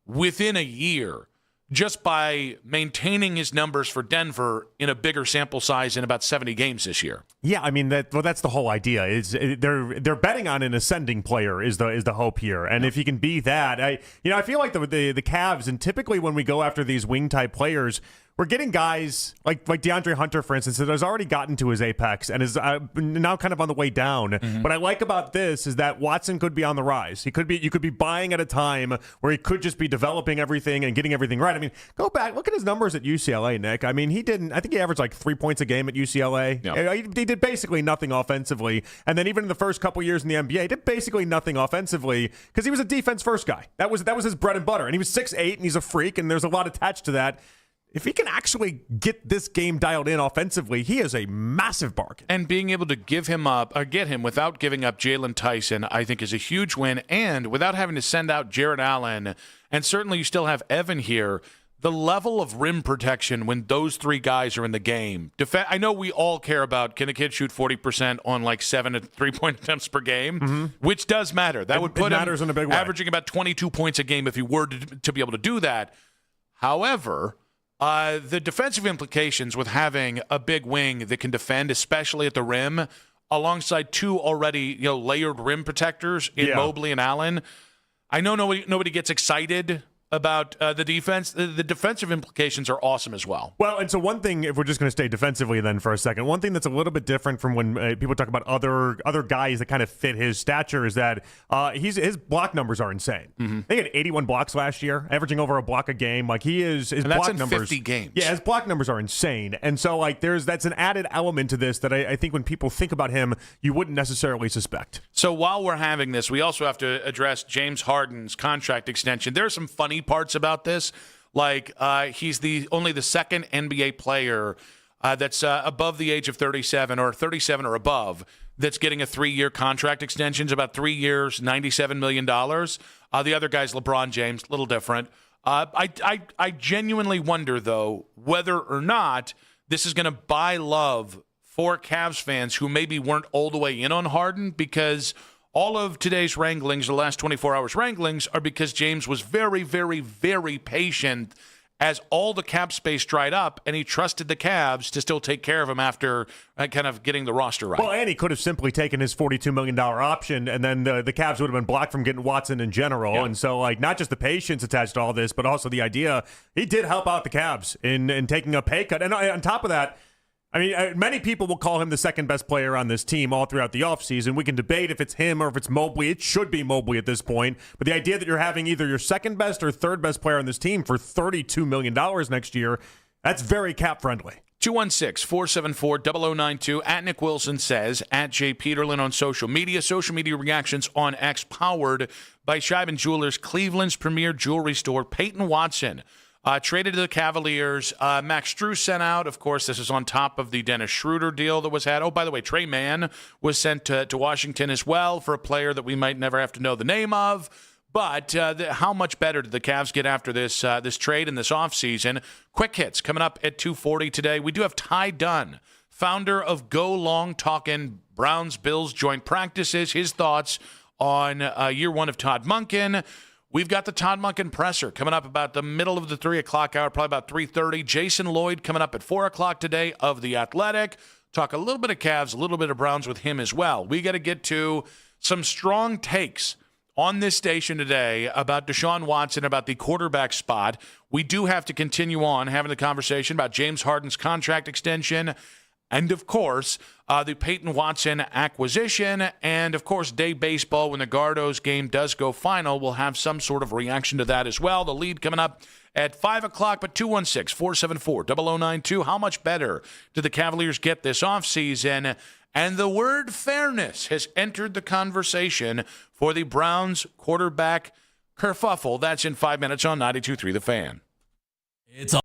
within a year just by maintaining his numbers for Denver in a bigger sample size in about 70 games this year. Yeah, I mean that's the whole idea. Is they're betting on an ascending player is the hope here, and if he can be that, I feel like the Cavs, and typically when we go after these wing type players, we're getting guys like DeAndre Hunter, for instance, that has already gotten to his apex and is now kind of on the way down. What I like about this is that Watson could be on the rise. You could be buying at a time where he could just be developing everything and getting everything right. I mean, go back, look at his numbers at UCLA, Nick. I mean, I think he averaged like 3 points a game at UCLA. Yeah. He did basically nothing offensively. And then even in the first couple years in the NBA, he did basically nothing offensively because he was a defense-first guy. That was his bread and butter. And he was 6'8", and he's a freak, and there's a lot attached to that. If he can actually get this game dialed in offensively, he is a massive bargain. And being able to get him without giving up Jalen Tyson, I think, is a huge win. And without having to send out Jared Allen, and certainly you still have Evan here, the level of rim protection when those three guys are in the game. I know we all care about, can a kid shoot 40% on like 7 3-point attempts per game, which does matter. That would put him in a big way. Averaging about 22 points a game if he were to be able to do that. However, the defensive implications with having a big wing that can defend, especially at the rim, alongside two already layered rim protectors in Mobley and Allen. I know nobody gets excited about the defense. The defensive implications are awesome as well. Well, and so one thing, if we're just going to stay defensively then for a second, one thing that's a little bit different from when people talk about other guys that kind of fit his stature is that his block numbers are insane. They had 81 blocks last year, averaging over a block a game. Like his and block that's in numbers, 50 games. Yeah, his block numbers are insane. And so like that's an added element to this that I think when people think about him, you wouldn't necessarily suspect. So while we're having this, we also have to address James Harden's contract extension. There are some funny parts about this, like he's only the second NBA player that's above the age of 37 or 37 or above that's getting a 3-year contract extension. It's about 3 years, $97 million. The other guy's LeBron James, a little different. I genuinely wonder, though, whether or not this is going to buy love for Cavs fans who maybe weren't all the way in on Harden, because all of today's wranglings, the last 24 hours wranglings, are because James was very, very, very patient as all the cap space dried up, and he trusted the Cavs to still take care of him after kind of getting the roster right. Well, and he could have simply taken his $42 million option, and then the Cavs would have been blocked from getting Watson in general. Yeah. And so, like, not just the patience attached to all this, but also the idea he did help out the Cavs in taking a pay cut. And on top of that, I mean, many people will call him the second best player on this team all throughout the offseason. We can debate if it's him or if it's Mobley. It should be Mobley at this point. But the idea that you're having either your second best or third best player on this team for $32 million next year, that's very cap friendly. 216-474-0092. At Nick Wilson says, at Jay Peterlin on social media. Social media reactions on X, powered by Scheiben Jewelers, Cleveland's premier jewelry store. Peyton Watson traded to the Cavaliers. Max Strus sent out. Of course, this is on top of the Dennis Schroeder deal that was had. Oh, by the way, Trey Mann was sent to Washington as well for a player that we might never have to know the name of. But how much better did the Cavs get after this trade in this offseason? Quick hits coming up at 2:40 today. We do have Ty Dunn, founder of Go Long Talkin' Browns-Bills joint practices. His thoughts on year one of Todd Monken. We've got the Todd Monken presser coming up about the middle of the 3 o'clock hour, probably about 3:30. Jason Lloyd coming up at 4 o'clock today of The Athletic. Talk a little bit of Cavs, a little bit of Browns with him as well. We got to get to some strong takes on this station today about Deshaun Watson, about the quarterback spot. We do have to continue on having the conversation about James Harden's contract extension and, of course, the Peyton Watson acquisition. And, of course, day baseball, when the Gardos game does go final, we'll have some sort of reaction to that as well. The lead coming up at 5 o'clock, but 216-474-0092. How much better did the Cavaliers get this offseason? And the word fairness has entered the conversation for the Browns quarterback kerfuffle. That's in 5 minutes on 92.3 The Fan. It's all.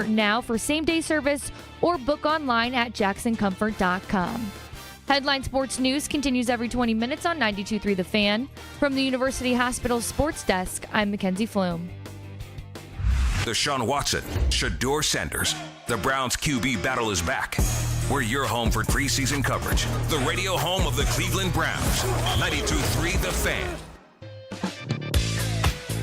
Comfort now for same-day service or book online at jacksoncomfort.com. Headline Sports News continues every 20 minutes on 92.3 The Fan. From the University Hospital Sports Desk, I'm Mackenzie Flume. Deshaun Watson, Shedeur Sanders. The Browns QB battle is back. We're your home for preseason coverage. The radio home of the Cleveland Browns. 92.3 The Fan.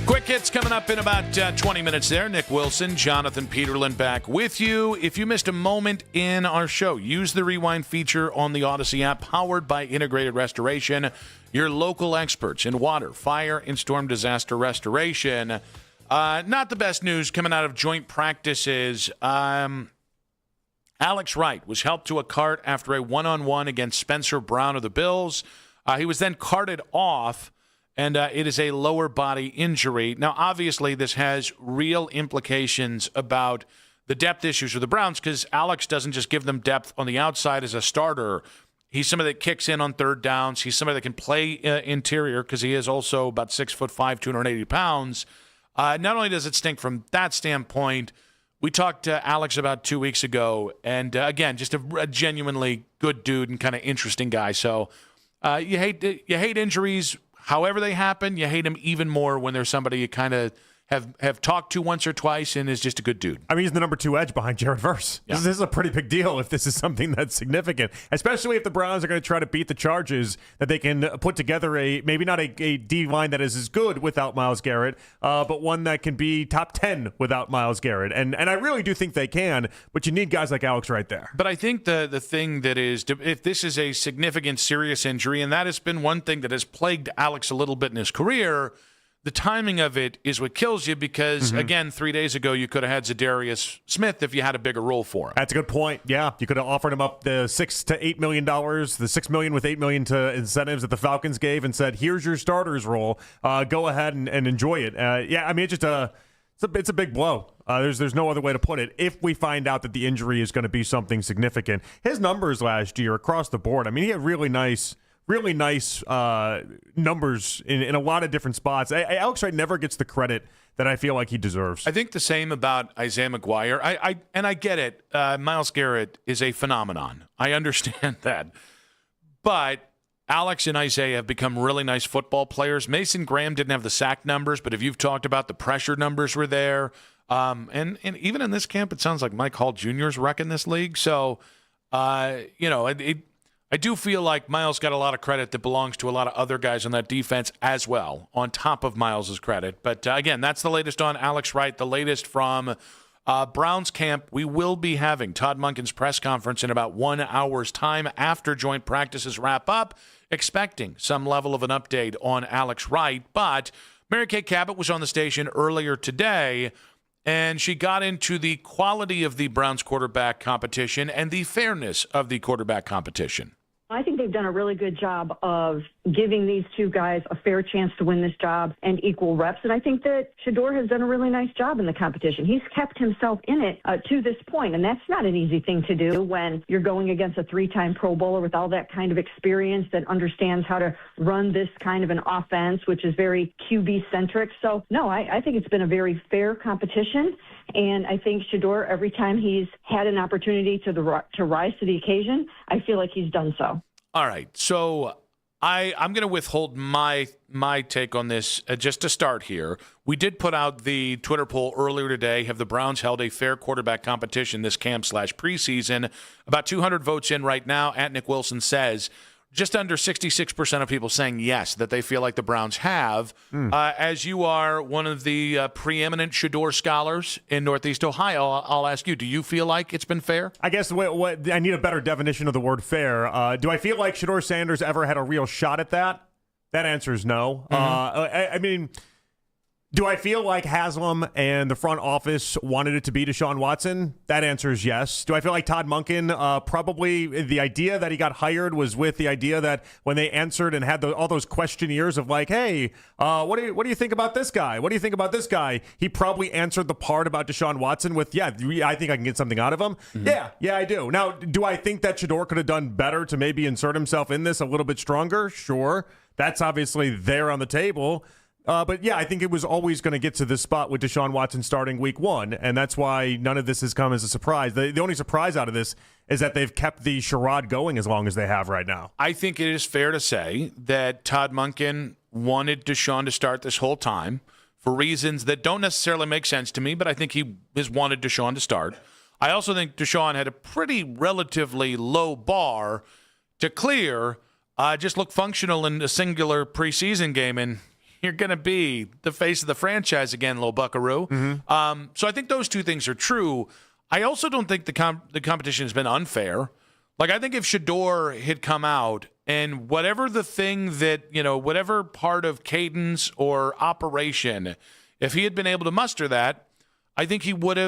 Quick hits coming up in about 20 minutes there. Nick Wilson, Jonathan Peterlin back with you. If you missed a moment in our show, use the rewind feature on the Odyssey app, powered by Integrated Restoration, your local experts in water, fire, and storm disaster restoration. Not the best news coming out of joint practices. Alex Wright was helped to a cart after a one-on-one against Spencer Brown of the Bills. He was then carted off, and it is a lower body injury. Now, obviously, this has real implications about the depth issues of the Browns, because Alex doesn't just give them depth on the outside as a starter. He's somebody that kicks in on third downs. He's somebody that can play interior, because he is also about 6'5", 280 pounds. Not only does it stink from that standpoint, we talked to Alex about 2 weeks ago, and again, just a genuinely good dude and kind of interesting guy. So you hate injuries. However they happen, you hate him even more when there's somebody you kind of have talked to once or twice and is just a good dude. I mean, he's the number 2 edge behind Jared Verse. Yeah. This is a pretty big deal if this is something that's significant, especially if the Browns are going to try to beat the charges, that they can put together maybe not a D-line that is as good without Myles Garrett, but one that can be top 10 without Myles Garrett. And I really do think they can, but you need guys like Alex right there. But I think the thing that is, if this is a significant, serious injury, and that has been one thing that has plagued Alex a little bit in his career, the timing of it is what kills you, because, again, 3 days ago you could have had Zadarius Smith if you had a bigger role for him. That's a good point. Yeah, you could have offered him up the $6 to $8 million, the $6 million with $8 million to incentives that the Falcons gave, and said, "Here's your starter's role. Go ahead and enjoy it." Yeah, I mean, it's a big blow. There's no other way to put it. If we find out that the injury is going to be something significant, his numbers last year across the board, I mean, he had really nice numbers in a lot of different spots. Alex Wright never gets the credit that I feel like he deserves. I think the same about Isaiah McGuire. I get it. Myles Garrett is a phenomenon. I understand that. But Alex and Isaiah have become really nice football players. Mason Graham didn't have the sack numbers, but if you've talked about, the pressure numbers were there. And even in this camp, it sounds like Mike Hall Jr. is wrecking this league. So, I do feel like Myles got a lot of credit that belongs to a lot of other guys on that defense as well, on top of Myles' credit. But again, that's the latest on Alex Wright, the latest from Browns camp. We will be having Todd Monken's press conference in about 1 hour's time after joint practices wrap up, expecting some level of an update on Alex Wright. But Mary Kay Cabot was on the station earlier today, and she got into the quality of the Browns quarterback competition and the fairness of the quarterback competition. I think they've done a really good job of giving these two guys a fair chance to win this job and equal reps. And I think that Shedeur has done a really nice job in the competition. He's kept himself in it to this point, and that's not an easy thing to do when you're going against a 3-time Pro Bowler with all that kind of experience that understands how to run this kind of an offense, which is very QB-centric. So, no, I think it's been a very fair competition. And I think Shedeur, every time he's had an opportunity to rise to the occasion, I feel like he's done so. All right. So I'm going to withhold my take on this just to start here. We did put out the Twitter poll earlier today. Have the Browns held a fair quarterback competition this camp/preseason? About 200 votes in right now. At Nick Wilson says just under 66% of people saying yes, that they feel like the Browns have. As you are one of the preeminent Shedeur scholars in Northeast Ohio, I'll ask you, do you feel like it's been fair? I guess what I need a better definition of the word fair. Do I feel like Shedeur Sanders ever had a real shot at that? That answer is no. I mean, do I feel like Haslam and the front office wanted it to be Deshaun Watson? That answer is yes. Do I feel like Todd Monken, probably the idea that he got hired was with the idea that when they answered and had all those questionnaires of like, hey, what do you think about this guy? What do you think about this guy? He probably answered the part about Deshaun Watson with, yeah, I think I can get something out of him. Yeah, I do. Now, do I think that Shedeur could have done better to maybe insert himself in this a little bit stronger? Sure. That's obviously there on the table. But yeah, I think it was always going to get to this spot with Deshaun Watson starting week 1, and that's why none of this has come as a surprise. The only surprise out of this is that they've kept the charade going as long as they have right now. I think it is fair to say that Todd Monken wanted Deshaun to start this whole time for reasons that don't necessarily make sense to me, but I think he has wanted Deshaun to start. I also think Deshaun had a pretty relatively low bar to clear. Just look functional in a singular preseason game, and you're going to be the face of the franchise again, little buckaroo. So I think those two things are true. I also don't think the competition has been unfair. Like, I think if Shedeur had come out and whatever the thing that, whatever part of cadence or operation, if he had been able to muster that, I think he would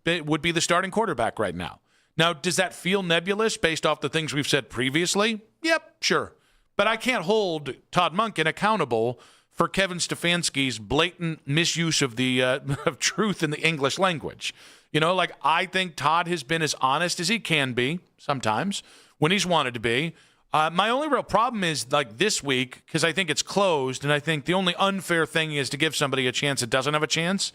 be the starting quarterback right now. Now, does that feel nebulous based off the things we've said previously? Yep, sure. But I can't hold Todd Monken accountable for Kevin Stefanski's blatant misuse of the of truth in the English language. I think Todd has been as honest as he can be sometimes when he's wanted to be. My only real problem is this week, because I think it's closed, and I think the only unfair thing is to give somebody a chance that doesn't have a chance.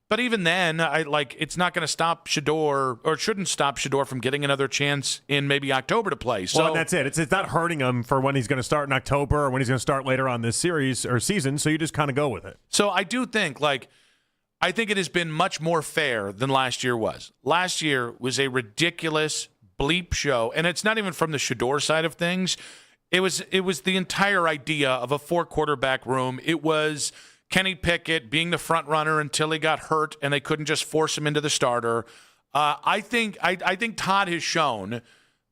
But even then, it's not going to stop Shedeur, or it shouldn't stop Shedeur from getting another chance in maybe October to play. So and that's it. It's not hurting him for when he's going to start in October or when he's going to start later on this series or season. So you just kind of go with it. So I do think, I think it has been much more fair than last year was. Last year was a ridiculous bleep show, and it's not even from the Shedeur side of things. It was the entire idea of a 4-quarterback room. It was Kenny Pickett being the front runner until he got hurt and they couldn't just force him into the starter. I think Todd has shown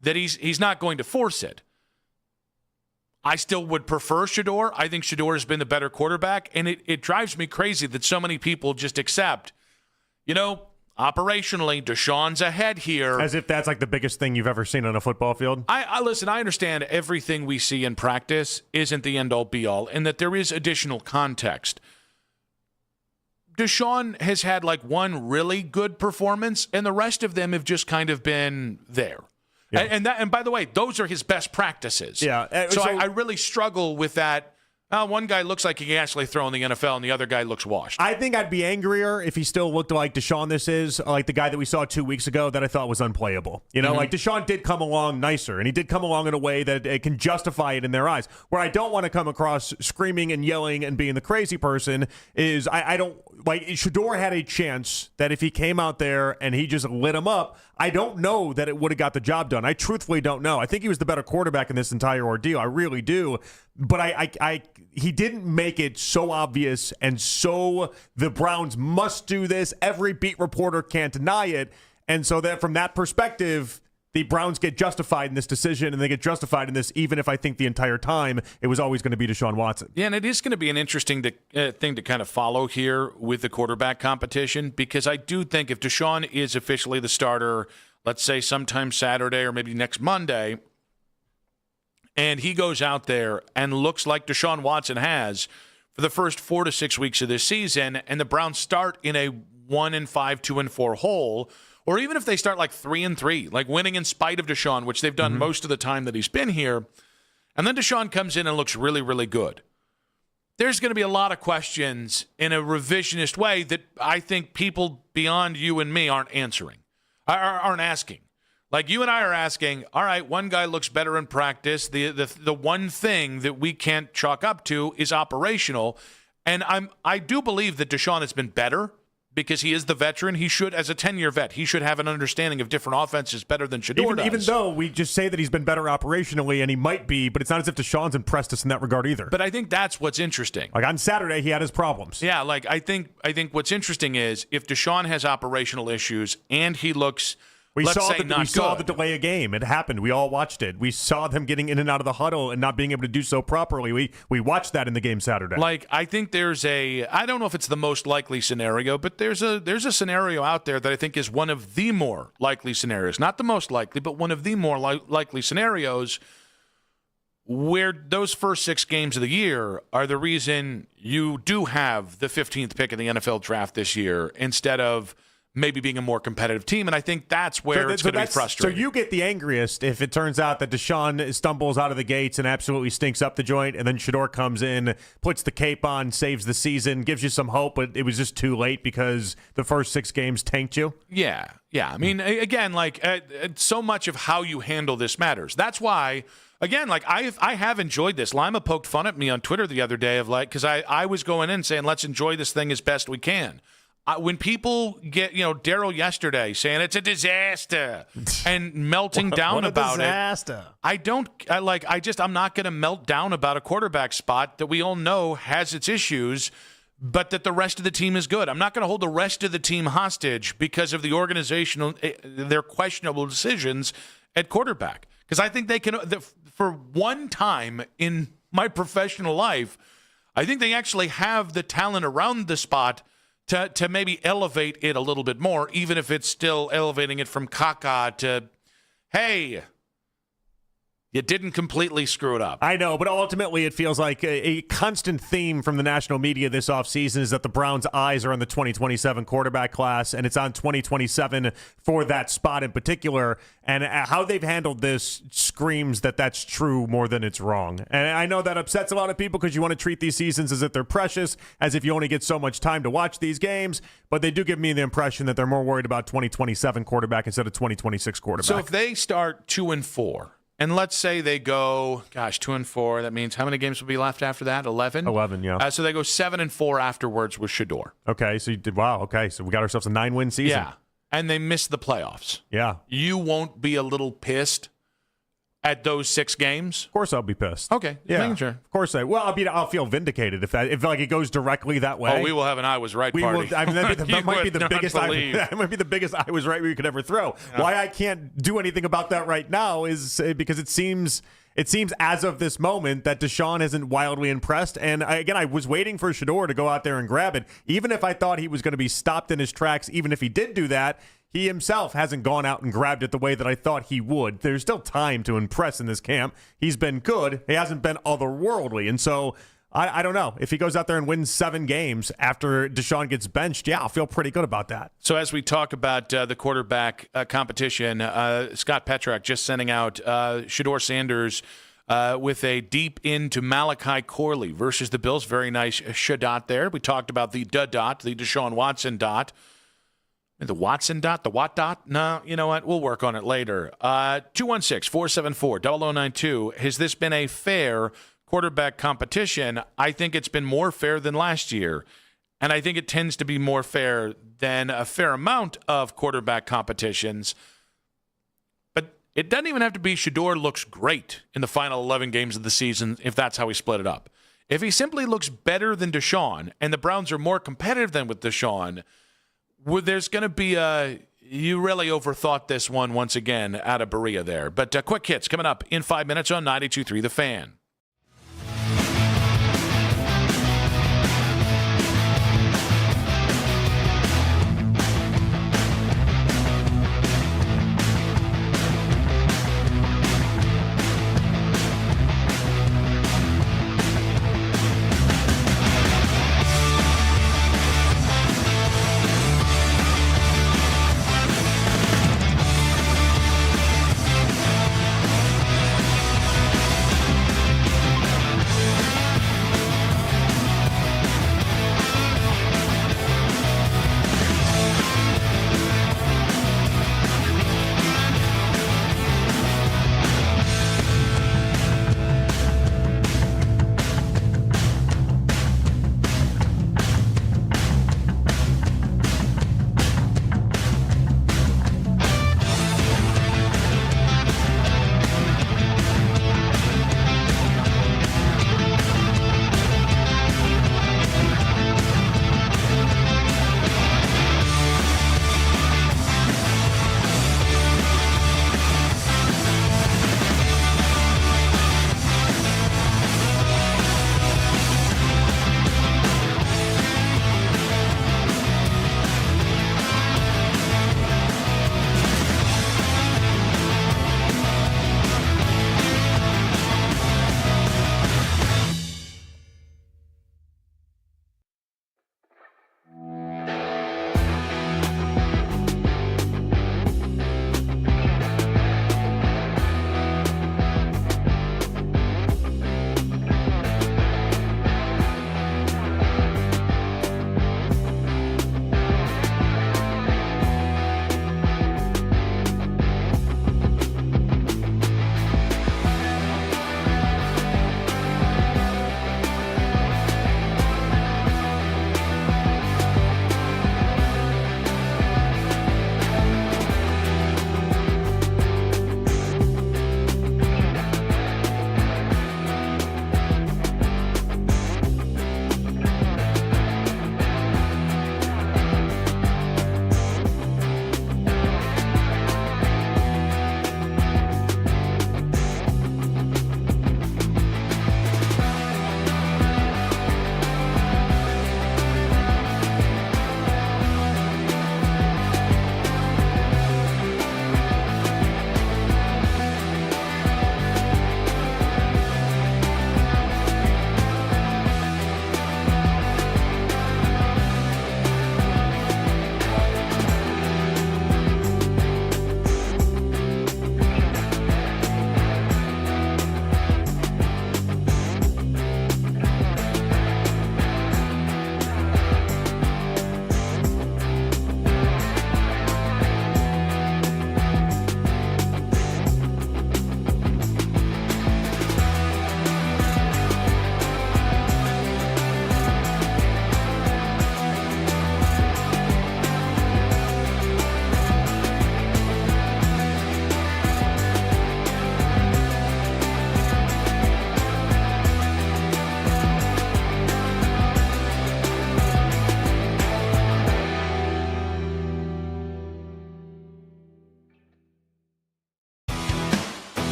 that he's not going to force it. I still would prefer Shedeur. I think Shedeur has been the better quarterback, and it drives me crazy that so many people just accept, operationally, Deshaun's ahead here. As if that's the biggest thing you've ever seen on a football field. Listen, I understand everything we see in practice isn't the end-all, be-all, and that there is additional context. Deshaun has had one really good performance, and the rest of them have just kind of been there. Yeah. And by the way, those are his best practices. Yeah. So I really struggle with that. One guy looks like he can actually throw in the NFL, and the other guy looks washed. I think I'd be angrier if he still looked like Deshaun like the guy that we saw 2 weeks ago that I thought was unplayable. Deshaun did come along nicer, and he did come along in a way that it can justify it in their eyes. Where I don't want to come across screaming and yelling and being the crazy person is I don't Shedeur had a chance that if he came out there and he just lit him up, I don't know that it would have got the job done. I truthfully don't know. I think he was the better quarterback in this entire ordeal. I really do. But he didn't make it so obvious and so the Browns must do this. Every beat reporter can't deny it. And so that from that perspective, the Browns get justified in this decision, and they get justified in this even if I think the entire time it was always going to be Deshaun Watson. Yeah, and it is going to be an interesting thing to kind of follow here with the quarterback competition, because I do think if Deshaun is officially the starter, let's say sometime Saturday or maybe next Monday, and he goes out there and looks like Deshaun Watson has for the first 4 to 6 weeks of this season, and the Browns start in a 1-5, 2-4 hole, or even if they start 3-3, winning in spite of Deshaun, which they've done most of the time that he's been here, and then Deshaun comes in and looks really, really good, there's going to be a lot of questions in a revisionist way that I think people beyond you and me aren't asking. You and I are asking, all right, one guy looks better in practice. The one thing that we can't chalk up to is operational. And I do believe that Deshaun has been better because he is the veteran. He should, as a 10-year vet, he should have an understanding of different offenses better than Shedeur does. Even though we just say that he's been better operationally, and he might be, but it's not as if Deshaun's impressed us in that regard either. But I think that's what's interesting. On Saturday, he had his problems. Yeah, I think what's interesting is if Deshaun has operational issues and he looks... We saw the delay of game. It happened. We all watched it. We saw them getting in and out of the huddle and not being able to do so properly. We watched that in the game Saturday. I think there's I don't know if it's the most likely scenario, but there's a scenario out there that I think is one of the more likely scenarios. Not the most likely, but one of the more likely scenarios where those first 6 games of the year are the reason you do have the 15th pick in the NFL draft this year instead of maybe being a more competitive team. And I think that's where it's going to be frustrating. So you get the angriest if it turns out that Deshaun stumbles out of the gates and absolutely stinks up the joint, and then Shedeur comes in, puts the cape on, saves the season, gives you some hope, but it was just too late because the first 6 games tanked you? Yeah. I mean, again, so much of how you handle this matters. That's why, again, I have enjoyed this. Lima poked fun at me on Twitter the other day because I was going in saying, let's enjoy this thing as best we can. When people get, Daryl yesterday saying it's a disaster and melting down about disaster. it, I'm not going to melt down about a quarterback spot that we all know has its issues, but that the rest of the team is good. I'm not going to hold the rest of the team hostage because of their questionable decisions at quarterback. Because I think they can, for one time in my professional life, I think they actually have the talent around the spot to maybe elevate it a little bit more, even if it's still elevating it from caca to, hey, you didn't completely screw it up. I know, but ultimately it feels like a constant theme from the national media this offseason is that the Browns' eyes are on the 2027 quarterback class, and it's on 2027 for that spot in particular. And how they've handled this screams that that's true more than it's wrong. And I know that upsets a lot of people because you want to treat these seasons as if they're precious, as if you only get so much time to watch these games. But they do give me the impression that they're more worried about 2027 quarterback instead of 2026 quarterback. So if they start 2-4, and let's say they go, 2-4. That means how many games will be left after that? 11? 11, yeah. So they go 7-4 afterwards with Shedeur. Okay, so you did, wow, okay. So we got ourselves a 9-win season. Yeah, and they missed the playoffs. Yeah. You won't be a little pissed at those 6 games? Of course I'll be pissed. Okay, yeah, making sure. Of course I'll feel vindicated if it goes directly that way. Oh, we will have an I was right party. That might be the biggest that might be the biggest I was right we could ever throw. Yeah. Why I can't do anything about that right now is because it seems as of this moment that Deshaun isn't wildly impressed. And I was waiting for Shedeur to go out there and grab it. Even if I thought he was going to be stopped in his tracks, even if he did do that, he himself hasn't gone out and grabbed it the way that I thought he would. There's still time to impress in this camp. He's been good. He hasn't been otherworldly. And so I don't know. If he goes out there and wins 7 games after Deshaun gets benched, I'll feel pretty good about that. So as we talk about the quarterback competition, Scott Petrak just sending out Shedeur Sanders with a deep into Malachi Corley versus the Bills. Very nice shadot there. We talked about the dot, the Deshaun Watson dot. The Watson dot? The Watt dot? No, you know what? We'll work on it later. 216-474-0092. Has this been a fair quarterback competition? I think it's been more fair than last year. And I think it tends to be more fair than a fair amount of quarterback competitions. But it doesn't even have to be Shedeur looks great in the final 11 games of the season if that's how we split it up. If he simply looks better than Deshaun and the Browns are more competitive than with Deshaun, there's going to be you really overthought this one once again out of Berea there. But quick hits coming up in 5 minutes on 92.3 The Fan.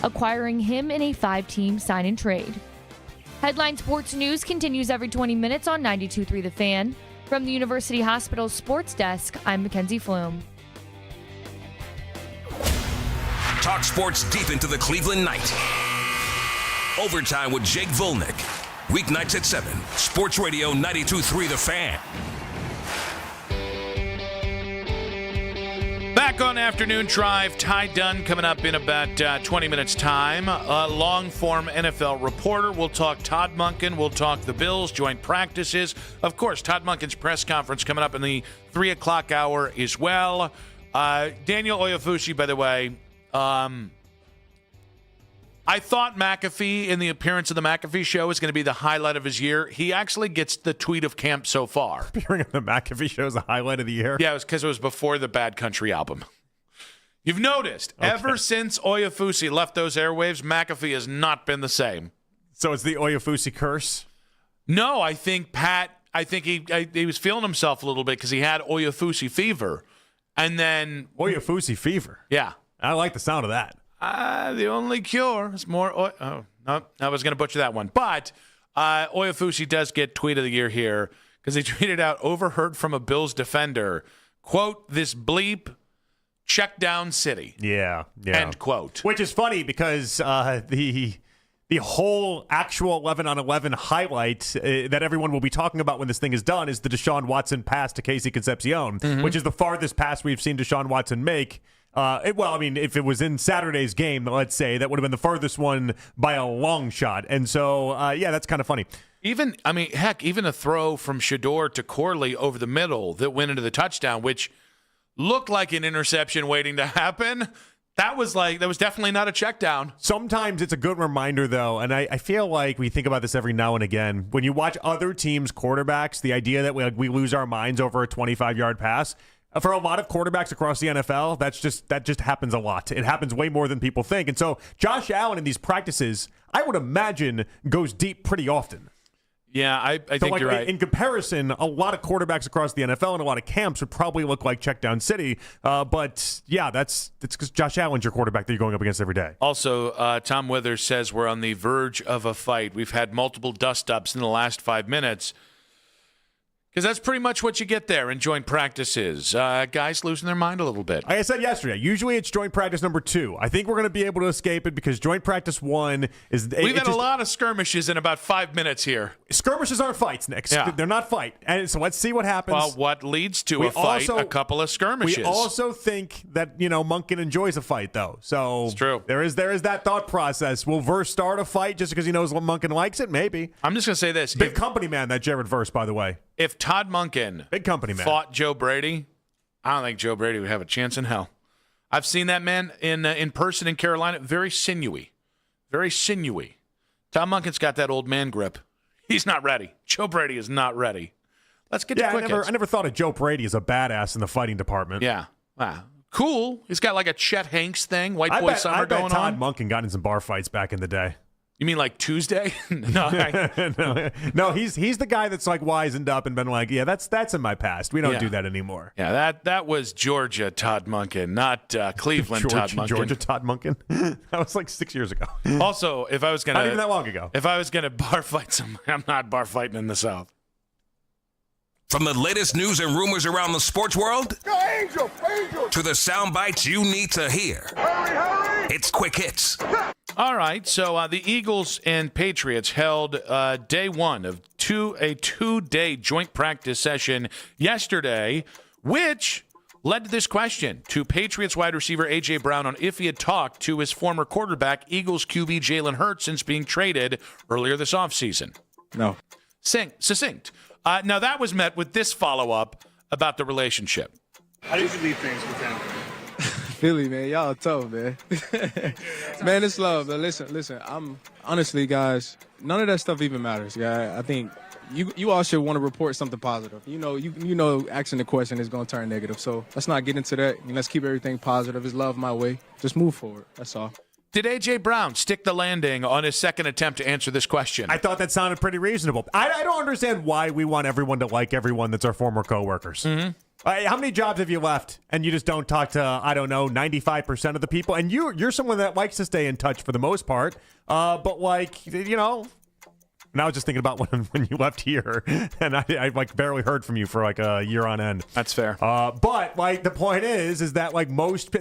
acquiring him in a 5-team sign and trade. Headline Sports News continues every 20 minutes on 92.3 The Fan. From the University Hospital Sports Desk, I'm Mackenzie Flume. Talk sports deep into the Cleveland night. Overtime with Jake Volnick. Weeknights at 7. Sports Radio 92.3 The Fan. Back on Afternoon Drive, Ty Dunn coming up in about 20 minutes' time. Long-form NFL reporter. We'll talk Todd Monken. We'll talk the Bills, joint practices. Of course, Todd Monken's press conference coming up in the 3 o'clock hour as well. Daniel Oyefusi, by the way, I thought McAfee in the appearance of the McAfee show is going to be the highlight of his year. He actually gets the tweet of camp so far. Appearing on the McAfee show is the highlight of the year? Yeah, it was because it was before the Bad Country album. You've noticed, ever since Oyefusi left those airwaves, McAfee has not been the same. So it's the Oyefusi curse? No, I think he was feeling himself a little bit because he had Oyefusi fever. And then... Oyefusi fever? Yeah. I like the sound of that. The only cure is more... no, I was going to butcher that one. But Oyefusi does get tweet of the year here because he tweeted out, overheard from a Bills defender, quote, this bleep, check down city. Yeah. End quote. Which is funny because the whole actual 11-on-11 highlight that everyone will be talking about when this thing is done is the Deshaun Watson pass to Casey Concepcion, which is the farthest pass we've seen Deshaun Watson make. If it was in Saturday's game, let's say, that would have been the farthest one by a long shot. And so, that's kind of funny. Even a throw from Shedeur to Corley over the middle that went into the touchdown, which looked like an interception waiting to happen. That was definitely not a check down. Sometimes it's a good reminder, though, and I feel like we think about this every now and again. When you watch other teams' quarterbacks, the idea that we lose our minds over a 25-yard pass, for a lot of quarterbacks across the NFL, that just happens a lot. It happens way more than people think. And so Josh Allen in these practices, I would imagine, goes deep pretty often. Yeah, I think you're right. In comparison, a lot of quarterbacks across the NFL and a lot of camps would probably look like check down city. But yeah, that's because Josh Allen's your quarterback that you're going up against every day. Also, Tom Withers says we're on the verge of a fight. We've had multiple dust-ups in the last 5 minutes. Because that's pretty much what you get there in joint practices. Guys losing their mind a little bit. Like I said yesterday, usually it's joint practice number 2. I think we're going to be able to escape it because joint practice 1 is... We've had a lot of skirmishes in about 5 minutes here. Skirmishes aren't fights, Nick. Yeah. They're not fight. And so let's see what happens. Well, what leads to a fight? A couple of skirmishes. We also think that, Monken enjoys a fight, though. So it's true. There is that thought process. Will Verse start a fight just because he knows Monken likes it? Maybe. I'm just going to say this. Big company man, that Jared Verse, by the way. If Todd Monken big company man fought Joe Brady, I don't think Joe Brady would have a chance in hell. I've seen that man in person in Carolina. Very sinewy. Very sinewy. Todd Monken's got that old man grip. He's not ready. Joe Brady is not ready. Let's get to quick hits. I never thought of Joe Brady as a badass in the fighting department. Yeah. Wow. Cool. He's got like a Chet Hanks thing, white boy summer going on. I bet Todd Monken got in some bar fights back in the day. You mean like Tuesday? No, he's the guy that's like wizened up and been like, yeah, that's in my past. We don't do that anymore. Yeah, that was Georgia Todd Monken, not Cleveland Todd Monken. Georgia Todd Monken. That was like 6 years ago. Also, if I was gonna not even that long ago. If I was gonna bar fight somebody, I'm not bar fighting in the South. From the latest news and rumors around the sports world Angel. To the sound bites you need to hear. Hurry. It's Quick Hits. All right, so the Eagles and Patriots held day one of a two-day joint practice session yesterday, which led to this question to Patriots wide receiver A.J. Brown on if he had talked to his former quarterback, Eagles QB Jalen Hurts, since being traded earlier this offseason. No. Succinct. Now, that was met with this follow-up about the relationship. How did you leave things with him? Philly, man, y'all tough, man. Man, it's love. But listen. I'm honestly, guys, none of that stuff even matters. Yeah, I think you all should want to report something positive. You know, asking the question is going to turn negative. So let's not get into that. Let's keep everything positive. It's love my way. Just move forward. That's all. Did A.J. Brown stick the landing on his second attempt to answer this question? I thought that sounded pretty reasonable. I don't understand why we want everyone to like everyone that's our former coworkers. Mm-hmm. How many jobs have you left and you just don't talk to, I don't know, 95% of the people? And you're someone that likes to stay in touch for the most part. But like, you know, and I was just thinking about when you left here, and I like barely heard from you for like a year on end. That's fair. But like the point is that like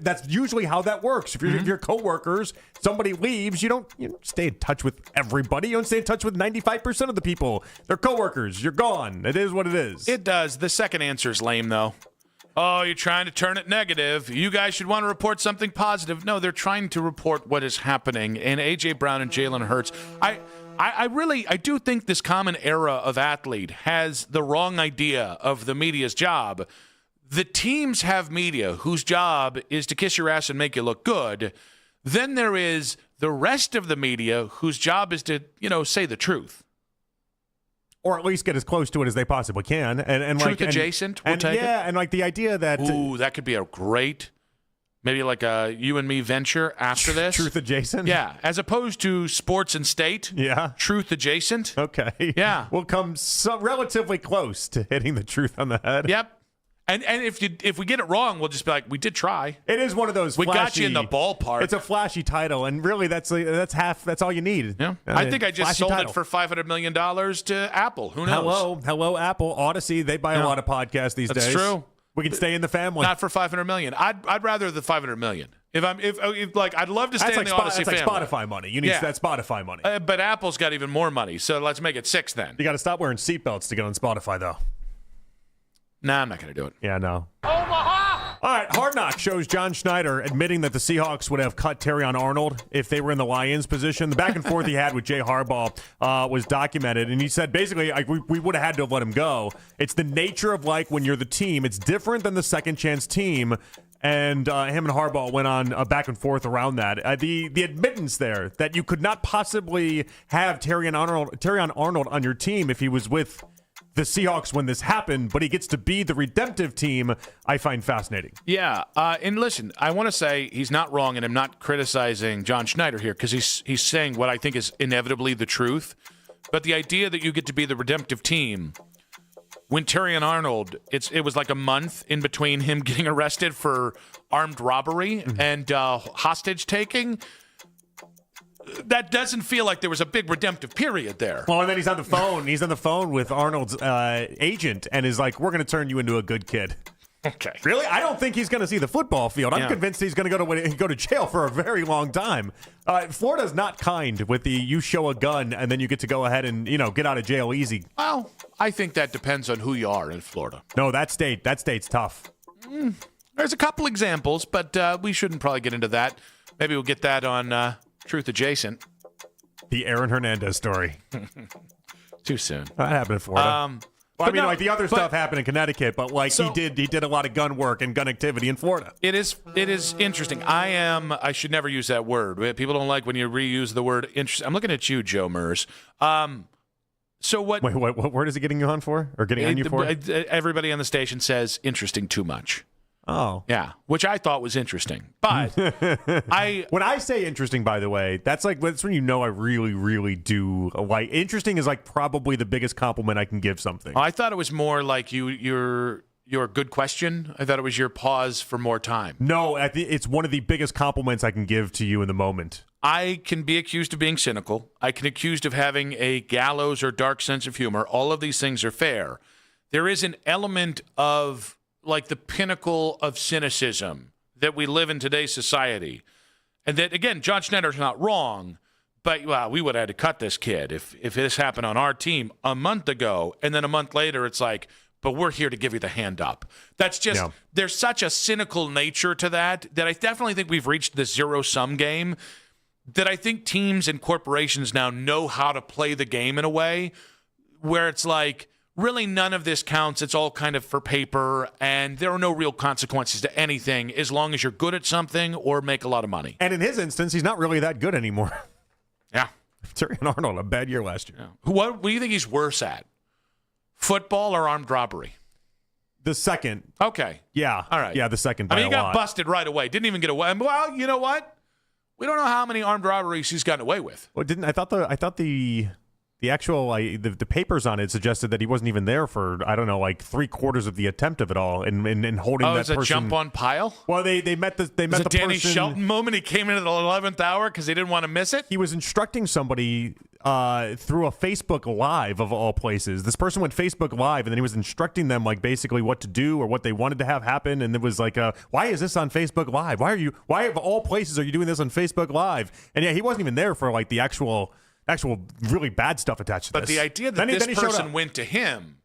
that's usually how that works. If your coworkers, somebody leaves, you don't stay in touch with everybody. You don't stay in touch with 95% of the people. They're coworkers. You're gone. It is what it is. It does. The second answer is lame, though. Oh, you're trying to turn it negative. You guys should want to report something positive. No, they're trying to report what is happening. And A.J. Brown and Jalen Hurts, I do think this common era of athlete has the wrong idea of the media's job. The teams have media whose job is to kiss your ass and make you look good. Then there is the rest of the media whose job is to, say the truth. Or at least get as close to it as they possibly can. And Truth like, adjacent, we'll take it. Yeah, and like the idea that... Ooh, that could be a great... Maybe like a you and me venture after this. Truth adjacent? Yeah. As opposed to sports and state. Yeah. Truth adjacent. Okay. Yeah. We'll come relatively close to hitting the truth on the head. Yep. And if we get it wrong, we'll just be like, we did try. It is one of those We flashy, got you in the ballpark. It's a flashy title, and really that's all you need. Yeah. I think I just sold title. it for $500 million to Apple. Who knows? Hello, Apple. Odyssey, they buy a lot of podcasts these days. That's true. We can stay in the family. Not for $500 million. I'd rather the $500 million. If I'd love to stay in the Odyssey family. That's like family. Spotify money. You need that Spotify money. But Apple's got even more money, so let's make it 6 then. You got to stop wearing seatbelts to get on Spotify, though. Nah, I'm not going to do it. Yeah, no. Omaha! All right, Hard Knock shows John Schneider admitting that the Seahawks would have cut Terrion Arnold if they were in the Lions position. The back and forth he had with Jay Harbaugh was documented, and he said basically we would have had to have let him go. It's the nature of like when you're the team. It's different than the second chance team. And him and Harbaugh went on a back and forth around that. The admittance there that you could not possibly have Terrion Arnold on your team if he was with the Seahawks when this happened, but he gets to be the redemptive team, I find fascinating. Yeah, and listen, I want to say he's not wrong, and I'm not criticizing John Schneider here because he's saying what I think is inevitably the truth. But the idea that you get to be the redemptive team, when Terrion Arnold, it was like a month in between him getting arrested for armed robbery and hostage taking. That doesn't feel like there was a big redemptive period there. Well, and then he's on the phone. He's on the phone with Arnold's agent and is like, we're going to turn you into a good kid. Okay. Really? I don't think he's going to see the football field. I'm convinced he's going to go to jail for a very long time. Florida's not kind with the you show a gun and then you get to go ahead and, get out of jail easy. Well, I think that depends on who you are in Florida. No, that state's tough. There's a couple examples, but we shouldn't probably get into that. Maybe we'll get that on Truth Adjacent. The Aaron Hernandez story. Too soon. That happened in Florida. The other stuff happened in Connecticut, but he did a lot of gun work and gun activity in Florida. It is interesting. I should never use that word. People don't like when you reuse the word interesting. I'm looking at you, Joe Mers. So what? Wait, what word is it getting you on for? Or getting on you for? Everybody on the station says interesting too much. Oh. Yeah, which I thought was interesting. But when I say interesting, by the way, that's when I really, really do like. Interesting is like probably the biggest compliment I can give something. I thought it was more like your good question. I thought it was your pause for more time. No, I think it's one of the biggest compliments I can give to you in the moment. I can be accused of being cynical. I can be accused of having a gallows or dark sense of humor. All of these things are fair. There is an element of like the pinnacle of cynicism that we live in today's society. And that, again, John Schneider's not wrong, but we would have had to cut this kid if this happened on our team a month ago. And then a month later, it's like, but we're here to give you the hand up. That's just, there's such a cynical nature to that I definitely think we've reached this zero-sum game that I think teams and corporations now know how to play the game in a way where it's like, really, none of this counts. It's all kind of for paper, and there are no real consequences to anything as long as you're good at something or make a lot of money. And in his instance, he's not really that good anymore. Yeah. Terrion Arnold, a bad year last year. Yeah. What do you think he's worse at? Football or armed robbery? The second. Okay. Yeah. All right. Yeah, the second. I mean, he got lot. busted right away. Didn't even get away. Well, you know what? We don't know how many armed robberies he's gotten away with. Well, I thought the actual the papers on it suggested that he wasn't even there for, I don't know, like 3/4 of the attempt of it all, and holding that person. Oh, it was a jump on pile? Well, they met the Danny person. Shelton moment. He came in at the 11th hour because he didn't want to miss it. He was instructing somebody through a Facebook Live of all places. This person went Facebook Live, and then he was instructing them like basically what to do or what they wanted to have happen. And it was like, why is this on Facebook Live? Why of all places are you doing this on Facebook Live? And yeah, he wasn't even there for like the actual really bad stuff attached to this. But the idea that this person went to him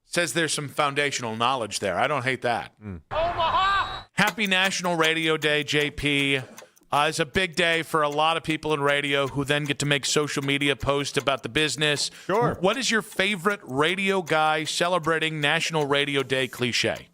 says there's some foundational knowledge there. I don't hate that. Omaha! Happy National Radio Day, JP. It's a big day for a lot of people in radio who then get to make social media posts about the business. Sure. What is your favorite radio guy celebrating National Radio Day cliche?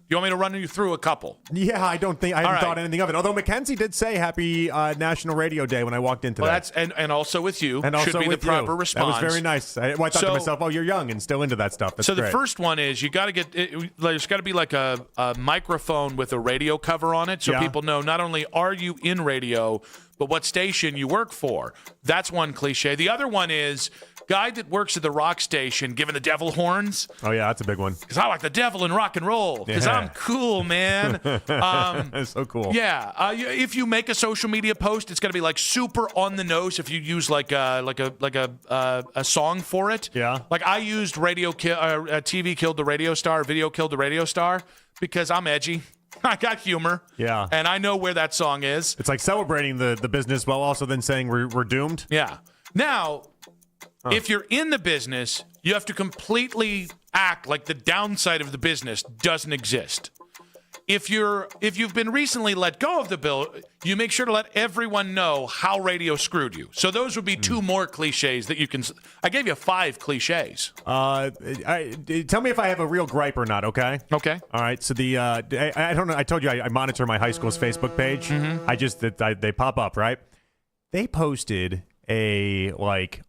You want me to run you through a couple? Yeah, I haven't thought anything of it. Although Mackenzie did say Happy National Radio Day when I walked into that. And also with you. And also should be with the proper you. response. That was very nice. I thought to myself, oh, you're young and still into that stuff. That's so great. The first one is you got to get there's got to be like a microphone with a radio cover on it so people know not only are you in radio, but what station you work for. That's one cliche. The other one is guy that works at the rock station giving the devil horns. Oh, yeah, that's a big one. Because I like the devil in rock and roll. Because I'm cool, man. That's so cool. Yeah. If you make a social media post, it's going to be like super on the nose if you use like a song for it. Yeah. Like I used TV Killed the Radio Star, Video Killed the Radio Star, because I'm edgy. I got humor. Yeah. And I know where that song is. It's like celebrating the business while also then saying we're doomed. Yeah. Now, if you're in the business, you have to completely act like the downside of the business doesn't exist. If you've been recently let go of the bill, you make sure to let everyone know how radio screwed you. So those would be two more cliches that you can. I gave you 5 cliches. Tell me if I have a real gripe or not. Okay. Okay. All right. So I don't know. I told you I monitor my high school's Facebook page. Mm-hmm. They pop up, right? They posted a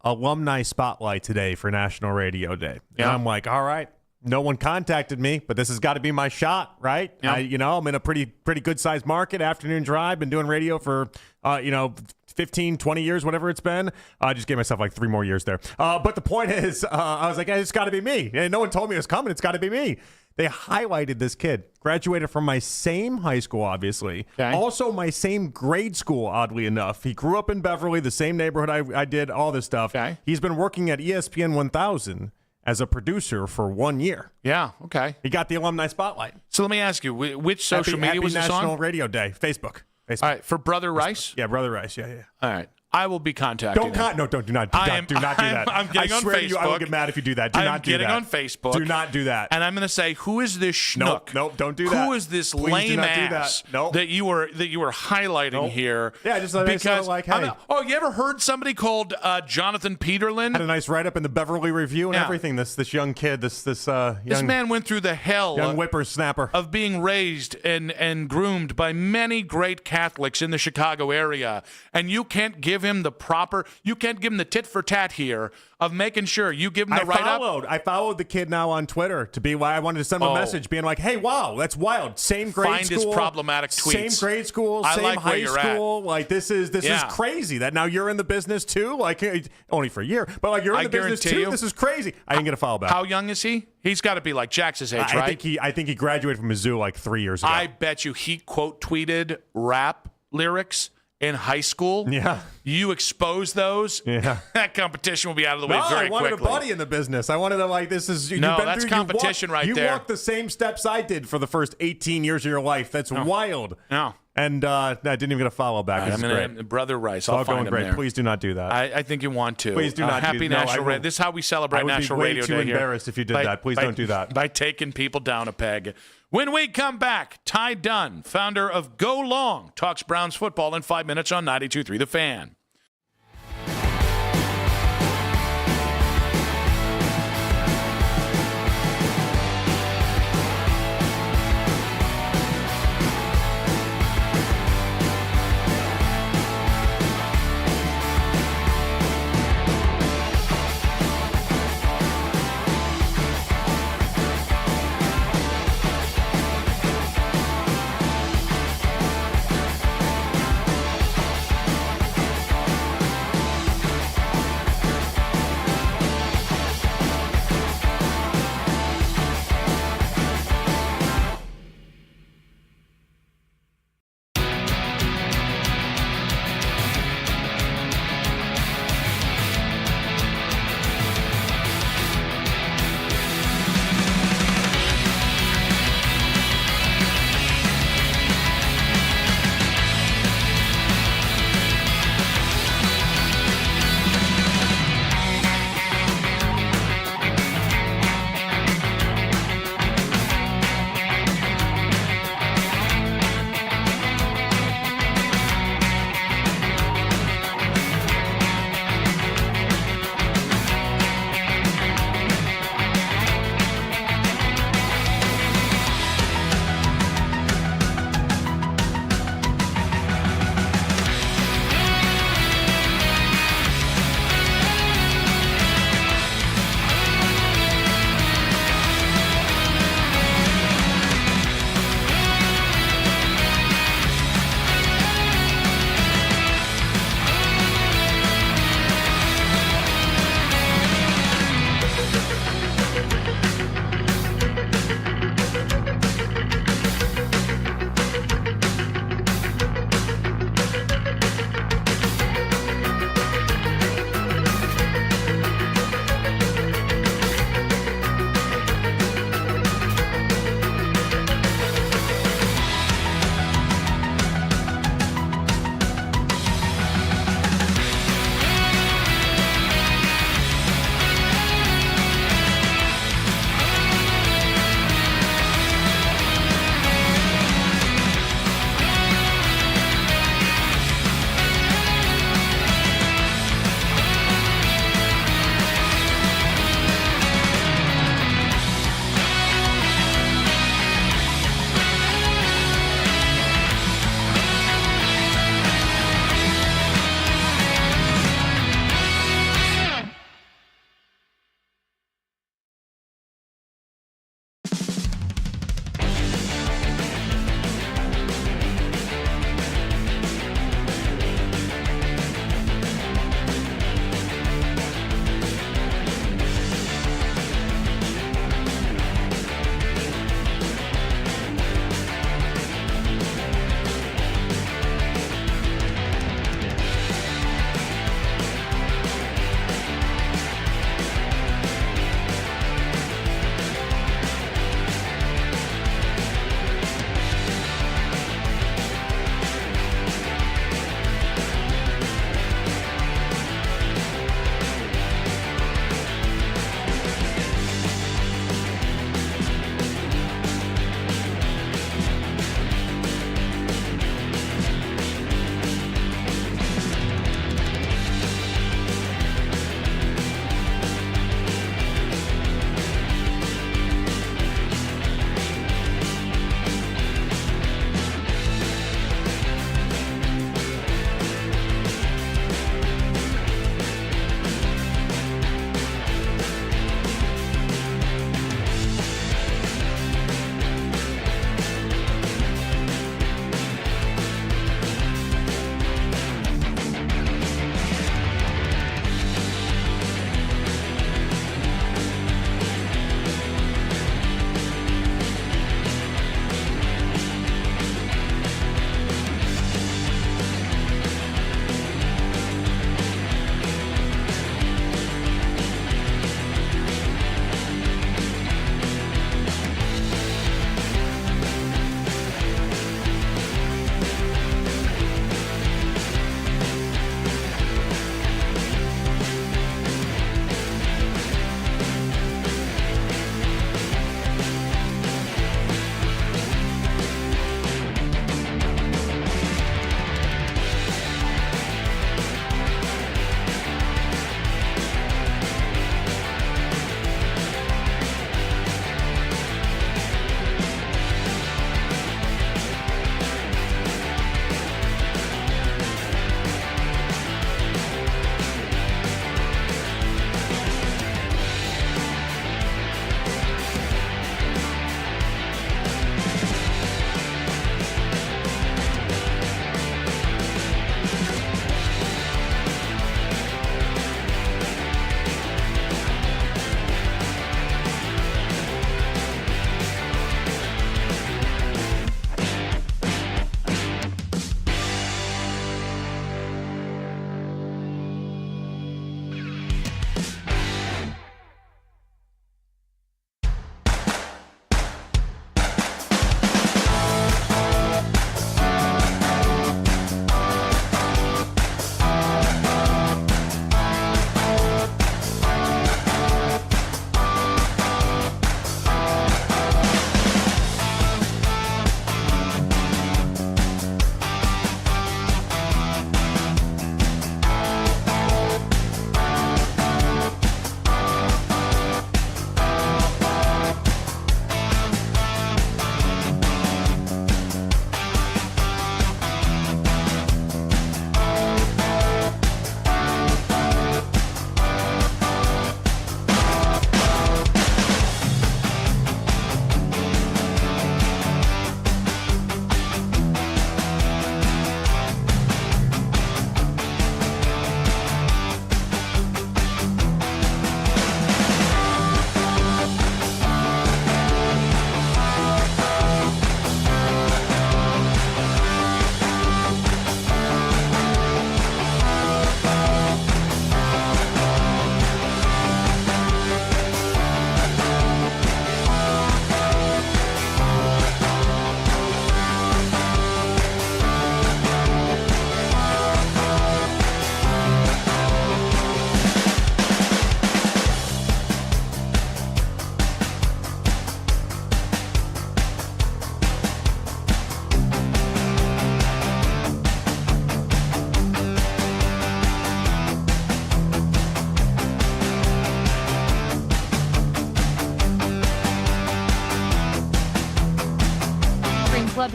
alumni spotlight today for National Radio Day. Yeah. And I'm like, all right, no one contacted me, but this has got to be my shot, right? Yeah. I'm in a pretty good sized market, afternoon drive, been doing radio for 15, 20 years, whatever it's been. I just gave myself like 3 more years there. But the point is, I was like, hey, it's got to be me. And no one told me it was coming. It's got to be me. They highlighted this kid. Graduated from my same high school, obviously. Okay. Also my same grade school, oddly enough. He grew up in Beverly, the same neighborhood I did, all this stuff. Okay. He's been working at ESPN 1000 as a producer for 1 year. Yeah, okay. He got the alumni spotlight. So let me ask you, which social media Happy was this National on? Radio Day. Facebook. All right, for Brother Rice? Yeah, Brother Rice. Yeah. All right. I will be contacting him. Do not do that. I'm getting on I swear Facebook. to you, I will get mad if you do that. Do not do that. I'm getting on Facebook. Do not do that. And I'm going to say, who is this schnook? Nope, don't do that. Who is this Please lame do not do ass that. Nope. that you were highlighting here? Yeah, just because like, hey. You ever heard somebody called Jonathan Peterlin? Had a nice write-up in the Beverly Review and everything. This young kid, this man went through the hell young whippersnapper of being raised and groomed by many great Catholics in the Chicago area, and you can't give him you can't give him the tit for tat here of making sure you give him the write-up. I followed the kid now on Twitter to be why I wanted to send him a message being like, hey, wow, that's wild. Same grade Find school. his problematic tweets. Same grade school, I same like where high you're school. Like this is crazy that now you're in the business too. Like only for a year, but like you're in the business too. This is crazy. I didn't get a follow back. How young is he? He's got to be like Jax's age, right? I think he graduated from Mizzou like 3 years ago. I bet you he quote tweeted rap lyrics in high school. Yeah. You expose those. Yeah. That competition will be out of the way very I wanted quickly. a buddy in the business. I wanted to that's competition right there. You walked the same steps I did for the first 18 years of your life. That's wild. No. And I didn't even get a follow back. I'm going to Brother Rice. I'll all find going him great. there. Please do not do that. I think you want to. Please do not. Happy National Radio. This is how we celebrate National Radio Day here. I would be way too embarrassed if you did that. Please don't do that. By taking people down a peg. When we come back, Ty Dunn, founder of Go Long, talks Browns football in 5 minutes on 92.3 The Fan.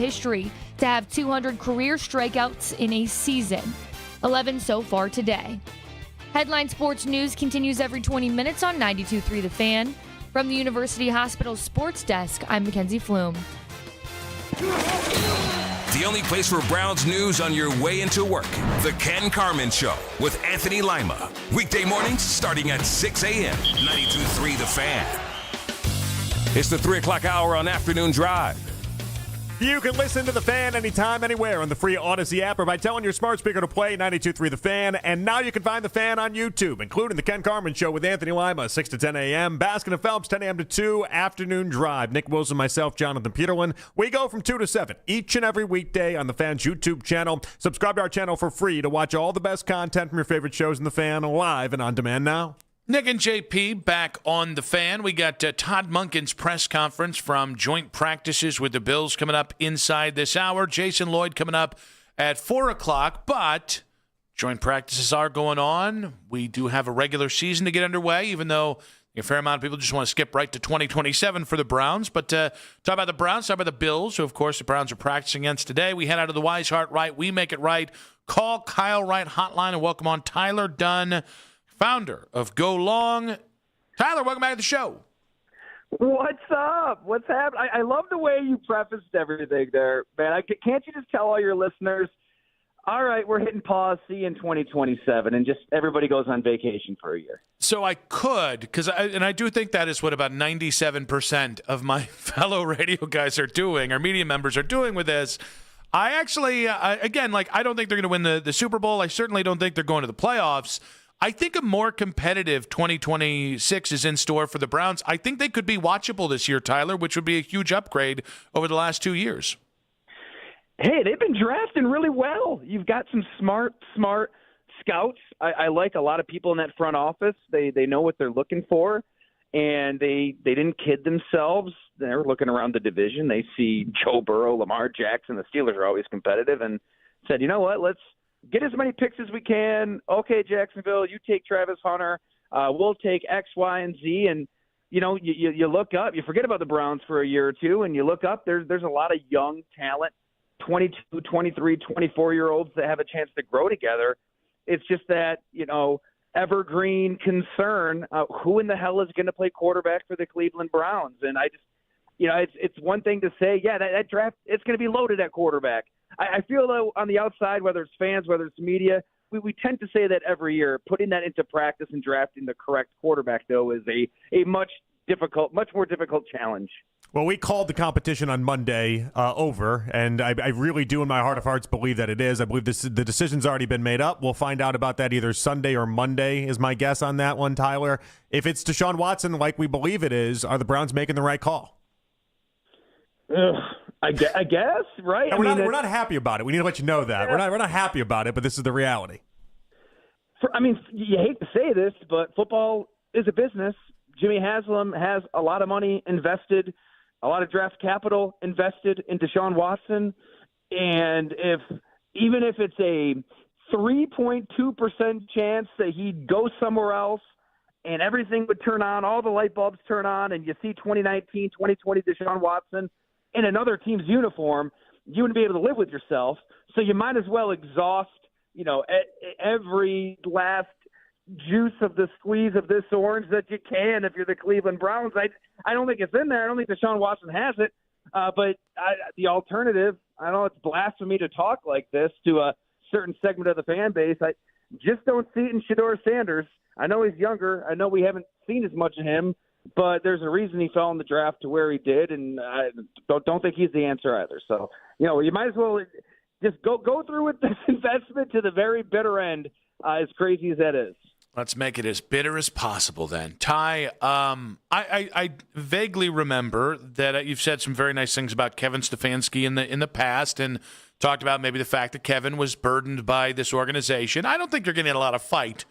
history to have 200 career strikeouts in a season, 11 so far today. Headline Sports News continues every 20 minutes on 92.3 The Fan. From the University Hospital Sports Desk, I'm Mackenzie Flume. The only place for Browns news on your way into work. The Ken Carman Show with Anthony Lima. Weekday mornings starting at 6 a.m. 92.3 The Fan. It's the 3 o'clock hour on Afternoon Drive. You can listen to The Fan anytime, anywhere on the free Odyssey app or by telling your smart speaker to play 92.3 The Fan. And now you can find The Fan on YouTube, including The Ken Carman Show with Anthony Lima, 6 to 10 a.m., Baskin and Phelps, 10 a.m. to 2, Afternoon Drive. Nick Wilson, myself, Jonathan Peterlin. We go from 2 to 7 each and every weekday on The Fan's YouTube channel. Subscribe to our channel for free to watch all the best content from your favorite shows in The Fan live and on demand now. Nick and JP back on The Fan. We got Todd Monken's press conference from joint practices with the Bills coming up inside this hour. Jason Lloyd coming up at 4 o'clock, but joint practices are going on. We do have a regular season to get underway, even though a fair amount of people just want to skip right to 2027 for the Browns. But talk about the Browns, talk about the Bills, who, of course, the Browns are practicing against today. We head out of the Wise Heart Right. We make it right. Call Kyle Wright hotline and welcome on Tyler Dunn, founder of Go Long. Tyler, welcome back to the show. What's up? What's happening? I love the way you prefaced everything there, man. Can't you just tell all your listeners, all right, we're hitting pause, see you in 2027, and just everybody goes on vacation for a year? So I could, because I do think that is what about 97% of my fellow radio guys are doing, our media members are doing with this. I actually, again, I don't think they're going to win the Super Bowl. I certainly don't think they're going to the playoffs. I think a more competitive 2026 is in store for the Browns. I think they could be watchable this year, Tyler, which would be a huge upgrade over the last 2 years. Hey, they've been drafting really well. You've got some smart scouts. I like a lot of people in that front office. They know what they're looking for, and they didn't kid themselves. They're looking around the division. They see Joe Burrow, Lamar Jackson. The Steelers are always competitive, and said, you know what, let's get as many picks as we can. Okay, Jacksonville, you take Travis Hunter. We'll take X, Y, and Z. And, you look up. You forget about the Browns for a year or two, and you look up. There's a lot of young talent, 22, 23, 24-year-olds that have a chance to grow together. It's just that, evergreen concern, who in the hell is going to play quarterback for the Cleveland Browns? And I just, it's one thing to say, yeah, that draft, it's going to be loaded at quarterback. I feel, though, on the outside, whether it's fans, whether it's media, we tend to say that every year. Putting that into practice and drafting the correct quarterback, though, is a much more difficult challenge. Well, we called the competition on Monday over, and I really do in my heart of hearts believe that it is. I believe the decision's already been made up. We'll find out about that either Sunday or Monday is my guess on that one, Tyler. If it's Deshaun Watson like we believe it is, are the Browns making the right call? I guess, right? No, we're not happy about it. We need to let you know that. Yeah. We're not happy about it, but this is the reality. You hate to say this, but football is a business. Jimmy Haslam has a lot of money invested, a lot of draft capital invested in Deshaun Watson, and even if it's a 3.2% chance that he'd go somewhere else and everything would turn on, all the light bulbs turn on, and you see 2019, 2020 Deshaun Watson in another team's uniform, you wouldn't be able to live with yourself. So you might as well exhaust, every last juice of the squeeze of this orange that you can if you're the Cleveland Browns. I don't think it's in there. I don't think Deshaun Watson has it. But the alternative, I know it's blasphemy to talk like this to a certain segment of the fan base. I just don't see it in Shedeur Sanders. I know he's younger. I know we haven't seen as much of him, but there's a reason he fell in the draft to where he did, and I don't think he's the answer either. So, you might as well just go through with this investment to the very bitter end, as crazy as that is. Let's make it as bitter as possible then. Ty, I vaguely remember that you've said some very nice things about Kevin Stefanski in the past and talked about maybe the fact that Kevin was burdened by this organization. I don't think you're getting a lot of fight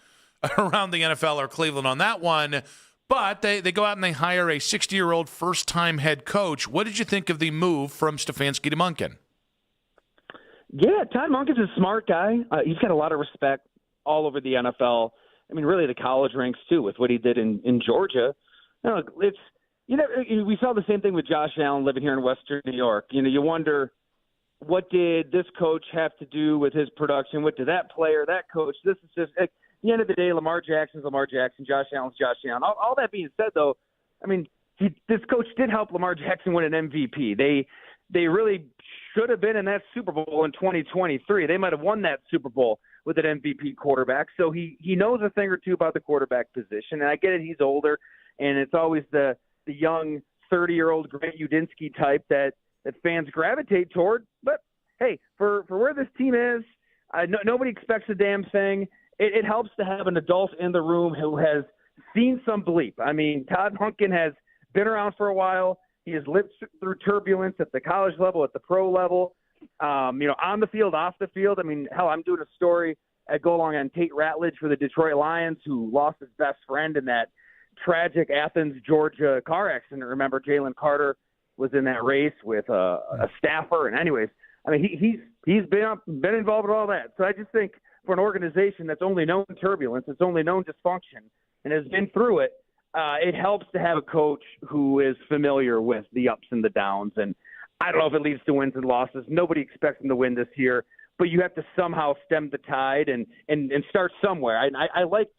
around the NFL or Cleveland on that one, but they go out and they hire a 60-year-old first-time head coach. What did you think of the move from Stefanski to Monken? Yeah, Todd Monken's a smart guy. He's got a lot of respect all over the NFL. I mean, really the college ranks, too, with what he did in Georgia. We saw the same thing with Josh Allen living here in Western New York. You wonder, what did this coach have to do with his production? What did that player, that coach? This is just at the end of the day, Lamar Jackson's Lamar Jackson, Josh Allen's Josh Allen. All that being said, though, I mean, this coach did help Lamar Jackson win an MVP. They really should have been in that Super Bowl in 2023. They might have won that Super Bowl with an MVP quarterback. So he knows a thing or two about the quarterback position. And I get it, he's older, and it's always the young 30-year-old Grant Udinsky type that fans gravitate toward. But, hey, for where this team is, nobody expects a damn thing. It helps to have an adult in the room who has seen some bleep. I mean, Todd Monken has been around for a while. He has lived through turbulence at the college level, at the pro level, on the field, off the field. I mean, hell, I'm doing a story at Go Along on Tate Ratledge for the Detroit Lions, who lost his best friend in that tragic Athens, Georgia car accident. Remember, Jalen Carter was in that race with a staffer. And anyways, I mean, he's been involved with all that. So I just think for an organization that's only known turbulence, it's only known dysfunction, and has been through it, it helps to have a coach who is familiar with the ups and the downs. And I don't know if it leads to wins and losses. Nobody expects them to win this year, but you have to somehow stem the tide and start somewhere. I like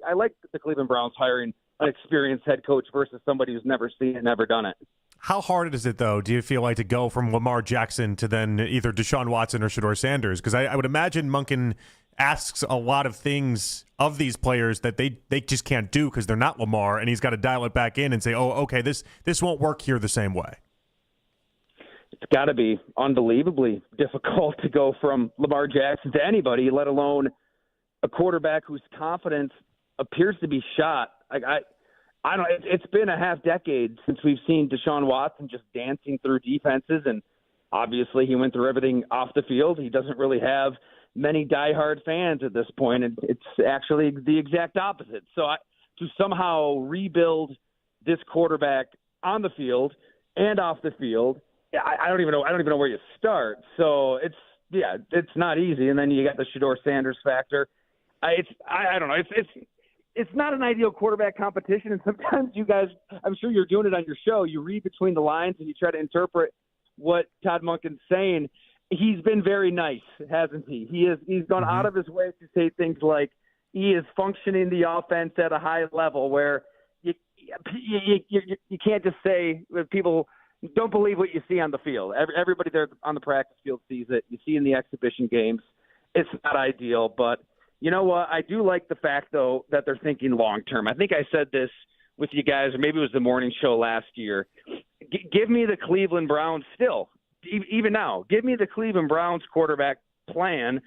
the Cleveland Browns hiring an experienced head coach versus somebody who's never seen it, never done it. How hard is it, though, do you feel like, to go from Lamar Jackson to then either Deshaun Watson or Shedeur Sanders? Because I would imagine Monken asks a lot of things of these players that they just can't do because they're not Lamar, and he's got to dial it back in and say, oh, okay, this won't work here the same way. It's got to be unbelievably difficult to go from Lamar Jackson to anybody, let alone a quarterback whose confidence appears to be shot. I don't. It's been a half decade since we've seen Deshaun Watson just dancing through defenses, and obviously he went through everything off the field. He doesn't really have many diehard fans at this point, and it's actually the exact opposite. So to somehow rebuild this quarterback on the field and off the field, I don't even know where you start. So it's not easy. And then you got the Shedeur Sanders factor. I don't know. It's not an ideal quarterback competition, and sometimes you guys, I'm sure you're doing it on your show, you read between the lines and you try to interpret what Todd Monken's saying. He's been very nice, hasn't he? He's gone out of his way to say things like he is functioning the offense at a high level, where you can't just say that people don't believe what you see on the field. Everybody there on the practice field sees it. You see in the exhibition games. It's not ideal, but you know what? I do like the fact, though, that they're thinking long-term. I think I said this with you guys, or maybe it was the morning show last year. Give me the Cleveland Browns still, even now. Give me the Cleveland Browns quarterback plan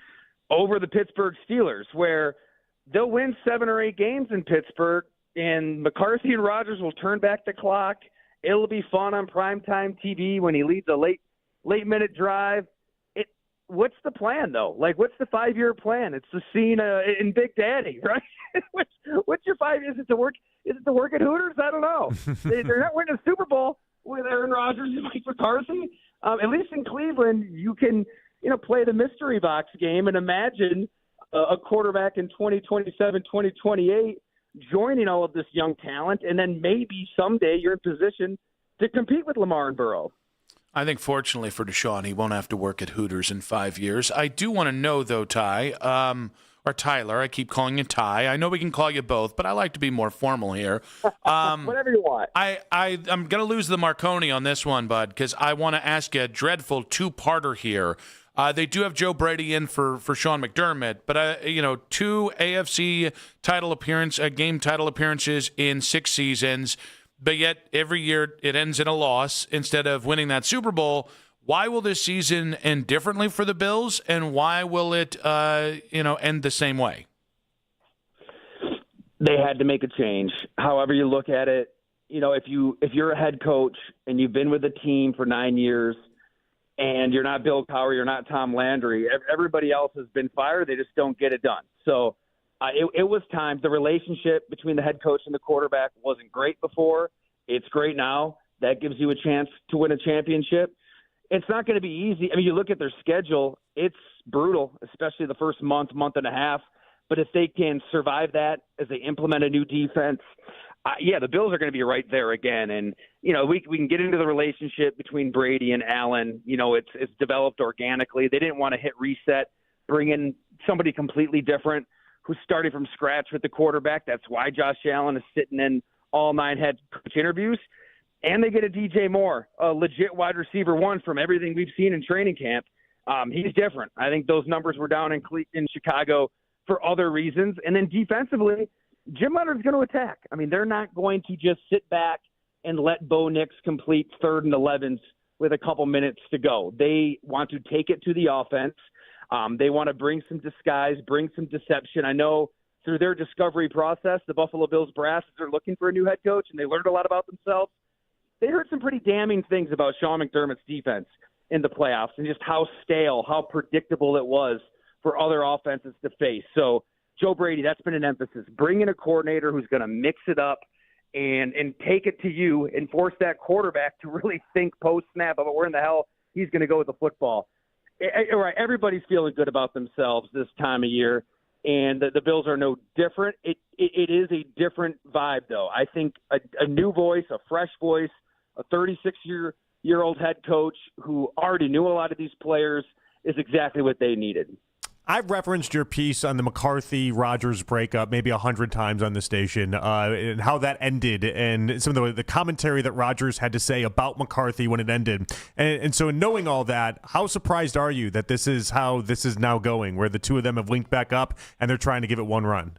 over the Pittsburgh Steelers, where they'll win 7 or 8 games in Pittsburgh, and McCarthy and Rodgers will turn back the clock. It'll be fun on primetime TV when he leads a late-minute drive. What's the plan, though? Like, what's the 5-year plan? It's the scene in Big Daddy, right? What's your 5 years? Is it to work at Hooters? I don't know. They're not winning a Super Bowl with Aaron Rodgers and Mike McCarthy. At least in Cleveland, you can, play the mystery box game and imagine a quarterback in 2027, 2028 joining all of this young talent, and then maybe someday you're in position to compete with Lamar and Burrow. I think fortunately for Deshaun, he won't have to work at Hooters in 5 years. I do want to know, though, Ty, or Tyler, I keep calling you Ty. I know we can call you both, but I like to be more formal here. Whatever you want. I'm going to lose the Marconi on this one, bud, because I want to ask you a dreadful two-parter here. They do have Joe Brady in for Sean McDermott, but 2 AFC game title appearances in 6 seasons. But yet every year it ends in a loss instead of winning that Super Bowl. Why will this season end differently for the Bills, and why will it, end the same way? They had to make a change. However you look at it, if you're a head coach and you've been with the team for 9 years, and you're not Bill Cowher, you're not Tom Landry, everybody else has been fired. They just don't get it done. So it was time. The relationship between the head coach and the quarterback wasn't great before. It's great now. That gives you a chance to win a championship. It's not going to be easy. I mean, you look at their schedule, it's brutal, especially the first month and a half. But if they can survive that as they implement a new defense, the Bills are going to be right there again. And, we can get into the relationship between Brady and Allen. It's developed organically. They didn't want to hit reset, bring in somebody completely different who's starting from scratch with the quarterback. That's why Josh Allen is sitting in all 9 head coach interviews. And they get a DJ Moore, a legit wide receiver one from everything we've seen in training camp. He's different. I think those numbers were down in Chicago for other reasons. And then defensively, Jim Leonard's going to attack. I mean, they're not going to just sit back and let Bo Nix complete 3rd and 11s with a couple minutes to go. They want to take it to the offense. They want to bring some disguise, bring some deception. I know through their discovery process, the Buffalo Bills brass are looking for a new head coach, and they learned a lot about themselves. They heard some pretty damning things about Sean McDermott's defense in the playoffs and just how stale, how predictable it was for other offenses to face. So Joe Brady, that's been an emphasis. Bring in a coordinator who's going to mix it up and take it to you and force that quarterback to really think post-snap about where in the hell he's going to go with the football. Right, everybody's feeling good about themselves this time of year, and the Bills are no different. It is a different vibe, though. I think a new voice, a fresh voice, a 36-year-old head coach who already knew a lot of these players is exactly what they needed. I've referenced your piece on the McCarthy-Rodgers breakup maybe 100 times on the station, and how that ended, and some of the commentary that Rodgers had to say about McCarthy when it ended. And so knowing all that, how surprised are you that this is how this is now going, where the two of them have linked back up and they're trying to give it one run?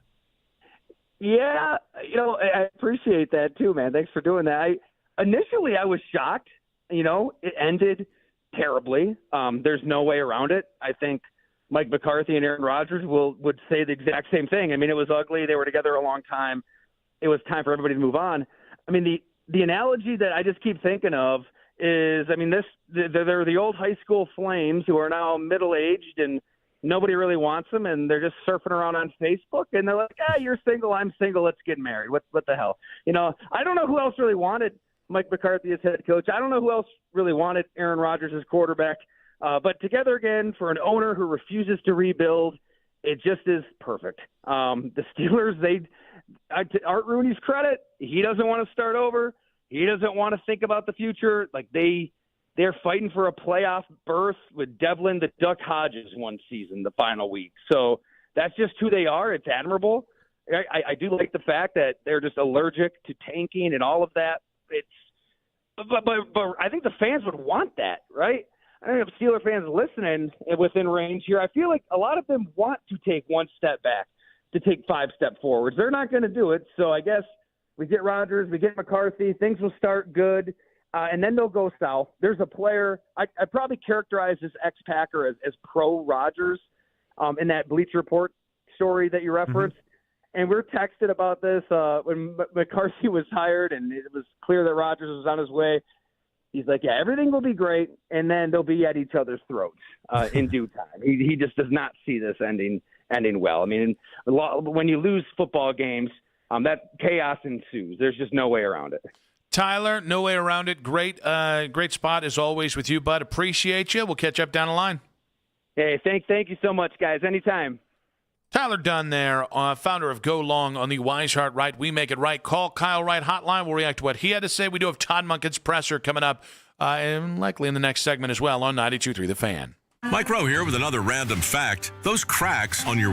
Yeah, I appreciate that too, man. Thanks for doing that. Initially, I was shocked. It ended terribly. There's no way around it. I think Mike McCarthy and Aaron Rodgers would say the exact same thing. I mean, it was ugly. They were together a long time. It was time for everybody to move on. I mean, the analogy that I just keep thinking of is, they're the old high school flames who are now middle-aged and nobody really wants them, and they're just surfing around on Facebook, and they're like, you're single, I'm single, let's get married. What the hell? I don't know who else really wanted Mike McCarthy as head coach. I don't know who else really wanted Aaron Rodgers as quarterback. But together again, for an owner who refuses to rebuild, it just is perfect. The Steelers, Art Rooney's credit, he doesn't want to start over. He doesn't want to think about the future. Like they're fighting for a playoff berth with Devlin the Duck Hodges one season, the final week. So that's just who they are. It's admirable. I do like the fact that they're just allergic to tanking and all of that. But I think the fans would want that, right? I don't know if Steeler fans listening within range here. I feel like a lot of them want to take one step back to take 5 steps forwards. They're not going to do it. So I guess we get Rodgers, we get McCarthy, things will start good, and then they'll go south. There's a player I probably characterize this ex-Packer as pro-Rodgers in that Bleacher Report story that you referenced. Mm-hmm. And we're texted about this when McCarthy was hired, and it was clear that Rodgers was on his way. He's like, yeah, everything will be great, and then they'll be at each other's throats in due time. He just does not see this ending well. I mean, when you lose football games, that chaos ensues. There's just no way around it. Tyler, no way around it. Great spot as always with you, bud. Appreciate you. We'll catch up down the line. Hey, thank you so much, guys. Anytime. Tyler Dunn there, founder of Go Long on the Wise Heart Right, We Make It Right. Call Kyle Wright hotline. We'll react to what he had to say. We do have Todd Munkin's presser coming up, and likely in the next segment as well on 92.3 The Fan. Mike Rowe here with another random fact. Those cracks on your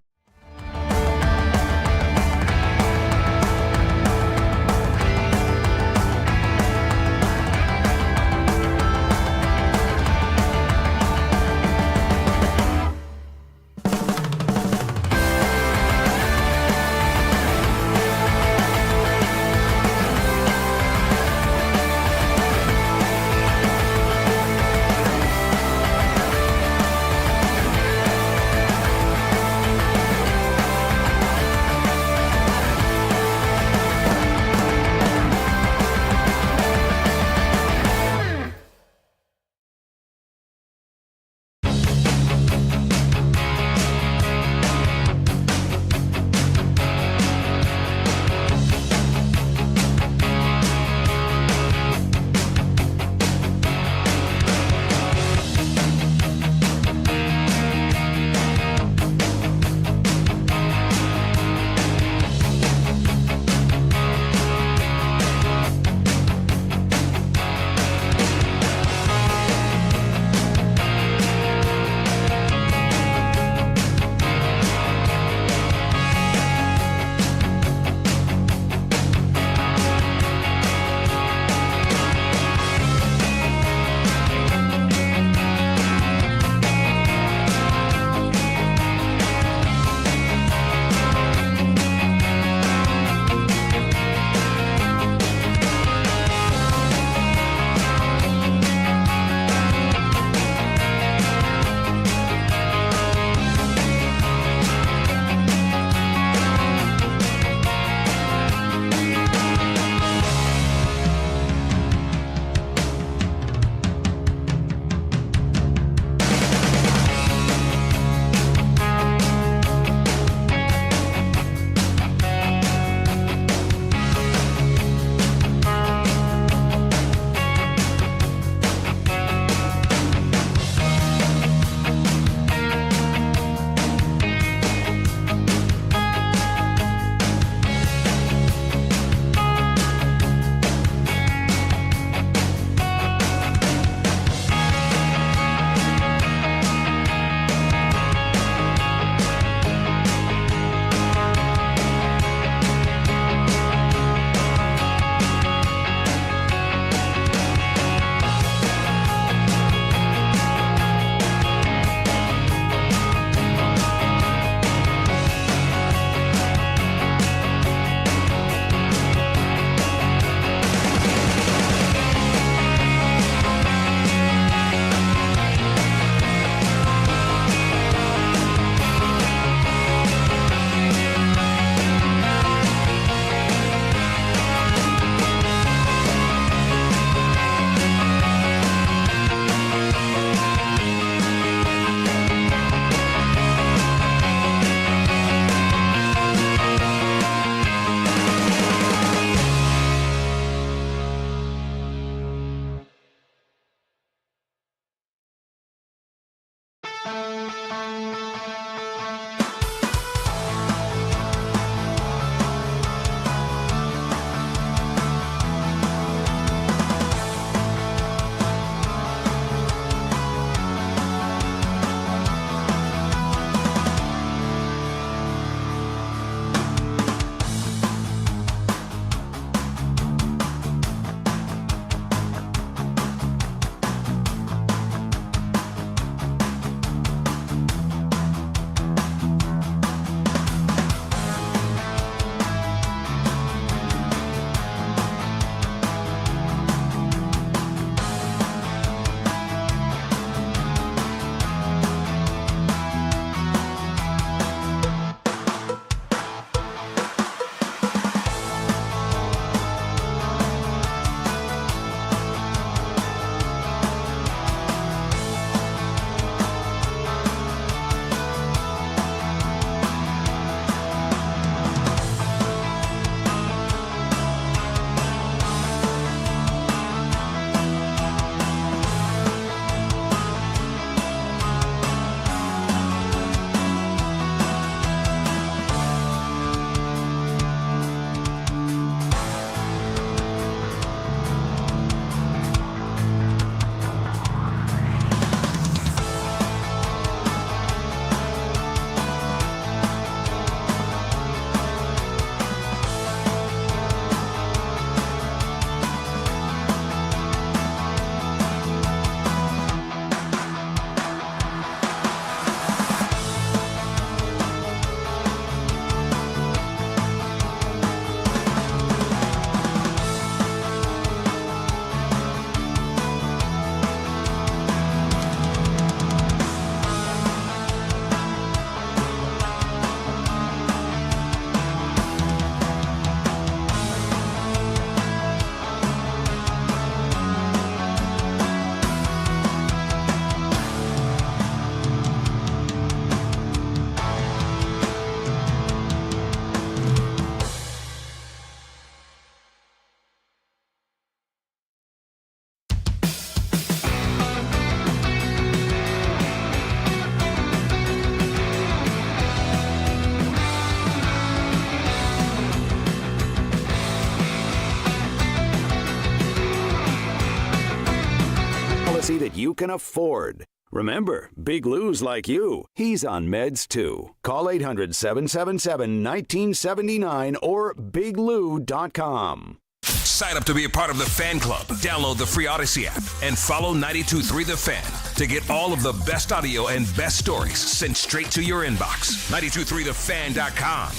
you can afford. Remember, Big Lou's like you. He's on meds too. Call 800-777-1979 or biglou.com. Sign up to be a part of the fan club. Download the free Odyssey app and follow 92.3 The Fan to get all of the best audio and best stories sent straight to your inbox. 92.3thefan.com.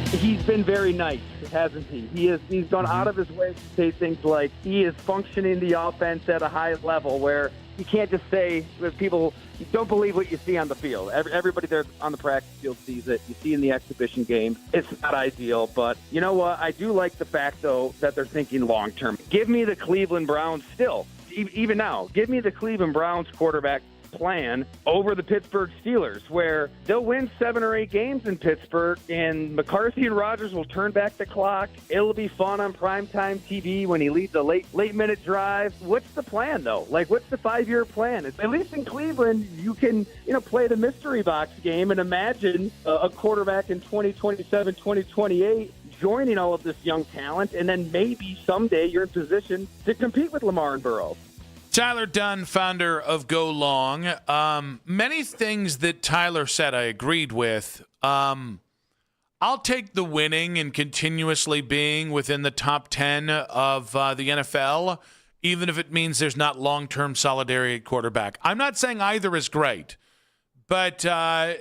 He's been very nice, hasn't he? He's gone out of his way to say things like he is functioning the offense at a high level where you can't just say that people don't believe what you see on the field. Everybody there on the practice field sees it. You see in the exhibition game. It's not ideal, but you know what? I do like the fact, though, that they're thinking long-term. Give me the Cleveland Browns still, even now. Give me the Cleveland Browns quarterback plan over the Pittsburgh Steelers, where they'll win 7 or 8 games in Pittsburgh, and McCarthy and Rodgers will turn back the clock. It'll be fun on primetime TV when he leads a late minute drive. What's the plan, though? Like, what's the 5-year plan? At least in Cleveland, you can, play the mystery box game and imagine a quarterback in 2027, 2028 joining all of this young talent, and then maybe someday you're in position to compete with Lamar and Burrow. Tyler Dunn, founder of Go Long. Many things that Tyler said I agreed with. I'll take the winning and continuously being within the top 10 of the NFL, even if it means there's not long-term solidarity at quarterback. I'm not saying either is great, but I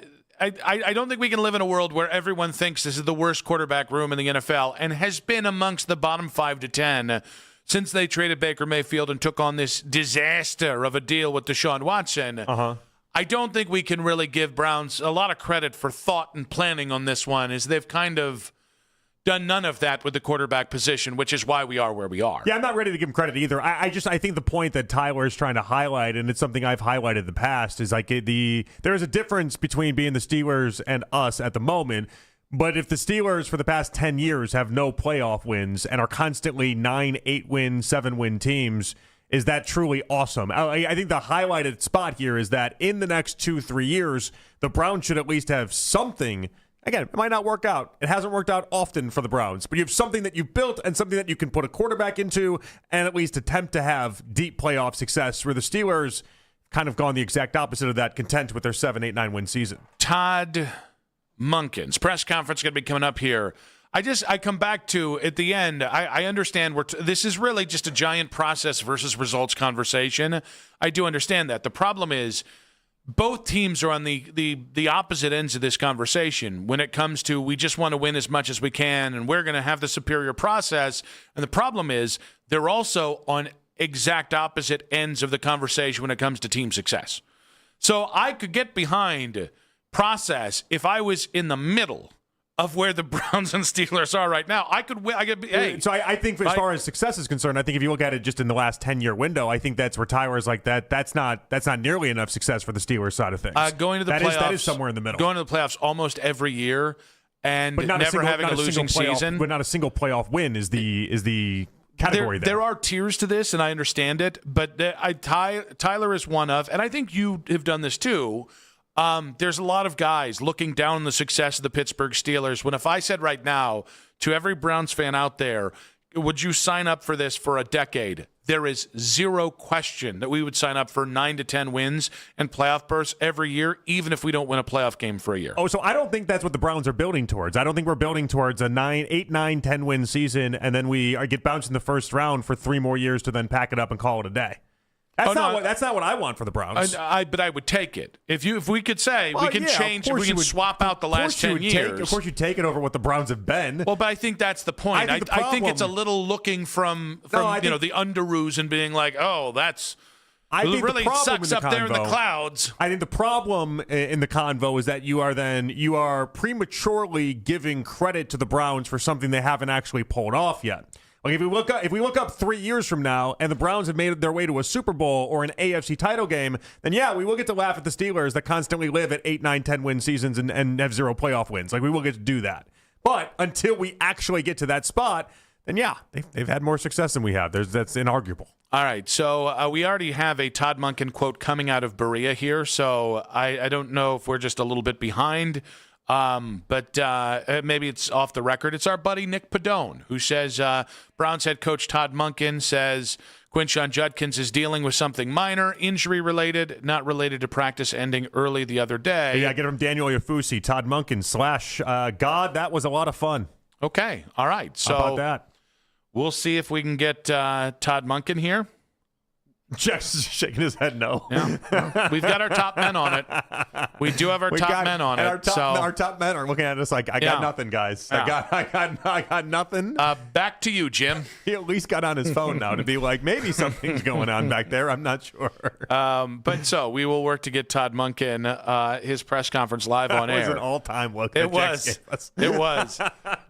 don't think we can live in a world where everyone thinks this is the worst quarterback room in the NFL and has been amongst the bottom 5 to 10 since they traded Baker Mayfield and took on this disaster of a deal with Deshaun Watson. I don't think we can really give Browns a lot of credit for thought and planning on this one, as they've kind of done none of that with the quarterback position, which is why we are where we are. Yeah, I'm not ready to give him credit either. I think the point that Tyler is trying to highlight, and it's something I've highlighted in the past, is like there is a difference between being the Steelers and us at the moment. But if the Steelers for the past 10 years have no playoff wins and are constantly 9, 8-win, 7-win teams, is that truly awesome? I think the highlighted spot here is that in the next 2-3 years, the Browns should at least have something. Again, it might not work out. It hasn't worked out often for the Browns, but you have something that you've built and something that you can put a quarterback into and at least attempt to have deep playoff success, where the Steelers kind of gone the exact opposite of that, content with their 7, 8, 9-win season. Todd Monken's press conference going to be coming up here. I come back to, at the end, I understand this is really just a giant process versus results conversation. I do understand that. The problem is both teams are on the opposite ends of this conversation when it comes to we just want to win as much as we can and we're going to have the superior process. And the problem is they're also on exact opposite ends of the conversation when it comes to team success. So I could get behind process if I was in the middle of where the Browns and Steelers are right now. I could hey. So I think as far as success is concerned, I think if you look at it just in the last 10-year window, I think that's where Tyler's like that. That's not nearly enough success for the Steelers side of things. Going to the playoffs, that is somewhere in the middle. Going to the playoffs almost every year and never having a losing season. But not a single playoff win is the category there are tiers to this, and I understand it. But Tyler is one of, and I think you have done this too. There's a lot of guys looking down on the success of the Pittsburgh Steelers. When if I said right now to every Browns fan out there, would you sign up for this for a decade? There is zero question that we would sign up for 9 to 10 wins and playoff bursts every year, even if we don't win a playoff game for a year. Oh, so I don't think that's what the Browns are building towards. I don't think we're building towards a 8, 9, 10 win season, and then we get bounced in the first round for 3 more years to then pack it up and call it a day. That's not what I want for the Browns. But I would take it. If we could say we can change, we can swap out the last 10 years. Of course you take it over what the Browns have been. Well, but I think that's the point. I think it's a little looking from the underoos and being like, oh, that's really sucks up there in the clouds. I think the problem in the convo is that you are prematurely giving credit to the Browns for something they haven't actually pulled off yet. Like if we look up 3 years from now and the Browns have made their way to a Super Bowl or an AFC title game, then yeah, we will get to laugh at the Steelers that constantly live at 8, 9, 10 win seasons and have 0 playoff wins. Like we will get to do that. But until we actually get to that spot, then yeah, they've had more success than we have. That's inarguable. All right, so we already have a Todd Monken quote coming out of Berea here, so I don't know if we're just a little bit behind. But maybe it's off the record. It's our buddy Nick Padone who says Browns head coach Todd Monken says, Quinshon Judkins is dealing with something minor, injury-related, not related to practice ending early the other day. Yeah, get from Daniel Yafusi, Todd Monken / God. That was a lot of fun. Okay, all right. So how about that? We'll see if we can get Todd Monken here. Jeff's shaking his head no. Yeah, well, we've got our top men on it. We do have our top men on it. Our top men are looking at us like, I got nothing, guys. Yeah. I got nothing. Back to you, Jim. He at least got on his phone now to be like, maybe something's going on back there. I'm not sure. But so we will work to get Todd Monken his press conference live on air. It was an all-time look. It was. It was.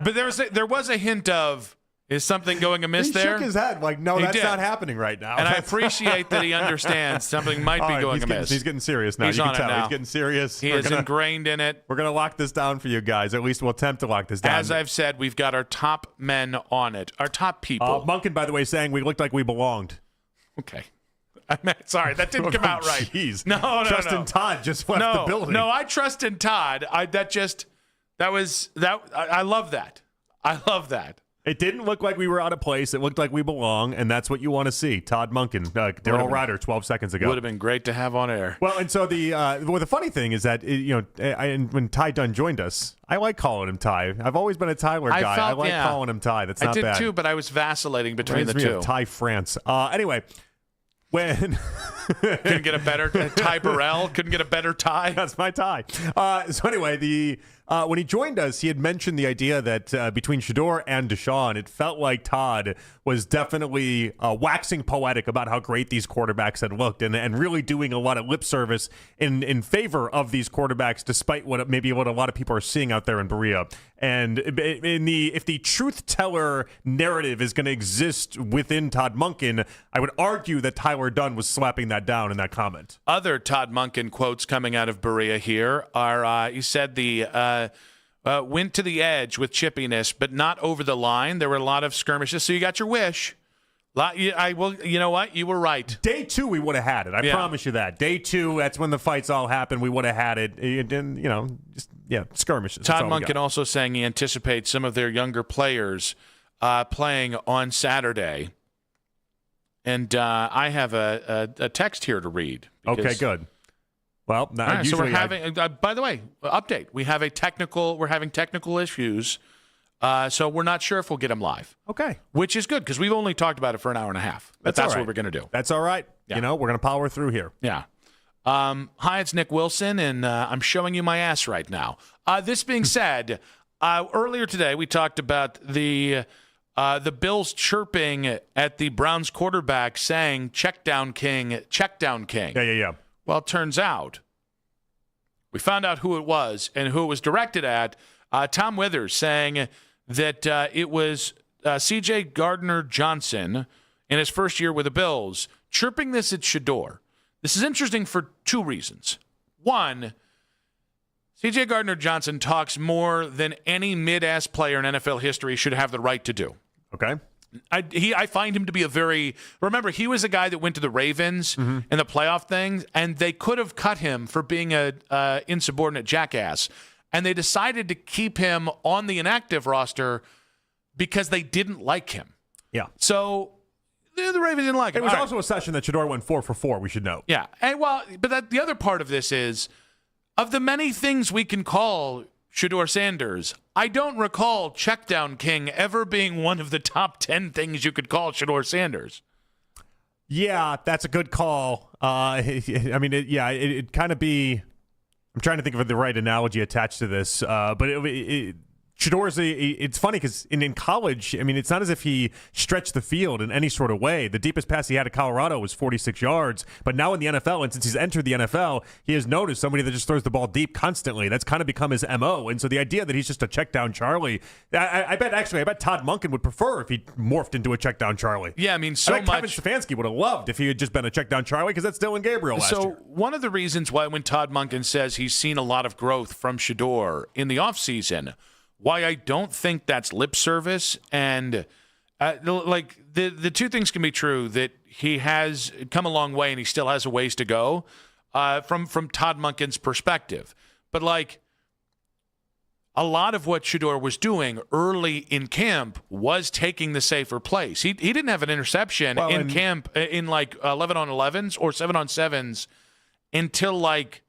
But there was a hint of, is something going amiss there? He shook his head like, no, that's not happening right now. And I appreciate that he understands something might be going amiss. He's getting serious now. He's you on can tell. it now. He's getting serious. He is ingrained in it. We're going to lock this down for you guys. At least we'll attempt to lock this down. As I've said, we've got our top men on it. Our top people. Monken, by the way, saying we looked like we belonged. Okay. Sorry, that didn't come out right. Jeez. No. Trust in Todd just left the building. No, I trust in Todd. I love that. I love that. It didn't look like we were out of place. It looked like we belong, and that's what you want to see. Todd Monken, Daryl Ryder, 12 seconds ago. Would have been great to have on air. Well, and so the funny thing is that when Ty Dunn joined us, I like calling him Ty. I've always been a Tyler guy. I like calling him Ty. That's not bad. I did too, but I was vacillating between Reminds the me two. of Ty France. Anyway. When couldn't get a better Ty Burrell, couldn't get a better Ty. That's my Ty. So anyway, when he joined us, he had mentioned the idea that between Shedeur and Deshaun, it felt like Todd was definitely waxing poetic about how great these quarterbacks had looked, and really doing a lot of lip service in favor of these quarterbacks, despite what a lot of people are seeing out there in Berea. And if the truth teller narrative is going to exist within Todd Monken, I would argue that Tyler Dunn was slapping that down in that comment. Other Todd Monken quotes coming out of Berea here are, he said went to the edge with chippiness, but not over the line. There were a lot of skirmishes, so you got your wish. You know what? You were right. Day 2, we would have had it. I promise you that. Day 2, that's when the fights all happened. We would have had it. And, skirmishes. Todd Monken also saying he anticipates some of their younger players playing on Saturday. And I have a text here to read. Okay, good. Well, right, so we're having. By the way, update. We're having technical issues. So we're not sure if we'll get him live. Okay. Which is good because we've only talked about it for an hour and a half. But that's what we're going to do. That's all right. Yeah. We're going to power through here. Yeah. Hi, it's Nick Wilson, and I'm showing you my ass right now. This being said, earlier today we talked about the Bills chirping at the Browns quarterback saying, check down king, check down king. Yeah. Well, it turns out we found out who it was and who it was directed at. Tom Withers saying that it was C.J. Gardner-Johnson in his first year with the Bills chirping this at Shedeur. This is interesting for two reasons. One, C.J. Gardner-Johnson talks more than any mid-ass player in NFL history should have the right to do. Okay. I find him to be remember, he was a guy that went to the Ravens in the playoff things, and they could have cut him for being a insubordinate jackass. And they decided to keep him on the inactive roster because they didn't like him. Yeah. So the Ravens didn't like him. It was also a session that Shedeur went 4 for 4, we should note. Yeah. And the other part of this is, of the many things we can call Shedeur Sanders, I don't recall check down king ever being one of the top 10 things you could call Shedeur Sanders. Yeah, that's a good call. It'd kind of be. I'm trying to think of the right analogy attached to this, but Shedeur's it's funny because in college, it's not as if he stretched the field in any sort of way. The deepest pass he had at Colorado was 46 yards, but now in the NFL, and since he's entered the NFL, he has noticed somebody that just throws the ball deep constantly. That's kind of become his MO, and so the idea that he's just a check down Charlie, I bet Todd Monken would prefer if he morphed into a check down Charlie. Yeah, I bet Kevin Stefanski would have loved if he had just been a check down Charlie because that's Dylan Gabriel last year. So one of the reasons why when Todd Monken says he's seen a lot of growth from Shedeur in the offseason, why I don't think that's lip service, and the two things can be true, that he has come a long way and he still has a ways to go from Todd Monken's perspective. But a lot of what Shedeur was doing early in camp was taking the safer place. He didn't have an interception in camp in like 11-on-11s or 7-on-7s until like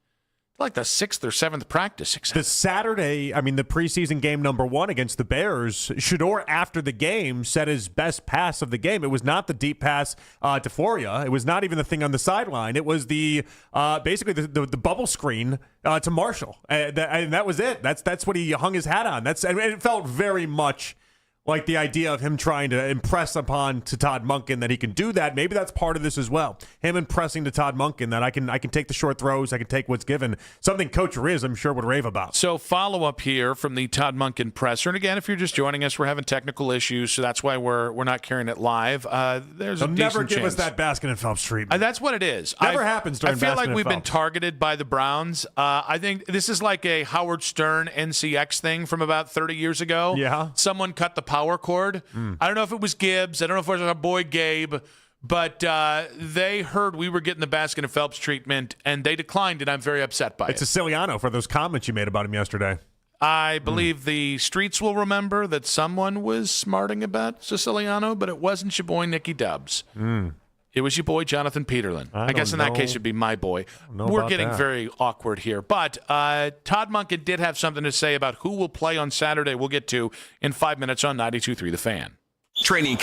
the 6th or 7th practice. The Saturday, the preseason game number 1 against the Bears, Shedeur after the game said his best pass of the game. It was not the deep pass to Foria. It was not even the thing on the sideline. It was the basically the bubble screen to Marshall. And that was it. That's what he hung his hat on. And it felt very much like the idea of him trying to impress upon to Todd Monken that he can do that. Maybe that's part of this as well. Him impressing to Todd Monken that I can take the short throws, I can take what's given. Something Coach Riz, I'm sure, would rave about. So follow-up here from the Todd Monken presser. And again, if you're just joining us, we're having technical issues, so that's why we're not carrying it live. There's They'll a never give chance. us that Baskin and Phelps treatment. That's what it is. Never happens during I feel Baskin like and we've been Phelps. targeted by the Browns. I think this is like a Howard Stern NCX thing from about 30 years ago. Yeah. Someone cut the power cord. I don't know if it was Gibbs. I don't know if it was our boy Gabe. But they heard we were getting the Baskin and Phelps treatment, and they declined, and I'm very upset by it. It's a Siciliano for those comments you made about him yesterday. I believe the streets will remember that someone was smarting about Siciliano, but it wasn't your boy Nicky Dubs. It was your boy Jonathan Peterlin. I guess in that case it'd be my boy. We're getting very awkward here. But Todd Monken did have something to say about who will play on Saturday. We'll get to in 5 minutes on 92.3 The Fan. Training.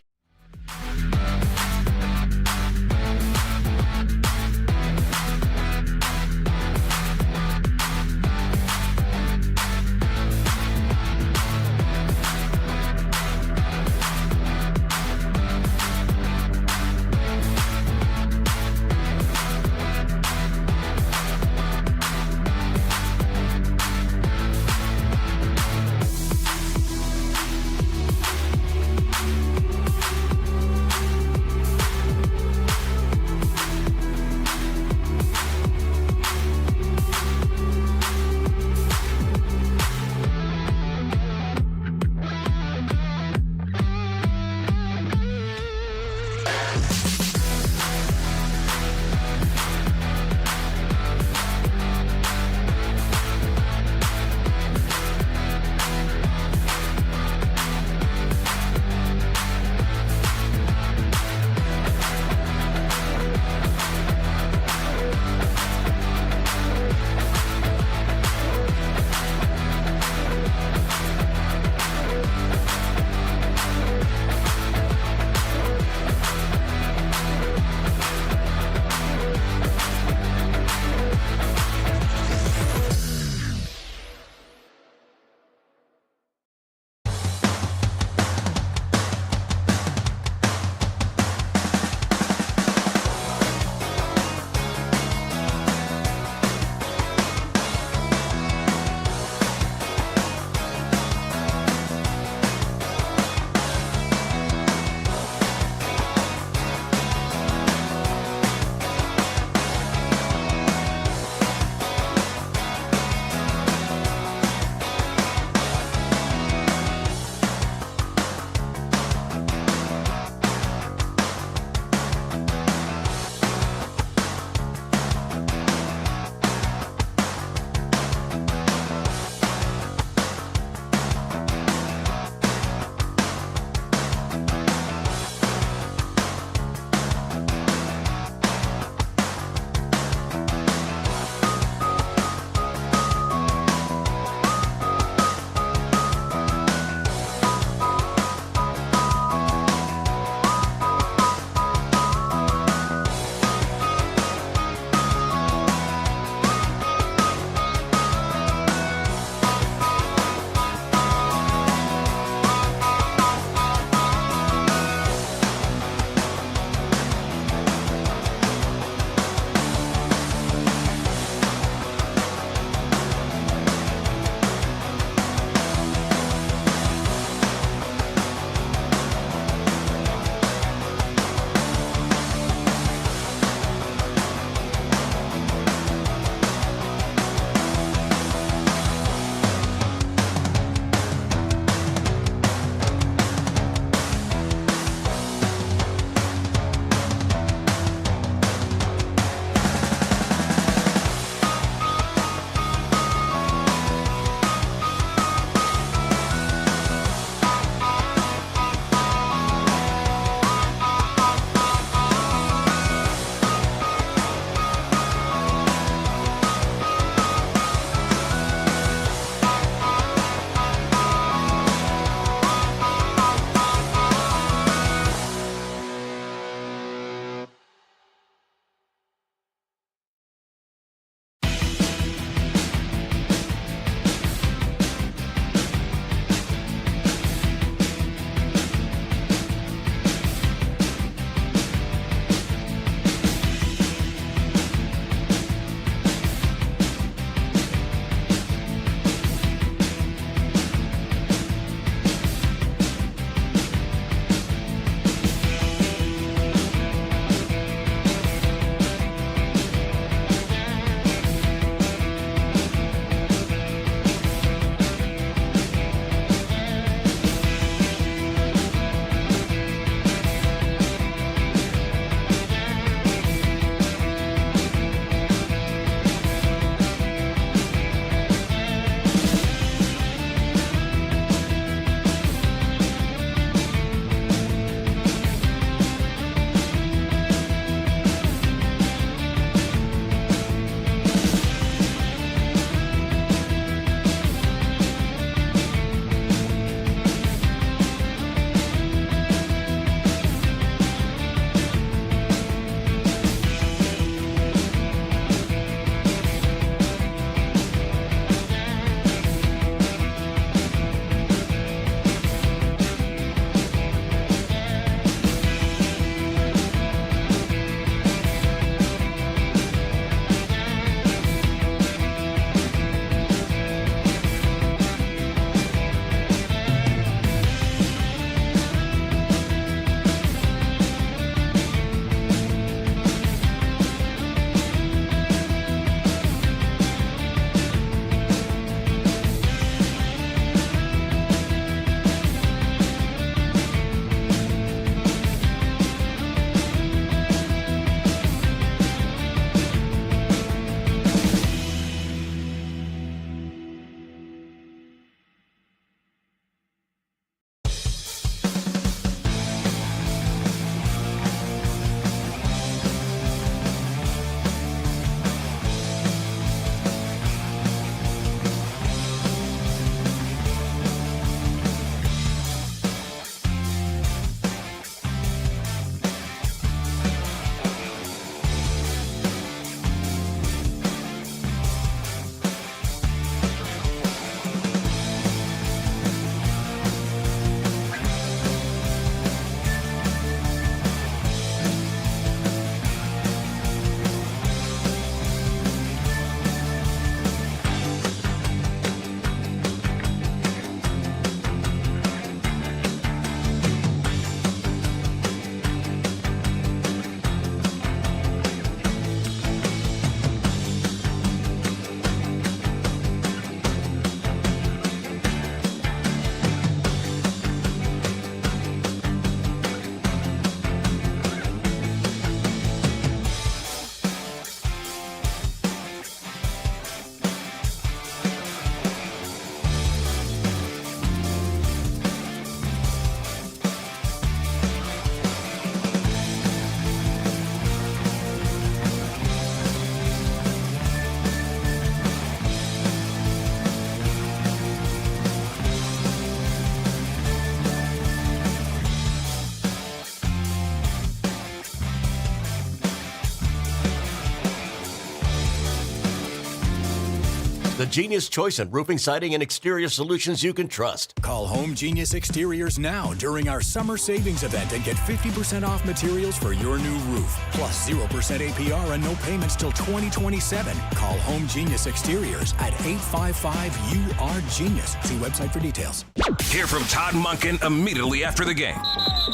The genius choice in roofing, siding, and exterior solutions you can trust. Call Home Genius Exteriors now during our summer savings event and get 50% off materials for your new roof. Plus 0% APR and no payments till 2027. Call Home Genius Exteriors at 855-UR-GENIUS. See website for details. Hear from Todd Monken immediately after the game.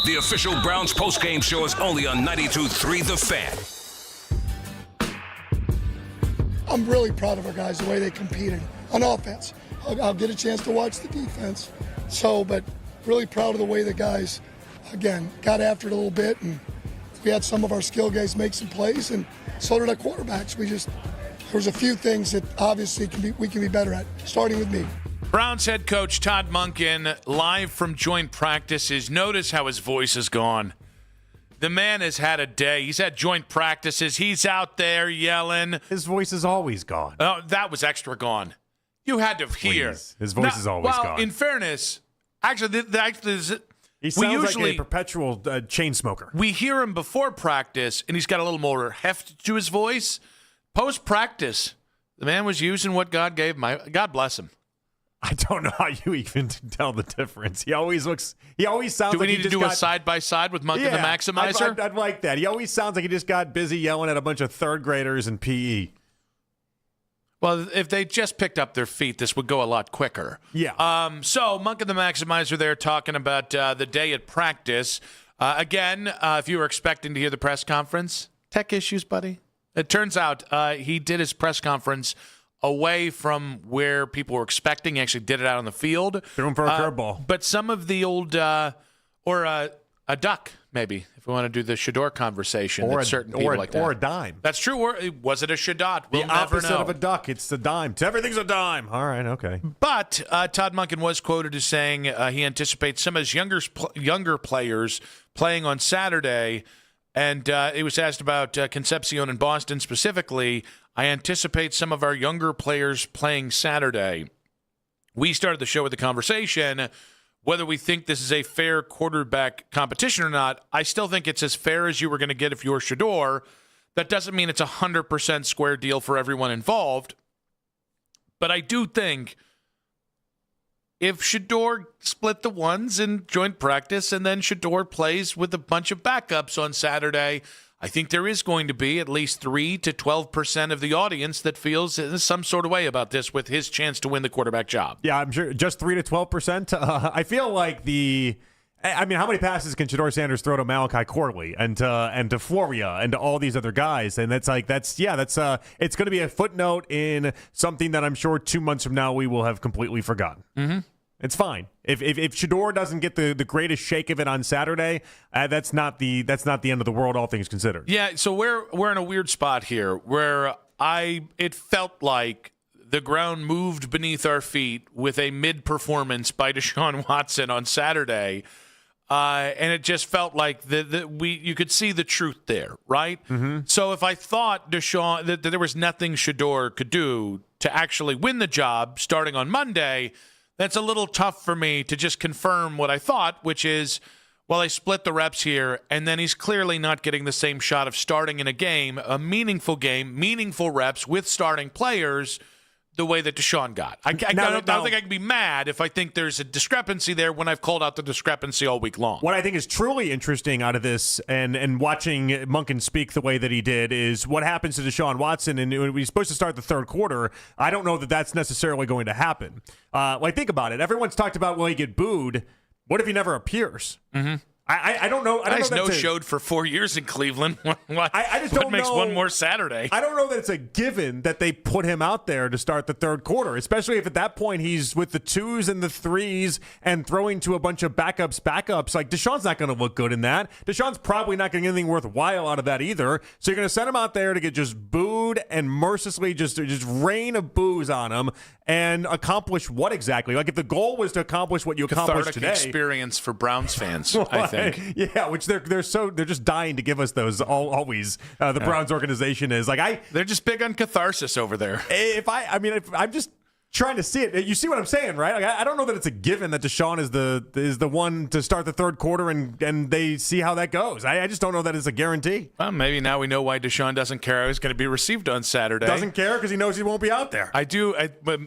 The official Browns postgame show is only on 92.3 The Fan. I'm really proud of our guys, the way they competed on offense. I'll get a chance to watch the defense. But really proud of the way the guys, again, got after it a little bit. And we had some of our skill guys make some plays, and so did our quarterbacks. There was a few things that obviously we can be better at, starting with me. Browns head coach Todd Monken, live from joint practices. Notice how his voice is gone. The man has had a day. He's had joint practices. He's out there yelling. His voice is always gone. Oh, that was extra gone. You had to hear. Please. His voice is always gone. In fairness, actually, he sounds like a perpetual chain smoker. We hear him before practice, and he's got a little more heft to his voice. Post-practice, the man was using what God gave him. God bless him. I don't know how you even tell the difference. He always sounds Do we need to do a side-by-side with Monken the Maximizer? I'd like that. He always sounds like he just got busy yelling at a bunch of third graders in PE. Well, if they just picked up their feet, this would go a lot quicker. Yeah. So Monken the Maximizer there talking about the day at practice. Again, if you were expecting to hear the press conference, tech issues, buddy. It turns out he did his press conference away from where people were expecting. He actually did it out on the field. Threw him for a curveball. But some of the old, or a duck, maybe, if we want to do the Shador conversation. Or a dime. That's true. Or was it a Shadot? We'll the never opposite know. of a duck. It's the dime. Everything's a dime. All right, okay. But Todd Monken was quoted as saying he anticipates some of his younger players playing on Saturday. And it was asked about Concepcion in Boston specifically. I anticipate some of our younger players playing Saturday. We started the show with the conversation whether we think this is a fair quarterback competition or not. I still think it's as fair as you were going to get if you were Shador. That doesn't mean it's a 100% square deal for everyone involved. But I do think if Shador split the ones in joint practice and then Shador plays with a bunch of backups on Saturday, I think there is going to be at least 3 to 12% of the audience that feels in some sort of way about this with his chance to win the quarterback job. Yeah, I'm sure just 3 to 12%. I feel like how many passes can Shador Sanders throw to Malachi Corley and to Floria and to all these other guys? And it's going to be a footnote in something that I'm sure 2 months from now we will have completely forgotten. Mm-hmm. It's fine. If Shador doesn't get the greatest shake of it on Saturday, that's not the end of the world, all things considered. Yeah, so we're in a weird spot here where it felt like the ground moved beneath our feet with a mid-performance by Deshaun Watson on Saturday, and it just felt like you could see the truth there, right? Mm-hmm. So if I thought Deshaun that there was nothing Shador could do to actually win the job starting on Monday, that's a little tough for me to just confirm what I thought, which is, well, I split the reps here, and then he's clearly not getting the same shot of starting in a meaningful game, meaningful reps with starting players the way that Deshaun got. I don't think I can be mad if I think there's a discrepancy there when I've called out the discrepancy all week long. What I think is truly interesting out of this and watching Monken speak the way that he did is what happens to Deshaun Watson. And when he's supposed to start the third quarter, I don't know that that's necessarily going to happen. Think about it. Everyone's talked about, will he get booed? What if he never appears? Mm-hmm. I don't know. He's no-showed for 4 years in Cleveland. I just don't know. What makes one more Saturday? I don't know that it's a given that they put him out there to start the third quarter, especially if at that point he's with the 2s and the 3s and throwing to a bunch of backups. Like, Deshaun's not going to look good in that. Deshaun's probably not getting anything worthwhile out of that either. So you're going to send him out there to get just booed and mercilessly just rain of boos on him and accomplish what exactly? Like, if the goal was to accomplish what you accomplished today. Cathartic experience for Browns fans, I think. Yeah, which they're just dying to give us those always. The Browns organization is like they're just big on catharsis over there. I'm just trying to see it. You see what I'm saying, right? Like, I don't know that it's a given that Deshaun is the one to start the third quarter and they see how that goes. I just don't know that it's a guarantee. Well, maybe now we know why Deshaun doesn't care how he's going to be received on Saturday. Doesn't care because he knows he won't be out there. I do. But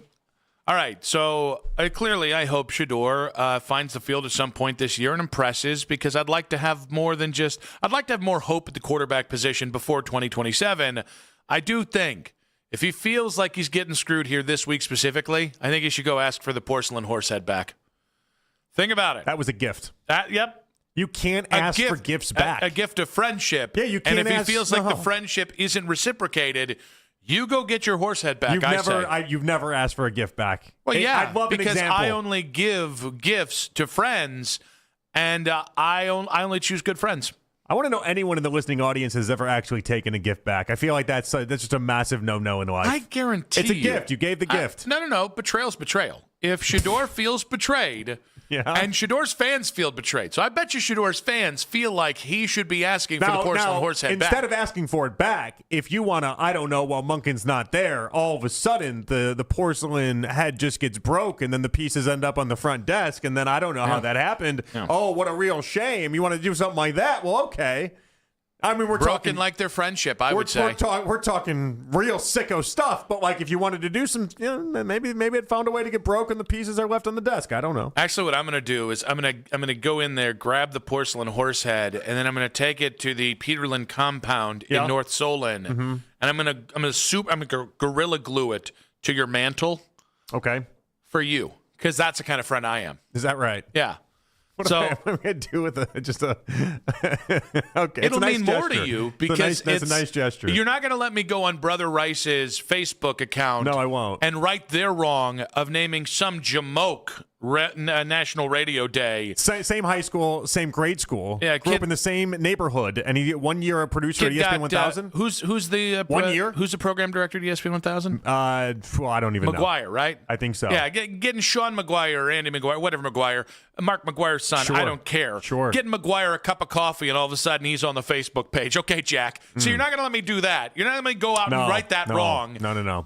all right. So clearly, I hope Shedeur finds the field at some point this year and impresses, because I'd like to have more than just. I'd like to have more hope at the quarterback position before 2027. I do think. If he feels like he's getting screwed here this week specifically, I think he should go ask for the porcelain horse head back. Think about it. That was a gift. Yep. You can't ask for gifts back. A gift of friendship. Yeah, you can't. And if he feels like the friendship isn't reciprocated, you go get your horse head back. You've never asked for a gift back. Well, yeah, I'd love an because example. I only give gifts to friends, and I only choose good friends. I want to know anyone in the listening audience has ever actually taken a gift back. I feel like that's just a massive no-no in life. I guarantee it's a gift. You gave the gift. No. Betrayal's betrayal. If Shedeur feels betrayed, and Shedeur's fans feel betrayed, so I bet you Shedeur's fans feel like he should be asking for the porcelain horse head back. Instead of asking for it back, if you want to, I don't know, while Munkin's not there, all of a sudden the porcelain head just gets broke, and then the pieces end up on the front desk, and then I don't know how that happened. Yeah. Oh, what a real shame. You want to do something like that? Well, okay. I mean, we're broken talking like their friendship. I would say we're talking real sicko stuff. But like, if you wanted to do some, maybe it found a way to get broken. The pieces are left on the desk. I don't know. Actually, what I'm going to do is I'm going to go in there, grab the porcelain horse head, and then I'm going to take it to the Peterland compound in North Solon, and I'm going to gorilla glue it to your mantle. Okay. For you, because that's the kind of friend I am. Is that right? Yeah. What am I going to do with okay? It'll mean more to you because that's a nice gesture. You're not going to let me go on Brother Rice's Facebook account. No, I won't. And right there wrong of naming some jamoke National Radio Day. Same high school, same grade school. Yeah, grew up in the same neighborhood, and he 1 year a producer at ESPN 1000. Who's the 1 year? Who's the program director at ESPN 1000? Well, I don't even know. McGuire, right? I think so. Yeah, getting Sean McGuire or Andy McGuire, whatever McGuire, Mark McGuire's son. Sure. I don't care. Sure. Getting McGuire a cup of coffee, and all of a sudden he's on the Facebook page. Okay, Jack. So you're not going to let me do that. You're not going to let me go out and write that wrong. No.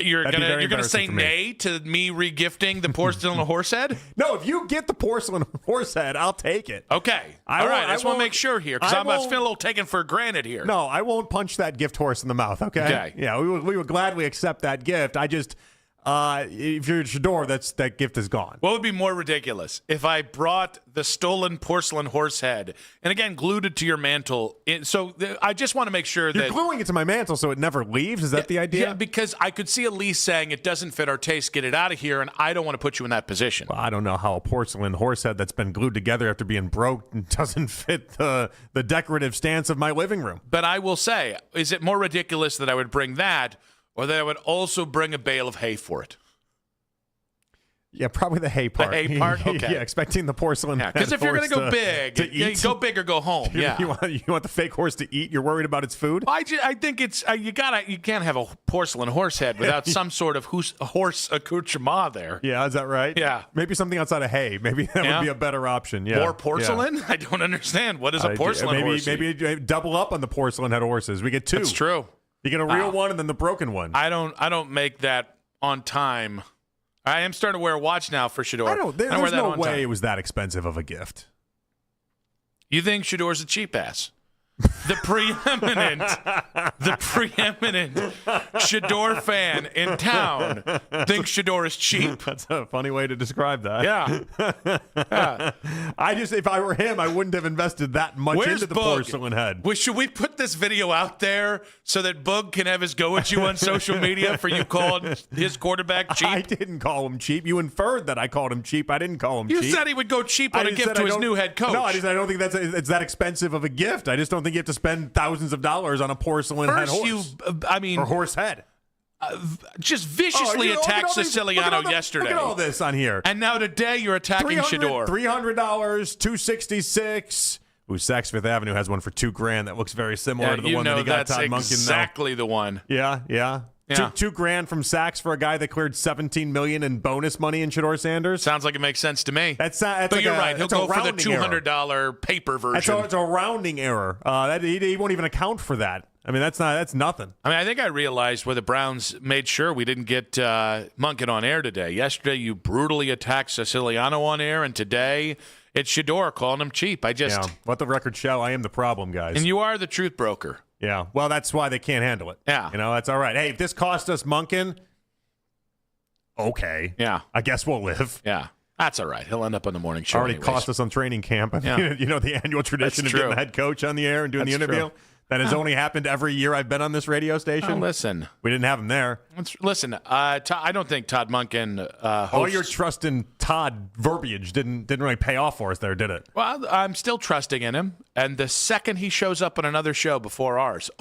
You're gonna say nay to me regifting the porcelain horse head? No, if you get the porcelain horse head, I'll take it. Okay. All right. I just want to make sure here because I'm feeling a little taken for granted here. No, I won't punch that gift horse in the mouth. Okay. Yeah, we would gladly accept that gift. I just. If you're Shedeur, that gift is gone. What would be more ridiculous if I brought the stolen porcelain horse head and again glued it to your mantle? So I just want to make sure you're gluing it to my mantle so it never leaves. Is that the idea? Yeah, because I could see Elise saying it doesn't fit our taste. Get it out of here, and I don't want to put you in that position. Well, I don't know how a porcelain horse head that's been glued together after being broke doesn't fit the decorative stance of my living room. But I will say, is it more ridiculous that I would bring that? Or that I would also bring a bale of hay for it. Yeah, probably the hay part. The hay part? Okay. Yeah, expecting the porcelain. Because if you're going to go big, go big or go home. Yeah. You want the fake horse to eat? You're worried about its food? I think it's you can't have a porcelain horse head without some sort of horse accoutrement there. Yeah, is that right? Yeah. Maybe something outside of hay. Maybe that would be a better option. Yeah. More porcelain? Yeah. I don't understand. What is a porcelain horse? Maybe double up on the porcelain head horses. We get two. That's true. You get a real one and then the broken one. I don't make that on time. I am starting to wear a watch now for Shedeur. There's no way it was that expensive of a gift. You think Shedeur's a cheap ass? The preeminent Shedeur fan in town thinks Shedeur is cheap. That's a funny way to describe that. Yeah. If I were him, I wouldn't have invested that much into the porcelain head. Should we put this video out there so that Boog can have his go at you on social media for you called his quarterback cheap? I didn't call him cheap. You inferred that I called him cheap. I didn't call him cheap. You said he would go cheap on a gift to his new head coach. No, I don't think it's that expensive of a gift. I just don't think you have to spend thousands of dollars on a porcelain head horse. or horse head. Just viciously attacked Siciliano yesterday. Look at all this on here. And now today you're attacking Shedeur. $300, $266. Ooh, Saks Fifth Avenue has one for $2,000 that looks very similar to the one that he got Todd Monken. Exactly the one. Yeah. Yeah. $2,000 from Sachs for a guy that cleared $17 million in bonus money in Shedeur Sanders. Sounds like it makes sense to me. But like you're right. He'll go for the $200 paper version. It's a rounding error. He won't even account for that. I mean, that's nothing. I mean, I think I realized where the Browns made sure we didn't get Munkin on air today. Yesterday, you brutally attacked Siciliano on air, and today it's Shedeur calling him cheap. Let the record show I am the problem, guys. And you are the truth broker. Yeah, well, that's why they can't handle it. Yeah. That's all right. Hey, if this cost us Munkin, okay. Yeah. I guess we'll live. Yeah. That's all right. He'll end up on the morning show Already anyways. cost us on training camp. Yeah. The annual tradition of getting the head coach on the air and doing the interview. True. That has only happened every year I've been on this radio station. Oh, listen. We didn't have him there. Listen, I don't think Todd Munkin all your trust in Todd verbiage didn't really pay off for us there, did it? Well, I'm still trusting in him. And the second he shows up on another show before ours,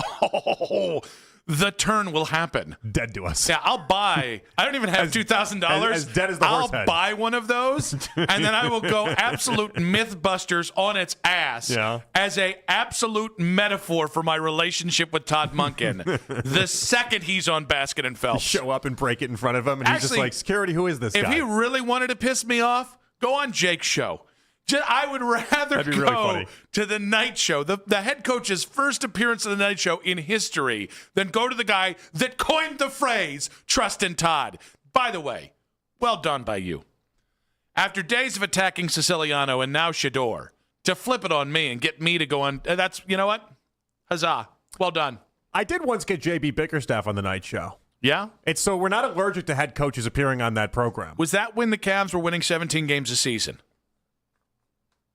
the turn will happen. Dead to us. Yeah, I'll buy. I don't even have $2,000. As dead as the horse head. I'll buy one of those, and then I will go absolute Mythbusters on its ass as a absolute metaphor for my relationship with Todd Munkin. The second he's on Basket and Phelps. Show up and break it in front of him, and he's just like, security, who is this guy? If he really wanted to piss me off, go on Jake's show. I would rather go to the night show, the head coach's first appearance of the night show in history, than go to the guy that coined the phrase, trust in Todd. By the way, well done by you. After days of attacking Siciliano and now Shedeur, to flip it on me and get me to go on, that's, you know what? Huzzah. Well done. I did once get JB Bickerstaff on the night show. Yeah? So we're not allergic to head coaches appearing on that program. Was that when the Cavs were winning 17 games a season?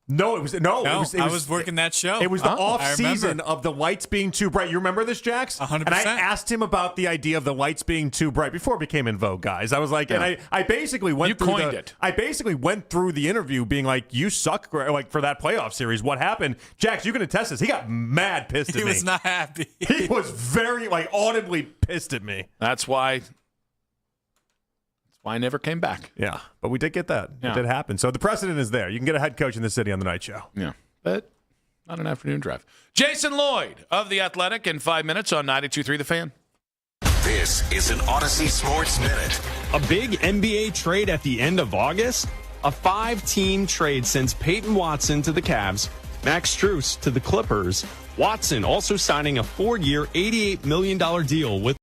No, it was I was working that show. It was the off season of the lights being too bright. You remember this, Jax? 100%. And I asked him about the idea of the lights being too bright before it became in vogue, guys. I was like, and I basically went through it. I basically went through the interview being like, you suck, like for that playoff series. What happened? Jax, you can attest this. He got mad pissed at me. He was not happy. He was very audibly pissed at me. That's why I never came back. Yeah, but we did get that. Yeah. It did happen. So the precedent is there. You can get a head coach in the city on the night show. Yeah, but not an afternoon drive. Jason Lloyd of The Athletic in 5 minutes on 92.3 The Fan. This is an Odyssey Sports Minute. A big NBA trade at the end of August? A 5-team trade sends Peyton Watson to the Cavs, Max Strus to the Clippers. Watson also signing a 4-year, $88 million deal with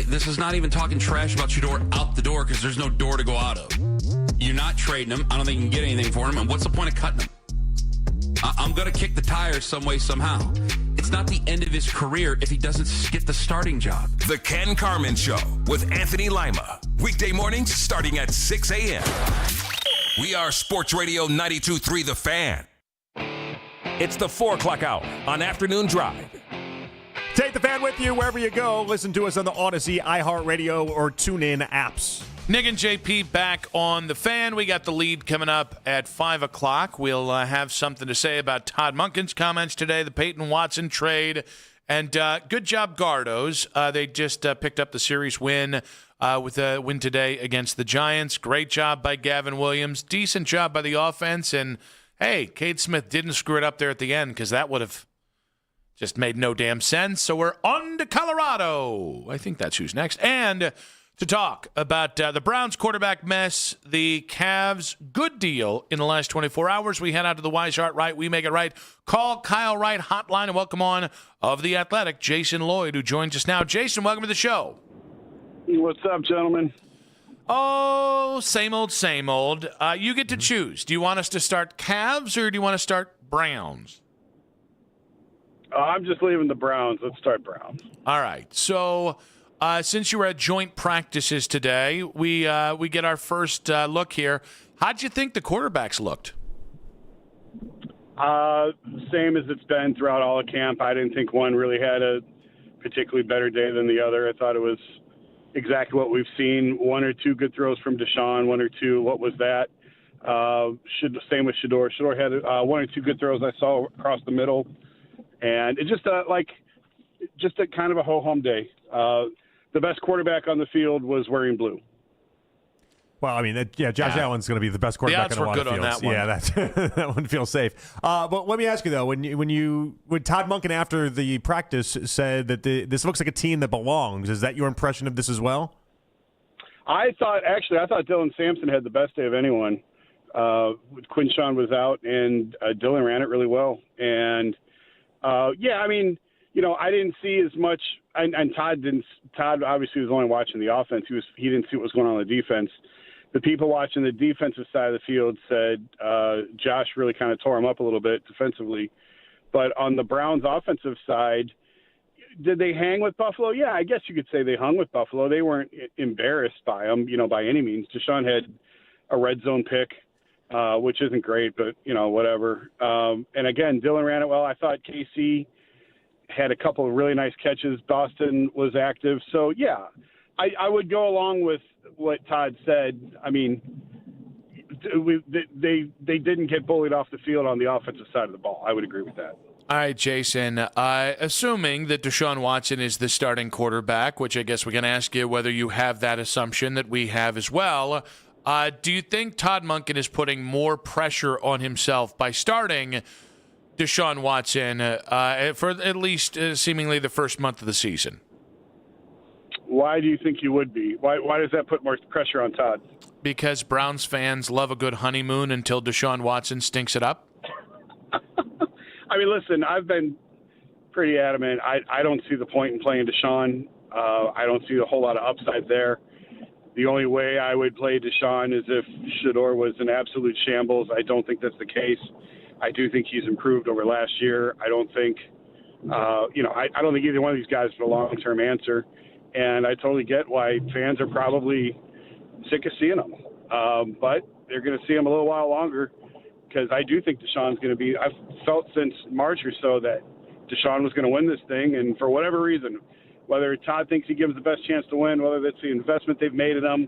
this is not even talking trash about Shedeur out the door because there's no door to go out of. You're not trading him. I don't think you can get anything for him. And what's the point of cutting him? I'm going to kick the tires some way, somehow. It's not the end of his career if he doesn't get the starting job. The Ken Carman Show with Anthony Lima. Weekday mornings starting at 6 a.m. We are Sports Radio 92.3 The Fan. It's the 4 o'clock hour on Afternoon Drive. Take the Fan with you wherever you go. Listen to us on the Odyssey, iHeartRadio, or TuneIn apps. Nick and JP back on The Fan. We got the lead coming up at 5 o'clock. We'll have something to say about Todd Monken's comments today, the Peyton Watson trade, and good job, Gardos. They just picked up the series win with a win today against the Giants. Great job by Gavin Williams. Decent job by the offense. And, hey, Cade Smith didn't screw it up there at the end because that would have just made no damn sense. So we're on to Colorado. I think that's who's next. And to talk about the Browns quarterback mess, the Cavs good deal in the last 24 hours, we head out to the Wise Heart Right, We Make It Right. Call Kyle Wright hotline and welcome on of The Athletic, Jason Lloyd, who joins us now. Jason, welcome to the show. What's up, gentlemen? Oh, same old, same old. You get to choose. Do you want us to start Cavs or do you want to start Browns? I'm just leaving the Browns. Let's start Browns. All right. So since you were at joint practices today, we get our first look here. How'd you think the quarterbacks looked? Same as it's been throughout all of camp. I didn't think one really had a particularly better day than the other. I thought it was exactly what we've seen. One or two good throws from Deshaun, one or two. What was that? Same with Shedeur. Shedeur had one or two good throws I saw across the middle. And it just just a kind of a ho-hum day. The best quarterback on the field was wearing blue. Well, I mean, Josh Allen's going to be the best quarterback on a lot of fields. On that one. Yeah, that one feels safe. But let me ask you though, when Todd Monken after the practice said that this looks like a team that belongs, is that your impression of this as well? I thought Dylan Sampson had the best day of anyone. Quinshawn was out, and Dylan ran it really well. And I mean, I didn't see as much, and Todd didn't. Todd obviously was only watching the offense. He didn't see what was going on the defense. The people watching the defensive side of the field said Josh really kind of tore him up a little bit defensively. But on the Browns' offensive side, did they hang with Buffalo? Yeah, I guess you could say they hung with Buffalo. They weren't embarrassed by them, by any means. Deshaun had a red zone pick, which isn't great, but, whatever. And again, Dylan ran it well. I thought KC had a couple of really nice catches. Boston was active. So, yeah, I would go along with what Todd said. I mean, they didn't get bullied off the field on the offensive side of the ball. I would agree with that. All right, Jason, assuming that Deshaun Watson is the starting quarterback, which I guess we're going to ask you whether you have that assumption that we have as well, do you think Todd Monken is putting more pressure on himself by starting Deshaun Watson for at least seemingly the first month of the season? Why do you think you would be? Why does that put more pressure on Todd? Because Browns fans love a good honeymoon until Deshaun Watson stinks it up? I mean, listen, I've been pretty adamant. I don't see the point in playing Deshaun. I don't see a whole lot of upside there. The only way I would play Deshaun is if Shedeur was an absolute shambles. I don't think that's the case. I do think he's improved over last year. I don't think, I don't think either one of these guys is a long-term answer. And I totally get why fans are probably sick of seeing him. But they're going to see him a little while longer because I do think Deshaun's going to be – I've felt since March or so that Deshaun was going to win this thing. And for whatever reason, whether Todd thinks he gives the best chance to win, whether that's the investment they've made in him,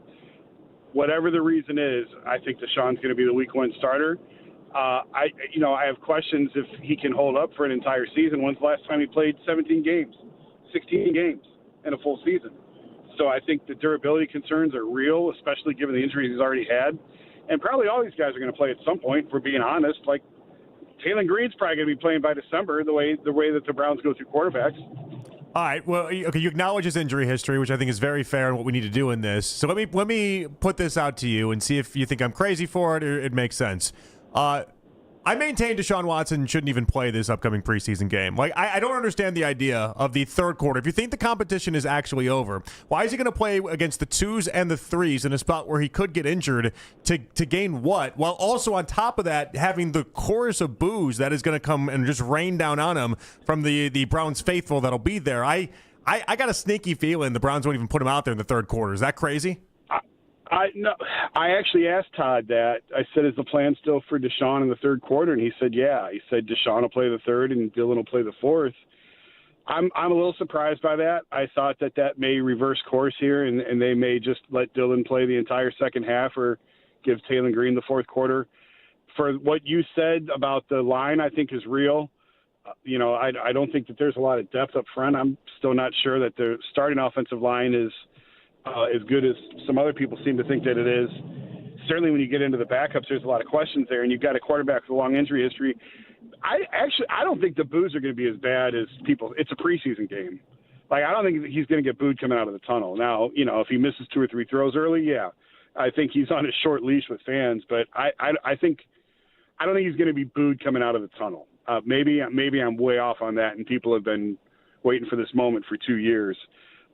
whatever the reason is, I think Deshaun's going to be the week one starter. I have questions if he can hold up for an entire season. When's the last time he played 16 games in a full season? So I think the durability concerns are real, especially given the injuries he's already had. And probably all these guys are going to play at some point, if we're being honest. Like, Taylor Green's probably going to be playing by December, the way that the Browns go through quarterbacks. All right. Well, okay. You acknowledge his injury history, which I think is very fair and what we need to do in this. So let me put this out to you and see if you think I'm crazy for it or it makes sense. I I maintain Deshaun Watson shouldn't even play this upcoming preseason game. Like, I don't understand the idea of the third quarter. If you think the competition is actually over, why is he going to play against the 2s and the 3s in a spot where he could get injured to gain what? While also on top of that, having the chorus of boos that is going to come and just rain down on him from the Browns faithful that'll be there. I got a sneaky feeling the Browns won't even put him out there in the third quarter. Is that crazy? No, I actually asked Todd that. I said, is the plan still for Deshaun in the third quarter? And he said, yeah. He said Deshaun will play the third and Dylan will play the fourth. I'm a little surprised by that. I thought that may reverse course here, and they may just let Dylan play the entire second half or give Taylor Green the fourth quarter. For what you said about the line, I think is real. I don't think that there's a lot of depth up front. I'm still not sure that the starting offensive line is as good as some other people seem to think that it is. Certainly when you get into the backups, there's a lot of questions there, and you've got a quarterback with a long injury history. I don't think the boos are going to be as bad as people. It's a preseason game. Like, I don't think he's going to get booed coming out of the tunnel. Now, if he misses 2 or 3 throws early, yeah, I think he's on a short leash with fans, but I don't think he's going to be booed coming out of the tunnel. Maybe I'm way off on that, and people have been waiting for this moment for 2 years.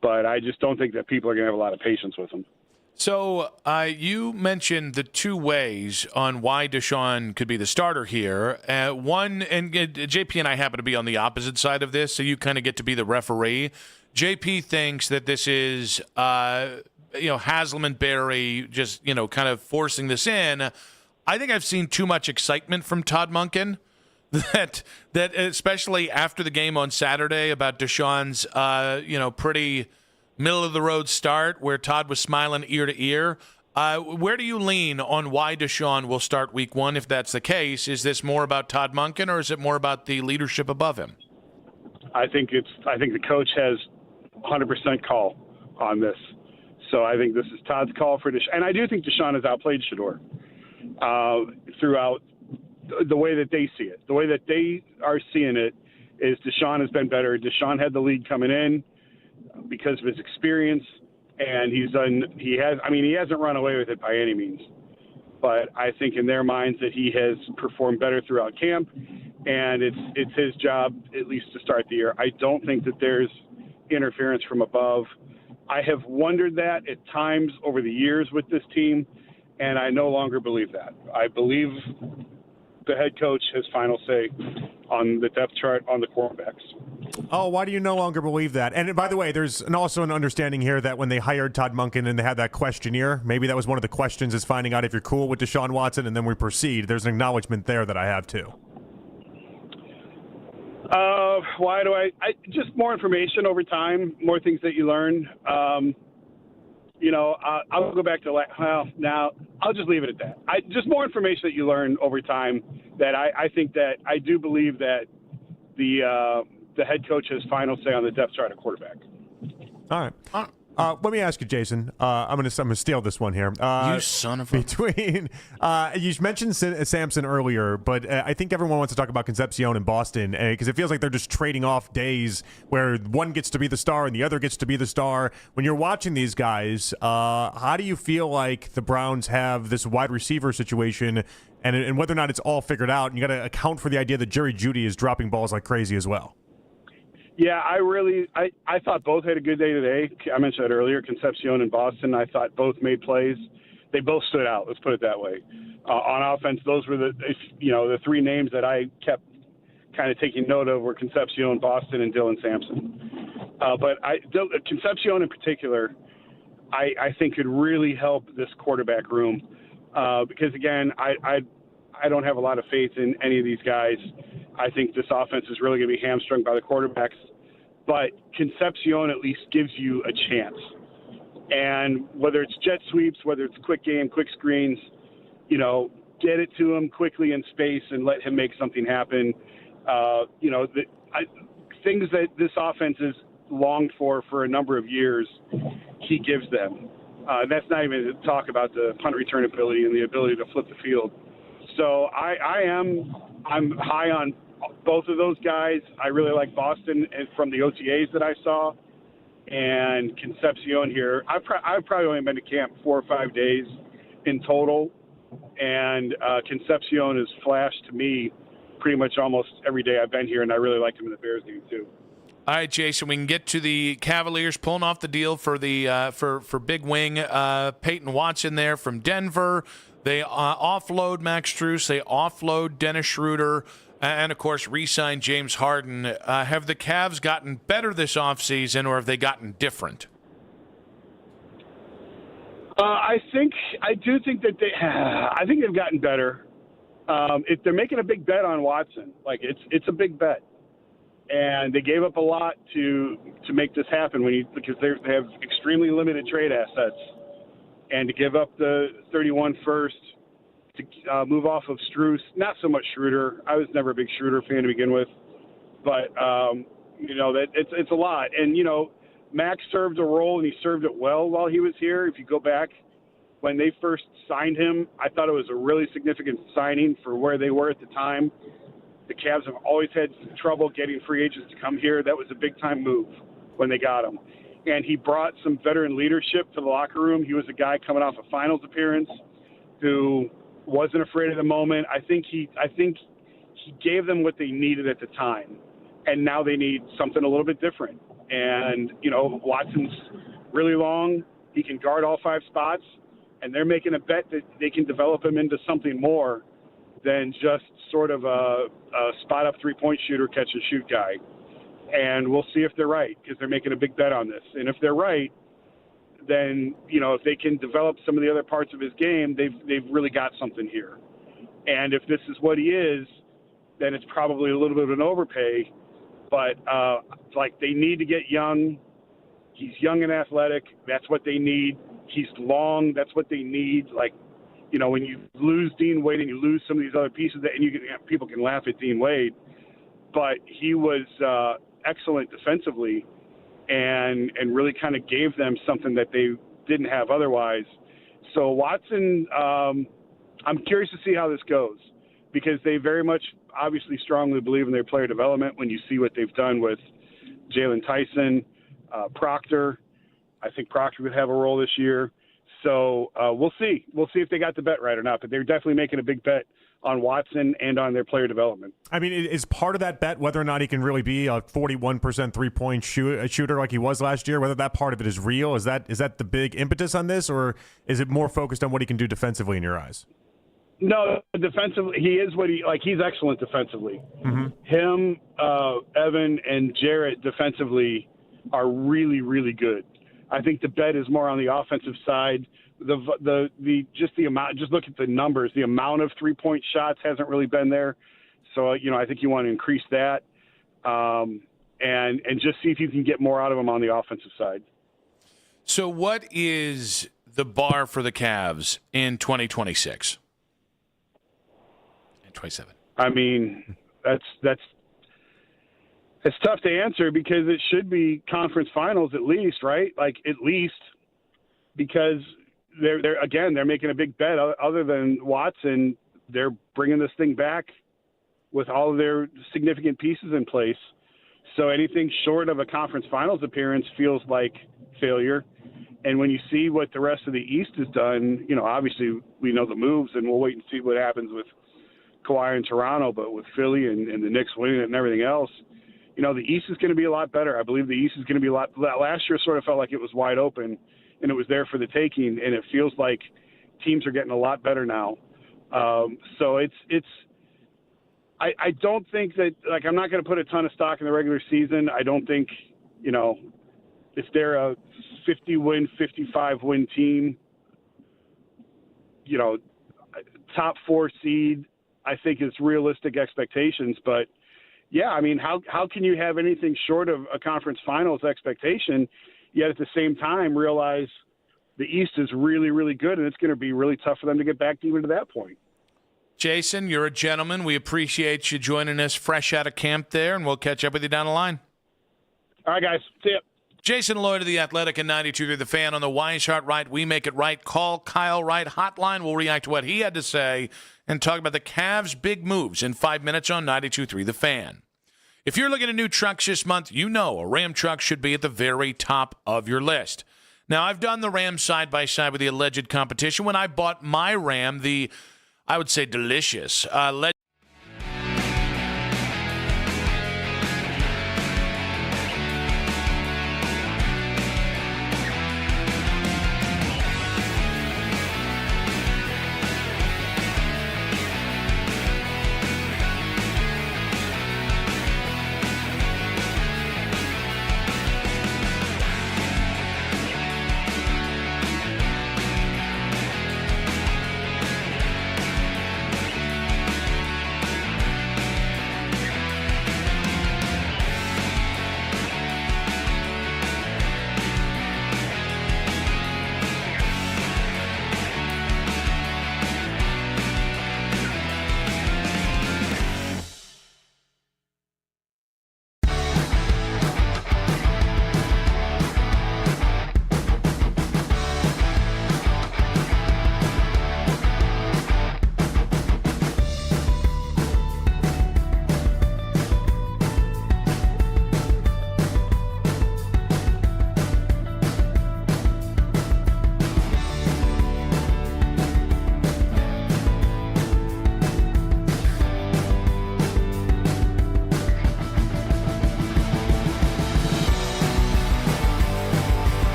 But I just don't think that people are going to have a lot of patience with him. So you mentioned the 2 ways on why Deshaun could be the starter here. One, and JP and I happen to be on the opposite side of this, so you kind of get to be the referee. JP thinks that this is, Haslam Berry just, kind of forcing this in. I think I've seen too much excitement from Todd Monken. That especially after the game on Saturday about Deshaun's pretty middle of the road start where Todd was smiling ear to ear. Where do you lean on why Deshaun will start week 1 if that's the case? Is this more about Todd Monken or is it more about the leadership above him? I think the coach has 100% call on this. So I think this is Todd's call for Deshaun. And I do think Deshaun has outplayed Shedeur throughout the way that they see it. The way that they are seeing it is Deshaun has been better. Deshaun had the lead coming in because of his experience, and he hasn't run away with it by any means. But I think in their minds that he has performed better throughout camp, and it's his job at least to start the year. I don't think that there's interference from above. I have wondered that at times over the years with this team, and I no longer believe that. I believe the head coach has final say on the depth chart on the quarterbacks. Oh, why do you no longer believe that? And by the way, there's also an understanding here that when they hired Todd Monken and they had that questionnaire, maybe that was one of the questions is finding out if you're cool with Deshaun Watson, and then we proceed. There's an acknowledgement there that I have too. Why do I just more information over time, more things that you learn. I'll go back to now I'll just leave it at that. Just more information that you learn over time that I think that I do believe that the head coach has final say on the depth chart of quarterback. All right. Let me ask you, Jason. I'm gonna steal this one here. You son of a... Between you mentioned Sampson earlier, but I think everyone wants to talk about Concepcion in Boston because it feels like they're just trading off days where one gets to be the star and the other gets to be the star. When you're watching these guys, how do you feel like the Browns have this wide receiver situation and whether or not it's all figured out? And you got to account for the idea that Jerry Jeudy is dropping balls like crazy as well. Yeah, I thought both had a good day today. I mentioned that earlier, Concepcion and Boston. I thought both made plays. They both stood out, let's put it that way. On offense, those were the 3 names that I kept kind of taking note of were Concepcion, Boston, and Dylan Sampson. But Concepcion in particular, I think could really help this quarterback room because, again, I don't have a lot of faith in any of these guys. I think this offense is really going to be hamstrung by the quarterbacks. But Concepcion at least gives you a chance. And whether it's jet sweeps, whether it's quick game, quick screens, get it to him quickly in space and let him make something happen. Things that this offense has longed for a number of years, he gives them. That's not even to talk about the punt return ability and the ability to flip the field. So I'm high on both of those guys. I really like Boston and from the OTAs that I saw, and Concepcion here. I've probably only been to camp 4 or 5 days in total, And Concepcion has flashed to me pretty much almost every day I've been here, and I really liked him in the Bears game too. All right, Jason, we can get to the Cavaliers pulling off the deal for the for big wing Peyton Watson there from Denver. They offload Max Strus. They offload Dennis Schroeder. And, of course, re-sign James Harden. Have the Cavs gotten better this offseason, or have they gotten different? I do think that I think they've gotten better. If they're making a big bet on Watson, like it's a big bet, and they gave up a lot to make this happen because they have extremely limited trade assets, and to give up the 31 first to move off of Strus, not so much Schroeder. I was never a big Schroeder fan to begin with, but that it's a lot. And Max served a role, and he served it well while he was here. If you go back when they first signed him, I thought it was a really significant signing for where they were at the time. The Cavs have always had trouble getting free agents to come here. That was a big-time move when they got him. And he brought some veteran leadership to the locker room. He was a guy coming off a finals appearance who wasn't afraid of the moment. I think he gave them what they needed at the time, and now they need something a little bit different. And Watson's really long; he can guard all 5 spots, and they're making a bet that they can develop him into something more than just sort of a spot-up three-point shooter, catch-and-shoot guy. And we'll see if they're right, because they're making a big bet on this. And if they're right, then, if they can develop some of the other parts of his game, they've really got something here. And if this is what he is, then it's probably a little bit of an overpay. But, they need to get young. He's young and athletic. That's what they need. He's long. That's what they need. When you lose Dean Wade and you lose some of these other pieces, and people can laugh at Dean Wade, but he was excellent defensively and really kind of gave them something that they didn't have otherwise. So Watson, I'm curious to see how this goes, because they very much obviously strongly believe in their player development when you see what they've done with Jalen Tyson, Proctor. I think Proctor would have a role this year. So we'll see. We'll see if they got the bet right or not. But they're definitely making a big bet on Watson and on their player development. I mean, is part of that bet whether or not he can really be a 41% three-point shooter like he was last year, whether that part of it is real? Is that the big impetus on this, or is it more focused on what he can do defensively in your eyes? No, defensively, he is he's excellent defensively. Mm-hmm. Him, Evan, and Jarrett defensively are really, really good. I think the bet is more on the offensive side. Just look at the numbers. The amount of 3-point shots hasn't really been there. So, I think you want to increase that and just see if you can get more out of them on the offensive side. So what is the bar for the Cavs in 2026 and 27? I mean, it's tough to answer because it should be conference finals at least, right? At least, because they're making a big bet. Other than Watson, they're bringing this thing back with all of their significant pieces in place. So anything short of a conference finals appearance feels like failure. And when you see what the rest of the East has done, obviously we know the moves, and we'll wait and see what happens with Kawhi in Toronto, but with Philly and the Knicks winning it and everything else, the East is going to be a lot better. I believe the East is going to be a lot. Last year sort of felt like it was wide open, and it was there for the taking, and it feels like teams are getting a lot better now. So I don't think that, I'm not going to put a ton of stock in the regular season. I don't think, if they're a 50-win, 55-win team, top 4 seed, I think it's realistic expectations. But, yeah, I mean, how can you have anything short of a conference finals expectation, yet at the same time realize the East is really, really good, and it's going to be really tough for them to get back even to that point. Jason, you're a gentleman. We appreciate you joining us fresh out of camp there, and we'll catch up with you down the line. All right, guys. See ya. Jason Lloyd of The Athletic and 92.3 The Fan on the Weishart Right, We Make It Right. Call Kyle Wright hotline. We'll react to what he had to say and talk about the Cavs' big moves in 5 minutes on 92.3 The Fan. If you're looking at new trucks this month, a Ram truck should be at the very top of your list. Now, I've done the Ram side-by-side with the alleged competition. When I bought my Ram, the I would say delicious.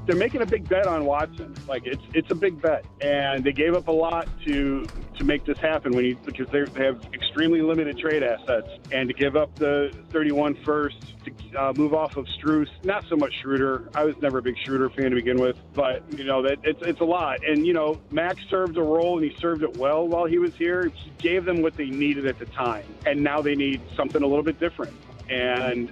they're making a big bet on Watson. Like it's a big bet, and they gave up a lot to make this happen because they have extremely limited trade assets, and to give up the 31 first to move off of Strus, not so much Schroeder. I was never a big Schroeder fan to begin with, but that it's a lot. And Max served a role, and he served it well while he was here. He gave them what they needed at the time, and now they need something a little bit different. And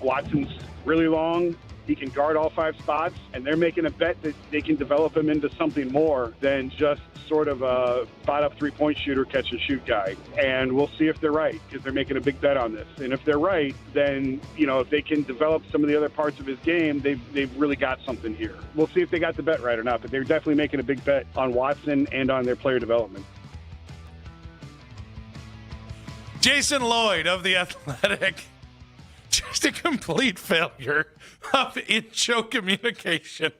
Watson's really long. He can guard all 5 spots, and they're making a bet that they can develop him into something more than just sort of a spot-up three-point shooter, catch-and-shoot guy. And we'll see if they're right, because they're making a big bet on this. And if they're right, then, if they can develop some of the other parts of his game, they've really got something here. We'll see if they got the bet right or not, but they're definitely making a big bet on Watson and on their player development. Jason Lloyd of The Athletic. Just a complete failure of in-show communication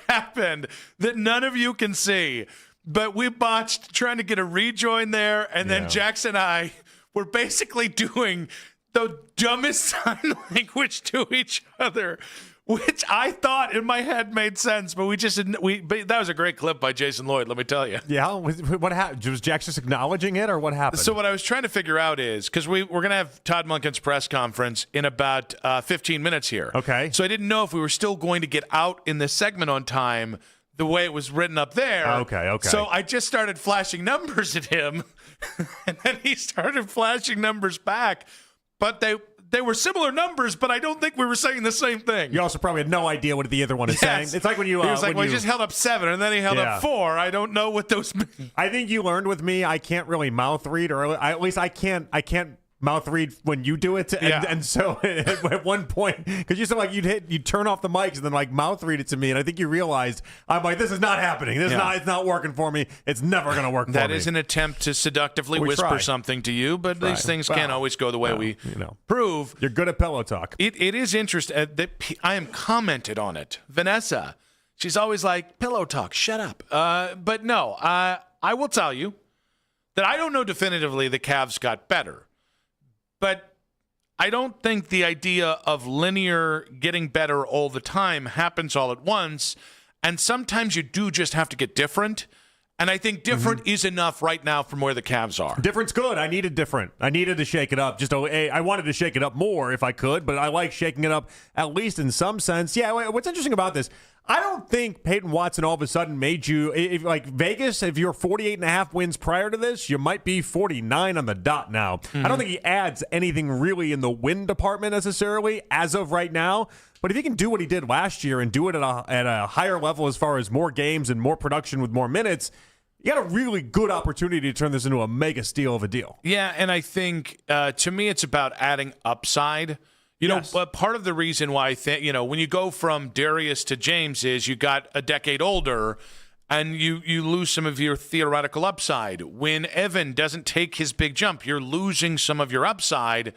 happened that none of you can see. But we botched trying to get a rejoin there, and then Jackson and I were basically doing the dumbest sign language to each other, which I thought in my head made sense, but we just didn't. But that was a great clip by Jason Lloyd, let me tell you. Yeah, what happened? Was Jack just acknowledging it, or what happened? So what I was trying to figure out is, because we're going to have Todd Monken's press conference in about 15 minutes here. Okay. So I didn't know if we were still going to get out in this segment on time the way it was written up there. Okay. So I just started flashing numbers at him, and then he started flashing numbers back, but they were similar numbers, but I don't think we were saying the same thing. You also probably had no idea what the other one is saying. It's like when you... he was like, well, he just held up 7, and then he held up 4. I don't know what those mean. I think you learned with me, I can't really mouth read, or at least I can't mouth read when you do it. And so at one point, because you said you'd turn off the mics and then mouth read it to me, and I think you realized, I'm like, this is not happening. It's not working for me. It's never going to work for me. That is an attempt to seductively whisper something to you, but these things can't always go the way we prove. You're good at pillow talk. It is interesting that I am commented on it. Vanessa, she's always like, pillow talk, shut up. But no, I will tell you that I don't know definitively the Cavs got better. But I don't think the idea of linear getting better all the time happens all at once. And sometimes you do just have to get different. And I think different is enough right now from where the Cavs are. Different's good. I needed different. I needed to shake it up. I wanted to shake it up more if I could, but I like shaking it up at least in some sense. Yeah, what's interesting about this, I don't think Peyton Watson all of a sudden made you, Vegas, if you're 48.5 wins prior to this, you might be 49 on the dot now. I don't think he adds anything really in the win department necessarily as of right now. But if he can do what he did last year and do it at a higher level as far as more games and more production with more minutes, you got a really good opportunity to turn this into a mega steal of a deal. Yeah, and I think, to me, it's about adding upside. But part of the reason why I think, when you go from Darius to James is you got a decade older and you lose some of your theoretical upside. When Evan doesn't take his big jump, you're losing some of your upside.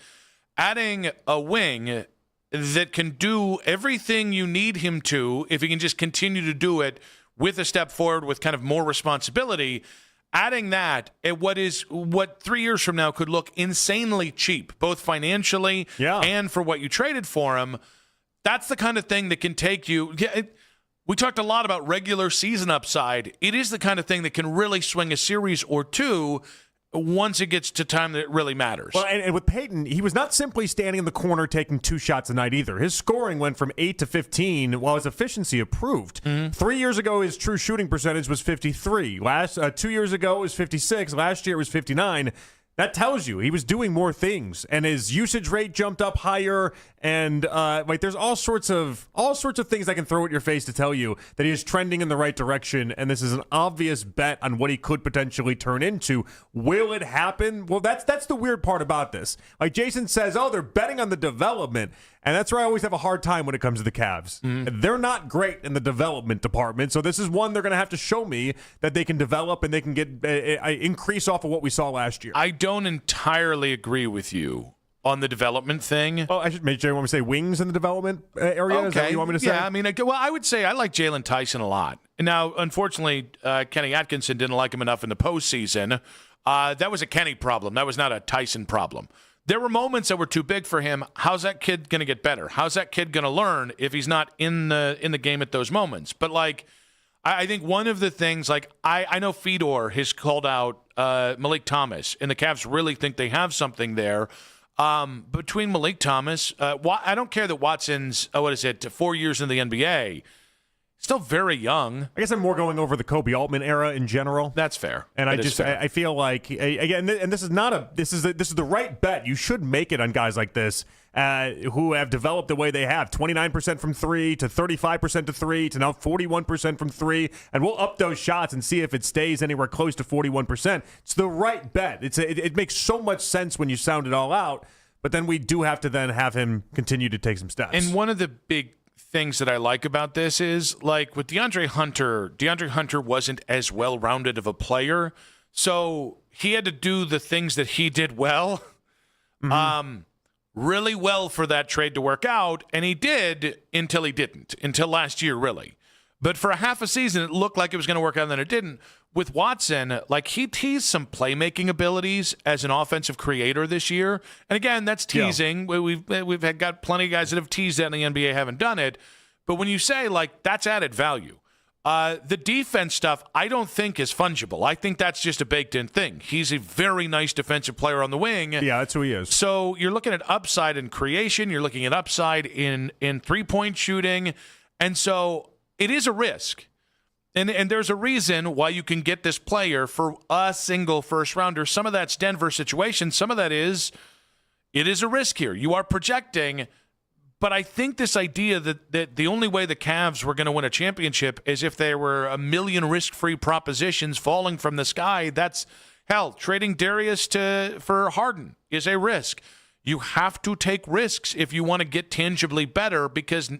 Adding a wing that can do everything you need him to, if he can just continue to do it with a step forward with kind of more responsibility, adding that at what 3 years from now could look insanely cheap, both financially and for what you traded for him, that's the kind of thing that can take you. We talked a lot about regular season upside. It is the kind of thing that can really swing a series or two once it gets to time that it really matters. Well, and with Peyton, he was not simply standing in the corner taking 2 shots a night either. His scoring went from 8 to 15 while his efficiency improved. 3 years ago, his true shooting percentage was 53. 2 years ago, it was 56. Last year, it was 59. That tells you he was doing more things, and his usage rate jumped up higher. And there's all sorts of things I can throw at your face to tell you that he is trending in the right direction. And this is an obvious bet on what he could potentially turn into. Will it happen? Well, that's the weird part about this. Like Jason says, they're betting on the development. And that's where I always have a hard time when it comes to the Cavs. They're not great in the development department. So this is one they're going to have to show me that they can develop and they can get increase off of what we saw last year. I don't entirely agree with you on the development thing. Oh, I should make sure you want me to say wings in the development area? Okay. Is that what you want me to say? Yeah, I mean, I would say I like Jalen Tyson a lot. Now, unfortunately, Kenny Atkinson didn't like him enough in the postseason. That was a Kenny problem. That was not a Tyson problem. there were moments that were too big for him. How's that kid going to get better? How's that kid going to learn if he's not in the game at those moments? But like, I think one of the things, like I know Fedor has called out Malik Thomas, and the Cavs really think they have something there. Between Malik Thomas, I don't care that Watson's 4 years in the NBA. Still very young. I guess I'm more going over the Kobe Altman era in general. That's fair. And I feel like again, and this is the right bet. You should make it on guys like this who have developed the way they have. 29% from 3 to 35% to 3 to now 41% from 3, and we'll up those shots and see if it stays anywhere close to 41%. It's the right bet. It makes so much sense when you sound it all out. But then we do have to then have him continue to take some steps. And one of the big things that I like about this is, like with DeAndre Hunter wasn't as well-rounded of a player, so he had to do the things that he did well, really well for that trade to work out, and he did until he didn't, until last year, really. But for a half a season, it looked like it was going to work out, and then it didn't. With Watson, like he teased some playmaking abilities as an offensive creator this year. And again, that's teasing. Yeah. We've got plenty of guys that have teased that in the NBA, haven't done it. But when you say, like, that's added value. The defense stuff, I don't think is fungible. I think that's just a baked-in thing. He's a very nice defensive player on the wing. Yeah, that's who he is. So you're looking at upside in creation. You're looking at upside in three-point shooting. And so it is a risk. And there's a reason why you can get this player for a single first-rounder. Some of that's Denver situation. Some of that is it is a risk here. You are projecting. But I think this idea that the only way the Cavs were going to win a championship is if there were a million risk-free propositions falling from the sky. That's, hell, trading Darius for Harden is a risk. You have to take risks if you want to get tangibly better, because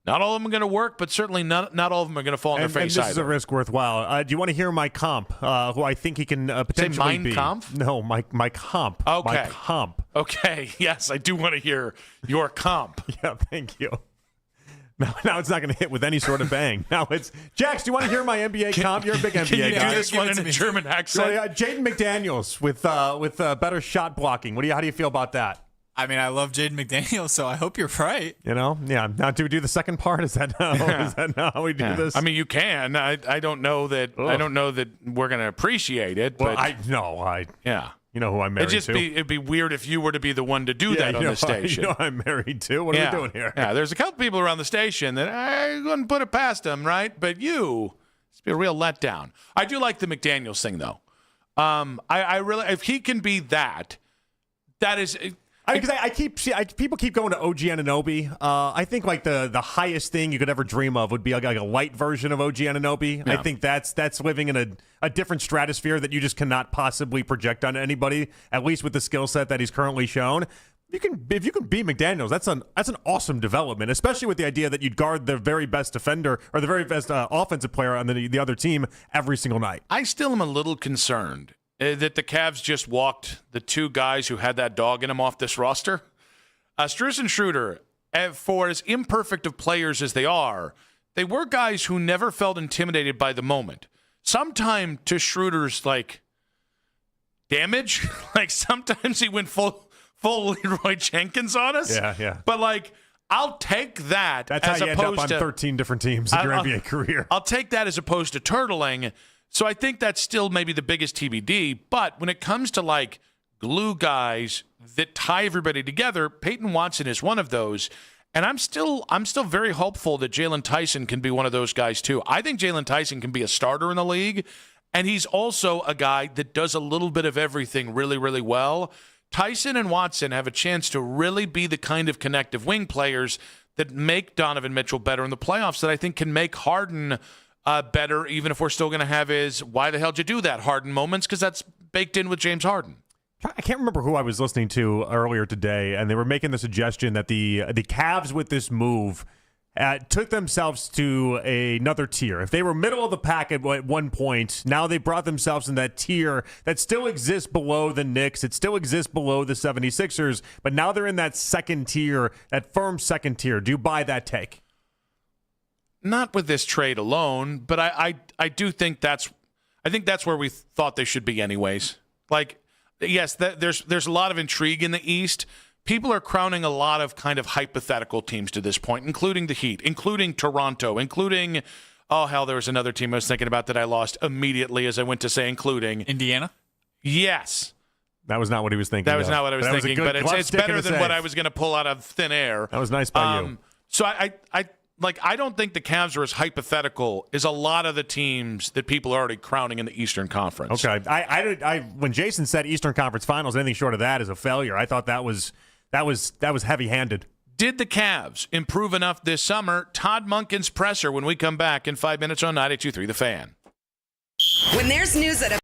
not all of them are going to work, but certainly not all of them are going to fall on their face and this either. is a risk worthwhile. Do you want to hear my comp, who I think he can potentially be? Comp? No, my comp. Okay. My comp. Okay, yes, I do want to hear your comp. Yeah, thank you. Now it's not going to hit with any sort of bang. Now it's, Jax, do you want to hear my NBA comp? You're a big NBA Can you guy. do this one in a German accent? So, Jaden McDaniels with better shot blocking. How do you feel about that? I mean, I love Jaden McDaniels, so I hope you're right. You know, yeah. Now, do we do the second part? Is that how we do this? I mean, you can. I don't know that. Ugh. I don't know that we're going to appreciate it. Well, but yeah. You know who I'm married to. It'd be weird if you were to be the one to do that on the station. You know I'm married to. What are we doing here? Yeah, there's a couple people around the station that I wouldn't put it past them, right? But it's be a real letdown. I do like the McDaniels thing, though. I really, if he can be that is. Because people keep going to OG Anunoby. I think like the highest thing you could ever dream of would be like a light version of OG Anunoby. Yeah. I think that's living in a different stratosphere that you just cannot possibly project on anybody, at least with the skill set that he's currently shown. If you can beat McDaniels, that's an awesome development, especially with the idea that you'd guard the very best defender or the very best offensive player on the other team every single night. I still am a little concerned that the Cavs just walked the two guys who had that dog in them off this roster. Strus and Schroeder, for as imperfect of players as they are, they were guys who never felt intimidated by the moment. Sometime to Schroeder's damage, sometimes he went full Leroy Jenkins on us. Yeah. But I'll take that. That's as how you end up on to 13 different teams in your NBA career. I'll take that as opposed to turtling. So I think that's still maybe the biggest TBD. But when it comes to glue guys that tie everybody together, Peyton Watson is one of those. And I'm still very hopeful that Jalen Tyson can be one of those guys too. I think Jalen Tyson can be a starter in the league. And he's also a guy that does a little bit of everything really, really well. Tyson and Watson have a chance to really be the kind of connective wing players that make Donovan Mitchell better in the playoffs, that I think can make Harden better, even if we're still going to have his why the hell did you do that Harden moments, because that's baked in with James Harden. I can't remember who I was listening to earlier today, and they were making the suggestion that the Cavs with this move took themselves to another tier. If they were middle of the pack at one point, now they brought themselves in that tier that still exists below the Knicks. It still exists below the 76ers, but now they're in that second tier, that firm second tier. Do you buy that take? Not with this trade alone, but I do think that's where we thought they should be anyways. yes, there's a lot of intrigue in the East. People are crowning a lot of kind of hypothetical teams to this point, including the Heat, including Toronto, including, oh, hell, there was another team I was thinking about that I lost immediately as I went to say including. Indiana? Yes. That was not what he was thinking. That was not what I was thinking, but it's better than what I was going to pull out of thin air. That was nice by you. So I don't think the Cavs are as hypothetical as a lot of the teams that people are already crowning in the Eastern Conference. Okay. I when Jason said Eastern Conference Finals, anything short of that is a failure. I thought that was heavy-handed. Did the Cavs improve enough this summer? Todd Monken's presser when we come back in 5 minutes on 92.3 The Fan. When there's news that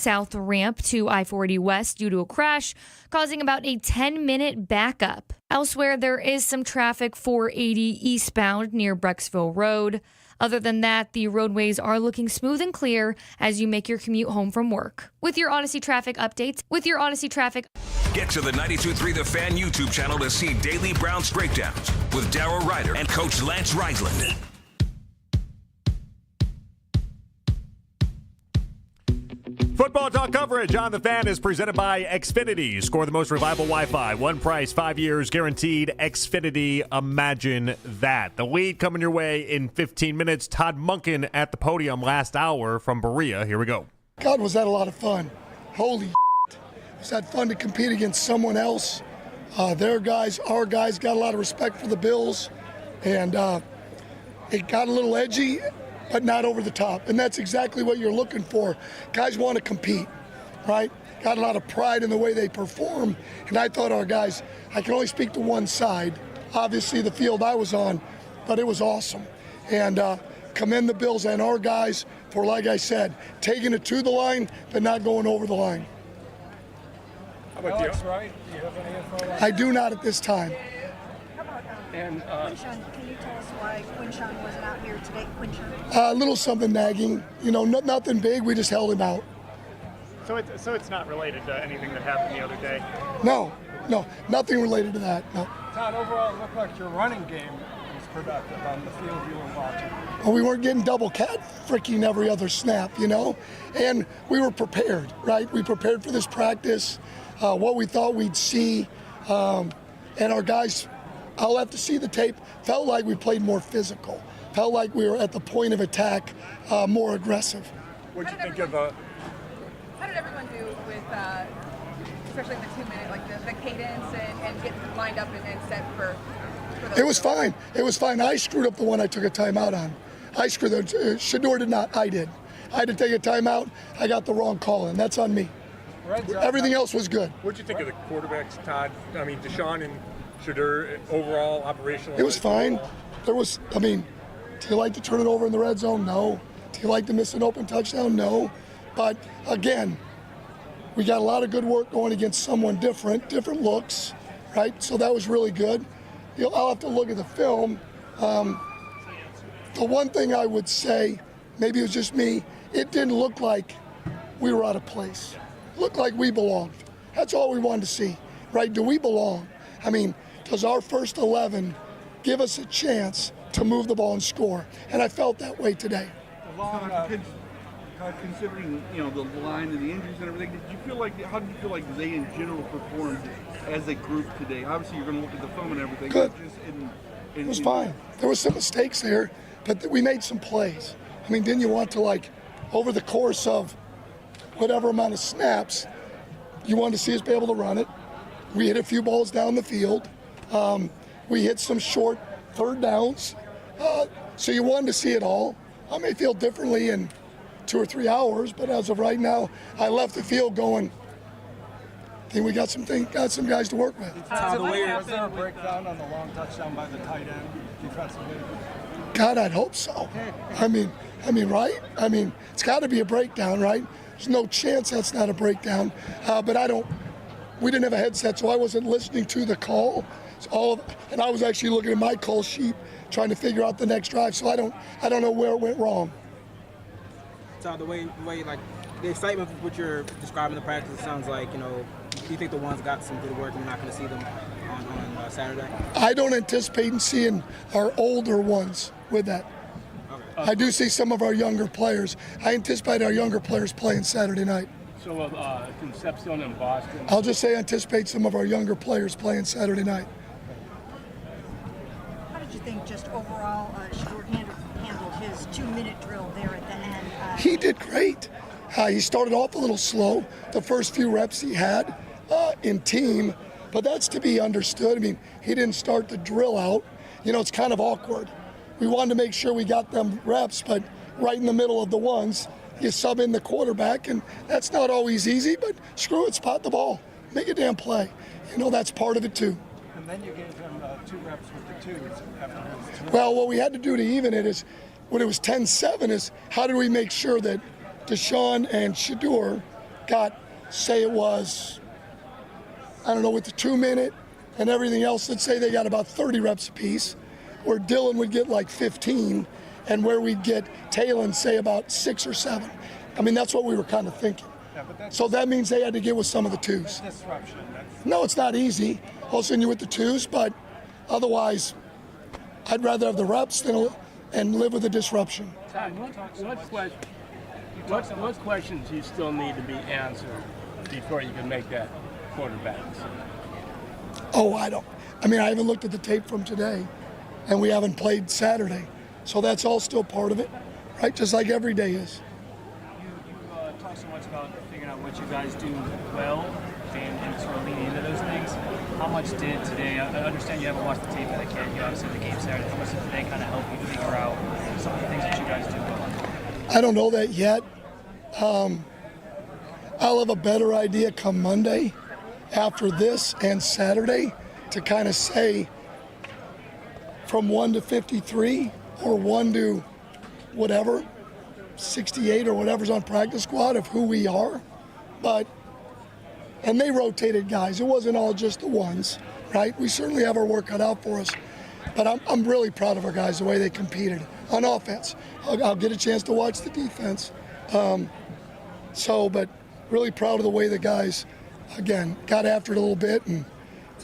south ramp to I-40 West due to a crash, causing about a 10-minute backup. Elsewhere, there is some traffic 480 eastbound near Brecksville Road. Other than that, the roadways are looking smooth and clear as you make your commute home from work. With your Odyssey traffic updates, Get to the 92.3 The Fan YouTube channel to see daily Browns breakdowns with Darryl Ryder and Coach Lance Reisland. Football Talk coverage on The Fan is presented by Xfinity. Score the most reliable Wi-Fi. One price, 5 years guaranteed. Xfinity, imagine that. The lead coming your way in 15 minutes. Todd Monken at the podium last hour from Berea. Here we go. God, was that a lot of fun. Holy was that fun to compete against someone else. Their guys, our guys, got a lot of respect for the Bills. And it got a little edgy, but not over the top. And that's exactly what you're looking for. Guys want to compete, right? Got a lot of pride in the way they perform. And I thought our guys, I can only speak to one side, obviously the field I was on, but it was awesome. And commend the Bills and our guys for, like I said, taking it to the line, but not going over the line. How about Alex, right? Do you have any info on I do not at this time. And Quinshon, can you tell us why Quinshon wasn't out here today? A little something nagging, nothing big. We just held him out. So it's not related to anything that happened the other day? No, nothing related to that. No. Todd, overall, it looked like your running game was productive on the field you were watching. Well, we weren't getting double cat freaking every other snap, and we were prepared, right? We prepared for this practice, what we thought we'd see, and our guys. I'll have to see the tape. Felt like we played more physical. Felt like we were at the point of attack, more aggressive. What did you think of? How did everyone do with, especially the 2-minute, like the cadence and getting lined up and set for those? It was fine. It was fine. I screwed up the one I took a timeout on. I screwed it. Shador did not. I did. I had to take a timeout. I got the wrong call in. That's on me. Everything else was good. What did you think of the quarterbacks, Todd? I mean, Deshaun and Shador, overall operational? It was fine. Do you like to turn it over in the red zone? No. Do you like to miss an open touchdown? No. But again, we got a lot of good work going against someone different looks, right? So that was really good. I'll have to look at the film. The one thing I would say, maybe it was just me, it didn't look like we were out of place. It looked like we belonged. That's all we wanted to see, right? Do we belong? Does our first 11 give us a chance to move the ball and score? And I felt that way today. Considering the line and the injuries and everything, how did you feel like they in general performed as a group today? Obviously, you're going to look at the film and everything. Good. It was fine. There was some mistakes there, but we made some plays. Didn't you want to, over the course of whatever amount of snaps, you wanted to see us be able to run it. We hit a few balls down the field. We hit some short third downs. So you wanted to see it all. I may feel differently in 2 or 3 hours, but as of right now, I left the field going, I think we got some guys to work with. Was there a breakdown on the long touchdown by the tight end defensively? God, I'd hope so. Right? It's got to be a breakdown, right? There's no chance that's not a breakdown. But we didn't have a headset, so I wasn't listening to the call. And I was actually looking at my call sheet, trying to figure out the next drive. So I don't know where it went wrong. So the way the excitement of what you're describing the practice, it sounds like, do you think the ones got some good work and we're not going to see them on Saturday? I don't anticipate seeing our older ones with that. Okay. I do see some of our younger players. I anticipate our younger players playing Saturday night. So Concepcion in Boston. I'll just say I anticipate some of our younger players playing Saturday night. How did you think just overall Shador handled his 2-minute drill there at the end? He did great. He started off a little slow, the first few reps he had in team, but that's to be understood. He didn't start the drill out. It's kind of awkward. We wanted to make sure we got them reps, but right in the middle of the ones, you sub in the quarterback, and that's not always easy, but screw it, spot the ball. Make a damn play. That's part of it too. And then you gave him 2 reps with the twos after his 2. Well, what we had to do to even it is, when it was 10-7, is how do we make sure that Deshaun and Shador got, say it was, I don't know, with the 2 minute and everything else, let's say they got about 30 reps apiece, where Dylan would get like 15, and where we'd get Talon, say, about 6 or 7. I mean, that's what we were kind of thinking. So that means they had to get with some of the 2s. Disruption. No, it's not easy. All of a sudden you're with the 2s, but otherwise, I'd rather have the reps and live with the disruption. Todd, what questions do you still need to be answered before you can make that quarterback decision? Oh, I haven't looked at the tape from today, and we haven't played Saturday. So that's all still part of it, right? Just like every day is. You talk so much about figuring out what you guys do well and sort of leaning into those things. How much did today, I understand you haven't watched the tape, but I can't, obviously the game Saturday, how much did today kind of help you figure out some of the things that you guys do well? I don't know that yet. I'll have a better idea come Monday after this and Saturday to kind of say from 1 to 53 or 1 to whatever, 68 or whatever's on practice squad of who we are. And they rotated guys. It wasn't all just the ones, right? We certainly have our work cut out for us. But I'm really proud of our guys, the way they competed on offense. I'll get a chance to watch the defense. But really proud of the way the guys, again, got after it a little bit. And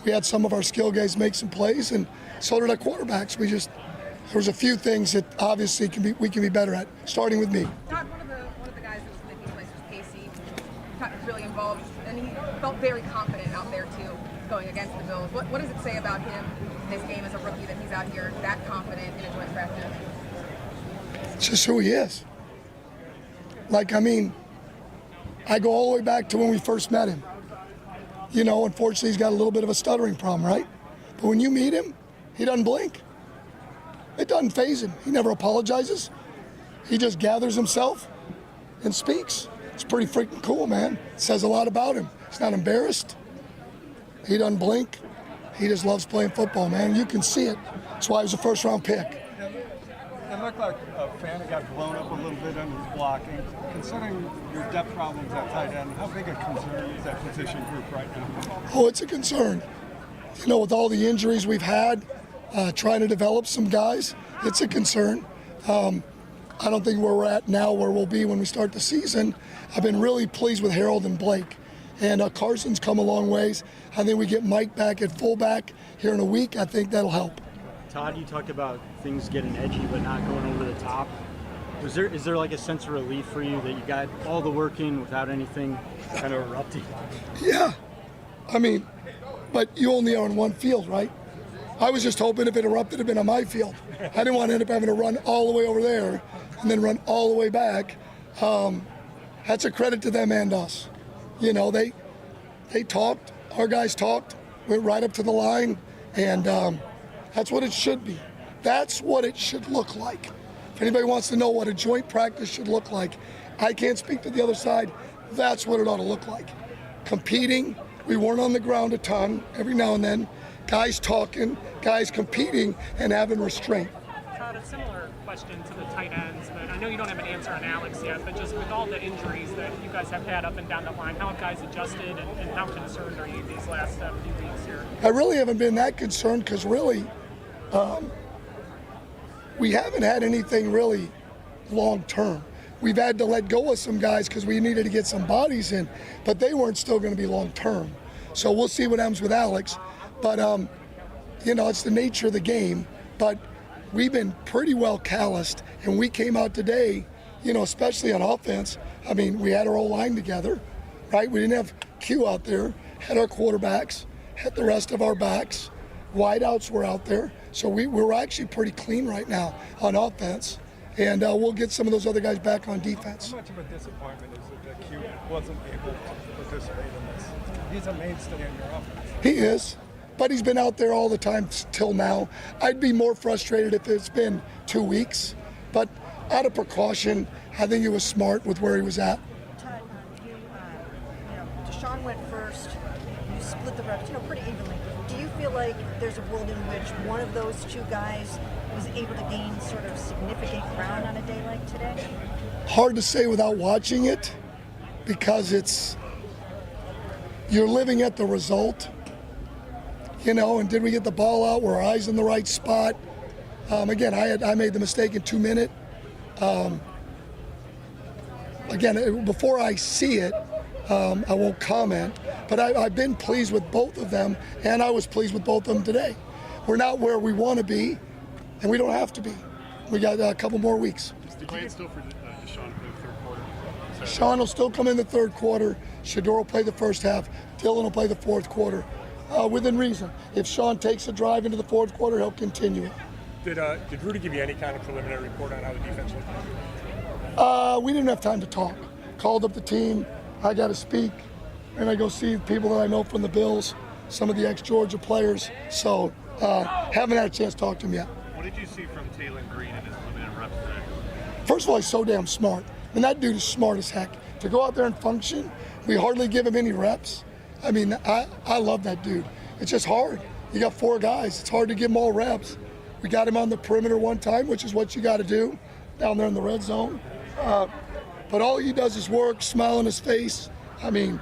we had some of our skill guys make some plays, and so did our quarterbacks. There was a few things that obviously we can be better at, starting with me. Todd, one of the guys that was making plays was Casey. Got really involved, and he felt very confident out there too, going against the Bills. What does it say about him in his game as a rookie that he's out here that confident in a joint practice? It's just who he is. I go all the way back to when we first met him. Unfortunately, he's got a little bit of a stuttering problem, right? But when you meet him, he doesn't blink. It doesn't faze him. He never apologizes. He just gathers himself and speaks. It's pretty freaking cool, man. It says a lot about him. He's not embarrassed. He doesn't blink. He just loves playing football, man. You can see it. That's why he was a first-round pick. It looked like Fan got blown up a little bit under his blocking. Considering your depth problems at tight end, how big a concern is that position group right now? Oh, it's a concern. With all the injuries we've had, trying to develop some guys, it's a concern. I don't think where we're at now where we'll be when we start the season. I've been really pleased with Harold and Blake. And Carson's come a long ways. I think we get Mike back at fullback here in a week. I think that'll help. Todd, you talked about things getting edgy but not going over the top. Is there like a sense of relief for you that you got all the work in without anything kind of erupting? Yeah. But you only are on one field, right? I was just hoping if it erupted, it'd been on my field. I didn't want to end up having to run all the way over there and then run all the way back. That's a credit to them and us. They talked, our guys talked, went right up to the line, and that's what it should be. That's what it should look like. If anybody wants to know what a joint practice should look like, I can't speak to the other side. That's what it ought to look like. Competing, we weren't on the ground a ton every now and then. Guys talking, guys competing, and having restraint. Todd, a similar question to the tight ends, but I know you don't have an answer on Alex yet, but just with all the injuries that you guys have had up and down the line, how have guys adjusted, and how concerned are you these last few weeks here? I really haven't been that concerned because really, we haven't had anything really long term. We've had to let go of some guys because we needed to get some bodies in, but they weren't still going to be long term. So we'll see what happens with Alex. But, it's the nature of the game. But we've been pretty well calloused, and we came out today, especially on offense. We had our whole line together, right? We didn't have Q out there, had our quarterbacks, had the rest of our backs. Wideouts were out there. So we're actually pretty clean right now on offense. And we'll get some of those other guys back on defense. How much of a disappointment is it that Q wasn't able to participate in this? He's a mainstay in your offense. He is, but he's been out there all the time till now. I'd be more frustrated if it's been 2 weeks, but out of precaution, I think it was smart with where he was at. Todd, Deshaun went first. You split the reps, pretty evenly. Do you feel like there's a world in which one of those two guys was able to gain sort of significant ground on a day like today? Hard to say without watching it, because you're living at the result, and did we get the ball out? Were our eyes in the right spot? Again, I made the mistake in 2 minutes. Again, before I see it, I won't comment, but I've been pleased with both of them, and I was pleased with both of them today. We're not where we want to be, and we don't have to be. We got a couple more weeks. Is the plan still for Deshaun to play the third quarter? Sean will still come in the third quarter. Shedeur will play the first half. Dylan will play the fourth quarter, within reason. If Sean takes a drive into the fourth quarter, he'll continue it. Did Rudy give you any kind of preliminary report on how the defense looked? We didn't have time to talk. Called up the team. I got to speak, and I go see people that I know from the Bills, some of the ex-Georgia players. So haven't had a chance to talk to him yet. What did you see from Taylor Green in his limited reps today? First of all, he's so damn smart. And that dude is smart as heck. To go out there and function, we hardly give him any reps. I mean, I love that dude. It's just hard. You got 4 guys. It's hard to give them all reps. We got him on the perimeter one time, which is what you got to do down there in the red zone. But all he does is work, smile on his face. I mean,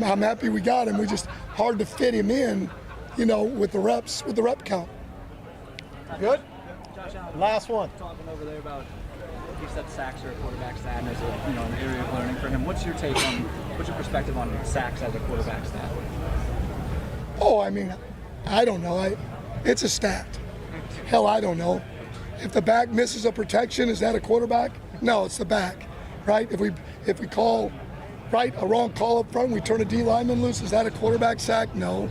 I'm happy we got him. We just hard to fit him in, with the reps, with the rep count. Good. Last one. Talking over there about you said sacks are a quarterback stat as an area of learning for him. What's your perspective on sacks as a quarterback stat? Oh, I mean, I don't know. It's a stat. Hell, I don't know. If the back misses a protection, is that a quarterback? No, it's the back, right? If we call a wrong call up front, we turn a D lineman loose, is that a quarterback sack? No.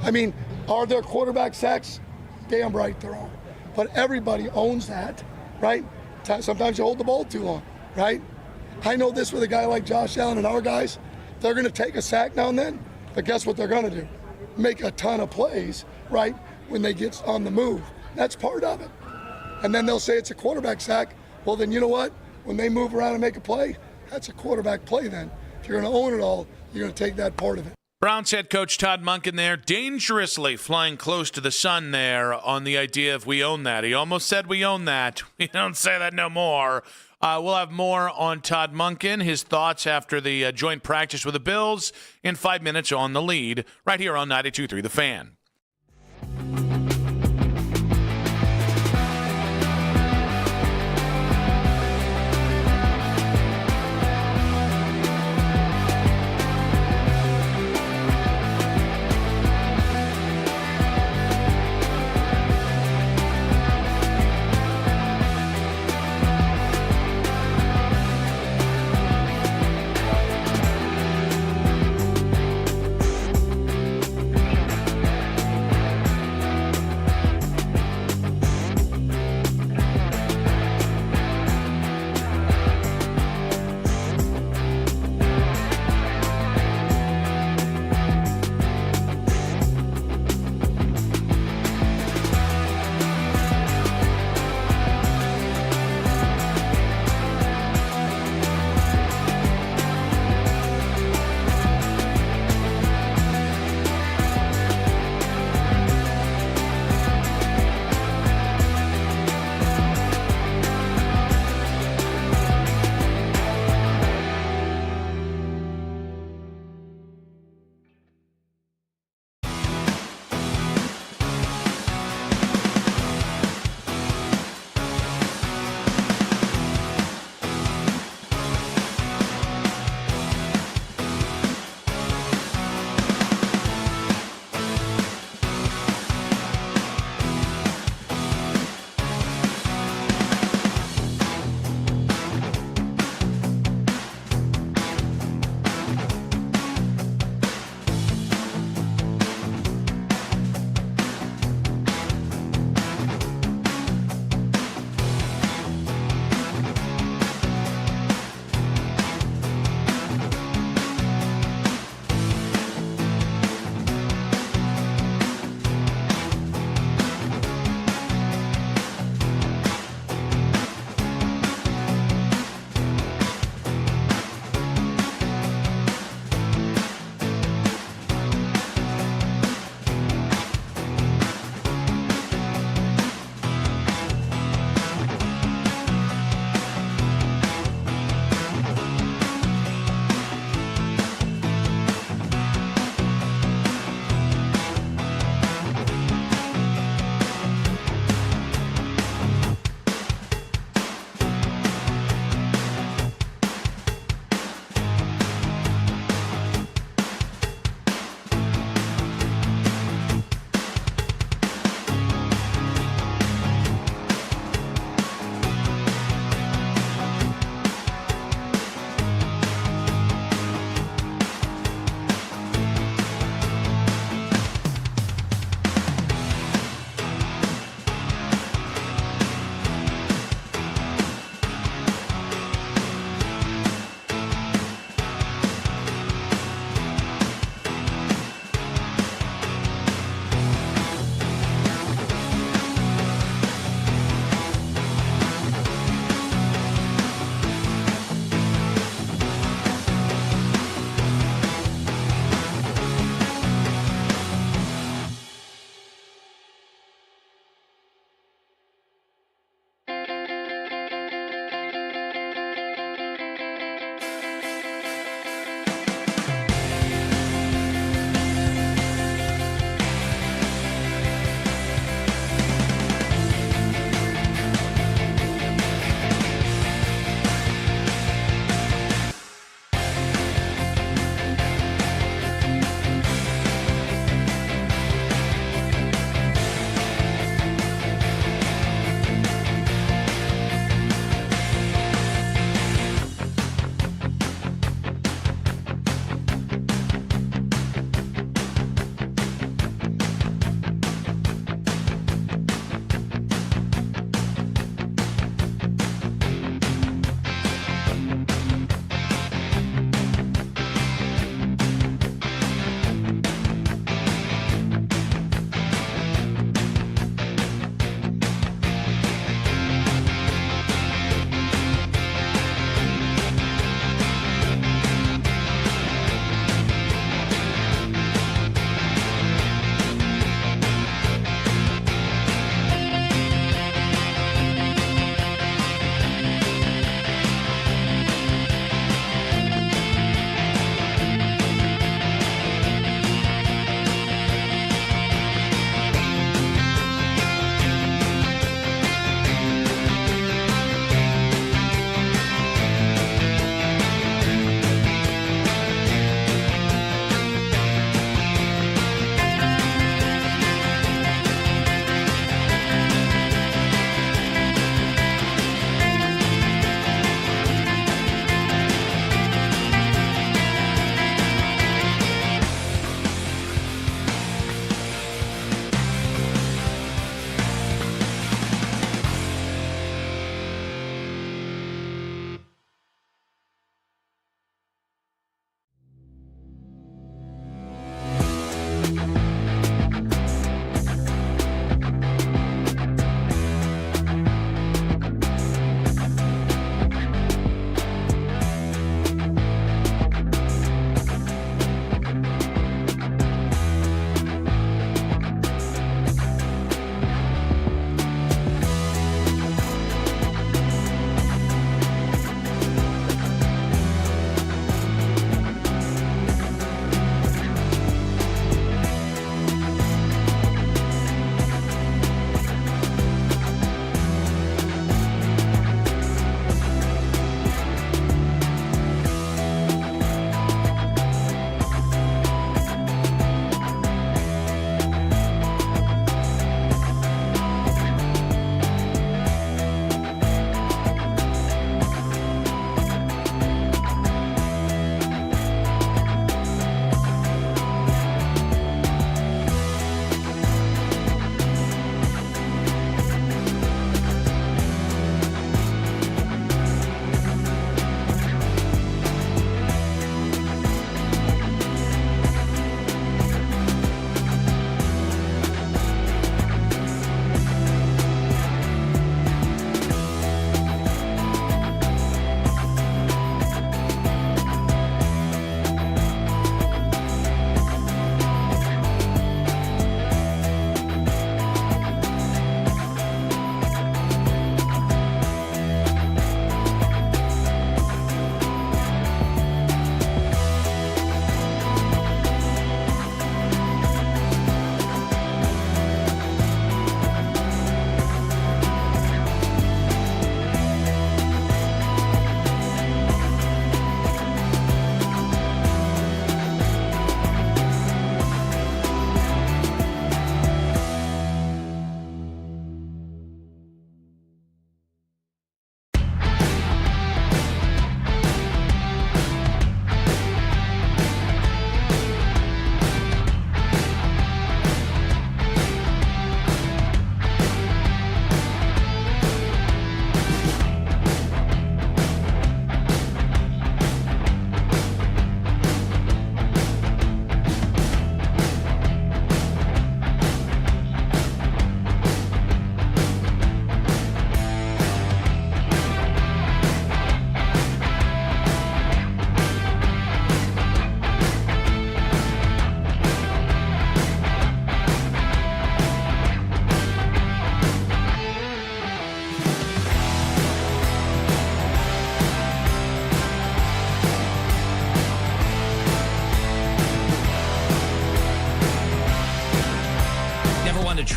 I mean, are there quarterback sacks? Damn right there are. But everybody owns that, right? Sometimes you hold the ball too long, right? I know this with a guy like Josh Allen and our guys. They're going to take a sack now and then, but guess what they're going to do? Make a ton of plays, right, when they get on the move. That's part of it. And then they'll say it's a quarterback sack. Well, then you know what? When they move around and make a play, that's a quarterback play then. If you're going to own it all, you're going to take that part of it. Browns head coach Todd Monken there, dangerously flying close to the sun there on the idea of we own that. He almost said we own that. We don't say that no more. We'll have more on Todd Monken, his thoughts after the joint practice with the Bills in 5 minutes on The Lead, right here on 92.3 The Fan.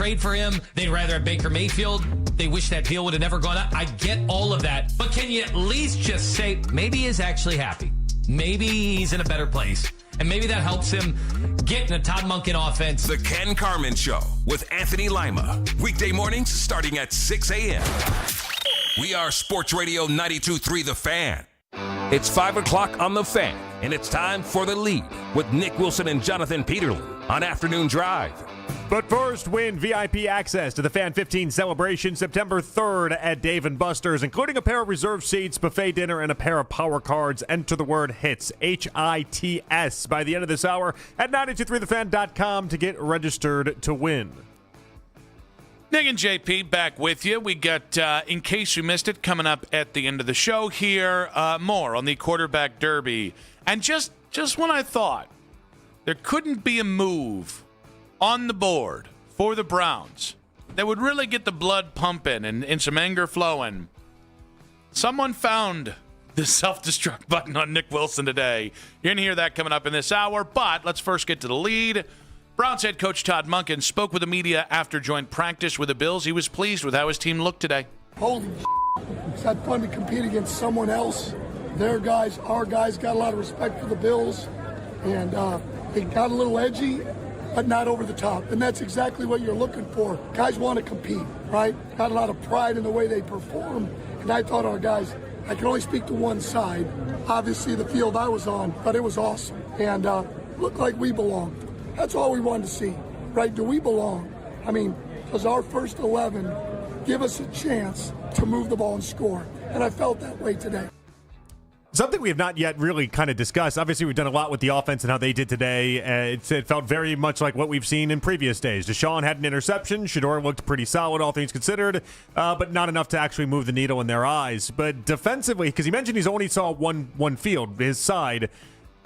trade for him. They'd rather have Baker Mayfield. They wish that deal would have never gone up. I get all of that. But can you at least just say maybe he's actually happy? Maybe he's in a better place. And maybe that helps him get in a Todd Monken offense. The Ken Carman Show with Anthony Lima. Weekday mornings starting at 6 a.m. We are Sports Radio 92.3 The Fan. It's 5 o'clock on The Fan, and it's time for The Lead with Nick Wilson and Jonathan Peterlin on Afternoon Drive. But first, win VIP access to the Fan 15 celebration September 3rd at Dave & Buster's, including a pair of reserved seats, buffet dinner, and a pair of power cards. Enter the word HITS, HITS, by the end of this hour at 923thefan.com to get registered to win. Nick and JP back with you. We got, in case you missed it, coming up at the end of the show here, more on the quarterback derby. And just when I thought there couldn't be a move on the board for the Browns that would really get the blood pumping and some anger flowing, someone found the self-destruct button on Nick Wilson today. You're going to hear that coming up in this hour, but let's first get to the lead. Browns head coach Todd Monken spoke with the media after joint practice with the Bills. He was pleased with how his team looked today. Holy is that fun to compete against someone else? Their guys, our guys, got a lot of respect for the Bills, and they got a little edgy, but not over the top. And that's exactly what you're looking for. Guys want to compete, right? Got a lot of pride in the way they perform, and I thought our guys, I can only speak to one side, obviously the field I was on, but it was awesome, and looked like we belonged. That's all we wanted to see, right? Do we belong? I mean, does our first 11 give us a chance to move the ball and score? And I felt that way today. Something we have not yet really kind of discussed. Obviously, we've done a lot with the offense and how they did today. It felt very much like what we've seen in previous days. Deshaun had an interception. Shedeur looked pretty solid, all things considered, but not enough to actually move the needle in their eyes. But defensively, because he mentioned he's only saw one field, his side.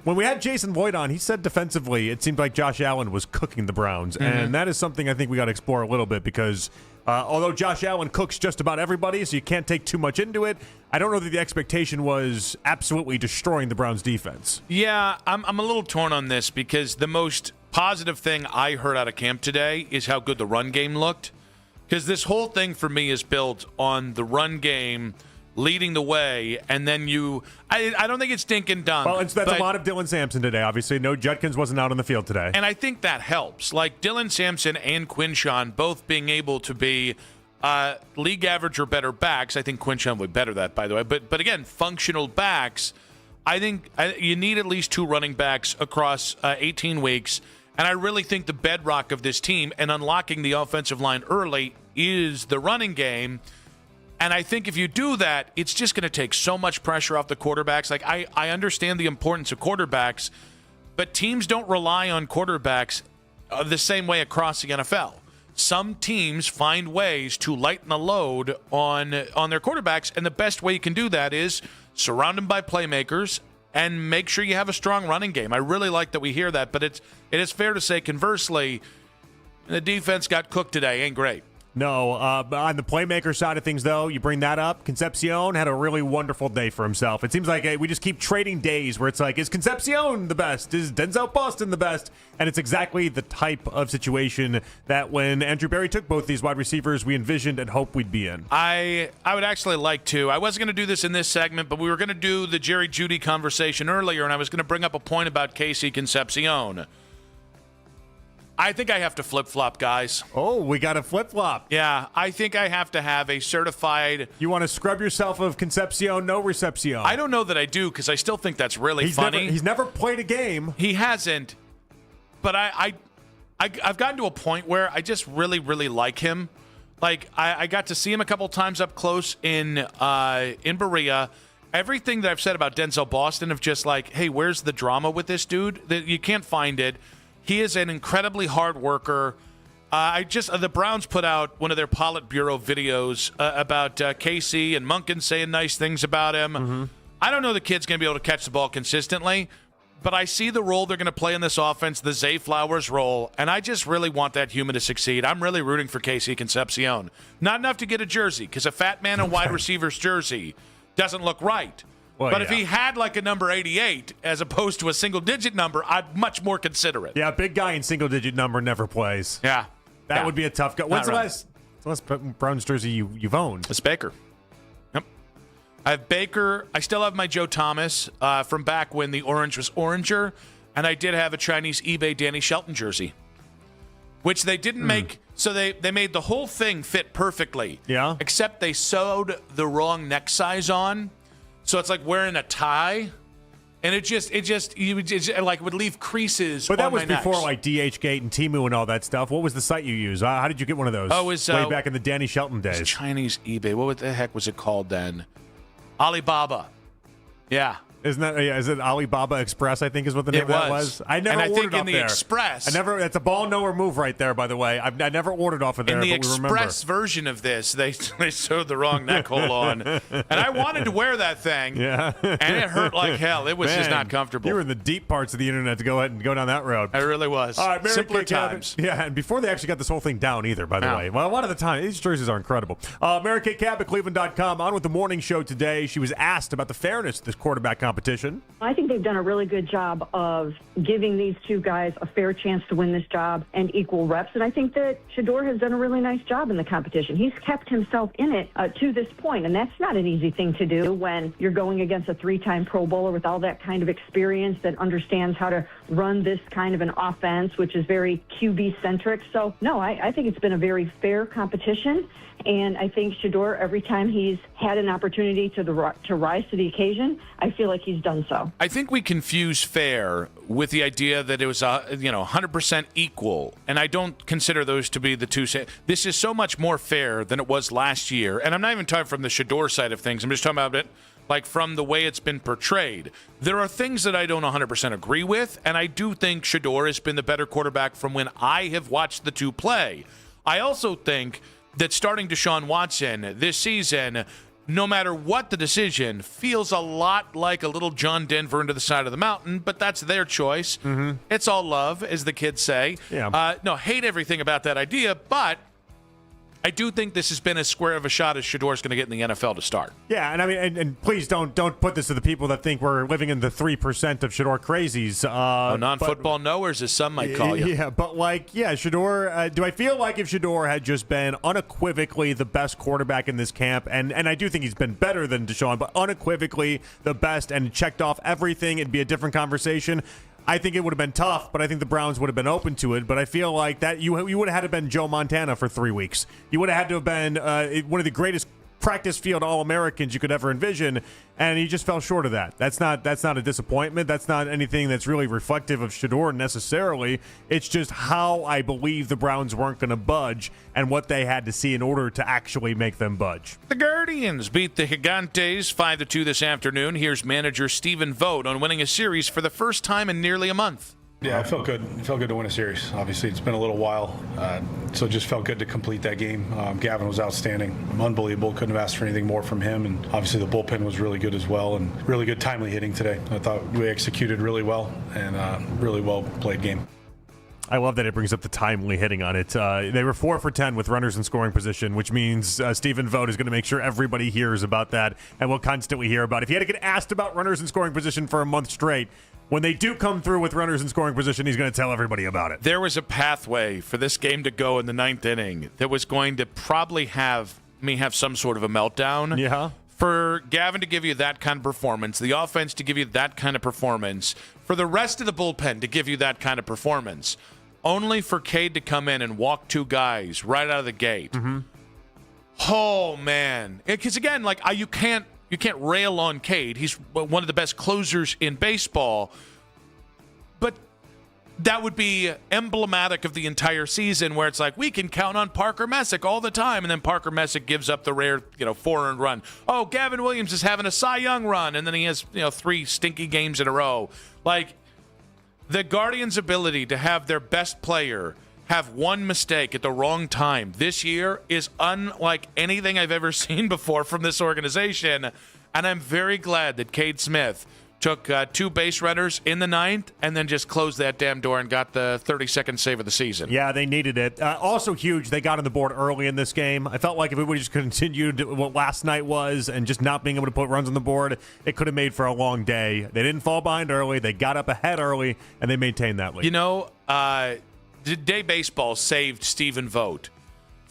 When we had Jason Lloyd on, he said defensively it seemed like Josh Allen was cooking the Browns. Mm-hmm. And that is something I think we got to explore a little bit because although Josh Allen cooks just about everybody, so you can't take too much into it, I don't know that the expectation was absolutely destroying the Browns' defense. Yeah, I'm a little torn on this because the most positive thing I heard out of camp today is how good the run game looked. Because this whole thing for me is built on the run game leading the way, and then I don't think it's dink and dunk. Well, that's a lot of Dylan Sampson today. Obviously, no, Judkins wasn't out on the field today. And I think that helps. Like Dylan Sampson and Quinshawn both being able to be league average or better backs. I think Quinshawn would better that, by the way. But again, functional backs, I think you need at least two running backs across 18 weeks. And I really think the bedrock of this team and unlocking the offensive line early is the running game. And I think if you do that, it's just going to take so much pressure off the quarterbacks. Like, I understand the importance of quarterbacks, but teams don't rely on quarterbacks the same way across the NFL. Some teams find ways to lighten the load on their quarterbacks, and the best way you can do that is surround them by playmakers and make sure you have a strong running game. I really like that we hear that, but it is fair to say, conversely, the defense got cooked today. Ain't great. No, on the playmaker side of things, though, you bring that up. Concepcion had a really wonderful day for himself. It seems like we just keep trading days where it's like, is Concepcion the best? Is Denzel Boston the best? And it's exactly the type of situation that when Andrew Berry took both these wide receivers, we envisioned and hoped we'd be in. I would actually like to. I wasn't going to do this in this segment, but we were going to do the Jerry Jeudy conversation earlier, and I was going to bring up a point about Casey Concepcion. I think I have to flip-flop, guys. Oh, we got a flip-flop. Yeah, I think I have to have a certified... You want to scrub yourself of Concepcion, no Recepcion. I don't know that I do, because I still think that's really funny. He's never played a game. He hasn't. But I've gotten to a point where I just really, really like him. Like, I got to see him a couple times up close in Berea. Everything that I've said about Denzel Boston of just like, hey, where's the drama with this dude? You can't find it. He is an incredibly hard worker. The Browns put out one of their Politburo videos about KC and Monken saying nice things about him. Mm-hmm. I don't know the kid's going to be able to catch the ball consistently, but I see the role they're going to play in this offense, the Zay Flowers role, and I just really want that human to succeed. I'm really rooting for Casey Concepcion. Not enough to get a jersey, because a fat man in wide receiver's jersey doesn't look right. Well, but if he had like a number 88 as opposed to a single-digit number, I'd much more consider it. Yeah, big guy in single-digit number never plays. Yeah. That would be a tough guy. What's the last Browns jersey you've owned? It's Baker. Yep. I have Baker. I still have my Joe Thomas from back when the orange was oranger, and I did have a Chinese eBay Danny Shelton jersey, which they didn't make. So they made the whole thing fit perfectly. Yeah. Except they sewed the wrong neck size on, so it's like wearing a tie. And it just would leave creases. But that on was my before necks. like DHgate and Temu and all that stuff. What was the site you used? How did you get one of those? Oh, it was way back in the Danny Shelton days. Chinese eBay. What the heck was it called then? Alibaba. Yeah. Isn't that? Is it Alibaba Express? I think is what the name of that was. I never and I ordered think in off the there. Express. That's a ball nowhere move right there. By the way, I never ordered off of there. In the but we remember. Express version of this, they sewed the wrong neck hole on, and I wanted to wear that thing. Yeah, and it hurt like hell. It was just Man, not comfortable. You were in the deep parts of the internet to go ahead and go down that road. I really was. All right, Mary Simpler Kay Cabot. times. Yeah, and before they actually got this whole thing down either, by the No. way. Well, a lot of the time, these jerseys are incredible. Mary Kay Cabot, Cleveland.com, on with the morning show today. She was asked about the fairness of this quarterback competition. I think they've done a really good job of giving these two guys a fair chance to win this job and equal reps. And I think that Shedeur has done a really nice job in the competition. He's kept himself in it to this point, and that's not an easy thing to do when you're going against a three-time Pro Bowler with all that kind of experience that understands how to run this kind of an offense, which is very QB-centric. So, no, I think it's been a very fair competition. And I think Shedeur, every time he's had an opportunity to rise to the occasion, I feel like he's done so. I think we confuse fair with the idea that it was 100% equal, and I don't consider those to be the two. This is so much more fair than it was last year, and I'm not even talking from the Shedeur side of things. I'm just talking about it like from the way it's been portrayed. There are things that I don't 100% agree with, and I do think Shedeur has been the better quarterback from when I have watched the two play. I also think that starting Deshaun Watson this season, no matter what the decision, feels a lot like a little John Denver into the side of the mountain, but that's their choice. Mm-hmm. It's all love, as the kids say. Yeah. No, hate everything about that idea, but I do think this has been as square of a shot as Shedeur's going to get in the NFL to start. Yeah, and I mean, and please don't put this to the people that think we're living in the 3% of Shedeur crazies. Non-football knowers, as some might call you. Yeah, but Shedeur, do I feel like if Shedeur had just been unequivocally the best quarterback in this camp, and I do think he's been better than Deshaun, but unequivocally the best and checked off everything, it'd be a different conversation. I think it would have been tough, but I think the Browns would have been open to it. But I feel like that you would have had to have been Joe Montana for 3 weeks. You would have had to have been one of the greatest practice field All-Americans you could ever envision, and he just fell short of that. That's not a disappointment. That's not anything that's really reflective of Shedeur necessarily. It's just how I believe the Browns weren't going to budge and what they had to see in order to actually make them budge. The Guardians beat the Gigantes 5-2 this afternoon. Here's manager Stephen Vogt on winning a series for the first time in nearly a month. Yeah, it felt good. It felt good to win a series. Obviously, it's been a little while, so it just felt good to complete that game. Gavin was outstanding, unbelievable. Couldn't have asked for anything more from him, and obviously the bullpen was really good as well, and really good timely hitting today. I thought we executed really well, and really well played game. I love that it brings up the timely hitting on it. They were 4 for 10 with runners in scoring position, which means Stephen Vogt is going to make sure everybody hears about that, and we'll constantly hear about it. If he had to get asked about runners in scoring position for a month straight, when they do come through with runners in scoring position, he's going to tell everybody about it. There was a pathway for this game to go in the 9th inning that was going to probably have me have some sort of a meltdown. Yeah. For Gavin to give you that kind of performance, the offense to give you that kind of performance, for the rest of the bullpen to give you that kind of performance, only for Cade to come in and walk 2 guys right out of the gate. Mm-hmm. Oh, man. Because, again, you can't rail on Cade. He's one of the best closers in baseball. But that would be emblematic of the entire season where it's like, we can count on Parker Messick all the time. And then Parker Messick gives up the rare, 4-earned run. Oh, Gavin Williams is having a Cy Young run. And then he has, 3 stinky games in a row. The Guardians' ability to have their best player have one mistake at the wrong time this year is unlike anything I've ever seen before from this organization. And I'm very glad that Cade Smith took 2 base runners in the 9th and then just closed that damn door and got the 32nd save of the season. Yeah, they needed it. Also huge, they got on the board early in this game. I felt like if it would have just continued what last night was and just not being able to put runs on the board, it could have made for a long day. They didn't fall behind early. They got up ahead early, and they maintained that lead. Day Baseball saved Stephen Vogt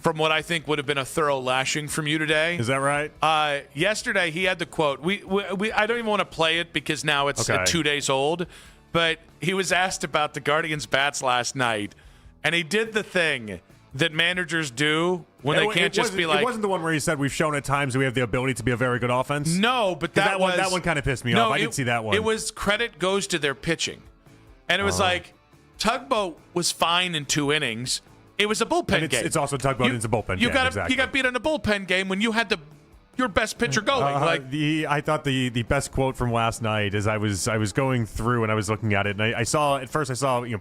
from what I think would have been a thorough lashing from you today. Is that right? Yesterday, he had the quote. I don't even want to play it because now it's 2 days old, but he was asked about the Guardians' bats last night, and he did the thing that managers do when they can't just be like... It wasn't the one where he said we've shown at times that we have the ability to be a very good offense? No, but that one kind of pissed me off. I did see that one. It was credit goes to their pitching. And it was like, Tugboat was fine in 2 innings. It was a bullpen game. It's also Tugboat is a bullpen game. You got beat in a bullpen game when you had your best pitcher going. I thought the best quote from last night is I was going through and I was looking at it, and I saw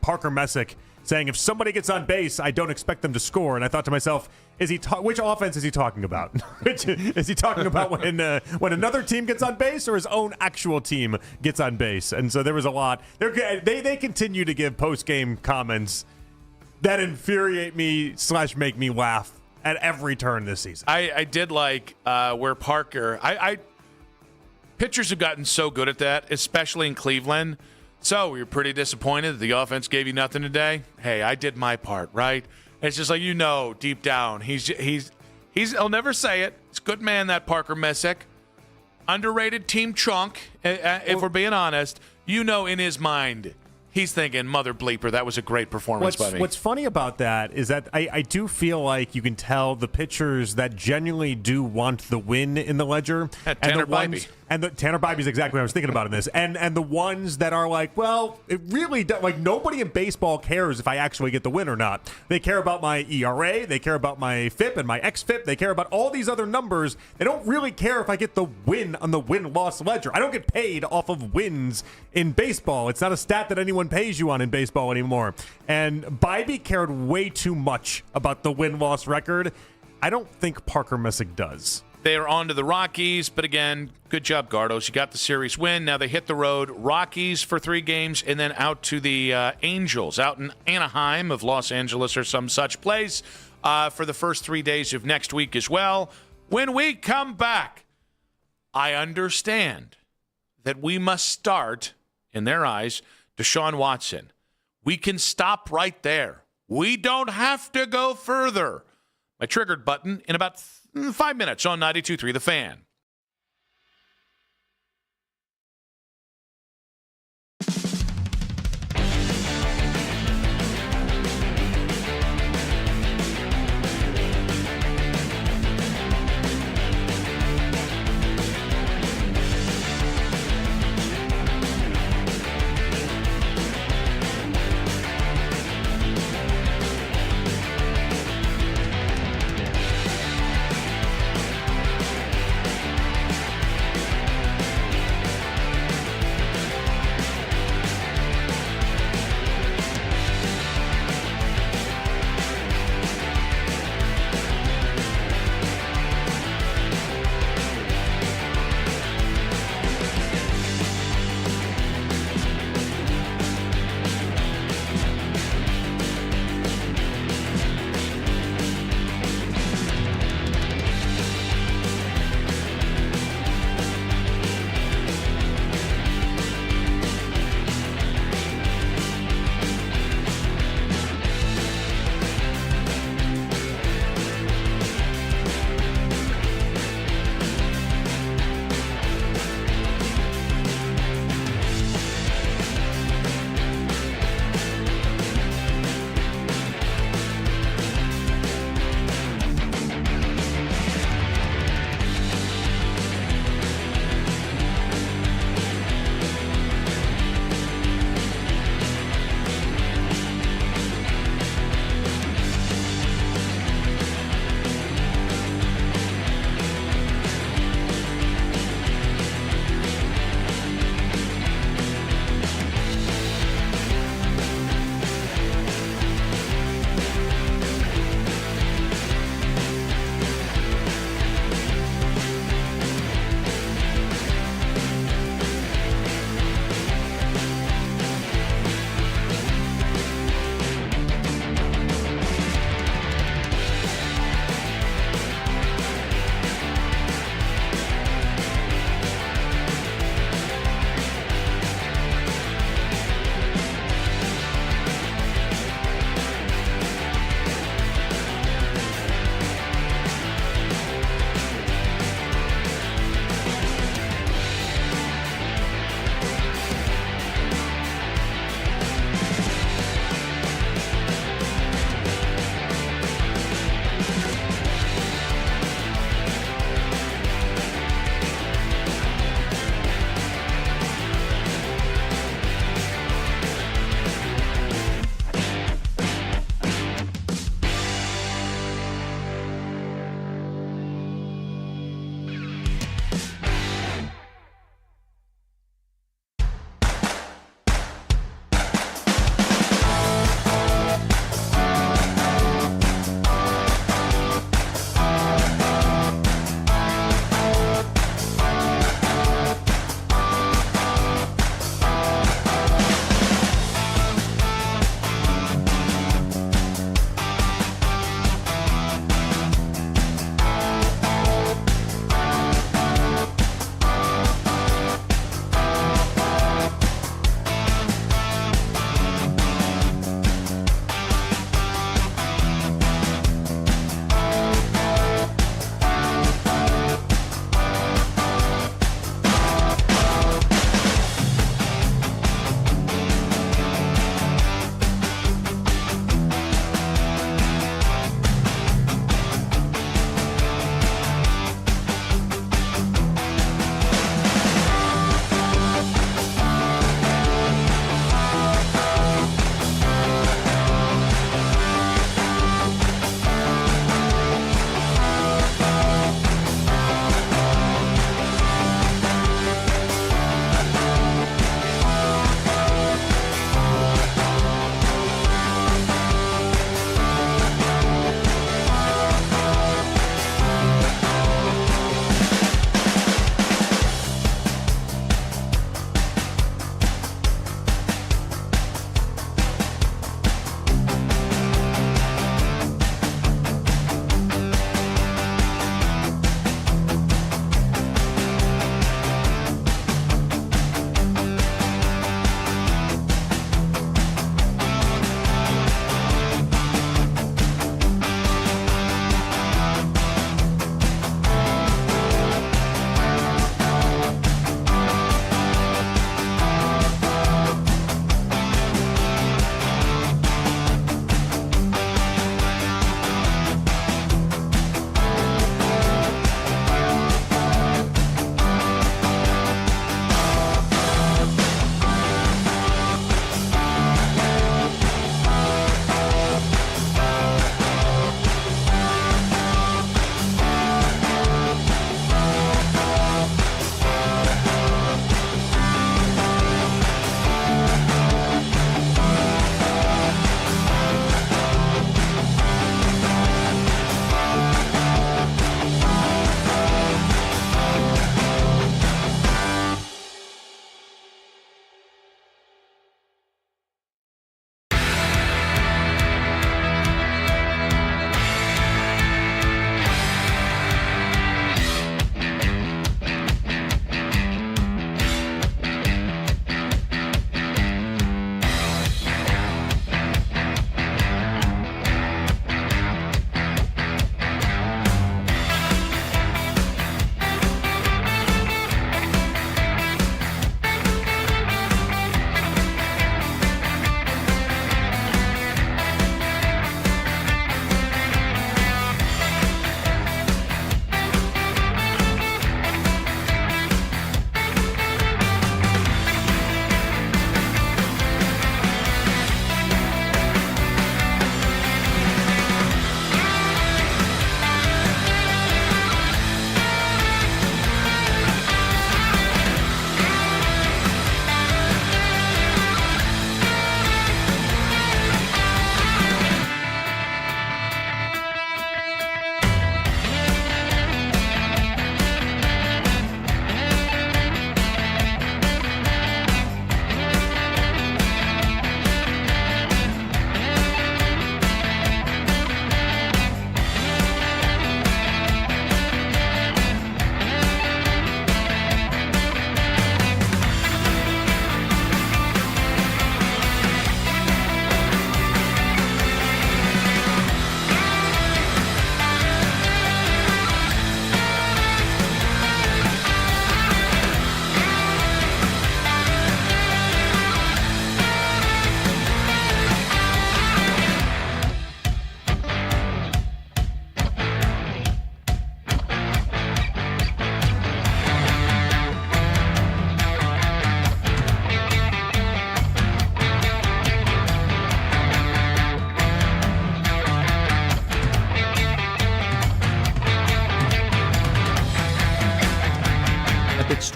Parker Messick saying, if somebody gets on base, I don't expect them to score. And I thought to myself, which offense is he talking about? Is he talking about when another team gets on base or his own actual team gets on base? And so there was a lot. They continue to give post-game comments that infuriate me / make me laugh at every turn this season. I did like where Parker... pitchers have gotten so good at that, especially in Cleveland. So you're pretty disappointed that the offense gave you nothing today? Hey, I did my part, right? It's just like, deep down, he'll never say it. He's a good man, that Parker Messick. Underrated team chunk, if we're being honest. In his mind, he's thinking, mother bleeper, that was a great performance by me. What's funny about that is that I do feel like you can tell the pitchers that genuinely do want the win in the ledger. Tanner Bybee. And Tanner Bybee is exactly what I was thinking about in this. And the ones that are like, well, it really does. Like, nobody in baseball cares if I actually get the win or not. They care about my ERA. They care about my FIP and my XFIP. They care about all these other numbers. They don't really care if I get the win on the win-loss ledger. I don't get paid off of wins in baseball. It's not a stat that anyone pays you on in baseball anymore. And Bybee cared way too much about the win-loss record. I don't think Parker Messick does. They are on to the Rockies, but again, good job, Gardos. You got the series win. Now they hit the road. Rockies for 3 games, and then out to the Angels out in Anaheim of Los Angeles or some such place for the first 3 days of next week as well. When we come back, I understand that we must start, in their eyes, Deshaun Watson. We can stop right there. We don't have to go further. My triggered button in about 5 minutes on 92.3 The Fan.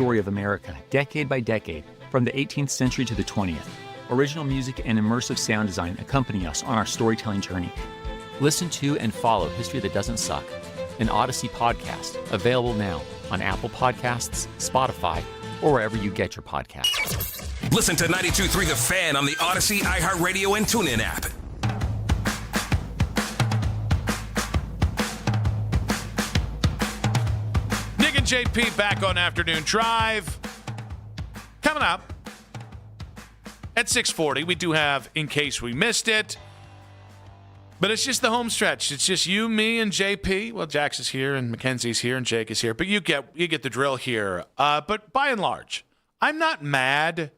story of America, decade by decade, from the 18th century to the 20th. Original music and immersive sound design accompany us on our storytelling journey. Listen to and follow History That Doesn't Suck, an Odyssey podcast, available now on Apple Podcasts, Spotify, or wherever you get your podcasts. Listen to 92.3 The Fan on the Odyssey, iHeartRadio, and TuneIn app. Nick and JP back on Afternoon Drive. Coming up at 6:40, we do have In Case We Missed It. But it's just the home stretch. It's just you, me, and JP. Well, Jax is here, and Mackenzie's here, and Jake is here. But you get the drill here. But by and large, I'm not mad,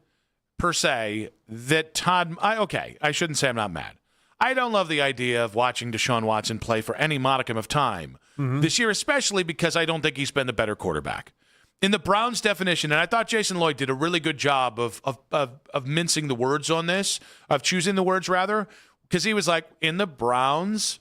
per se, that Todd... I shouldn't say I'm not mad. I don't love the idea of watching Deshaun Watson play for any modicum of time this year, especially because I don't think he's been the better quarterback. In the Browns' definition, and I thought Jason Lloyd did a really good job of mincing the words on this, of choosing the words, rather, because he was like, in the Browns'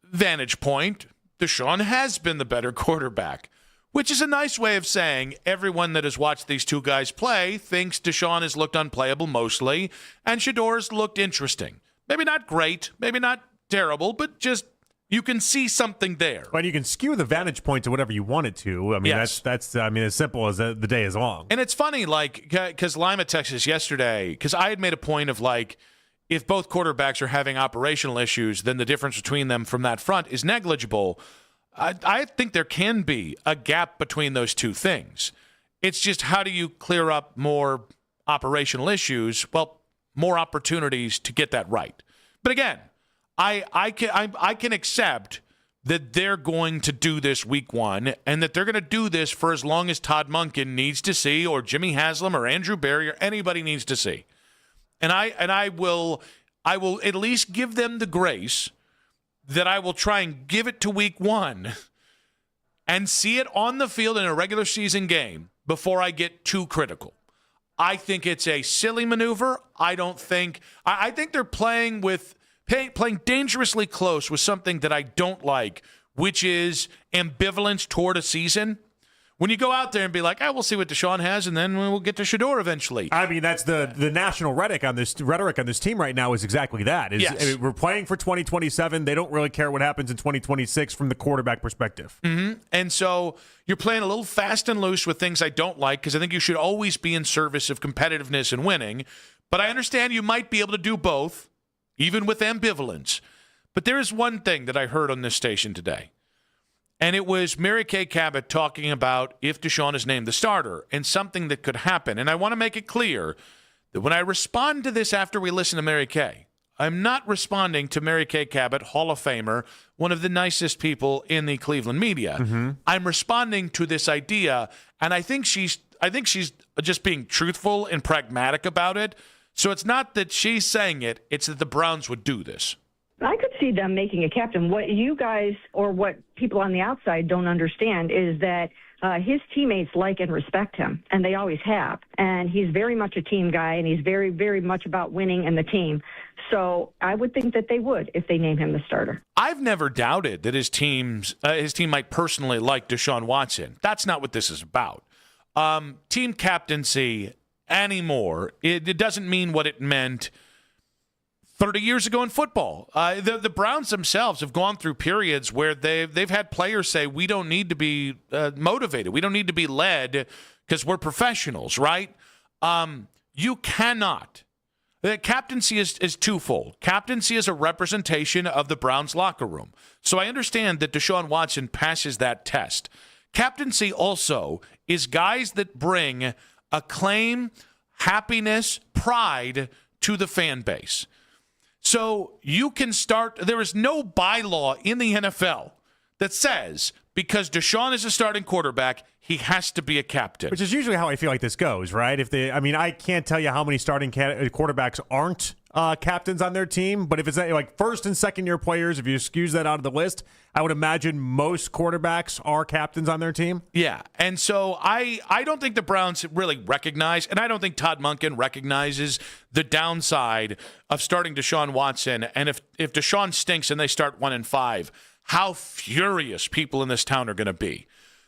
vantage point, Deshaun has been the better quarterback, which is a nice way of saying everyone that has watched these two guys play thinks Deshaun has looked unplayable mostly, and Shedor's looked interesting. Maybe not great, maybe not terrible, but just you can see something there. But you can skew the vantage point to whatever you want it to. I mean, yes. that's as simple as the day is long. And it's funny, like, because Lima texted us yesterday, because I had made a point of, like, if both quarterbacks are having operational issues, then the difference between them from that front is negligible. I think there can be a gap between those two things. It's just, how do you clear up more operational issues? Well, more opportunities to get that right. But again, I can accept that they're going to do this week one, and that they're going to do this for as long as Todd Monken needs to see, or Jimmy Haslam, or Andrew Berry, or anybody needs to see. And I will at least give them the grace that I will try and give it to week one and see it on the field in a regular season game before I get too critical. I think it's a silly maneuver. I think they're playing dangerously close with something that I don't like, which is ambivalence toward a season. When you go out there and be like, we'll see what Deshaun has, and then we'll get to Shedeur eventually. I mean, that's the national rhetoric on this team right now is exactly that. Yes. I mean, we're playing for 2027. They don't really care what happens in 2026 from the quarterback perspective. Mm-hmm. And so you're playing a little fast and loose with things I don't like, because I think you should always be in service of competitiveness and winning. But I understand you might be able to do both, even with ambivalence. But there is one thing that I heard on this station today. And it was Mary Kay Cabot talking about if Deshaun is named the starter and something that could happen. And I want to make it clear that when I respond to this after we listen to Mary Kay, I'm not responding to Mary Kay Cabot, Hall of Famer, one of the nicest people in the Cleveland media. Mm-hmm. I'm responding to this idea, and I think she's just being truthful and pragmatic about it. So it's not that she's saying it, it's that the Browns would do this. I could see them making a captain. What you guys or what people on the outside don't understand is that his teammates like and respect him, and they always have. And he's very much a team guy, and he's very, very much about winning and the team. So I would think that they would if they name him the starter. I've never doubted that his team might personally like Deshaun Watson. That's not what this is about. Team captaincy anymore, it doesn't mean what it meant 30 years ago in football. The Browns themselves have gone through periods where they've had players say, we don't need to be motivated. We don't need to be led because we're professionals, right? You cannot. The captaincy is twofold. Captaincy is a representation of the Browns locker room. So I understand that Deshaun Watson passes that test. Captaincy also is guys that bring acclaim, happiness, pride to the fan base. So you can start, there is no bylaw in the NFL that says because Deshaun is a starting quarterback, he has to be a captain. Which is usually how I feel like this goes, right? I can't tell you how many starting quarterbacks aren't captains on their team, but if it's like first and second year players, if you excuse that out of the list, I would imagine most quarterbacks are captains on their team. Yeah, and so I don't think the Browns really recognize, and I don't think Todd Monken recognizes the downside of starting Deshaun Watson. And if Deshaun stinks and they start 1-5, how furious people in this town are going to be.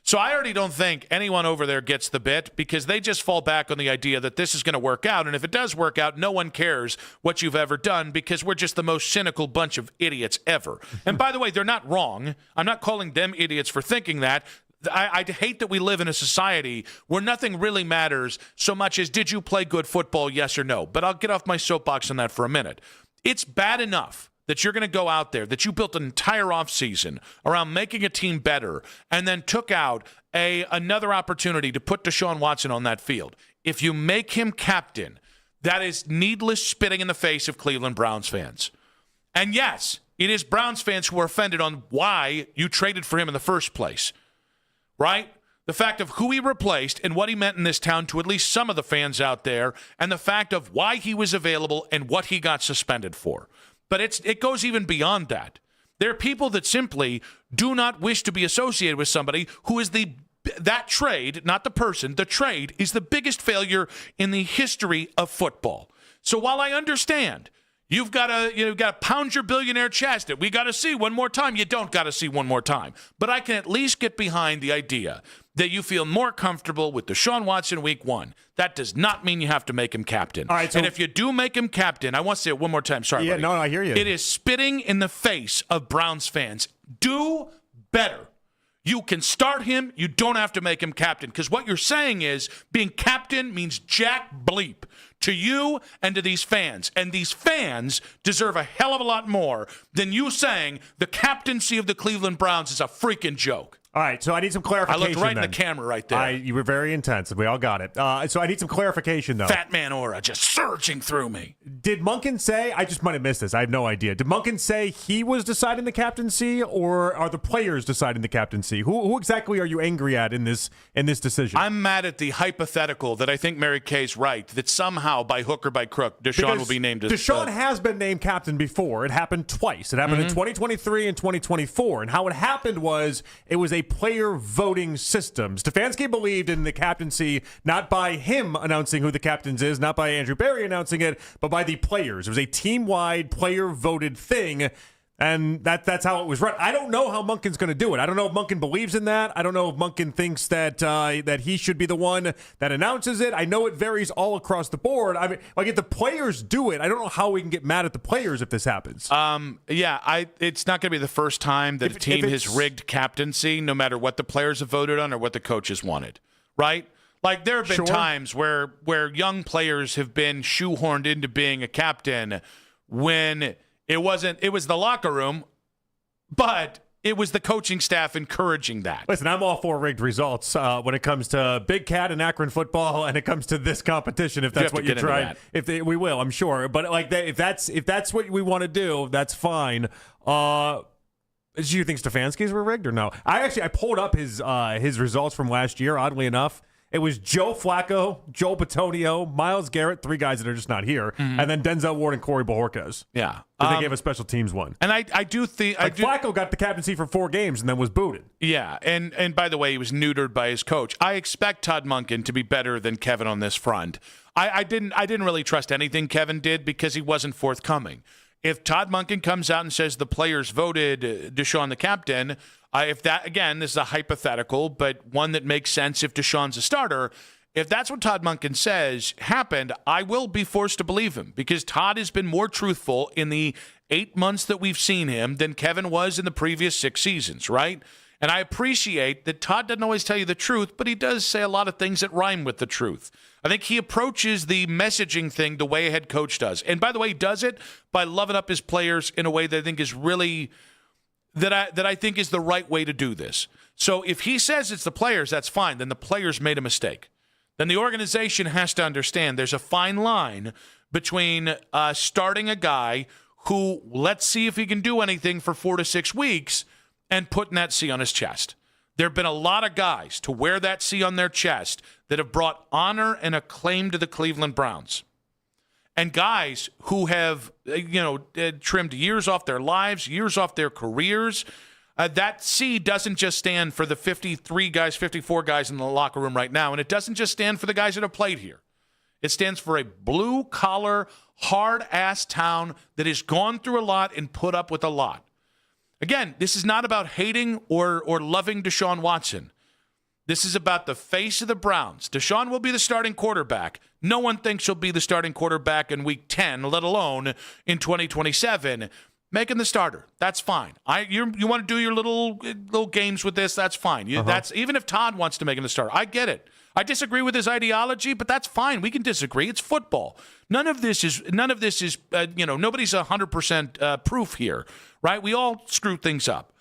So I already don't think anyone over there gets the bit because they just fall back on the idea that this is going to work out. And if it does work out, no one cares what you've ever done because we're just the most cynical bunch of idiots ever. And by the way, they're not wrong. I'm not calling them idiots for thinking that. I hate that we live in a society where nothing really matters so much as did you play good football, yes or no. But I'll get off my soapbox on that for a minute. It's bad enough that you're going to go out there, that you built an entire offseason around making a team better and then took out another opportunity to put Deshaun Watson on that field. If you make him captain, that is needless spitting in the face of Cleveland Browns fans. And yes, it is Browns fans who are offended on why you traded for him in the first place, right? The fact of who he replaced and what he meant in this town to at least some of the fans out there, and the fact of why he was available and what he got suspended for. But it goes even beyond that. There are people that simply do not wish to be associated with somebody who is that trade, not the person, the trade is the biggest failure in the history of football. So while I understand you've got to pound your billionaire chest that we got to see one more time, you don't got to see one more time. But I can at least get behind the idea that you feel more comfortable with Deshaun Watson week 1. That does not mean you have to make him captain. All right, so and if you do make him captain, I want to say it one more time. Sorry, buddy. No, I hear you. It is spitting in the face of Browns fans. Do better. You can start him. You don't have to make him captain because what you're saying is being captain means jack bleep to you and to these fans. And these fans deserve a hell of a lot more than you saying the captaincy of the Cleveland Browns is a freaking joke. All right, so I need some clarification. I looked right then. in the camera right there. You were very intense. We all got it. So I need some clarification, though. Fat man aura just surging through me. Did Monken say, I just might have missed this, I have no idea. Did Monken say he was deciding the captaincy, or are the players deciding the captaincy? Who exactly are you angry at in this decision? I'm mad at the hypothetical that I think Mary Kay's right, that somehow by hook or by crook, Deshaun will be named as Deshaun has been named captain before. It happened twice. It happened in 2023 and 2024. And how it happened was it was a player voting system. Stefanski believed in the captaincy not by him announcing who the captains is, not by Andrew Berry announcing it, but by the players. It was a team-wide player-voted thing, and that's how it was run. I don't know how Monken's going to do it. I don't know if Monken believes in that. I don't know if Monken thinks that that he should be the one that announces it. I know it varies all across the board. I mean, like if the players do it, I don't know how we can get mad at the players if this happens. It's not going to be the first time that a team has rigged captaincy, no matter what the players have voted on or what the coaches wanted, right? Like there have been times where young players have been shoehorned into being a captain when it was the locker room, but it was the coaching staff encouraging that. Listen, I'm all for rigged results when it comes to Big Cat and Akron football, and it comes to this competition. If that's what you're trying, we will, I'm sure. But like, if that's what we want to do, that's fine. Do you think Stefanski's were rigged or no? I pulled up his results from last year. Oddly enough, it was Joe Flacco, Joel Bitonio, Myles Garrett, 3 guys that are just not here, and then Denzel Ward and Corey Bojorquez. Yeah. They gave a special teams one. And I do think... Flacco got the captaincy for 4 games and then was booted. Yeah, and by the way, he was neutered by his coach. I expect Todd Monken to be better than Kevin on this front. I didn't really trust anything Kevin did because he wasn't forthcoming. If Todd Monken comes out and says the players voted Deshaun the captain... if that, again, this is a hypothetical, but one that makes sense if Deshaun's a starter. If that's what Todd Monken says happened, I will be forced to believe him because Todd has been more truthful in the 8 months that we've seen him than Kevin was in the previous 6 seasons, right? And I appreciate that Todd doesn't always tell you the truth, but he does say a lot of things that rhyme with the truth. I think he approaches the messaging thing the way a head coach does. And by the way, he does it by loving up his players in a way that I think is really... that I think is the right way to do this. So if he says it's the players, that's fine. Then the players made a mistake. Then the organization has to understand there's a fine line between starting a guy who, let's see if he can do anything for 4 to 6 weeks, and putting that C on his chest. There have been a lot of guys to wear that C on their chest that have brought honor and acclaim to the Cleveland Browns. And guys who have, trimmed years off their lives, years off their careers, that C doesn't just stand for the 53 guys, 54 guys in the locker room right now, and it doesn't just stand for the guys that have played here. It stands for a blue-collar, hard-ass town that has gone through a lot and put up with a lot. Again, this is not about hating or loving Deshaun Watson. This is about the face of the Browns. Deshaun will be the starting quarterback. No one thinks he'll be the starting quarterback in Week 10, let alone in 2027. Make him the starter. That's fine. You want to do your little games with this? That's fine. That's even if Todd wants to make him the starter. I get it. I disagree with his ideology, but that's fine. We can disagree. It's football. None of this is. Nobody's 100% proof here, right? We all screw things up.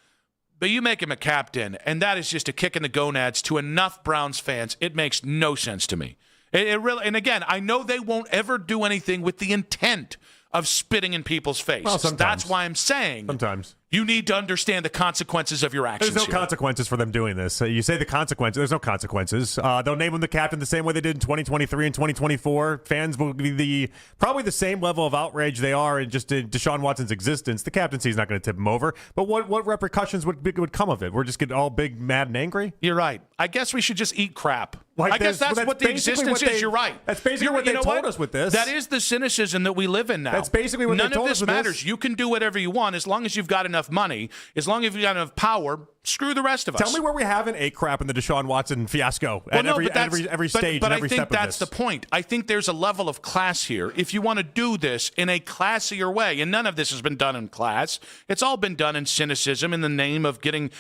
But you make him a captain, and that is just a kick in the gonads to enough Browns fans. It makes no sense to me. It really. And again, I know they won't ever do anything with the intent of spitting in people's face. Well, sometimes. That's why I'm saying sometimes you need to understand the consequences of your actions. There's no consequences for them doing this. You say the consequences. There's no consequences. They'll name him the captain the same way they did in 2023 and 2024. Fans will be probably the same level of outrage they are in just Deshaun Watson's existence. The captaincy is not going to tip him over. But what repercussions would come of it? We're just getting all big, mad, and angry? You're right. I guess we should just eat crap. Like I guess that's what the existence is. You're right. That's basically what they told us with this. That is the cynicism that we live in now. That's basically what they told us with this. None of this matters. You can do whatever you want as long as you've got enough money, as long as you've got enough power. Screw the rest of us. Tell me where we haven't ate crap in the Deshaun Watson fiasco at every stage and every step of this. But I think that's the point. I think there's a level of class here. If you want to do this in a classier way, and none of this has been done in class, it's all been done in cynicism in the name of getting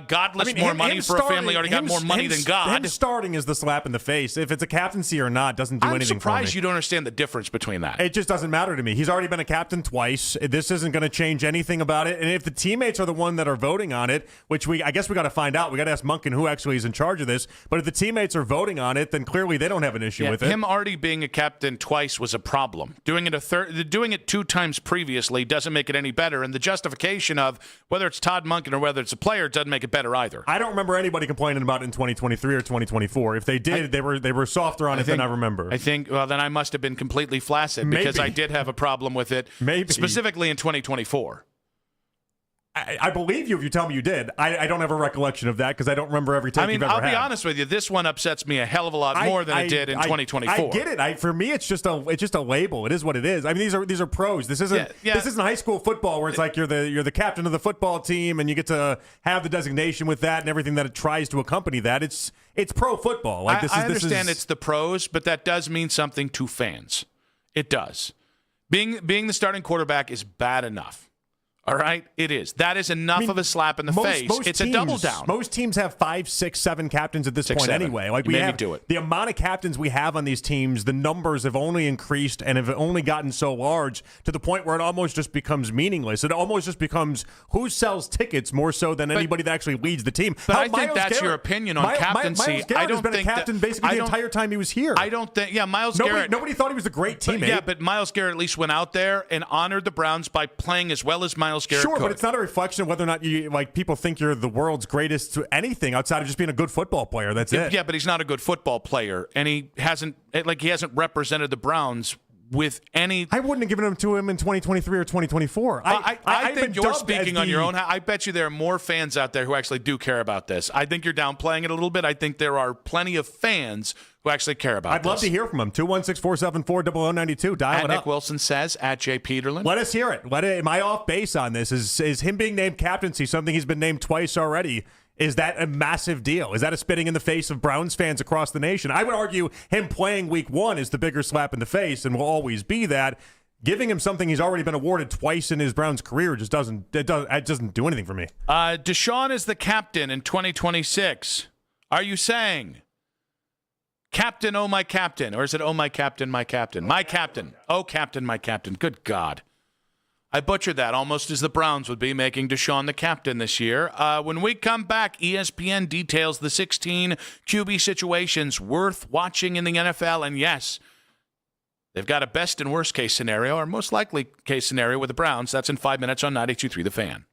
godless more money for a family already got more money than God. Him starting is the slap in the face. If it's a captaincy or not, doesn't do anything for me. I'm surprised you don't understand the difference between that. It just doesn't matter to me. He's already been a captain twice. This isn't going to change anything about it. And if the teammates are the one that are voting on it, which I guess we got to find out. We got to ask Munkin who actually is in charge of this. But if the teammates are voting on it, then clearly they don't have an issue with it. Him already being a captain twice was a problem. Doing it 2 times previously doesn't make it any better. And the justification of whether it's Todd Munkin or whether it's a player doesn't make it better either. I don't remember anybody complaining about it in 2023 or 2024. If they did, they were softer on it than I remember. I think, well, then I must have been completely flaccid because I did have a problem with it, specifically in 2024. I believe you if you tell me you did. I don't have a recollection of that because I don't remember every take you've ever had. I'll be honest with you. This one upsets me a hell of a lot more than it did in 2024. I get it. For me, it's just a label. It is what it is. I mean, these are pros. This isn't high school football where it's like you're the captain of the football team and you get to have the designation with that and everything that it tries to accompany that. It's pro football. Like I understand it's the pros, but that does mean something to fans. It does. Being the starting quarterback is bad enough. All right, it is. That is enough of a slap in the face. It's a double down. Most teams have 5, 6, 7 captains at this point anyway. Like we have the amount of captains we have on these teams, the numbers have only increased and have only gotten so large to the point where it almost just becomes meaningless. It almost just becomes who sells tickets more so than anybody that actually leads the team. But I think that's your opinion on captaincy. Myles Garrett has been a captain basically the entire time he was here. I don't think. Yeah, Myles Garrett. Nobody thought he was a great teammate. But Myles Garrett at least went out there and honored the Browns by playing as well as Myles Garrett could. But it's not a reflection of whether or not people think you're the world's greatest to anything outside of just being a good football player. That's it. Yeah, but he's not a good football player, and he hasn't represented the Browns with any. I wouldn't have given him to him in 2023 or 2024. I think you're speaking on your own. I bet you there are more fans out there who actually do care about this. I think you're downplaying it a little bit. I think there are plenty of fans who actually care about I'd love to hear from him. 216-474-0092. Dial it up. Nick Wilson says, at Jay Peterlin. Let us hear it. Am I off base on this? Is him being named captaincy something he's been named twice already? Is that a massive deal? Is that a spitting in the face of Browns fans across the nation? I would argue him playing week 1 is the bigger slap in the face and will always be that. Giving him something he's already been awarded twice in his Browns career just doesn't do anything for me. Deshaun is the captain in 2026. Are you saying captain, oh my captain, or is it oh my captain, my captain? My captain. Oh captain, my captain. Good God. I butchered that almost as the Browns would be making Deshaun the captain this year. When we come back, ESPN details the 16 QB situations worth watching in the NFL. And yes, they've got a best and worst case scenario, or most likely case scenario with the Browns. That's in 5 minutes on 92.3 The Fan.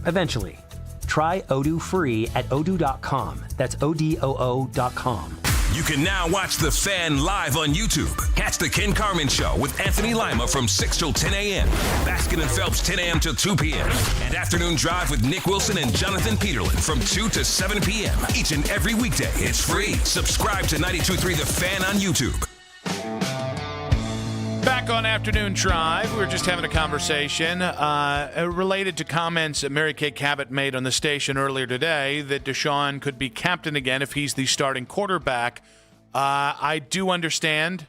Eventually. Try Odoo free at odoo.com. That's ODOO.com. You can now watch The Fan live on YouTube. Catch The Ken Carman Show with Anthony Lima from 6 till 10 a.m. Baskin and Phelps 10 a.m. till 2 p.m. And Afternoon Drive with Nick Wilson and Jonathan Peterlin from 2 to 7 p.m. Each and every weekday. It's free. Subscribe to 92.3 The Fan on YouTube. Back on Afternoon Drive, we were just having a conversation related to comments that Mary Kay Cabot made on the station earlier today that Deshaun could be captain again if he's the starting quarterback. I do understand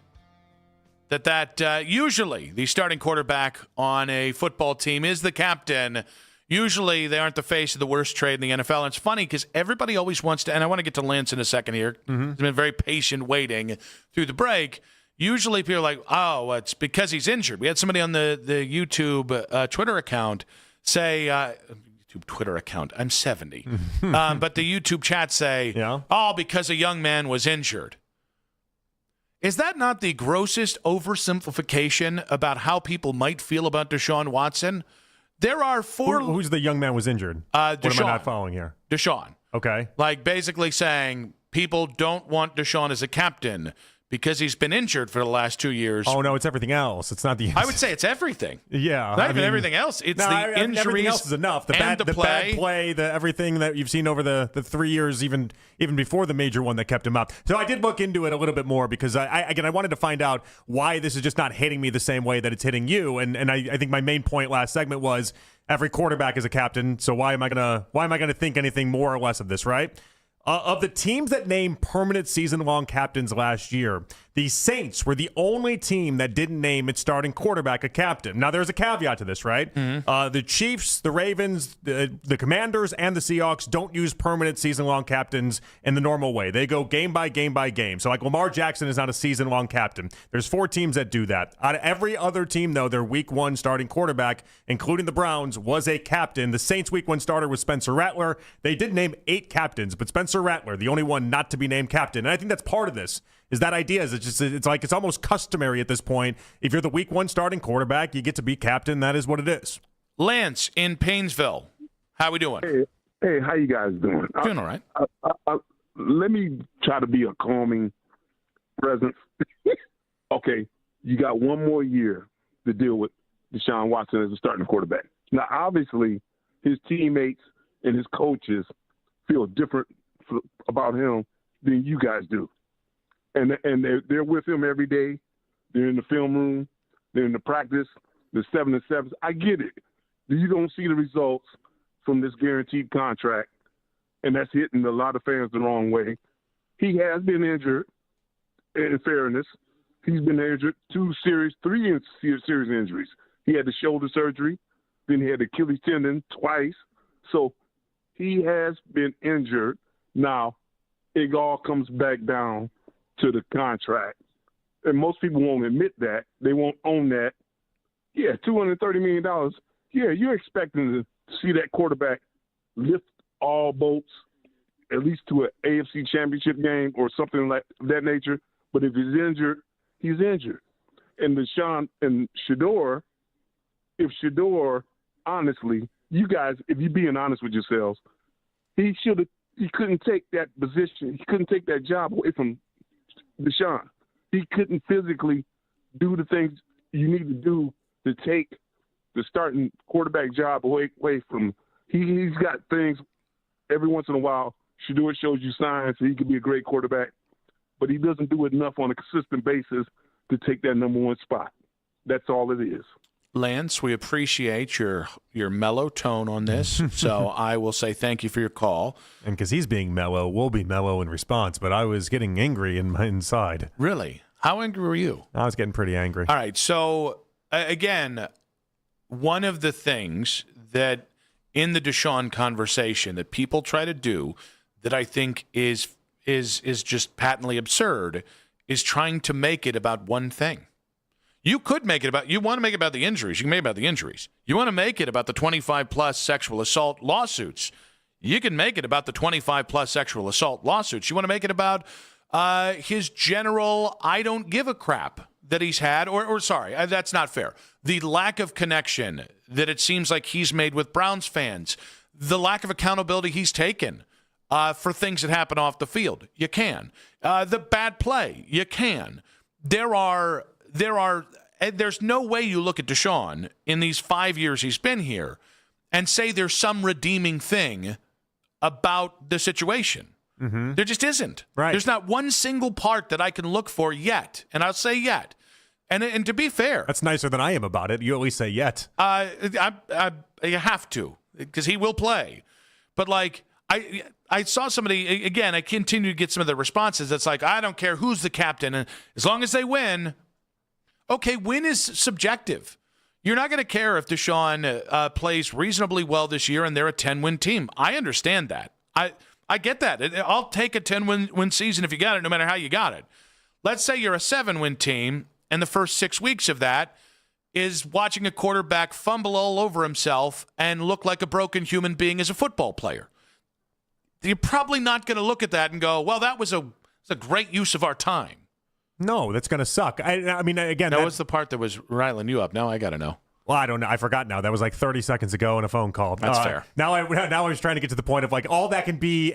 that usually the starting quarterback on a football team is the captain. Usually they aren't the face of the worst trade in the NFL. And it's funny because everybody always wants to, and I want to get to Lance in a second here. He's been very patient waiting through the break. Usually people are like, oh, it's because he's injured. We had somebody on the YouTube Twitter account say, YouTube Twitter account, I'm 70. But the YouTube chat say, oh, because a young man was injured. Is that not the grossest oversimplification about how people might feel about Deshaun Watson? There are four. Who's the young man was injured? Deshaun. What am I not following here? Deshaun. Okay. Like basically saying people don't want Deshaun as a captain because he's been injured for the last 2 years. Oh, no, it's everything else. It's not the... I would say it's everything. Yeah. Not even everything else. It's the injuries. Everything else is enough. The bad play, everything that you've seen over the 3 years, even before the major one that kept him up. So I did look into it a little bit more because, I wanted to find out why this is just not hitting me the same way that it's hitting you. And I think my main point last segment was every quarterback is a captain, so why am I gonna think anything more or less of this, right? Of the teams that named permanent season-long captains last year, the Saints were the only team that didn't name its starting quarterback a captain. Now, there's a caveat to this, right? The Chiefs, the Ravens, the Commanders, and the Seahawks don't use permanent season-long captains in the normal way. They go game by game by game. So, like, Lamar Jackson is not a season-long captain. There's 4 teams that do that. Out of every other team, though, their Week 1 starting quarterback, including the Browns, was a captain. The Saints' Week 1 starter was Spencer Rattler. They did name 8 captains, but Spencer Rattler, the only one not to be named captain. And I think that's part of this. Is that idea? It's almost customary at this point. If you're the Week 1 starting quarterback, you get to be captain. That is what it is. Lance in Painesville, how we doing? Hey, how you guys doing? Doing all right. Let me try to be a calming presence. Okay, you got one more year to deal with Deshaun Watson as a starting quarterback. Now, obviously, his teammates and his coaches feel different about him than you guys do. And they're with him every day. They're in the film room. They're in the practice. The 7-7s. I get it. You don't see the results from this guaranteed contract, and that's hitting a lot of fans the wrong way. He has been injured, in fairness. He's been injured 3 serious injuries. He had the shoulder surgery. Then he had the Achilles tendon twice. So he has been injured. Now, it all comes back down to the contract. And most people won't admit that. They won't own that. Yeah, $230 million. Yeah, you're expecting to see that quarterback lift all boats, at least to an AFC championship game or something like that nature. But if he's injured, he's injured. And Deshaun and Shedeur, honestly, you guys, if you're being honest with yourselves, he couldn't take that position. He couldn't take that job away from Deshaun. He couldn't physically do the things you need to do to take the starting quarterback job away from. He's got things every once in a while. Shedeur shows you signs that he could be a great quarterback, but he doesn't do it enough on a consistent basis to take that number 1 spot. That's all it is. Lance, we appreciate your mellow tone on this, so I will say thank you for your call. And because he's being mellow, we'll be mellow in response, but I was getting angry in my inside. Really? How angry were you? I was getting pretty angry. All right, so again, one of the things that in the Deshaun conversation that people try to do that I think is just patently absurd is trying to make it about one thing. You could make it about, you want to make it about the injuries, you can make it about the injuries. You want to make it about the 25-plus sexual assault lawsuits, you can make it about the 25-plus sexual assault lawsuits. You want to make it about his general I don't give a crap that he's had, or sorry, that's not fair. The lack of connection that it seems like he's made with Browns fans. the lack of accountability he's taken for things that happen off the field. You can. The bad play. You can. There's no way you look at Deshaun in these 5 years he's been here and say there's some redeeming thing about the situation. Mm-hmm. There just isn't. Right. There's not one single part that I can look for yet, and I'll say yet. And to be fair, that's nicer than I am about it. You at least say yet. You have to, because he will play. But like I saw somebody again. I continue to get some of the responses. That's like, I don't care who's the captain, and as long as they win. Okay, win is subjective. You're not going to care if Deshaun plays reasonably well this year and they're a 10-win team. I understand that. I get that. I'll take a 10-win season if you got it, no matter how you got it. Let's say you're a 7-win team, and the first 6 weeks of that is watching a quarterback fumble all over himself and look like a broken human being as a football player. You're probably not going to look at that and go, well, that was a great use of our time. No, that's going to suck. I mean, again, that was the part that was riling you up. Now I got to know. Well, I don't know. I forgot now. That was like 30 seconds ago in a phone call. That's fair. Now I was trying to get to the point of like all that can be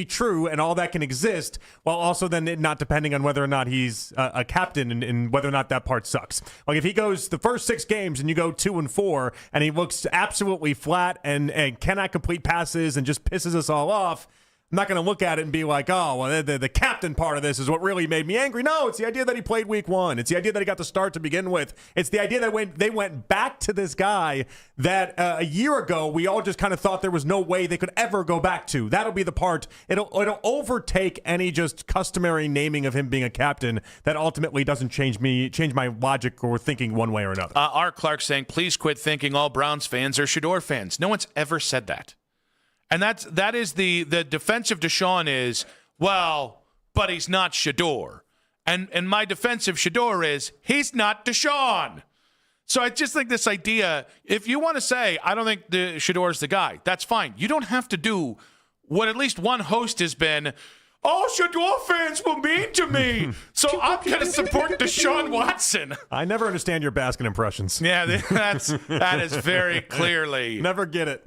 true and all that can exist, while also then not depending on whether or not he's a captain and whether or not that part sucks. Like if he goes the first 6 games and you go 2-4 and he looks absolutely flat and cannot complete passes and just pisses us all off, I'm not going to look at it and be like, oh, well, the captain part of this is what really made me angry. No, it's the idea that he played week 1. It's the idea that he got the start to begin with. It's the idea that they went back to this guy that a year ago we all just kind of thought there was no way they could ever go back to. That'll be the part. It'll overtake any just customary naming of him being a captain that ultimately doesn't change my logic or thinking one way or another. R. Clark saying, please quit thinking all Browns fans are Shador fans. No one's ever said that. And that is the defense of Deshaun is, well, but he's not Shador. And my defense of Shador is, he's not Deshaun. So I just think this idea, if you want to say, I don't think Shador's the guy, that's fine. You don't have to do what at least one host has been, oh, Shador fans were mean to me, so I'm going to support Deshaun Watson. I never understand your Baskin impressions. Yeah, that is very clearly. Never get it.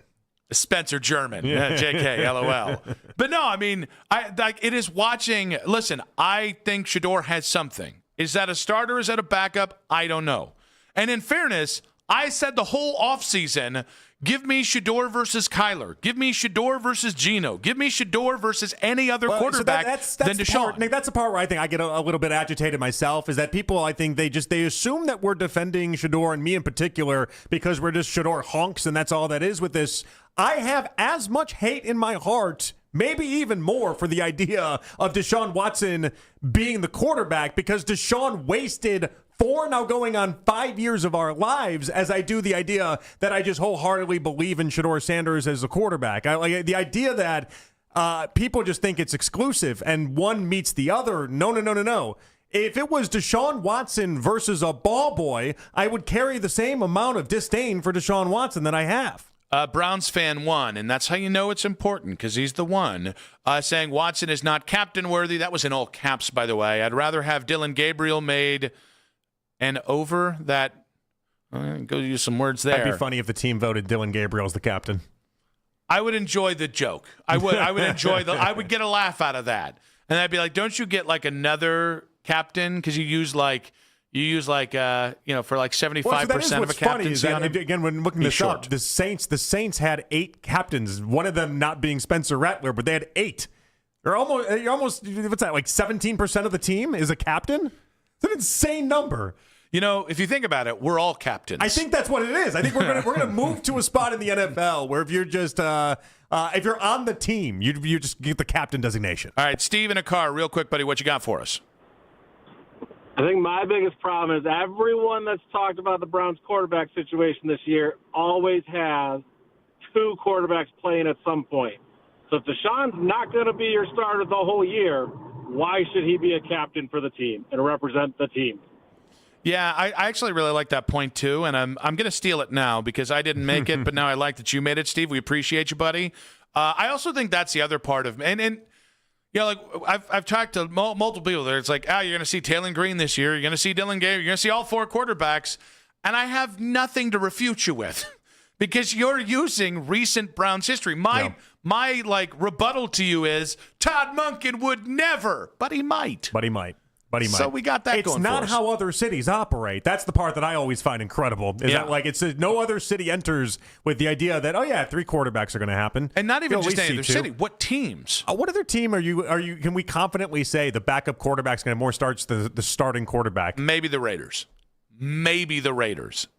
Spencer German, JK, LOL. But no, I mean, it is watching. Listen, I think Shador has something. Is that a starter? Is that a backup? I don't know. And in fairness, I said the whole offseason, give me Shador versus Kyler. Give me Shador versus Geno. Give me Shador versus any other quarterback than Deshaun. Nick, that's the part where I think I get a little bit agitated myself, is that people, I think they assume that we're defending Shador, and me in particular, because we're just Shador honks, and that's all that is with this. I have as much hate in my heart, maybe even more, for the idea of Deshaun Watson being the quarterback, because Deshaun wasted 4, now going on 5 years of our lives, as I do the idea that I just wholeheartedly believe in Shador Sanders as a quarterback. I like the idea that people just think it's exclusive and one meets the other. No. If it was Deshaun Watson versus a ball boy, I would carry the same amount of disdain for Deshaun Watson that I have. Browns fan 1, and that's how you know it's important, because he's the one, saying Watson is not captain worthy. That was in all caps, by the way. I'd rather have Dylan Gabriel made an over that. Go use some words there. That'd be funny if the team voted Dylan Gabriel as the captain. I would enjoy the joke. I would enjoy I would get a laugh out of that. And I'd be like, don't you get like another captain? Because you use like for like 75% of a captaincy on him. Again, when looking this up, the Saints had 8 captains. One of them not being Spencer Rattler, but they had 8. You're almost what's that, like 17% of the team is a captain? It's an insane number. You know, if you think about it, we're all captains. I think that's what it is. I think we're gonna move to a spot in the NFL where if you're just if you're on the team, you just get the captain designation. All right, Steve in a car, real quick, buddy. What you got for us? I think my biggest problem is everyone that's talked about the Browns quarterback situation this year always has 2 quarterbacks playing at some point. So if Deshaun's not going to be your starter the whole year, why should he be a captain for the team and represent the team? Yeah, I actually really like that point, too, and I'm going to steal it now because I didn't make it, but now I like that you made it, Steve. We appreciate you, buddy. I also think that's the other part of – and you know, like I've talked to multiple people there. It's like, you're going to see Taylor Green this year. You're going to see Dylan Gabriel. You're going to see all 4 quarterbacks. And I have nothing to refute you with because you're using recent Browns history. My rebuttal to you is Todd Monken would never, but he might. So we got that going for us. It's not how other cities operate. That's the part that I always find incredible. Is that like no other city enters with the idea that 3 quarterbacks are going to happen, and not even just any other city. What teams? What other team are you? Can we confidently say the backup quarterback's going to have more starts than the starting quarterback? Maybe the Raiders.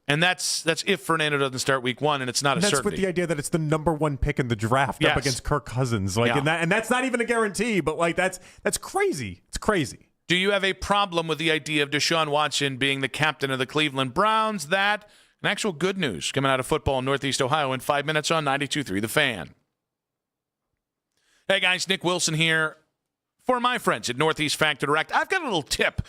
And that's if Fernando doesn't start week 1, and it's not a certainty. That's with the idea that it's the number 1 pick in the draft up against Kirk Cousins. And that's not even a guarantee. But that's crazy. It's crazy. Do you have a problem with the idea of Deshaun Watson being the captain of the Cleveland Browns? That and actual good news coming out of football in Northeast Ohio in 5 minutes on 92.3 The Fan. Hey guys, Nick Wilson here for my friends at Northeast Factor Direct. I've got a little tip.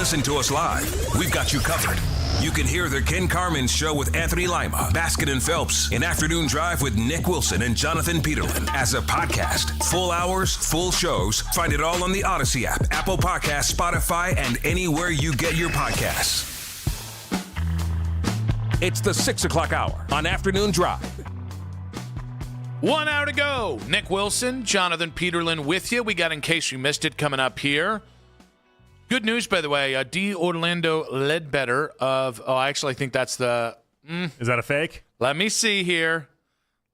listen to us live, we've got you covered. You can hear the Ken Carman Show with Anthony Lima, Basket and Phelps, an afternoon drive with Nick Wilson and Jonathan Peterlin as a podcast. Full hours, full shows. Find it all on the Odyssey app, Apple Podcasts, Spotify, and anywhere you get your podcasts. It's the 6 o'clock hour on Afternoon Drive. 1 hour to go. Nick Wilson, Jonathan Peterlin with you. We got In Case You Missed It coming up here. Good news, by the way. D. Orlando Ledbetter of, I actually think that's the... Is that a fake? Let me see here.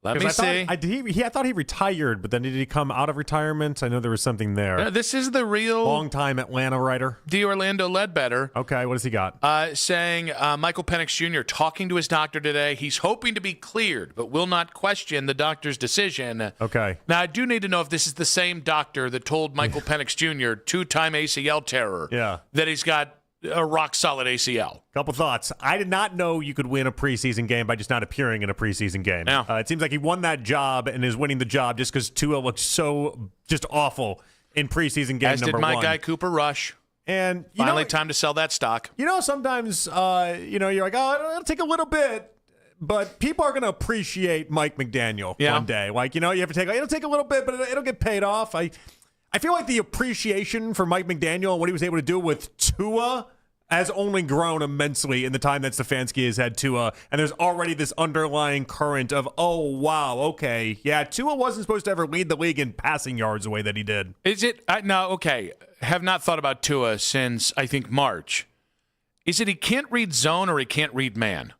Let me see. I thought he retired, but then did he come out of retirement? I know there was something there. This is the real... Long-time Atlanta writer. D. Orlando Ledbetter. Okay, what does he got? Saying Michael Penix Jr. talking to his doctor today. He's hoping to be cleared, but will not question the doctor's decision. Okay. Now, I do need to know if this is the same doctor that told Michael Penix Jr., two-time ACL terror, that he's got a rock-solid ACL. Couple thoughts. I did not know you could win a preseason game by just not appearing in a preseason game. Yeah. It seems like he won that job and is winning the job just because Tua looked so just awful in preseason game As number did my one. guy Cooper Rush. And finally, time to sell that stock. You know, sometimes, you're like, oh, it'll take a little bit. But people are going to appreciate Mike McDaniel one day. Like, you have to it'll take a little bit, but it'll get paid off. I feel like the appreciation for Mike McDaniel and what he was able to do with Tua has only grown immensely in the time that Stefanski has had Tua. And there's already this underlying current of, oh, wow, okay. Yeah, Tua wasn't supposed to ever lead the league in passing yards the way that he did. Is it? No, okay. Have not thought about Tua since, I think, March. Is it he can't read zone or he can't read man?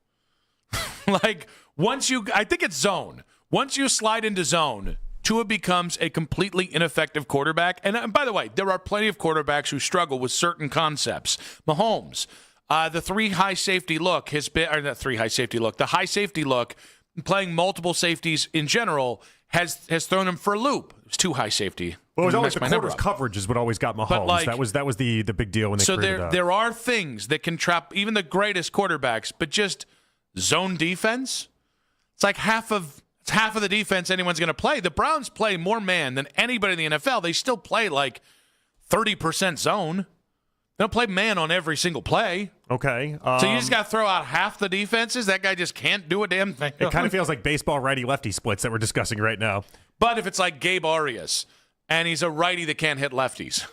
I think it's zone. Once you slide into zone, Tua becomes a completely ineffective quarterback. And by the way, there are plenty of quarterbacks who struggle with certain concepts. Mahomes, the the high safety look, the high safety look, playing multiple safeties in general, has thrown him for a loop. It was too high safety. Well, it was always the quarter's coverage is what always got Mahomes. That was the big deal when they created that. There are things that can trap even the greatest quarterbacks, but just zone defense, it's like half of the defense anyone's going to play. The Browns play more man than anybody in the NFL. They still play like 30% zone. They don't play man on every single play. Okay. So you just got to throw out half the defenses? That guy just can't do a damn thing. It kind of feels like baseball righty-lefty splits that we're discussing right now. But if it's like Gabe Arias and he's a righty that can't hit lefties,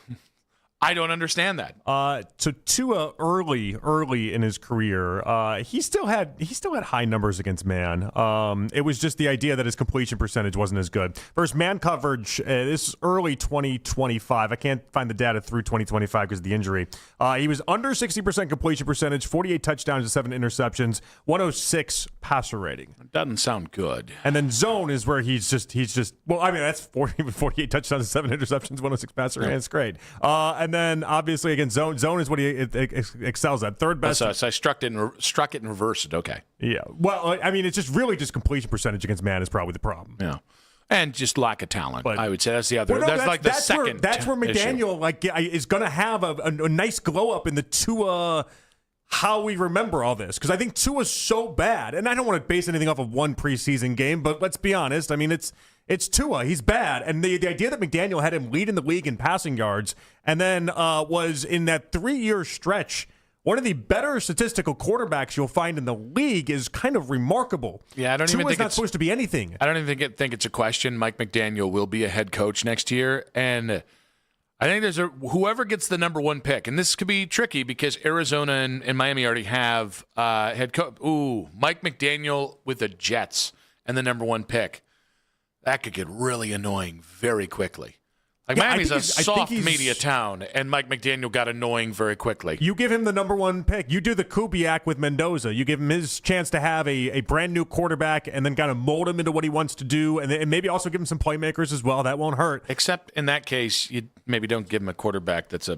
I don't understand that. So Tua early in his career, he still had high numbers against man. It was just the idea that his completion percentage wasn't as good. Versus man coverage, this is early 2025. I can't find the data through 2025 because of the injury. He was under 60% completion percentage, 48 touchdowns to 7 interceptions, 106 passer rating. It doesn't sound good. And then zone is where he's just well, I mean that's 48 touchdowns to 7 interceptions, 106 passer rating. It's great. And then obviously again, zone is what he excels at. Third best. So I struck it and reversed it. Okay. Yeah. Well, I mean, it's just really just completion percentage against man is probably the problem. Yeah. And just lack of talent. But, I would say that's the other. Well, no, that's like the second. That's where McDaniel is going to have a nice glow up in the Tua. How we remember all this, because I think Tua's so bad, and I don't want to base anything off of one preseason game, but let's be honest. I mean, it's Tua. He's bad, and the idea that McDaniel had him lead in the league in passing yards, and then was in that 3-year stretch one of the better statistical quarterbacks you'll find in the league is kind of remarkable. Yeah, I don't even think it's not supposed to be anything. I don't even think it's a question. Mike McDaniel will be a head coach next year, and I think there's whoever gets the number 1 pick, and this could be tricky because Arizona and Miami already have head coach. Ooh, Mike McDaniel with the Jets and the number 1 pick. That could get really annoying very quickly. Like Miami's a soft media town, and Mike McDaniel got annoying very quickly. You give him the number 1 pick. You do the Kubiak with Mendoza. You give him his chance to have a brand new quarterback and then kind of mold him into what he wants to do, and maybe also give him some playmakers as well. That won't hurt. Except in that case, you maybe don't give him a quarterback that's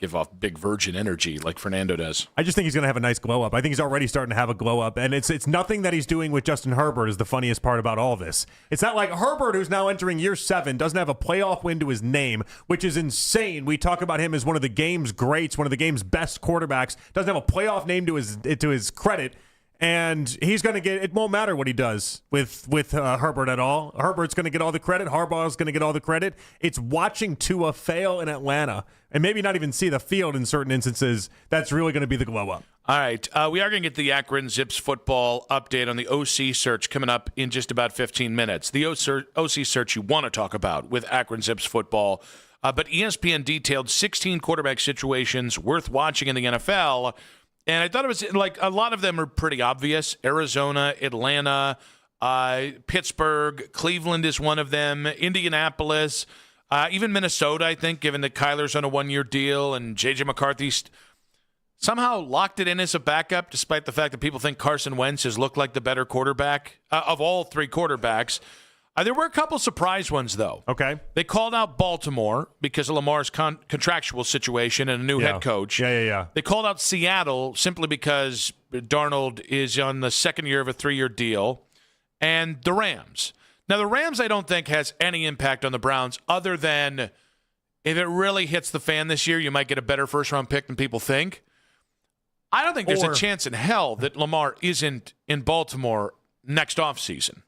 give off big virgin energy like Fernando does. I just think he's going to have a nice glow up. I think he's already starting to have a glow up, and it's nothing that he's doing with Justin Herbert is the funniest part about all this. It's not like Herbert, who's now entering year 7, doesn't have a playoff win to his name, which is insane. We talk about him as one of the game's greats, one of the game's best quarterbacks, doesn't have a playoff name to his credit. And he's going to get – it won't matter what he does with Herbert at all. Herbert's going to get all the credit. Harbaugh's going to get all the credit. It's watching Tua fail in Atlanta and maybe not even see the field in certain instances. That's really going to be the glow-up. All right. We are going to get the Akron Zips football update on the OC search coming up in just about 15 minutes. The OC search you want to talk about with Akron Zips football. But ESPN detailed 16 quarterback situations worth watching in the NFL. And I thought it was like a lot of them are pretty obvious. Arizona, Atlanta, Pittsburgh, Cleveland is one of them, Indianapolis, even Minnesota, I think, given that Kyler's on a one-year deal and J.J. McCarthy somehow locked it in as a backup, despite the fact that people think Carson Wentz has looked like the better quarterback of all three quarterbacks. There were a couple surprise ones, though. Okay. They called out Baltimore because of Lamar's contractual situation and a new head coach. Yeah. They called out Seattle simply because Darnold is on the second year of a 3-year deal. And the Rams. Now, the Rams, I don't think, has any impact on the Browns other than if it really hits the fan this year, you might get a better first-round pick than people think. I don't think there's a chance in hell that Lamar isn't in Baltimore next offseason.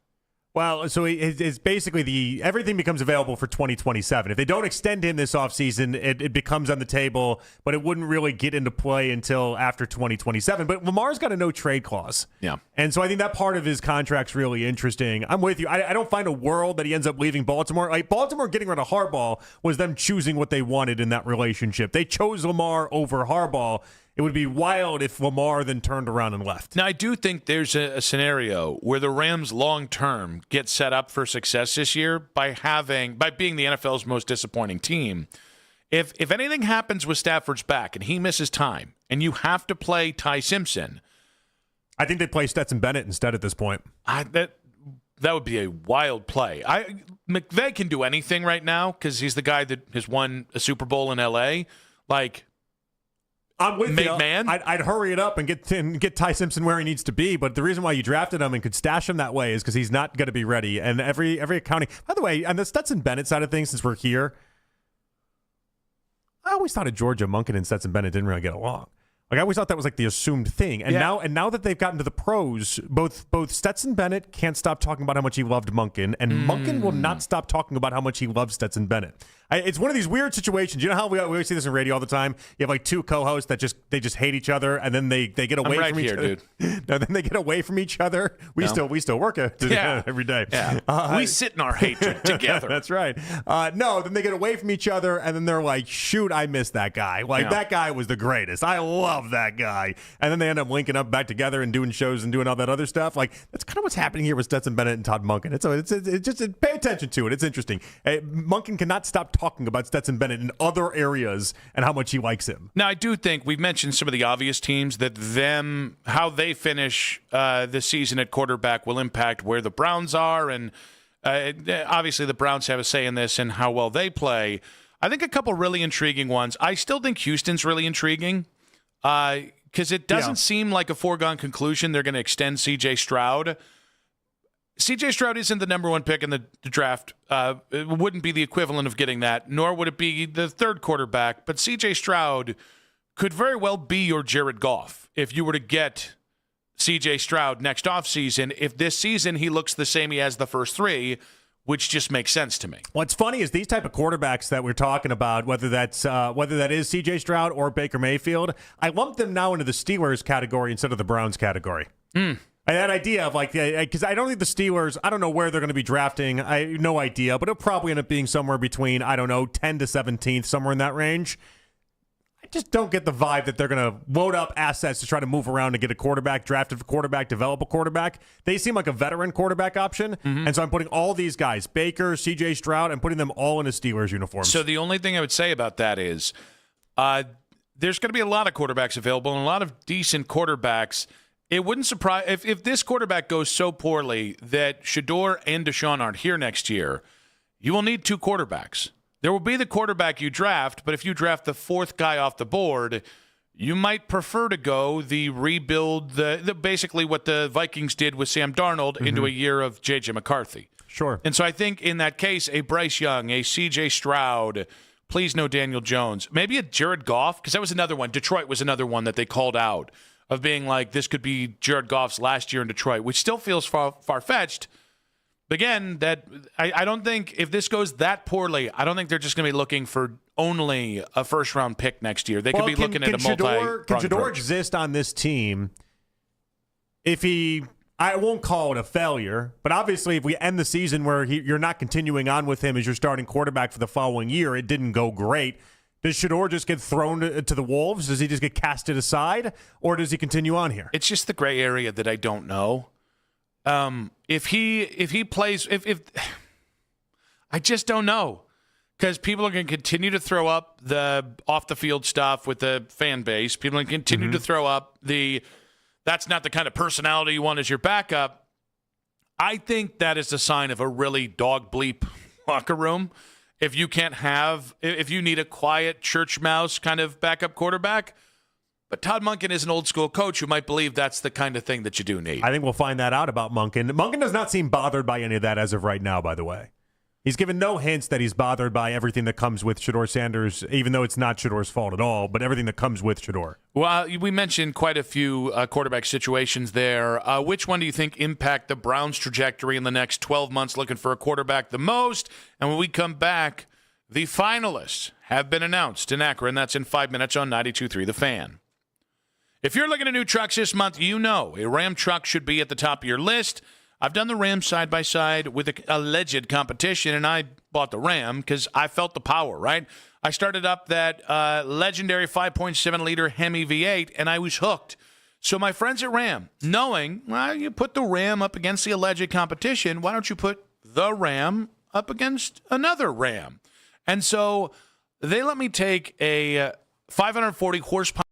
Well, so it's basically everything becomes available for 2027. If they don't extend him this offseason, it becomes on the table, but it wouldn't really get into play until after 2027. But Lamar's got a no-trade clause. Yeah. And so I think that part of his contract's really interesting. I'm with you. I don't find a world that he ends up leaving Baltimore. Like Baltimore getting rid of Harbaugh was them choosing what they wanted in that relationship. They chose Lamar over Harbaugh. It would be wild if Lamar then turned around and left. Now, I do think there's a scenario where the Rams long-term get set up for success this year by being the NFL's most disappointing team. If anything happens with Stafford's back and he misses time and you have to play Ty Simpson, I think they play Stetson Bennett instead at this point. That would be a wild play. McVay can do anything right now because he's the guy that has won a Super Bowl in L.A. I'm with you. Man. I'd hurry it up and get Ty Simpson where he needs to be. But the reason why you drafted him and could stash him that way is because he's not going to be ready. And every accounting. By the way, on the Stetson Bennett side of things, since we're here, I always thought of Georgia, Monken and Stetson Bennett didn't really get along. Like I always thought that was like the assumed thing. And now that they've gotten to the pros, both Stetson Bennett can't stop talking about how much he loved Monken, and Monken will not stop talking about how much he loves Stetson Bennett. It's one of these weird situations. You know how we always see this in radio all the time? You have like two co-hosts that just hate each other, and then they get away from each other. Dude. No, then they get away from each other. We still work every day. Yeah. We sit in our hatred together. That's right. No, then they get away from each other, and then they're like, shoot, I miss that guy. That guy was the greatest. I love that guy. And then they end up linking up back together and doing shows and doing all that other stuff. Like that's kind of what's happening here with Stetson Bennett and Todd Monken. It's just pay attention to it. It's interesting. Monken cannot stop talking about Stetson Bennett in other areas and how much he likes him. Now, I do think we've mentioned some of the obvious teams that how they finish the season at quarterback will impact where the Browns are, and obviously the Browns have a say in this and how well they play. I think a couple really intriguing ones. I still think Houston's really intriguing because it doesn't seem like a foregone conclusion they're going to extend C.J. Stroud. C.J. Stroud isn't the number one pick in the draft. It wouldn't be the equivalent of getting that, nor would it be the third quarterback. But C.J. Stroud could very well be your Jared Goff if you were to get C.J. Stroud next offseason. If this season he looks the same he has the first three, which just makes sense to me. What's funny is these type of quarterbacks that we're talking about, whether that is C.J. Stroud or Baker Mayfield, I lump them now into the Steelers category instead of the Browns category. That idea of because I don't think the Steelers, I don't know where they're going to be drafting. I have no idea, but it'll probably end up being somewhere between, 10 to 17th, somewhere in that range. I just don't get the vibe that they're going to load up assets to try to move around to get a quarterback, draft a quarterback, develop a quarterback. They seem like a veteran quarterback option, and so I'm putting all these guys, Baker, C.J. Stroud, I'm putting them all in a Steelers uniform. So the only thing I would say about that is there's going to be a lot of quarterbacks available and a lot of decent quarterbacks. It wouldn't surprise if this quarterback goes so poorly that Shedeur and Deshaun aren't here next year. You will need two quarterbacks. There will be the quarterback you draft, but if you draft the fourth guy off the board, you might prefer to go the rebuild, the basically what the Vikings did with Sam Darnold into a year of J.J. McCarthy. Sure. And so I think in that case, a Bryce Young, a C.J. Stroud, please no Daniel Jones, maybe a Jared Goff, because that was another one. Detroit was another one that they called out. of being like, this could be Jared Goff's last year in Detroit, which still feels far-fetched. But again, that I don't think if this goes that poorly, I don't think they're just going to be looking for only a first-round pick next year. They could be looking at a multi-pronged Can Shedeur approach. exist on this team if he – I won't call it a failure, but obviously if we end the season where you're not continuing on with him as your starting quarterback for the following year, it didn't go great. Does Shedeur just get thrown to the wolves? Does he just get casted aside? Or does he continue on here? It's just the gray area that I don't know. If he plays, if I just don't know, because people are going to continue to throw up the off the field stuff with the fan base. People are going to continue to throw up that's not the kind of personality you want as your backup. I think that is a sign of a really dog bleep locker room. If you need a quiet church mouse kind of backup quarterback. But Todd Monken is an old school coach who might believe that's the kind of thing that you do need. I think we'll find that out about Monken. Monken does not seem bothered by any of that as of right now, by the way. He's given no hints that he's bothered by everything that comes with Shedeur Sanders, even though it's not Shedeur's fault at all, but everything that comes with Shedeur. Well, we mentioned quite a few quarterback situations there. Which one do you think impact the Browns' trajectory in the next 12 months looking for a quarterback the most? And when we come back, the finalists have been announced in Akron. That's in 5 minutes on 92.3 The Fan. If you're looking at new trucks this month, you know a Ram truck should be at the top of your list. I've done the Ram side-by-side with an alleged competition, and I bought the Ram because I felt the power, right? I started up that legendary 5.7-liter Hemi V8, and I was hooked. So my friends at Ram, knowing, well, you put the Ram up against the alleged competition, why don't you put the Ram up against another Ram? And so they let me take a 540 horsepower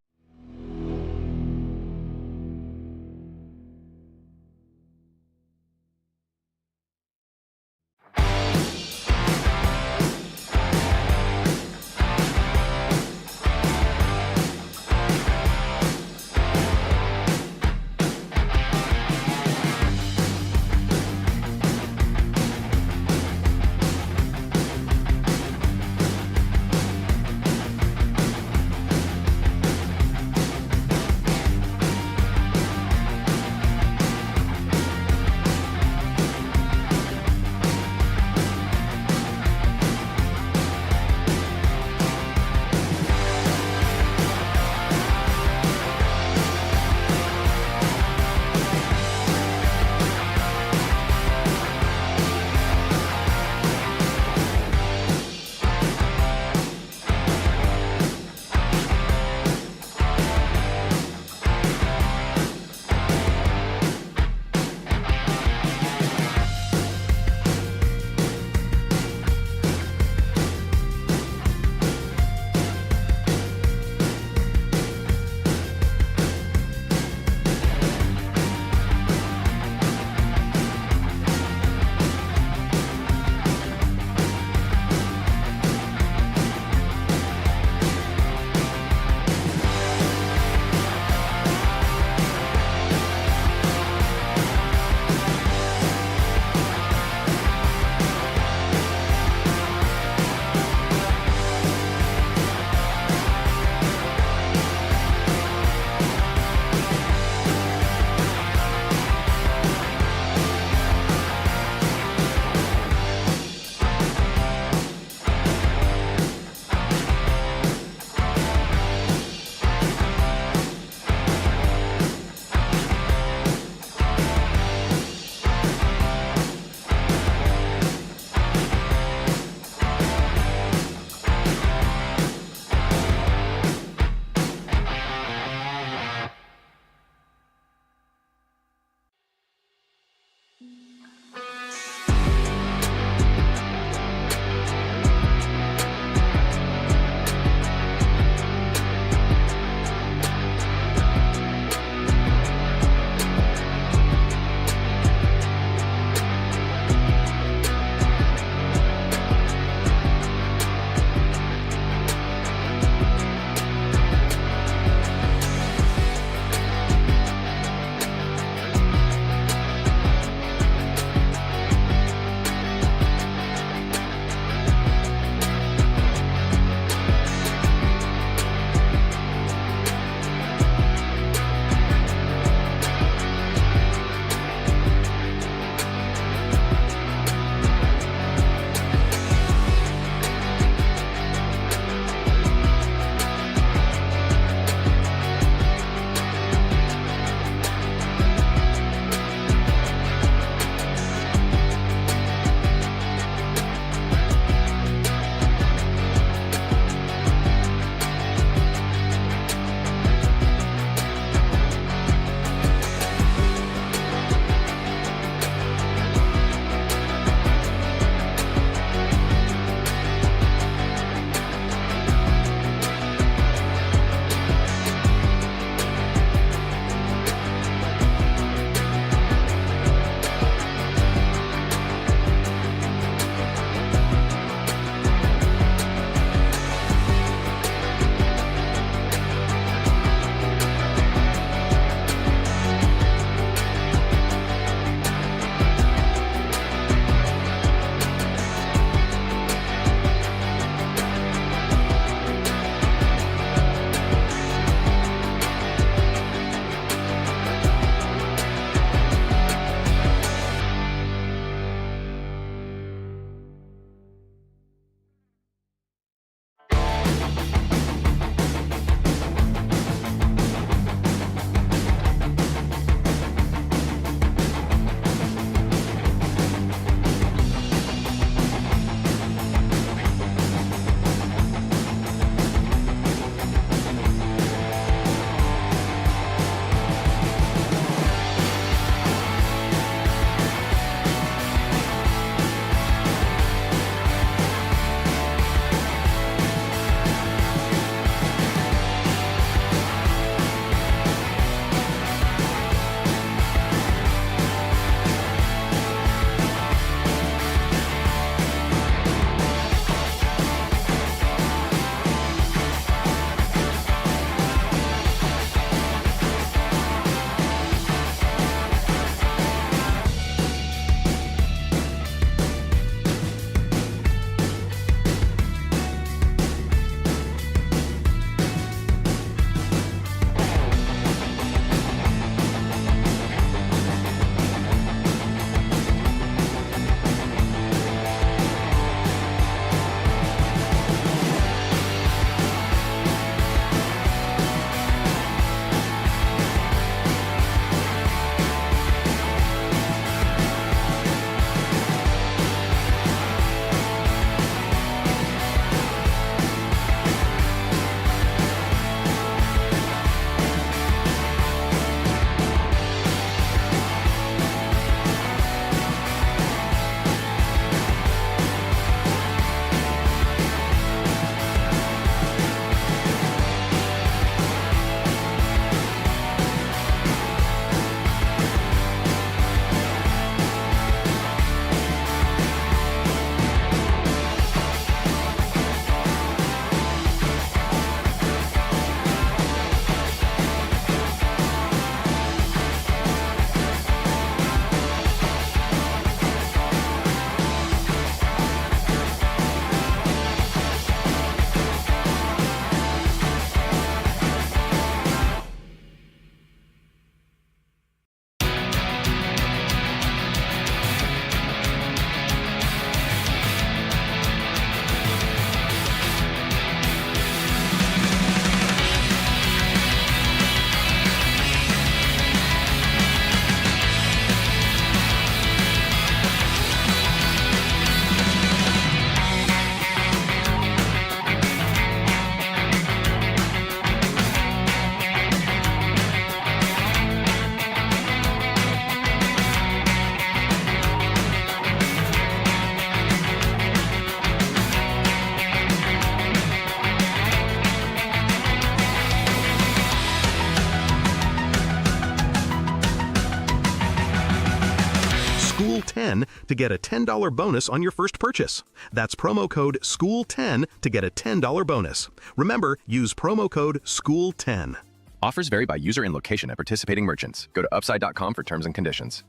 SCHOOL10 to get a $10 bonus on your first purchase. That's promo code SCHOOL10 to get a $10 bonus. Remember, use promo code SCHOOL10. Offers vary by user and location at participating merchants. Go to upside.com for terms and conditions.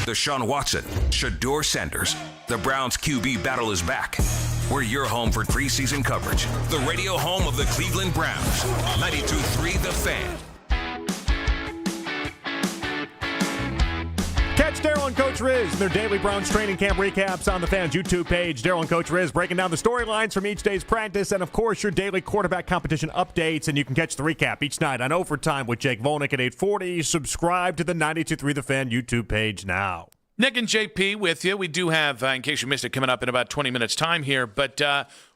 Deshaun Watson, Shedeur Sanders. The Browns QB battle is back. We're your home for preseason coverage. The radio home of the Cleveland Browns. 92.3 The Fan. Catch Daryl and Coach Riz in their daily Browns training camp recaps on the Fan's YouTube page. Daryl and Coach Riz breaking down the storylines from each day's practice and, of course, your daily quarterback competition updates. And you can catch the recap each night on Overtime with Jake Volnick at 8:40. Subscribe to the 92.3 The Fan YouTube page now. Nick and JP with you. We do have, in case you missed it, coming up in about 20 minutes' time here. But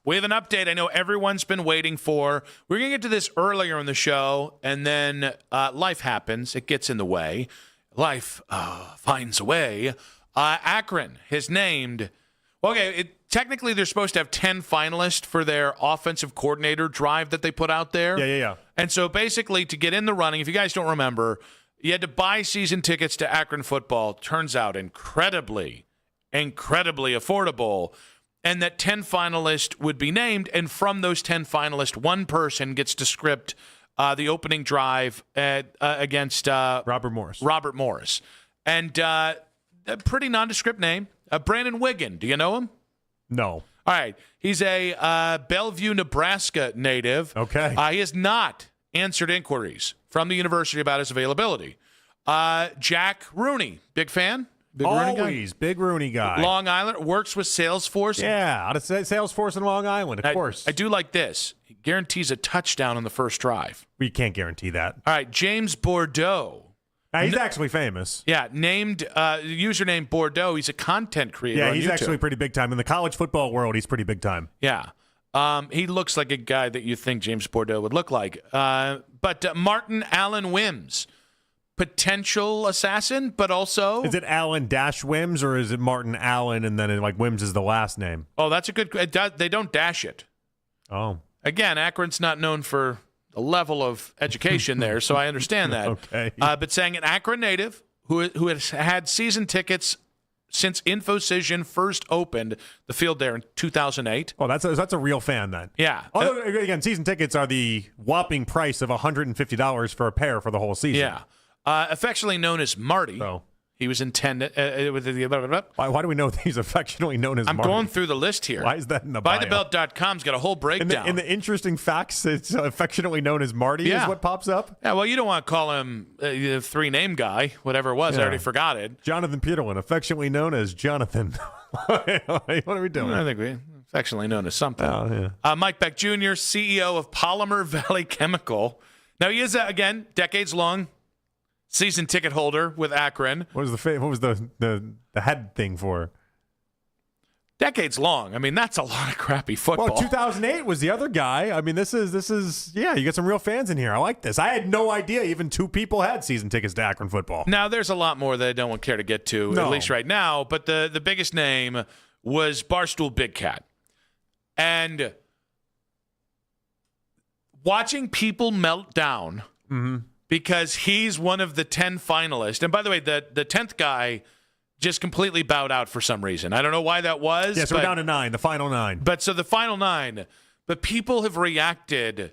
we have an update I know everyone's been waiting for. We're going to get to this earlier in the show, and then life happens. It gets in the way. Life finds a way. Akron has named, technically they're supposed to have 10 finalists for their offensive coordinator drive that they put out there. Yeah. And so basically to get in the running, if you guys don't remember, you had to buy season tickets to Akron football. Turns out incredibly affordable. And that 10 finalists would be named. And from those 10 finalists, one person gets to script the opening drive against Robert Morris. And a pretty nondescript name, Brandon Wiggin. Do you know him? No. All right. He's a Bellevue, Nebraska native. Okay. He has not answered inquiries from the university about his availability. Jack Rooney, big fan? Big Rooney guy. Long Island, works with Salesforce. Yeah, out of Salesforce in Long Island, of course. I do like this. He guarantees a touchdown on the first drive. We can't guarantee that. All right, James Bordeaux. Now, he's actually famous. Yeah, named username Bordeaux. He's a content creator. Yeah, on he's YouTube. actually pretty big time. In the college football world, he's pretty big time. Yeah. He looks like a guy that you think James Bordeaux would look like. But Martin Allen Wims, potential assassin, but also... Is it Allen dash Wims, or is it Martin Allen and then Wims is the last name? Oh, that's a good... They don't dash it. Oh. Again, Akron's not known for the level of education there, so I understand that. Okay. But saying an Akron native who has had season tickets since InfoCision first opened the field there in 2008. Oh, that's a real fan then. Yeah. Although, again, season tickets are the whopping price of $150 for a pair for the whole season. Yeah. Affectionately known as Marty. So. He was intended with the... Why do we know that he's affectionately known as Marty? I'm going through the list here. Why is that in the bio? ByTheBelt.com's got a whole breakdown. In the interesting facts, it's affectionately known as Marty is what pops up? Yeah, well, you don't want to call him the three-name guy, whatever it was. I already forgot it. Jonathan Peterlin, affectionately known as Jonathan. What are we doing? I think we affectionately known as something. Oh, yeah. Mike Beck Jr., CEO of Polymer Valley Chemical. Now, he is, again, decades-long season ticket holder with Akron. What was the head thing for? Decades long. I mean, that's a lot of crappy football. Well, 2008 was the other guy. I mean, this is you got some real fans in here. I like this. I had no idea even two people had season tickets to Akron football. Now, there's a lot more that I don't care to get to, at least right now. But the biggest name was Barstool Big Cat. And watching people melt down because he's one of the 10 finalists. And by the way, the 10th guy just completely bowed out for some reason. I don't know why that was. Yes, we're down to 9, the final 9. But so the final 9, but people have reacted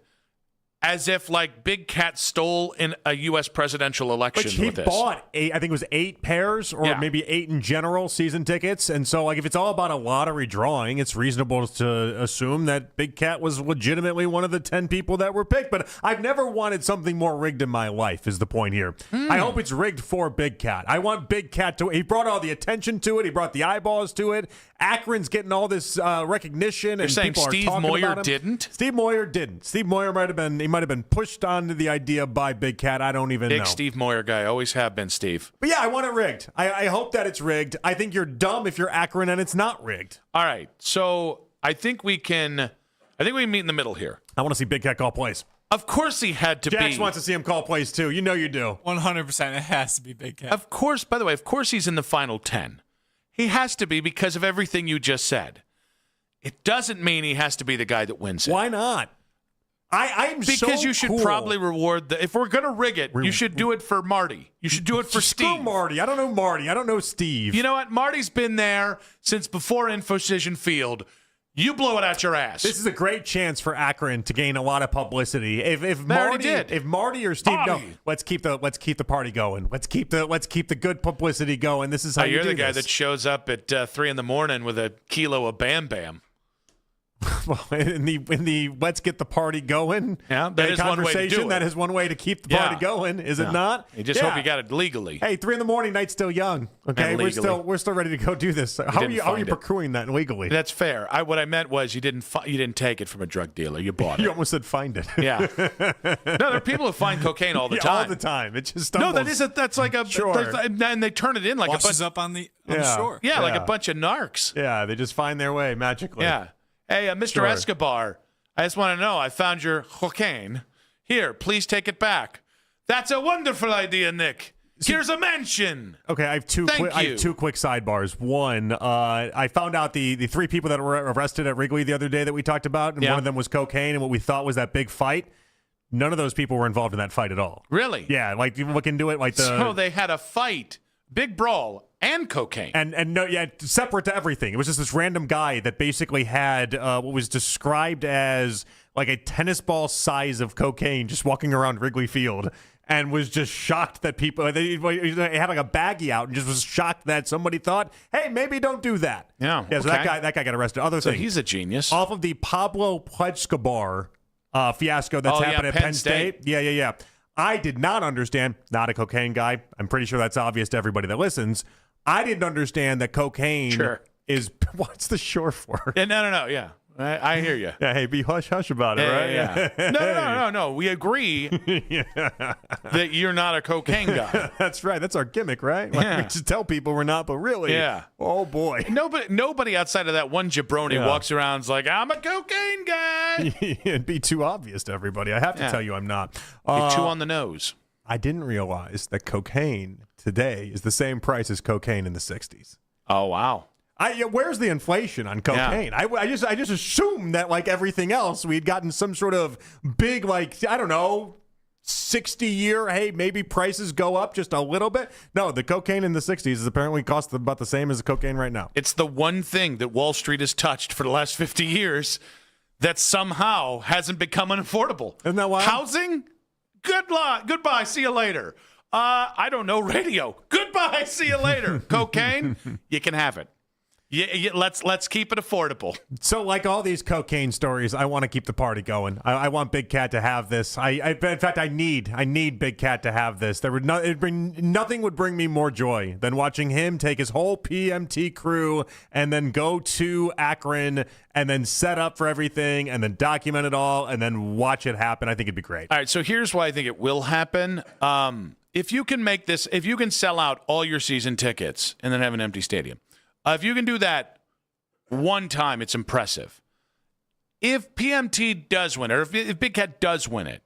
as if Big Cat stole in a U.S. presidential election Which he with this. bought, I think it was 8 pairs or maybe 8 in general season tickets. And so, if it's all about a lottery drawing, it's reasonable to assume that Big Cat was legitimately one of the 10 people that were picked. But I've never wanted something more rigged in my life is the point here. I hope it's rigged for Big Cat. I want Big Cat to... He brought all the attention to it. He brought the eyeballs to it. Akron's getting all this recognition. You're saying Steve Moyer didn't? Steve Moyer didn't. Steve Moyer might have been pushed onto the idea by Big Cat. I don't even know. Big Steve Moyer guy. Always have been, Steve. But yeah, I want it rigged. I hope that it's rigged. I think you're dumb if you're Akron and it's not rigged. All right. So I think we can meet in the middle here. I want to see Big Cat call plays. Of course he had to be. Jax wants to see him call plays too. You know you do. 100%. It has to be Big Cat. Of course, by the way, he's in the final 10. He has to be because of everything you just said. It doesn't mean he has to be the guy that wins it. Why not? I'm because so you should cool. probably reward if we're gonna rig it, you should do it for Marty. You should do it for Screw Steve. Marty. I don't know Marty. I don't know Steve. You know what? Marty's been there since before Infocision Field. You blow it out your ass. This is a great chance for Akron to gain a lot of publicity. If Marty or Steve, no, let's keep the party going. Let's keep the good publicity going. This is how you're do the guy this. that shows up at 3 a.m. with a kilo of Bam Bam. Well, in the let's get the party going. Yeah, that is one way to do it. That is one way to keep the party going, is it not? You just hope you got it legally. Hey, 3 a.m. night's still young. Okay, we're still ready to go do this. How are you procuring that legally? That's fair. What I meant was you didn't take it from a drug dealer. You bought it. You almost said find it. Yeah. No, there are people who find cocaine all the time. All the time. It just stumbles. No, that's like a Sure. and they turn it in like Washes a bunch up on the shore. Yeah, like a bunch of narcs. Yeah, they just find their way magically. Yeah. Hey, Mr. Escobar, I just want to know, I found your cocaine. Here, please take it back. That's a wonderful idea, Nick. Here's a mansion. Okay, I have two quick sidebars. One, I found out the 3 people that were arrested at Wrigley the other day that we talked about, and one of them was cocaine, and what we thought was that big fight. None of those people were involved in that fight at all. Really? Yeah, like you look into it, So they had a fight, big brawl, and cocaine. And no, yeah, separate to everything. It was just this random guy that basically had what was described as like a tennis ball size of cocaine just walking around Wrigley Field, and was just shocked that people he had like a baggie out and just was shocked that somebody thought, hey, maybe don't do that. Yeah. Yeah. So that guy got arrested. Other thing, he's a genius. Off of the Pablo Escobar fiasco that's happened at Penn State. Yeah. I did not understand. Not a cocaine guy. I'm pretty sure that's obvious to everybody that listens. I didn't understand that cocaine is what's the short for? Yeah, no. Yeah, I hear you. Yeah, hey, be hush about it, right? Yeah. No. We agree that you're not a cocaine guy. That's right. That's our gimmick, right? Like, we just tell people we're not, but really, oh boy. Nobody outside of that one jabroni walks around and's like, I'm a cocaine guy. It'd be too obvious to everybody. I have to tell you, I'm not. You're too on the nose. I didn't realize that cocaine today is the same price as cocaine in the 60s. Oh, wow. Where's the inflation on cocaine? Yeah. I just assumed that, like everything else, we had gotten some sort of big, like, I don't know, 60-year, hey, maybe prices go up just a little bit. No, the cocaine in the 60s is apparently cost about the same as the cocaine right now. It's the one thing that Wall Street has touched for the last 50 years that somehow hasn't become unaffordable. Isn't that wild? Housing? Good luck. Goodbye. See you later. I don't know. Radio. Goodbye. See you later. Cocaine? You can have it. Yeah, let's keep it affordable. So, like all these cocaine stories, I want to keep the party going. I want Big Cat to have this. In fact, I need Big Cat to have this. Nothing would bring me more joy than watching him take his whole PMT crew and then go to Akron and then set up for everything and then document it all and then watch it happen. I think it'd be great. All right, so here's why I think it will happen. If you can make this, if you can sell out all your season tickets and then have an empty stadium. If you can do that one time, it's impressive. If PMT does win it, or if Big Cat does win it,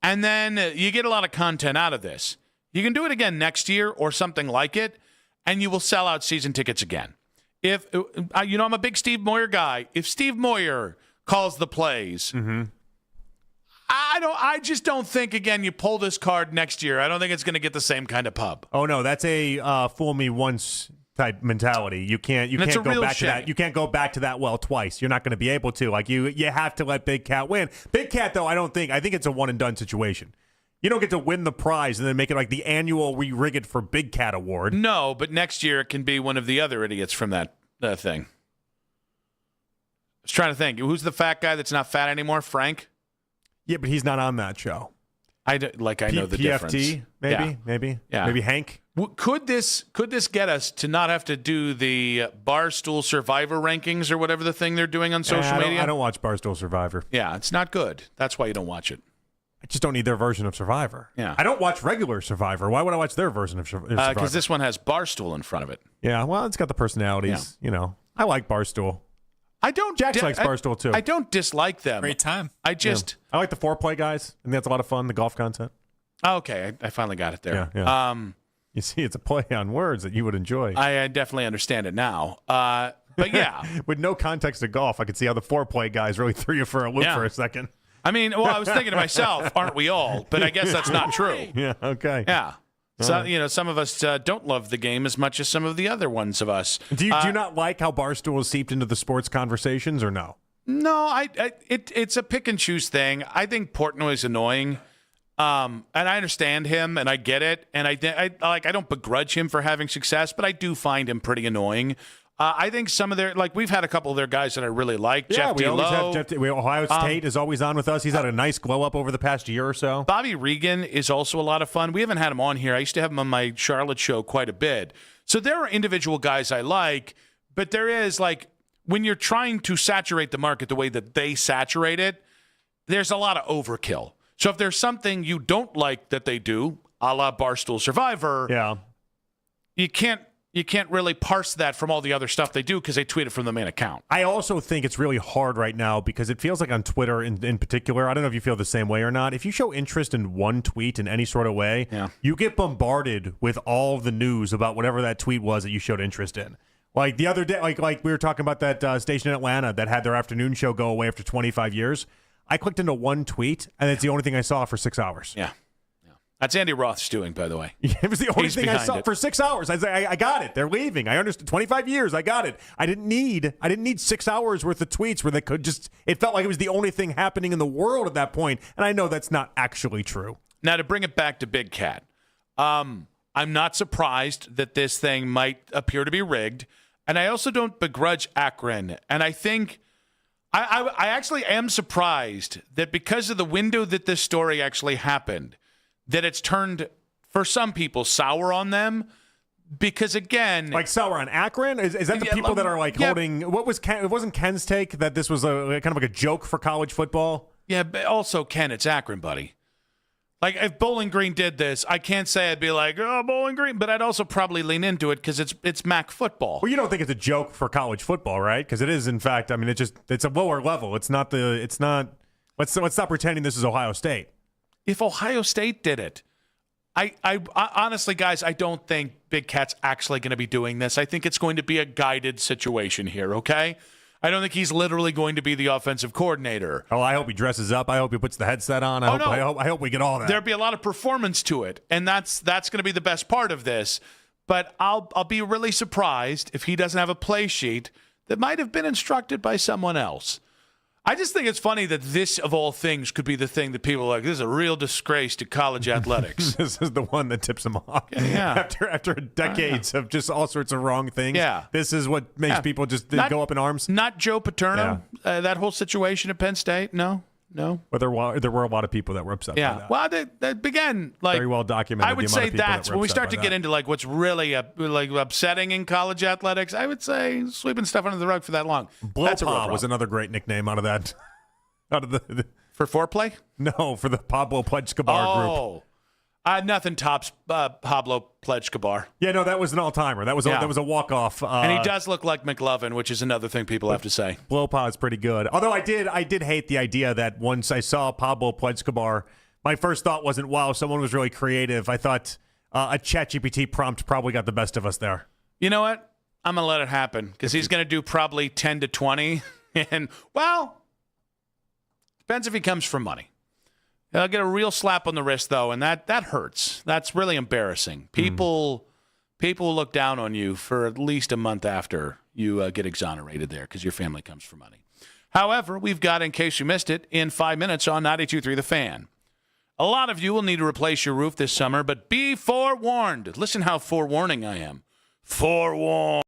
and then you get a lot of content out of this, you can do it again next year or something like it, and you will sell out season tickets again. If I'm a big Steve Moyer guy. If Steve Moyer calls the plays, I just don't think, again, you pull this card next year. I don't think it's going to get the same kind of pub. Oh, no, that's a fool me once type mentality. You can't go back to that. You can't go back to that well twice. You're not going to be able to. Like you have to let Big Cat win. Big Cat, though, I think it's a one and done situation. You don't get to win the prize and then make it like the annual We Rig It for Big Cat award. No, but next year it can be one of the other idiots from that thing. I was trying to think. Who's the fat guy that's not fat anymore? Frank? Yeah, but he's not on that show. I know the difference. PFT, maybe. Yeah. Maybe Hank. Could this get us to not have to do the Barstool Survivor rankings or whatever the thing they're doing on social media? I don't watch Barstool Survivor. Yeah, it's not good. That's why you don't watch it. I just don't need their version of Survivor. Yeah. I don't watch regular Survivor. Why would I watch their version of Survivor? Because this one has Barstool in front of it. Yeah, well, it's got the personalities. Yeah. You know, I like Barstool. Jax likes Barstool too. I don't dislike them. Great time. I like the foreplay guys. I think that's a lot of fun. The golf content. Okay, I finally got it there. Yeah. You see, it's a play on words that you would enjoy. I definitely understand it now. But yeah, with no context of golf, I could see how the foreplay guys really threw you for a loop for a second. I mean, well, I was thinking to myself, aren't we all? But I guess that's not true. Yeah, okay. Yeah. So, some of us don't love the game as much as some of the other ones of us. Do you not like how Barstool is seeped into the sports conversations, or no? No, it's a pick and choose thing. I think Portnoy is annoying, and I understand him, and I get it, and I don't begrudge him for having success, but I do find him pretty annoying. I think some of their, we've had a couple of their guys that I really like. Yeah, Jeff we always D'Lo. have Ohio State is always on with us. He's had a nice glow up over the past year or so. Bobby Regan is also a lot of fun. We haven't had him on here. I used to have him on my Charlotte show quite a bit. So there are individual guys I like, but there is, when you're trying to saturate the market the way that they saturate it, there's a lot of overkill. So if there's something you don't like that they do, a la Barstool Survivor, you can't really parse that from all the other stuff they do because they tweet it from the main account. I also think it's really hard right now because it feels like on Twitter in particular, I don't know if you feel the same way or not, if you show interest in one tweet in any sort of way, you get bombarded with all the news about whatever that tweet was that you showed interest in. Like the other day, like we were talking about that station in Atlanta that had their afternoon show go away after 25 years. I clicked into one tweet, and it's the only thing I saw for 6 hours. Yeah. That's Andy Roth's doing, by the way. It was the only thing I saw it. for 6 hours. I got it. They're leaving. I understood. 25 years. I got it. I didn't need 6 hours worth of tweets where they could just. It felt like it was the only thing happening in the world at that point, and I know that's not actually true. Now to bring it back to Big Cat, I'm not surprised that this thing might appear to be rigged, and I also don't begrudge Akron. And I think I actually am surprised that because of the window that this story actually happened, that it's turned, for some people, sour on them. Because, again... Like sour on Akron? Is that the people that are, holding... What was Ken? It wasn't Ken's take that this was kind of like a joke for college football? Yeah, but also, Ken, it's Akron, buddy. If Bowling Green did this, I can't say I'd be like, oh, Bowling Green, but I'd also probably lean into it because it's MAC football. Well, you don't think it's a joke for college football, right? Because it is, in fact, I mean, it's a lower level. Let's stop pretending this is Ohio State. If Ohio State did it, I honestly, guys, I don't think Big Cat's actually going to be doing this. I think it's going to be a guided situation here, okay? I don't think he's literally going to be the offensive coordinator. Oh, I hope he dresses up. I hope he puts the headset on. I hope we get all that. There'll be a lot of performance to it, and that's going to be the best part of this. But I'll be really surprised if he doesn't have a play sheet that might have been instructed by someone else. I just think it's funny that this, of all things, could be the thing that people are like, this is a real disgrace to college athletics. This is the one that tips them off. Yeah. After decades of just all sorts of wrong things. Yeah. This is what makes people just go up in arms. Not Joe Paterno. Yeah. That whole situation at Penn State. No. Well, there were a lot of people that were upset by that. Well, that began very well documented. I would say that's when we start to get into what's really upsetting in college athletics. I would say sweeping stuff under the rug for that long. Blow-Pa was another great nickname out of that. For foreplay? No, for the Pablo Pledge-Cabar group. Nothing tops Pablo Pledge-Cabar. Yeah, no, that was an all-timer. That was a walk-off. And he does look like McLovin, which is another thing people have to say. Blow-Pa is pretty good. Although I did hate the idea that once I saw Pablo Pledge-Cabar, my first thought wasn't, wow, someone was really creative. I thought a ChatGPT prompt probably got the best of us there. You know what? I'm going to let it happen because he's going to do probably 10 to 20. And, well, depends if he comes from money. I'll get a real slap on the wrist, though, and that hurts. That's really embarrassing. People look down on you for at least a month after you get exonerated there because your family comes from money. However, we've got, in case you missed it, in 5 minutes on 92.3 The Fan. A lot of you will need to replace your roof this summer, but be forewarned. Listen how forewarning I am. Forewarned.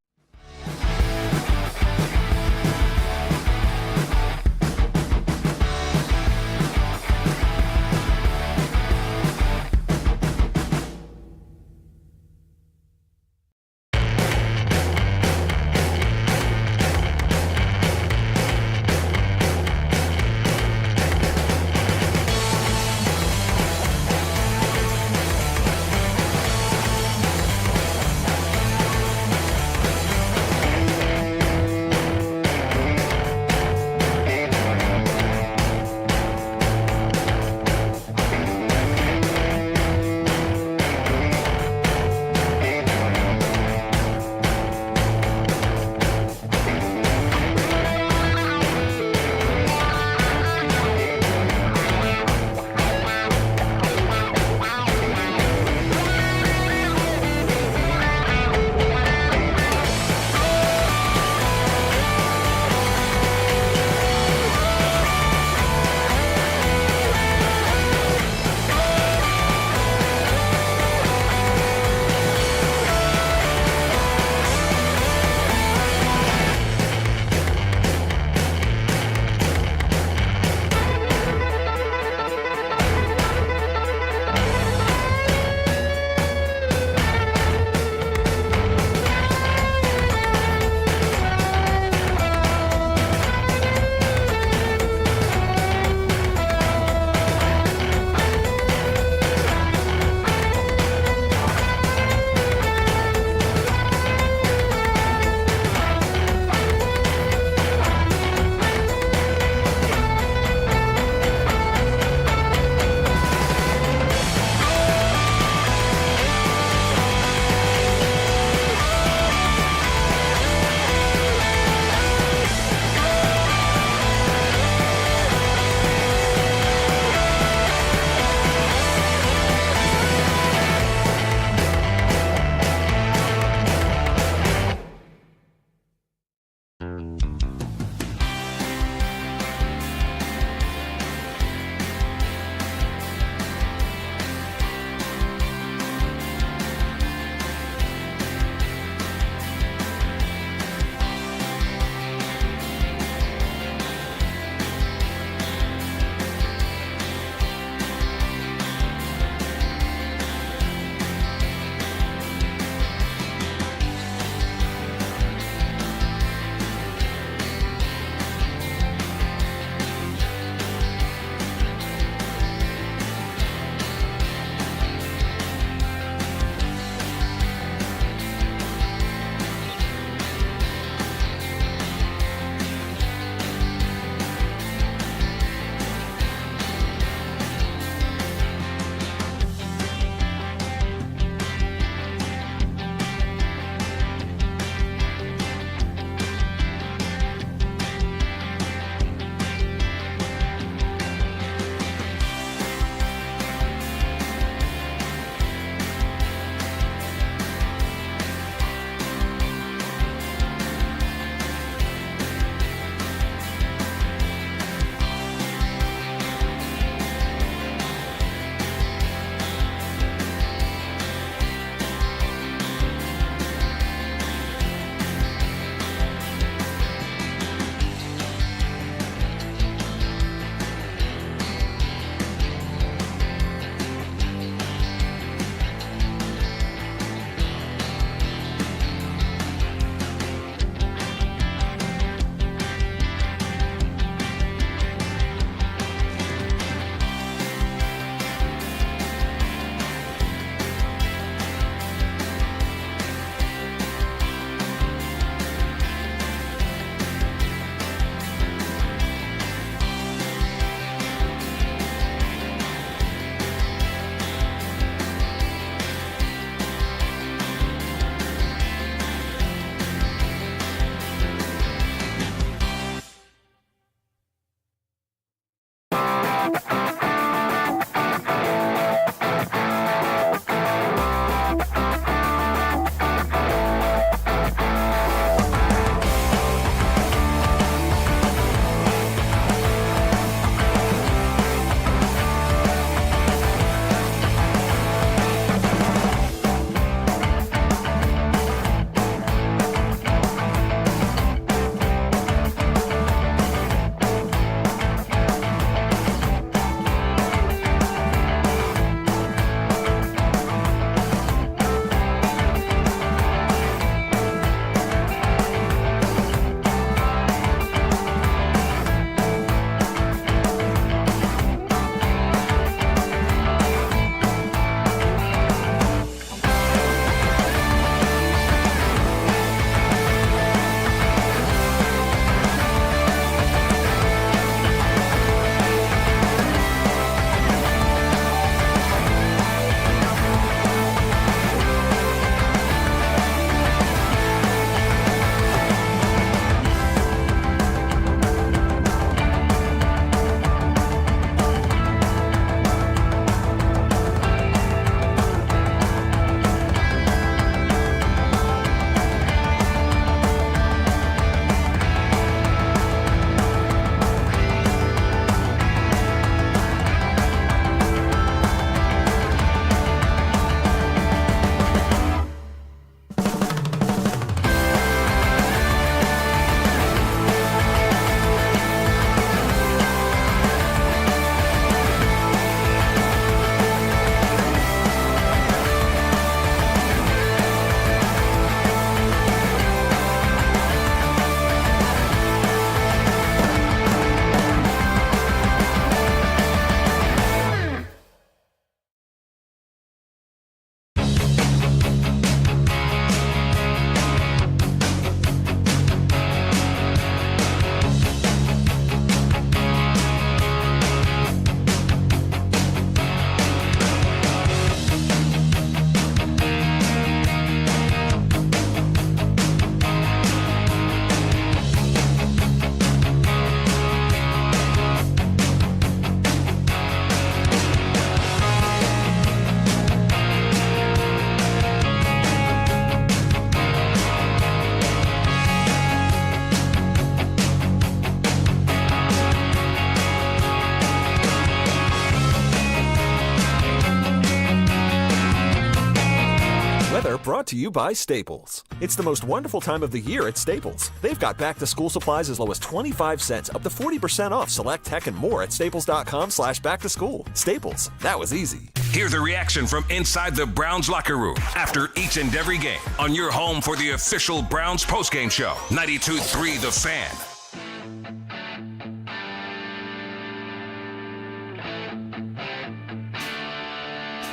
brought to you by Staples. It's the most wonderful time of the year at Staples. They've got back-to-school supplies as low as 25 cents, up to 40% off select tech and more at staples.com/back-to-school. Staples, that was easy. Hear the reaction from inside the Browns locker room after each and every game on your home for the official Browns postgame show, 92.3 The Fan.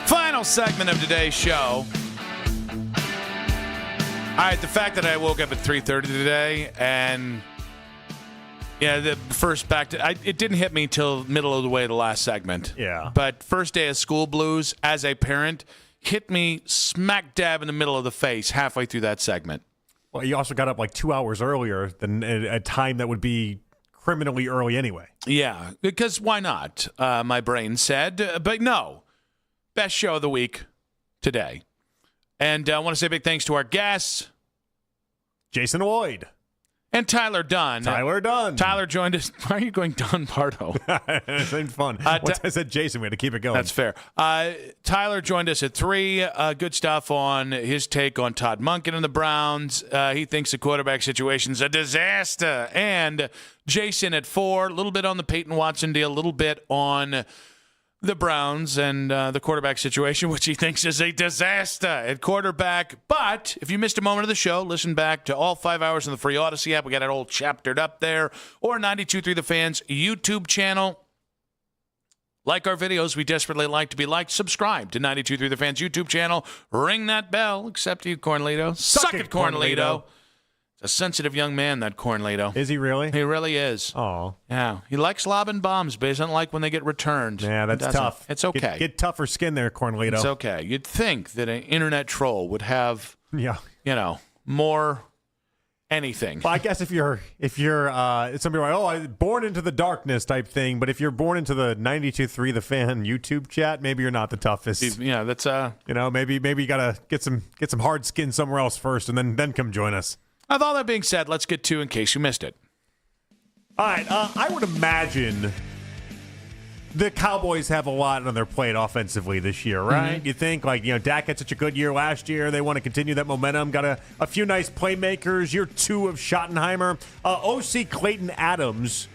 Final segment of today's show. All right, the fact that I woke up at 3:30 today and the first it didn't hit me till middle of the way the last segment. Yeah. But first day of school blues as a parent hit me smack dab in the middle of the face halfway through that segment. Well, you also got up like 2 hours earlier than a time that would be criminally early anyway. Yeah, because why not? My brain said, but no. Best show of the week today. And I want to say big thanks to our guests, Jason Lloyd. And Tyler Dunn. Tyler joined us. Why are you going Dunn Pardo? It's been fun. Once I said Jason, we had to keep it going. That's fair. Tyler joined us at 3. Good stuff on his take on Todd Monken and the Browns. He thinks the quarterback situation's a disaster. And Jason at 4, a little bit on the Peyton Watson deal, a little bit on the Browns and the quarterback situation, which he thinks is a disaster at quarterback. But if you missed a moment of the show, listen back to all 5 hours in the free Odyssey app. We got it all chaptered up there. Or 92.3 The Fans YouTube channel. Like our videos, we desperately like to be liked. Subscribe to 92.3 The Fans YouTube channel. Ring that bell, except you, Cornelito. Suck it, Cornelito. A sensitive young man, that Cornelito. Is he really? He really is. Oh. Yeah. He likes lobbing bombs, but he doesn't like when they get returned. Yeah, that's tough. It's okay. Get tougher skin there, Cornelito. It's okay. You'd think that an internet troll would have, more anything. Well, I guess if you're somebody like, I born into the darkness type thing, but if you're born into the 92.3 The Fan YouTube chat, maybe you're not the toughest. Yeah, that's maybe you gotta get some hard skin somewhere else first, and then come join us. With all that being said, let's get to in case you missed it. All right, I would imagine the Cowboys have a lot on their plate offensively this year, right? Mm-hmm. You think, Dak had such a good year last year. They want to continue that momentum. Got a few nice playmakers. Year 2 of Schottenheimer. OC Clayton Adams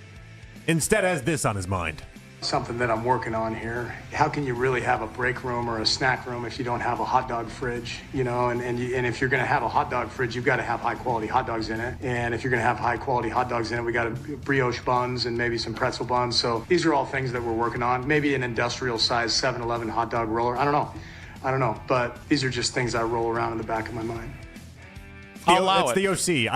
instead has this on his mind. Something that I'm working on here. How can you really have a break room or a snack room if you don't have a hot dog fridge? And if you're going to have a hot dog fridge, you've got to have high quality hot dogs in it. And if you're going to have high quality hot dogs in it, we got brioche buns and maybe some pretzel buns. So these are all things that we're working on. Maybe an industrial size 7-Eleven hot dog roller. I don't know. But these are just things I roll around in the back of my mind. It's the OC.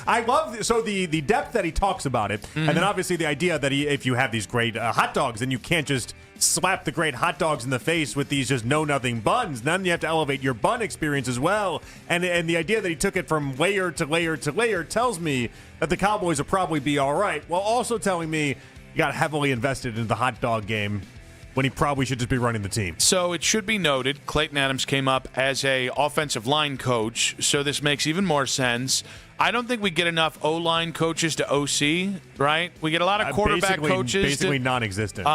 I love the depth that he talks about it, and then obviously the idea that if you have these great hot dogs, then you can't just slap the great hot dogs in the face with these just know-nothing buns. Then you have to elevate your bun experience as well. And the idea that he took it from layer to layer to layer tells me that the Cowboys will probably be all right, while also telling me he got heavily invested in the hot dog game when he probably should just be running the team. So it should be noted, Clayton Adams came up as a offensive line coach, so this makes even more sense. I don't think we get enough O-line coaches to OC, right? We get a lot of quarterback coaches. Basically non-existent.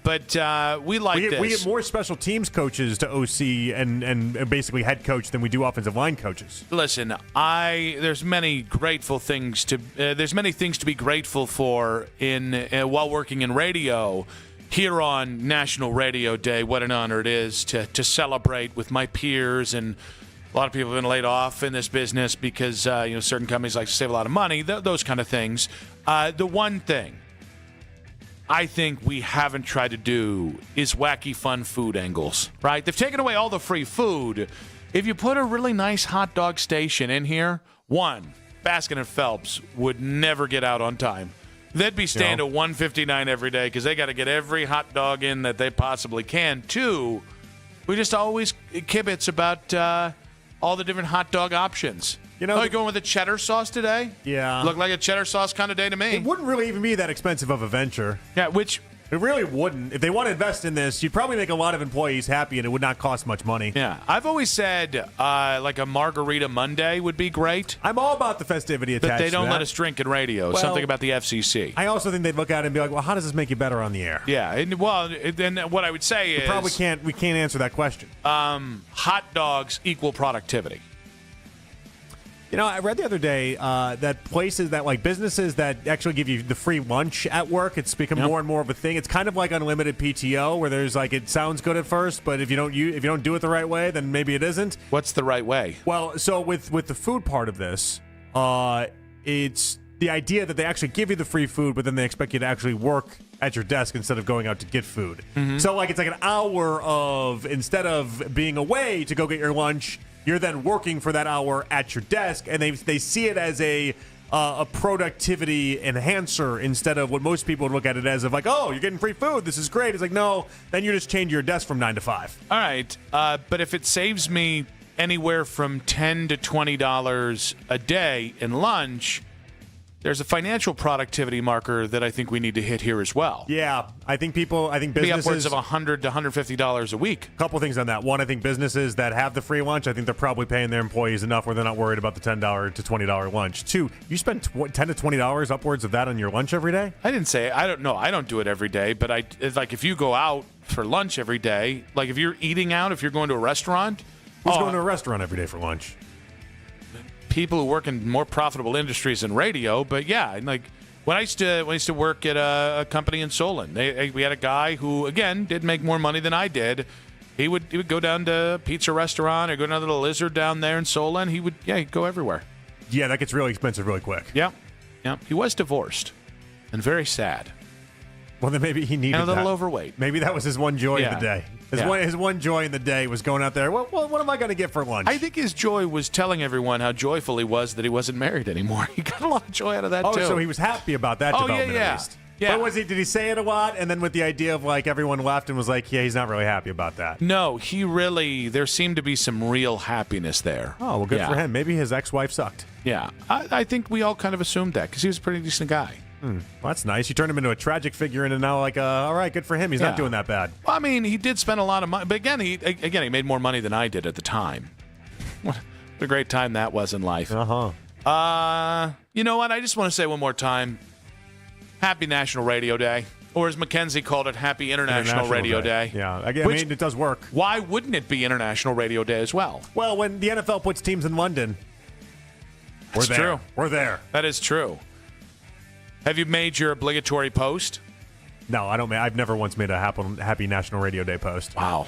But we like this. We get more special teams coaches to OC and basically head coach than we do offensive line coaches. Listen, there's many things to be grateful for while working in radio. Here on National Radio Day, what an honor it is to celebrate with my peers, and a lot of people have been laid off in this business because certain companies like to save a lot of money, those kind of things. The one thing I think we haven't tried to do is wacky fun food angles, right? They've taken away all the free food. If you put a really nice hot dog station in here, Baskin and Phelps would never get out on time. They'd be staying to 159 every day because they got to get every hot dog in that they possibly can. 2, we just always kibitz about all the different hot dog options. You going with a cheddar sauce today? Yeah. Looked like a cheddar sauce kind of day to me. It wouldn't really even be that expensive of a venture. Yeah, which It really wouldn't. If they want to invest in this, you'd probably make a lot of employees happy, and it would not cost much money. Yeah. I've always said like a Margarita Monday would be great. I'm all about the festivity attached But they don't to that. let us drink in radio. Well, Something about the FCC. I also think they'd look at it and be like, well, how does this make you better on the air? Yeah. And, then what I would say is... We can't answer that question. Hot dogs equal productivity. You know, I read the other day that places that, like businesses that actually give you the free lunch at work, it's become more and more of a thing. It's kind of like unlimited PTO, where there's like it sounds good at first, but if you don't do it the right way, then maybe it isn't. What's the right way? Well, so with the food part of this, it's the idea that they actually give you the free food, but then they expect you to actually work at your desk instead of going out to get food. Mm-hmm. So like it's like an hour of, instead of being away to go get your lunch, you're then working for that hour at your desk, and they see it as a productivity enhancer instead of what most people would look at it as of like, oh, you're getting free food, this is great. It's like, no, then you just change your desk from 9 to 5. All right, but if it saves me anywhere from $10 to $20 a day in lunch, there's a financial productivity marker that I think we need to hit here as well. Yeah, I think businesses... Be upwards of $100 to $150 a week. A couple things on that. One, I think businesses that have the free lunch, I think they're probably paying their employees enough where they're not worried about the $10 to $20 lunch. Two, you spend $10 to $20 upwards of that on your lunch every day? I didn't say... I don't know. I don't do it every day, but it's like if you go out for lunch every day, like if you're eating out, if you're going to a restaurant... Who's going to a restaurant every day for lunch? People who work in more profitable industries than radio, but yeah, like when I used to work at a company in Solon, we had a guy who again did make more money than I did. He would go down to a pizza restaurant or go down to the Lizard down there in Solon. He'd go everywhere. Yeah, that gets really expensive really quick. Yeah. He was divorced and very sad. Well, then maybe he needed and a little that. Overweight. Maybe that was his one joy of the day. His one joy in the day was going out there. Well, what am I going to get for lunch? I think his joy was telling everyone how joyful he was that he wasn't married anymore. He got a lot of joy out of that, too. Oh, so he was happy about that development at least. Yeah. But did he say it a lot? And then with the idea of like everyone left and was like, yeah, he's not really happy about that. No, there seemed to be some real happiness there. Oh, well, good for him. Maybe his ex-wife sucked. Yeah. I think we all kind of assumed that because he was a pretty decent guy. Well, that's nice. You turned him into a tragic figure, and now all right, good for him. He's not doing that bad. Well, I mean, he did spend a lot of money, but again, he made more money than I did at the time. What a great time that was in life. You know what? I just want to say one more time, Happy National Radio Day, or as Mackenzie called it, Happy International Radio Day. Yeah, I mean, it does work. Why wouldn't it be International Radio Day as well? Well, when the NFL puts teams in London, That's true. We're there. That is true. Have you made your obligatory post? No, I don't. I've never once made a Happy National Radio Day post. Wow.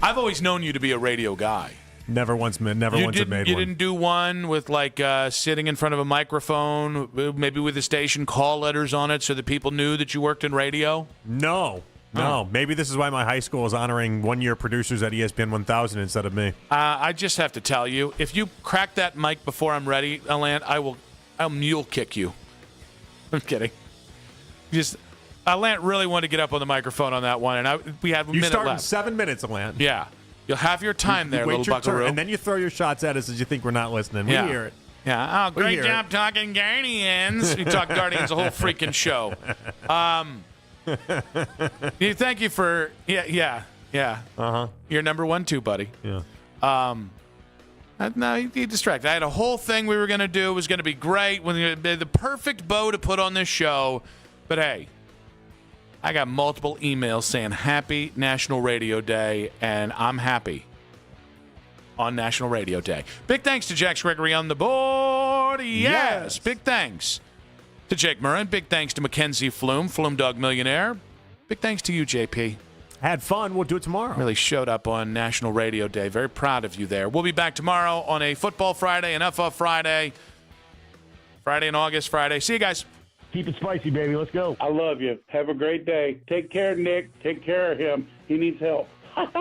I've always known you to be a radio guy. Never once have made one. You didn't do one with like sitting in front of a microphone, maybe with the station call letters on it so that people knew that you worked in radio? No. Maybe this is why my high school is honoring one-year producers at ESPN 1000 instead of me. I just have to tell you, if you crack that mic before I'm ready, Alan, I'll mule kick you. I'm kidding. Alant really wanted to get up on the microphone on that one, and we had a minute left. You start in 7 minutes, Alant. Yeah. You'll have your time there, little buckaroo. And then you throw your shots at us as you think we're not listening. We hear it. Yeah. Oh, great job talking Guardians. We talked Guardians the whole freaking show. Thank you for... Yeah. Uh-huh. You're number 1 too, buddy. Yeah. No, you distracted. I had a whole thing we were going to do. It was going to be great. The perfect bow to put on this show. But hey, I got multiple emails saying Happy National Radio Day, and I'm happy on National Radio Day. Big thanks to Jax Gregory on the board. Yes. Big thanks to Jake Murren. Big thanks to Mackenzie Flume, Flume Dog Millionaire. Big thanks to you, JP. Had fun. We'll do it tomorrow. Really showed up on National Radio Day. Very proud of you there. We'll be back tomorrow on a Football Friday, an NFL Friday, Friday in August Friday. See you guys. Keep it spicy, baby. Let's go. I love you. Have a great day. Take care, Nick. Take care of him. He needs help.